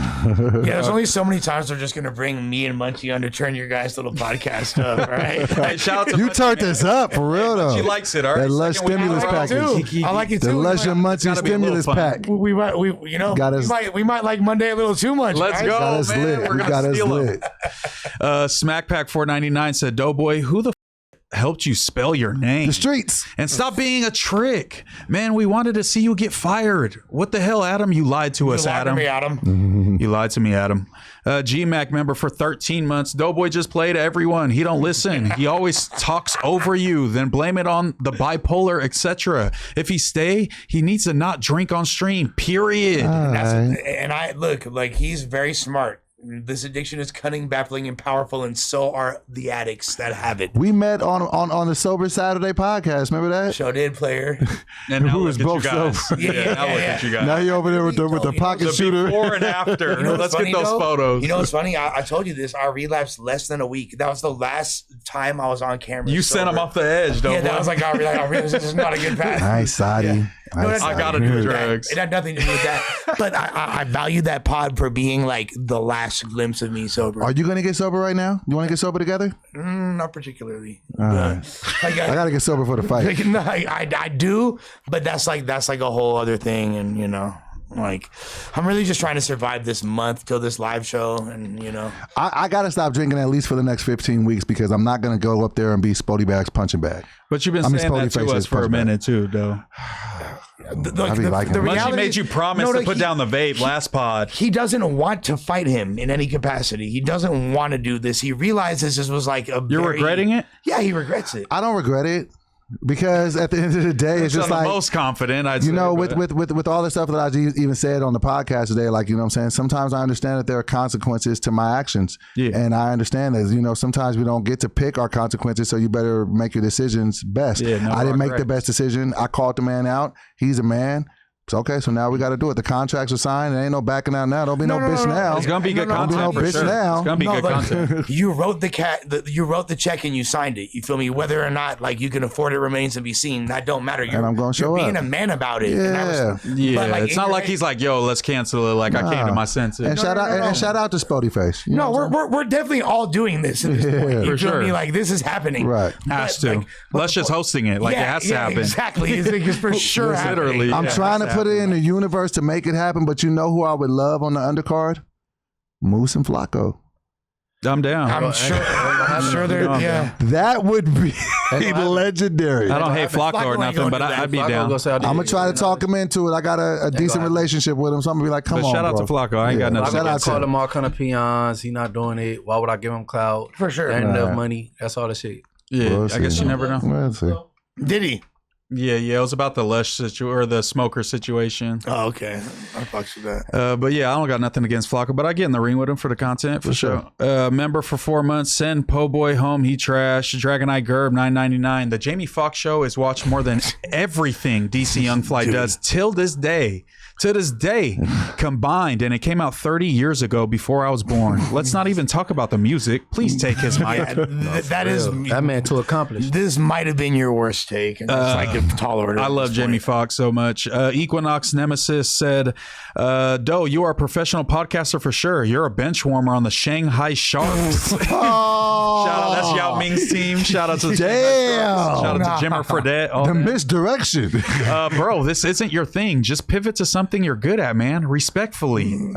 There's only so many times they're just gonna bring me and Munchie on to turn your guys' little podcast up, right? Hey, shout out to You Munchie, turned man. this up for real though. She likes it, all right? That Lush stimulus package. I like it too. The Lush and Munchie gotta be a little stimulus fun. pack. We might like Monday a little too much. Let's guys. go, Got us man. lit. We're We gonna got us steal 'em. lit. Smack Pack 499 said, Doughboy, who the helped you spell your name? The streets. And stop being a trick. Man, we wanted to see you get fired. What the hell, Adam? You lied to us, Lied to Adam. me, Adam. You lied to me, Adam. GMAC member for 13 months. Doughboy just played everyone. He don't listen. He always talks over you, then blame it on the bipolar, etc. If he stay, he needs to not drink on stream, period. And I look like he's very smart. This addiction is cunning, baffling, and powerful, and so are the addicts that have it. We met on the Sober Saturday podcast. Remember that? Show did, player. And now Who look was at both you guys. sober. Now look at you guys. Now you over there with the pocket The shooter. before and after. You know what's Let's funny, get those though? photos. You know what's funny? I told you this. I relapsed less than a week. That was the last time I was on camera. You sent him off the edge, though. Yeah, that was like, I realized this is not a good path. Nice, Sadi. No, Nice, I gotta Sadi. do drugs. It had nothing to do with that. But I value that pod for being like the last glimpse of me sober. Are you gonna get sober right now? You want to get sober together? Not particularly. All right. Like, I gotta get sober for the fight. no, I do, but that's like a whole other thing, and you know, like I'm really just trying to survive this month till this live show, and you know, I gotta stop drinking at least for the next 15 weeks because I'm not gonna go up there and be Spody Bag's punching bag. But you've been saying that to us for a minute too, though. the Munchie made you promise to put down the vape last pod. He doesn't want to fight him in any capacity. He doesn't want to do this. He realizes this was like a. You're regretting it? Yeah, he regrets it. I don't regret it because at the end of the day, it's just I'm like the most confident. I'd you say, know, but- with all the stuff that I even said on the podcast today, like, you know what I'm saying? Sometimes I understand that there are consequences to my actions. Yeah. And I understand that, you know, sometimes we don't get to pick our consequences, so you better make your decisions best. Yeah, no I didn't make the regrets. best decision. I called the man out. He's a man. It's okay, so now we got to do it. The contracts are signed. There ain't no backing out now. Don't be no bitch now. It's gonna be good Don't be content no for bitch sure. now. It's gonna be good content. You wrote you wrote the check and you signed it. You feel me? Whether or not like you can afford it remains to be seen. That don't matter. And I'm gonna show you're being up. a man about it. Yeah. And I was, Yeah, but, like, it's in not your like head- he's like, "Yo, let's cancel it." Like I came to my senses. And shout out to Spody Face. You know No, what I'm saying? we're definitely all doing this at this point. You For feel sure. me? Like this is happening. Right. Has But, to. like, Let's just hosting it. Like it has to happen. Exactly. It's for sure happening. Literally. I'm Yeah, trying to put it in the universe to make it happen, but you know who I would love on the undercard? Moose and Flacco. I'm down. I'm sure they're yeah. That would be legendary. I don't I'm hate Flacco or Flacco ain't nothing, gonna but do that. I'd be Flacco down. gonna say I did gonna it. try to talk him into it. I got a decent relationship with him, so I'm gonna be like, come But on, shout out bro. to Flacco. I ain't got nothing Shout out against to Call him. him all kind of peons. He not doing it. Why would I give him clout? For sure. There ain't enough Right. money. That's all the shit. Yeah, We'll I guess see. you never know. We'll see. Did he? Yeah, it was about the Lush or the smoker situation. Oh, okay. I fucks with that. But yeah, I don't got nothing against Flacco, but I get in the ring with him for the content for sure. Member for 4 months. Send Po Boy home. He trash. Dragonite Gerb $9.99. The Jamie Foxx show is watched more than everything DC Young Fly does till this day. To this day, combined, and it came out 30 years ago before I was born. Let's not even talk about the music. Please take his mic. That is That man too accomplished. This might have been your worst take. And it's like a tall order. I at love this Jamie point. Foxx so much. Equinox Nemesis said, Doe, you are a professional podcaster for sure. You're a bench warmer on the Shanghai Sharks. Shout out, that's Yao Ming's team. Shout out to the Damn. Shout out to Jimmer Fredette. all The that. misdirection. Bro, this isn't your thing. Just pivot to something you're good at, man. Respectfully. Jesus.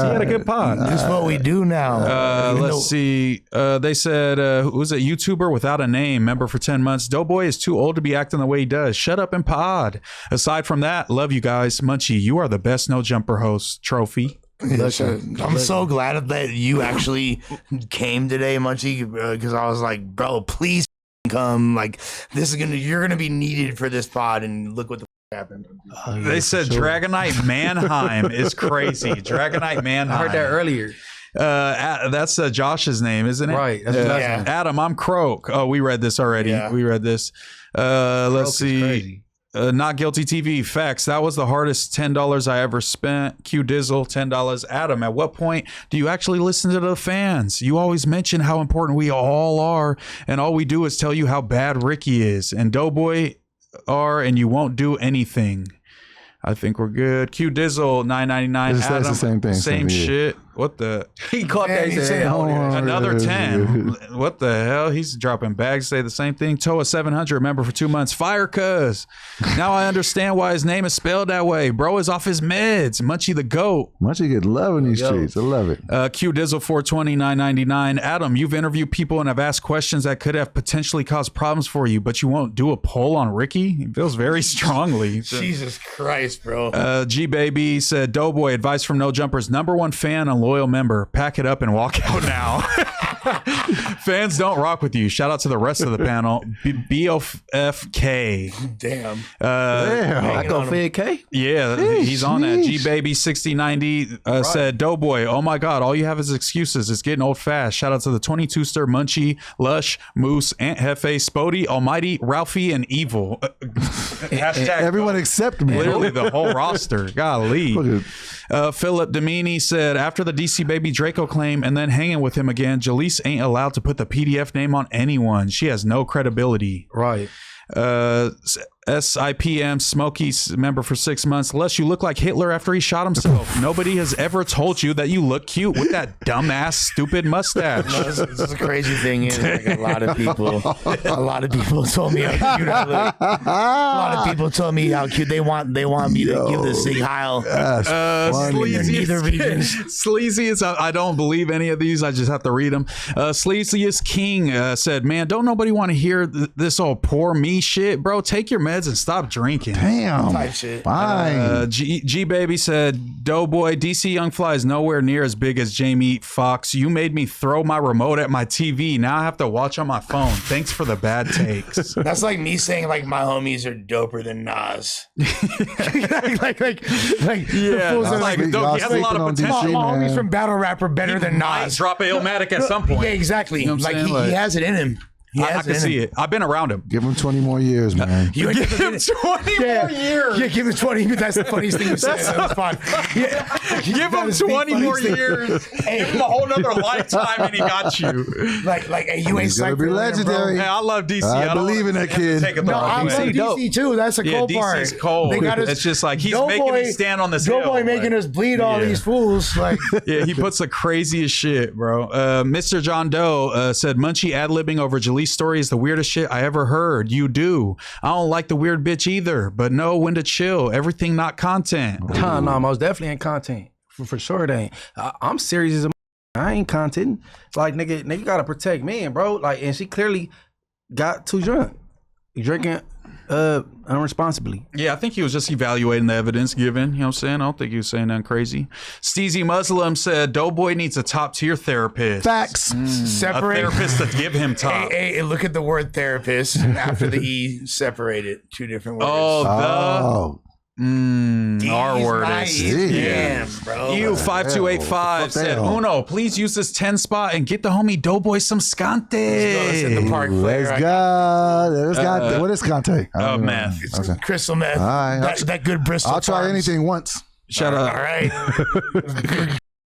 He had a good pod. This is what we do now. Let's see. They said, who was it? YouTuber without a name, member for 10 months. Doughboy is too old to be acting the way he does. Shut up and pod. Aside from that, love you guys. Munchie, you are the best No Jumper host. Trophy. I'm so glad that you actually came today, Munchie, because I was like, bro, please come. Like, you're gonna be needed for this pod, and look what the happened. They said Dragonite Mannheim is crazy. Dragonite Mannheim. I heard that earlier. That's Josh's name, isn't it? Right. That's his last name. Adam, I'm Croak. Oh, we read this already. Yeah. We read this. Croak Let's is see. crazy. Not Guilty TV. Facts. That was the hardest $10 I ever spent. Q Dizzle, $10. Adam, at what point do you actually listen to the fans? You always mention how important we all are, and all we do is tell you how bad Ricky is and Doughboy are, and you won't do anything. I think we're good. Q Dizzle, $9.99. It's Adam, the same thing, Same yeah. shit. What the? He caught that. He said, Oh, Another 10. What the hell? He's dropping bags. Say the same thing. Toa 700, member for 2 months. Fire cuz. Now I understand why his name is spelled that way. Bro is off his meds. Munchie the GOAT. Munchie get love in these streets. I love it. Q Dizzle 420, $9.99. Adam, you've interviewed people and have asked questions that could have potentially caused problems for you, but you won't do a poll on Ricky? He feels very strongly. Jesus Christ, bro. G Baby said, Doughboy, advice from No Jumper's #1 fan and loyal member. Pack it up and walk out now. Fans don't rock with you. Shout out to the rest of the panel. BOFK. Damn. I go Fed K. Yeah, he's on that. G-Baby6090 said, Doughboy, oh my God, all you have is excuses. It's getting old fast. Shout out to the 22-stir, Munchie, Lush, Moose, Aunt Hefe, Spody, Almighty, Ralphie, and Evil. Hashtag Everyone except me. literally the whole roster. Golly. Philip Domini said, after the DC Baby Draco claim and then hanging with him again, Jaleese ain't allowed to put the PDF name on anyone. She has no credibility. Right. SIPM Smokey's member for 6 months. Les, you look like Hitler after he shot himself. Nobody has ever told you that you look cute with that dumbass stupid mustache. No, this is the crazy thing is like a lot of people told me how cute I look. A lot of people told me how cute they want me to give the Sig Heil. Sleaziest, I don't believe any of these. I just have to read them. Sleaziest King said, man, don't nobody want to hear this all poor me shit, bro. Take your meds and stop drinking. Damn. Type shit. Fine. G-Baby said, Doughboy, DC Young Fly is nowhere near as big as Jamie Foxx. You made me throw my remote at my TV. Now I have to watch on my phone. Thanks for the bad takes. That's like me saying like my homies are doper than Nas. like Yeah, the fools are like, like, dope, he has a lot of potential. my homies from Battle Rap are better than Might Nas. drop a Illmatic at some point. Yeah, exactly. You know what I'm like saying? he has it in him. I can see it. I've been around him. Give him 20 more years, man. You Give him 20 more years. Yeah, give him 20. That's the funniest thing you said. That was fun. Yeah. Give him 20 more years. Give him a whole nother lifetime, and he got you. Like, hey, you ain't He's gonna be psyched for him, legendary. Hey, I love DC. I don't believe in that kid. Take No, I love DC too. That's a cold part. DC's cold. They got us, it's just like he's making me stand on this hill. Doughboy making us bleed all these fools. Like, yeah, he puts the craziest shit, bro. Mr. John Doe said, Munchie ad-libbing over Jalee's story is the weirdest shit I ever heard. You do. I don't like the weird bitch either, but know when to chill. Everything not content. No, most definitely ain't content. For sure it ain't. I'm serious as a I ain't content. It's like, nigga, you gotta protect me, bro. Like, and she clearly got too drunk. You drinking unresponsibly. Yeah, I think he was just evaluating the evidence given. You know what I'm saying? I don't think he was saying nothing crazy. Steezy Muslim said, Doughboy needs a top-tier therapist. Facts. separate. A therapist to give him top. Hey, look at the word therapist. After the E, separate it. Two different words. Oh, R word. Nice. Damn, bro. You5285 said, Uno, please use this 10 spot and get the homie Doughboy some scante. Let's hit the park player. Let's go. What is Conte? Meth. It's crystal meth. All right, that good Bristol. I'll try Farms. anything once. Shut up. All right.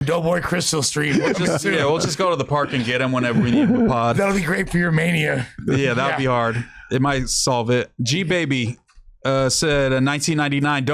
Doughboy Crystal Stream. We'll just go to the park and get him whenever we need him to pod. That'll be great for your mania. Yeah, that would be hard. It might solve it. G-Baby said in 1999,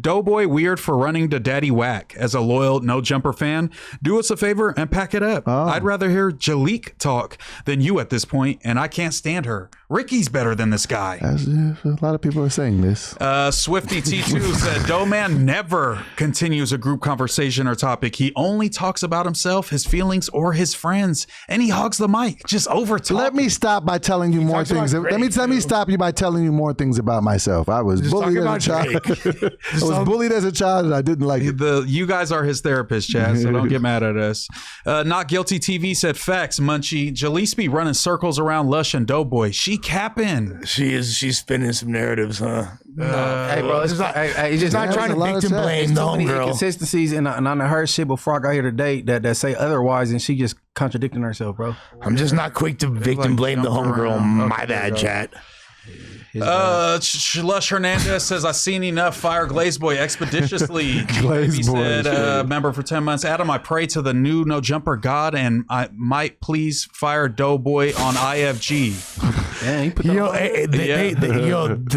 Doughboy weird for running to Daddy Whack. As a loyal No Jumper fan, do us a favor and pack it up. I'd rather hear Jaleek talk than you at this point, and I can't stand her. Ricky's better than this guy. A lot of people are saying this. Swifty T2 said, Doe Man never continues a group conversation or topic. He only talks about himself, his feelings, or his friends, and he hogs the mic. Just over talk. Let me stop by telling you more things. Let me stop you by telling you more things about myself. I was bullied as a child. I was bullied as a child, and I didn't like it. You guys are his therapist, Chad, so don't get mad at us. Not Guilty TV said, facts, Munchie. Jaleese be running circles around Lush and Doughboy. She capping. She's spinning some narratives, huh? Hey, bro, it's just not trying to victim blame the homegirl. Inconsistencies and on her shit before I got here today that say otherwise, and she just contradicting herself, bro. I'm just not quick to victim blame the homegirl. My bad, chat. Lush Hernandez says, I've seen enough. Fire Glazeboy expeditiously. He said, member for 10 months. Adam, I pray to the new No Jumper God, and I might please fire Doughboy on IFG.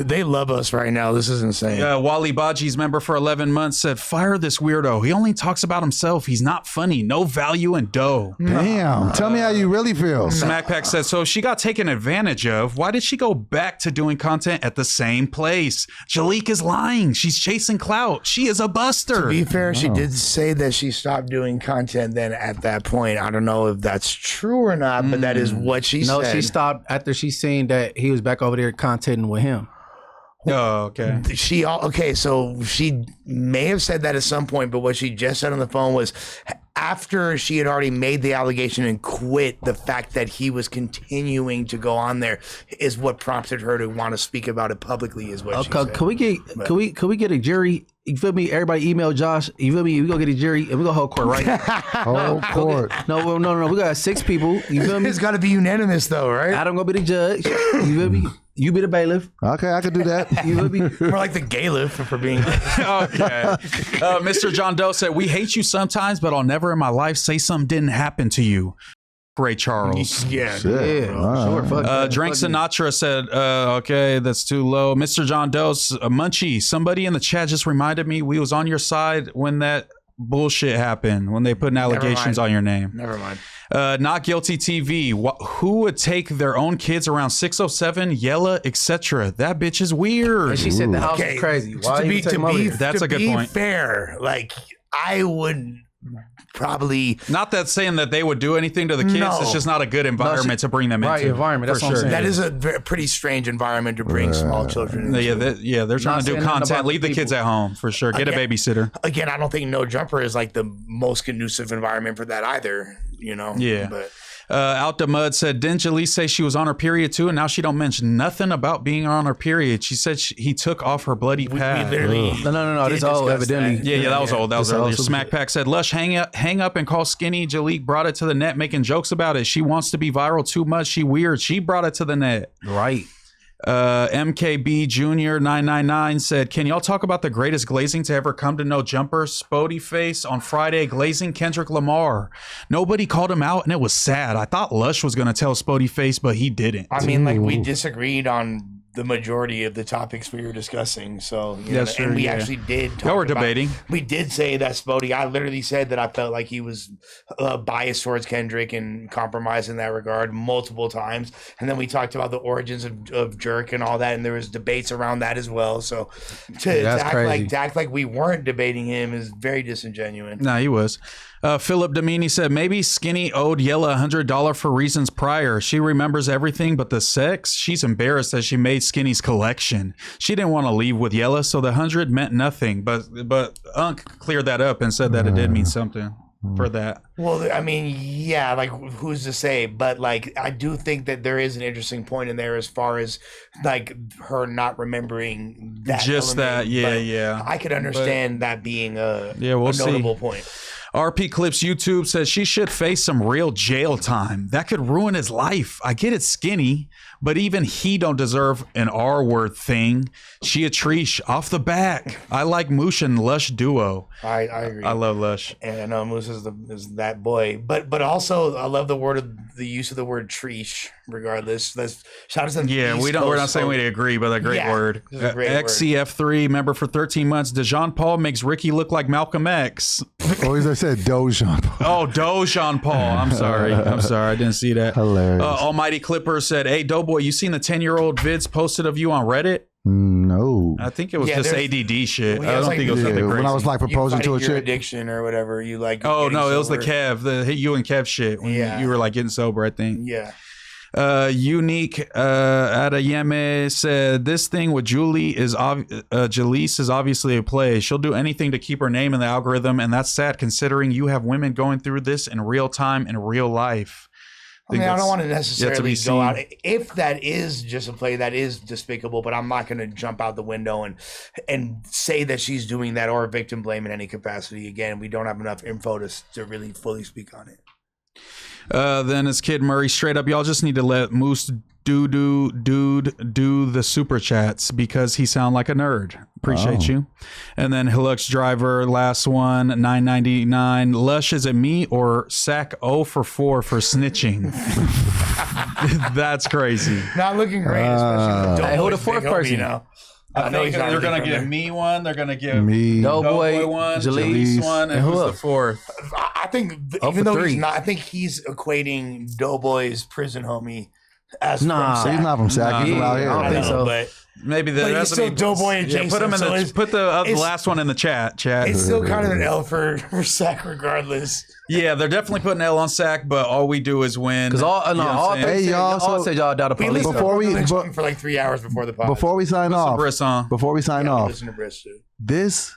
They love us right now. This is insane. Wally Baji's member for 11 months said, fire this weirdo. He only talks about himself. He's not funny. No value in dough. Damn. Tell me how you really feel. Smackpack says, so she got taken advantage of. Why did she go back to doing content at the same place? Jaleek is lying. She's chasing clout. She is a buster. To be fair, she did say that she stopped doing content then at that point. I don't know if that's true or not, but that is what she said. No, she stopped after she seen that he was back over there contenting with him. Oh, okay. So she may have said that at some point, but what she just said on the phone was, after she had already made the allegation and quit, the fact that he was continuing to go on there is what prompted her to want to speak about it publicly. Is what she said. Can we get a jury? You feel me? Everybody email Josh. You feel me? We gonna get a jury and we gonna hold court, right? Hold court. No. We got 6 people. You feel me? It's got to be unanimous, though, right? Adam gonna be the judge. You feel me? You be the bailiff. Okay, I could do that. You feel me? More like the gailiff for being. Okay. Mr. John Doe said, "We hate you sometimes, but I'll never in my life say something didn't happen to you." Ray Charles. Yeah. Sure. Fuck Drank Sinatra said, okay, that's too low. Mr. John Doe's Munchie, somebody in the chat just reminded me we was on your side when that bullshit happened, when they put allegations on your name. Never mind. Not Guilty TV. Who would take their own kids around 607, Yella, etc.? That bitch is weird. And she said the house is crazy. Why to you take them over here? That's a good point. To be fair, like, I would probably... Not that saying that they would do anything to the kids. No. It's just not a good environment to bring them into. Right environment. That's what I'm saying. That is a pretty strange environment to bring small children into. They're trying to do content. Leave the kids at home, for sure. Get a babysitter. Again, I don't think No Jumper is like the most conducive environment for that either, you know? Yeah. But Out the Mud said, didn't Jalise say she was on her period too? And now she don't mention nothing about being on her period. She said he took off her bloody pad. No. This is old, evidently. Yeah, that was old. That was earlier. also- Smack Pack said, Lush, hang up and call Skinny. Jalike brought it to the net making jokes about it. She wants to be viral too much. She weird. She brought it to the net. Right. MKB Junior 999 said, can y'all talk about the greatest glazing to ever come to No Jumper? Spody Face on Friday glazing Kendrick Lamar. Nobody called him out and it was sad. I thought Lush was going to tell Spody Face, but he didn't. I mean, like, we disagreed on the majority of the topics we were discussing. So, and we actually did talk Y'all were about- debating. We did say that Spody, I literally said that I felt like he was biased towards Kendrick and compromised in that regard multiple times. And then we talked about the origins of Jerk and all that, and there was debates around that as well. So to act like we weren't debating him is very disingenuous. Nah, he was. Philip Domini said, maybe Skinny owed Yella $100 for reasons prior. She remembers everything but the sex. She's embarrassed that she made Skinny's collection. She didn't want to leave with Yella, so the 100 meant nothing. But Unc cleared that up and said that it did mean something for that. Well, I mean, yeah, like, who's to say? But, like, I do think that there is an interesting point in there as far as, like, her not remembering that. Just element. that, yeah, But yeah. I could understand that being a we'll notable see. point. RP Clips YouTube says she should face some real jail time. That could ruin his life. I get it, Skinny, but even he don't deserve an R-word thing. She a Treesh off the back. I like Moosh and Lush duo. I agree. I love Lush. And I know Moose is that boy, but also I love the use of the word treesh. Regardless, let's shout out to the East we're Coast not saying we folks. agree, but a great word. This is a great word. XCF3 member for 13 months. DeJean Paul makes Ricky look like Malcolm X. Oh, as I said, Dojan. Oh, DoJean Paul. I'm sorry. I didn't see that. Hilarious. Almighty Clipper said, hey, Doughboy, you seen the 10-year-old vids posted of you on Reddit? No. I think it was just ADD shit. Well, I don't like, think it was something crazy. When I was like proposing to a your chick. addiction or whatever, you like. Oh, getting no, it was the sober. Kev, you and Kev shit. When you were like getting sober, I think. Yeah. Unique Adayeme said, this thing with Jalise is obviously a play. She'll do anything to keep her name in the algorithm, and that's sad considering you have women going through this in real time in real life. I mean, I don't want to necessarily be go out. seen. If that is just a play, that is despicable, but I'm not going to jump out the window and say that she's doing that or victim blame in any capacity. Again, we don't have enough info to really fully speak on it. Then as Kid Murray, straight up, y'all just need to let Moose do the super chats because he sound like a nerd. Appreciate you. And then Hilux Driver, last one, $9.99. Lush, is it me or Sack 0 for 4 for snitching? That's crazy. Not looking great, especially Hey, who the fourth person? You know? I know think he's not they're gonna looking give from me one. They're gonna give Me. Doughboy one, Jalise one, and who's the fourth? I think even though he's not, I think he's equating Doughboy's prison homie as Nah, from Sac. He's not from Sac. He's from out here. I don't I think know, so. but Maybe But he's still Doughboy adjacent, put him in so the it's- put the it's- last one in the chat. it's still kind of an L for Sac regardless. Yeah, they're definitely putting L on Sac, but all we do is win. Because all You know what I'm saying? Hey, y'all, all so- said y'all doubt the We police. listened Before to we- Lynch but- for like 3 hours before the pod. Before we sign Put some off, Briss on. before we sign yeah, off, listen to Briss too. this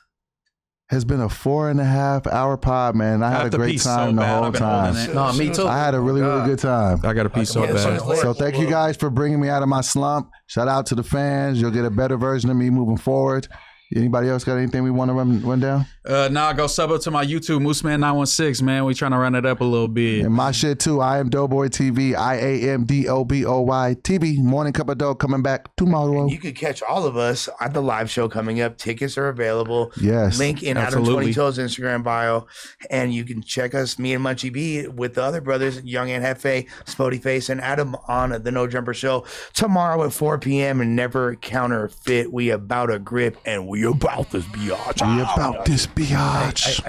has been a 4.5 hour pod, man. I had a great time the whole time. No, me too. I had a really good time. I got a piece so bad. So thank you guys for bringing me out of my slump. Shout out to the fans. You'll get a better version of me moving forward. Anybody else got anything we want to run down? Nah, go sub up to my YouTube, Mooseman916, man. We trying to run it up a little bit. And my shit too. I am DoBoy TV. IAMDOBOY TV. Morning Cup of Dough coming back tomorrow. And you could catch all of us at the live show coming up. Tickets are available. Yes. Link in Adam 22's Instagram bio. And you can check us, me and Munchie B, with the other brothers, Young and Hefe, Spody Face, and Adam on the No Jumper Show tomorrow at 4 p.m. And never counterfeit. We about a grip and we about this biatch. We about this biatch.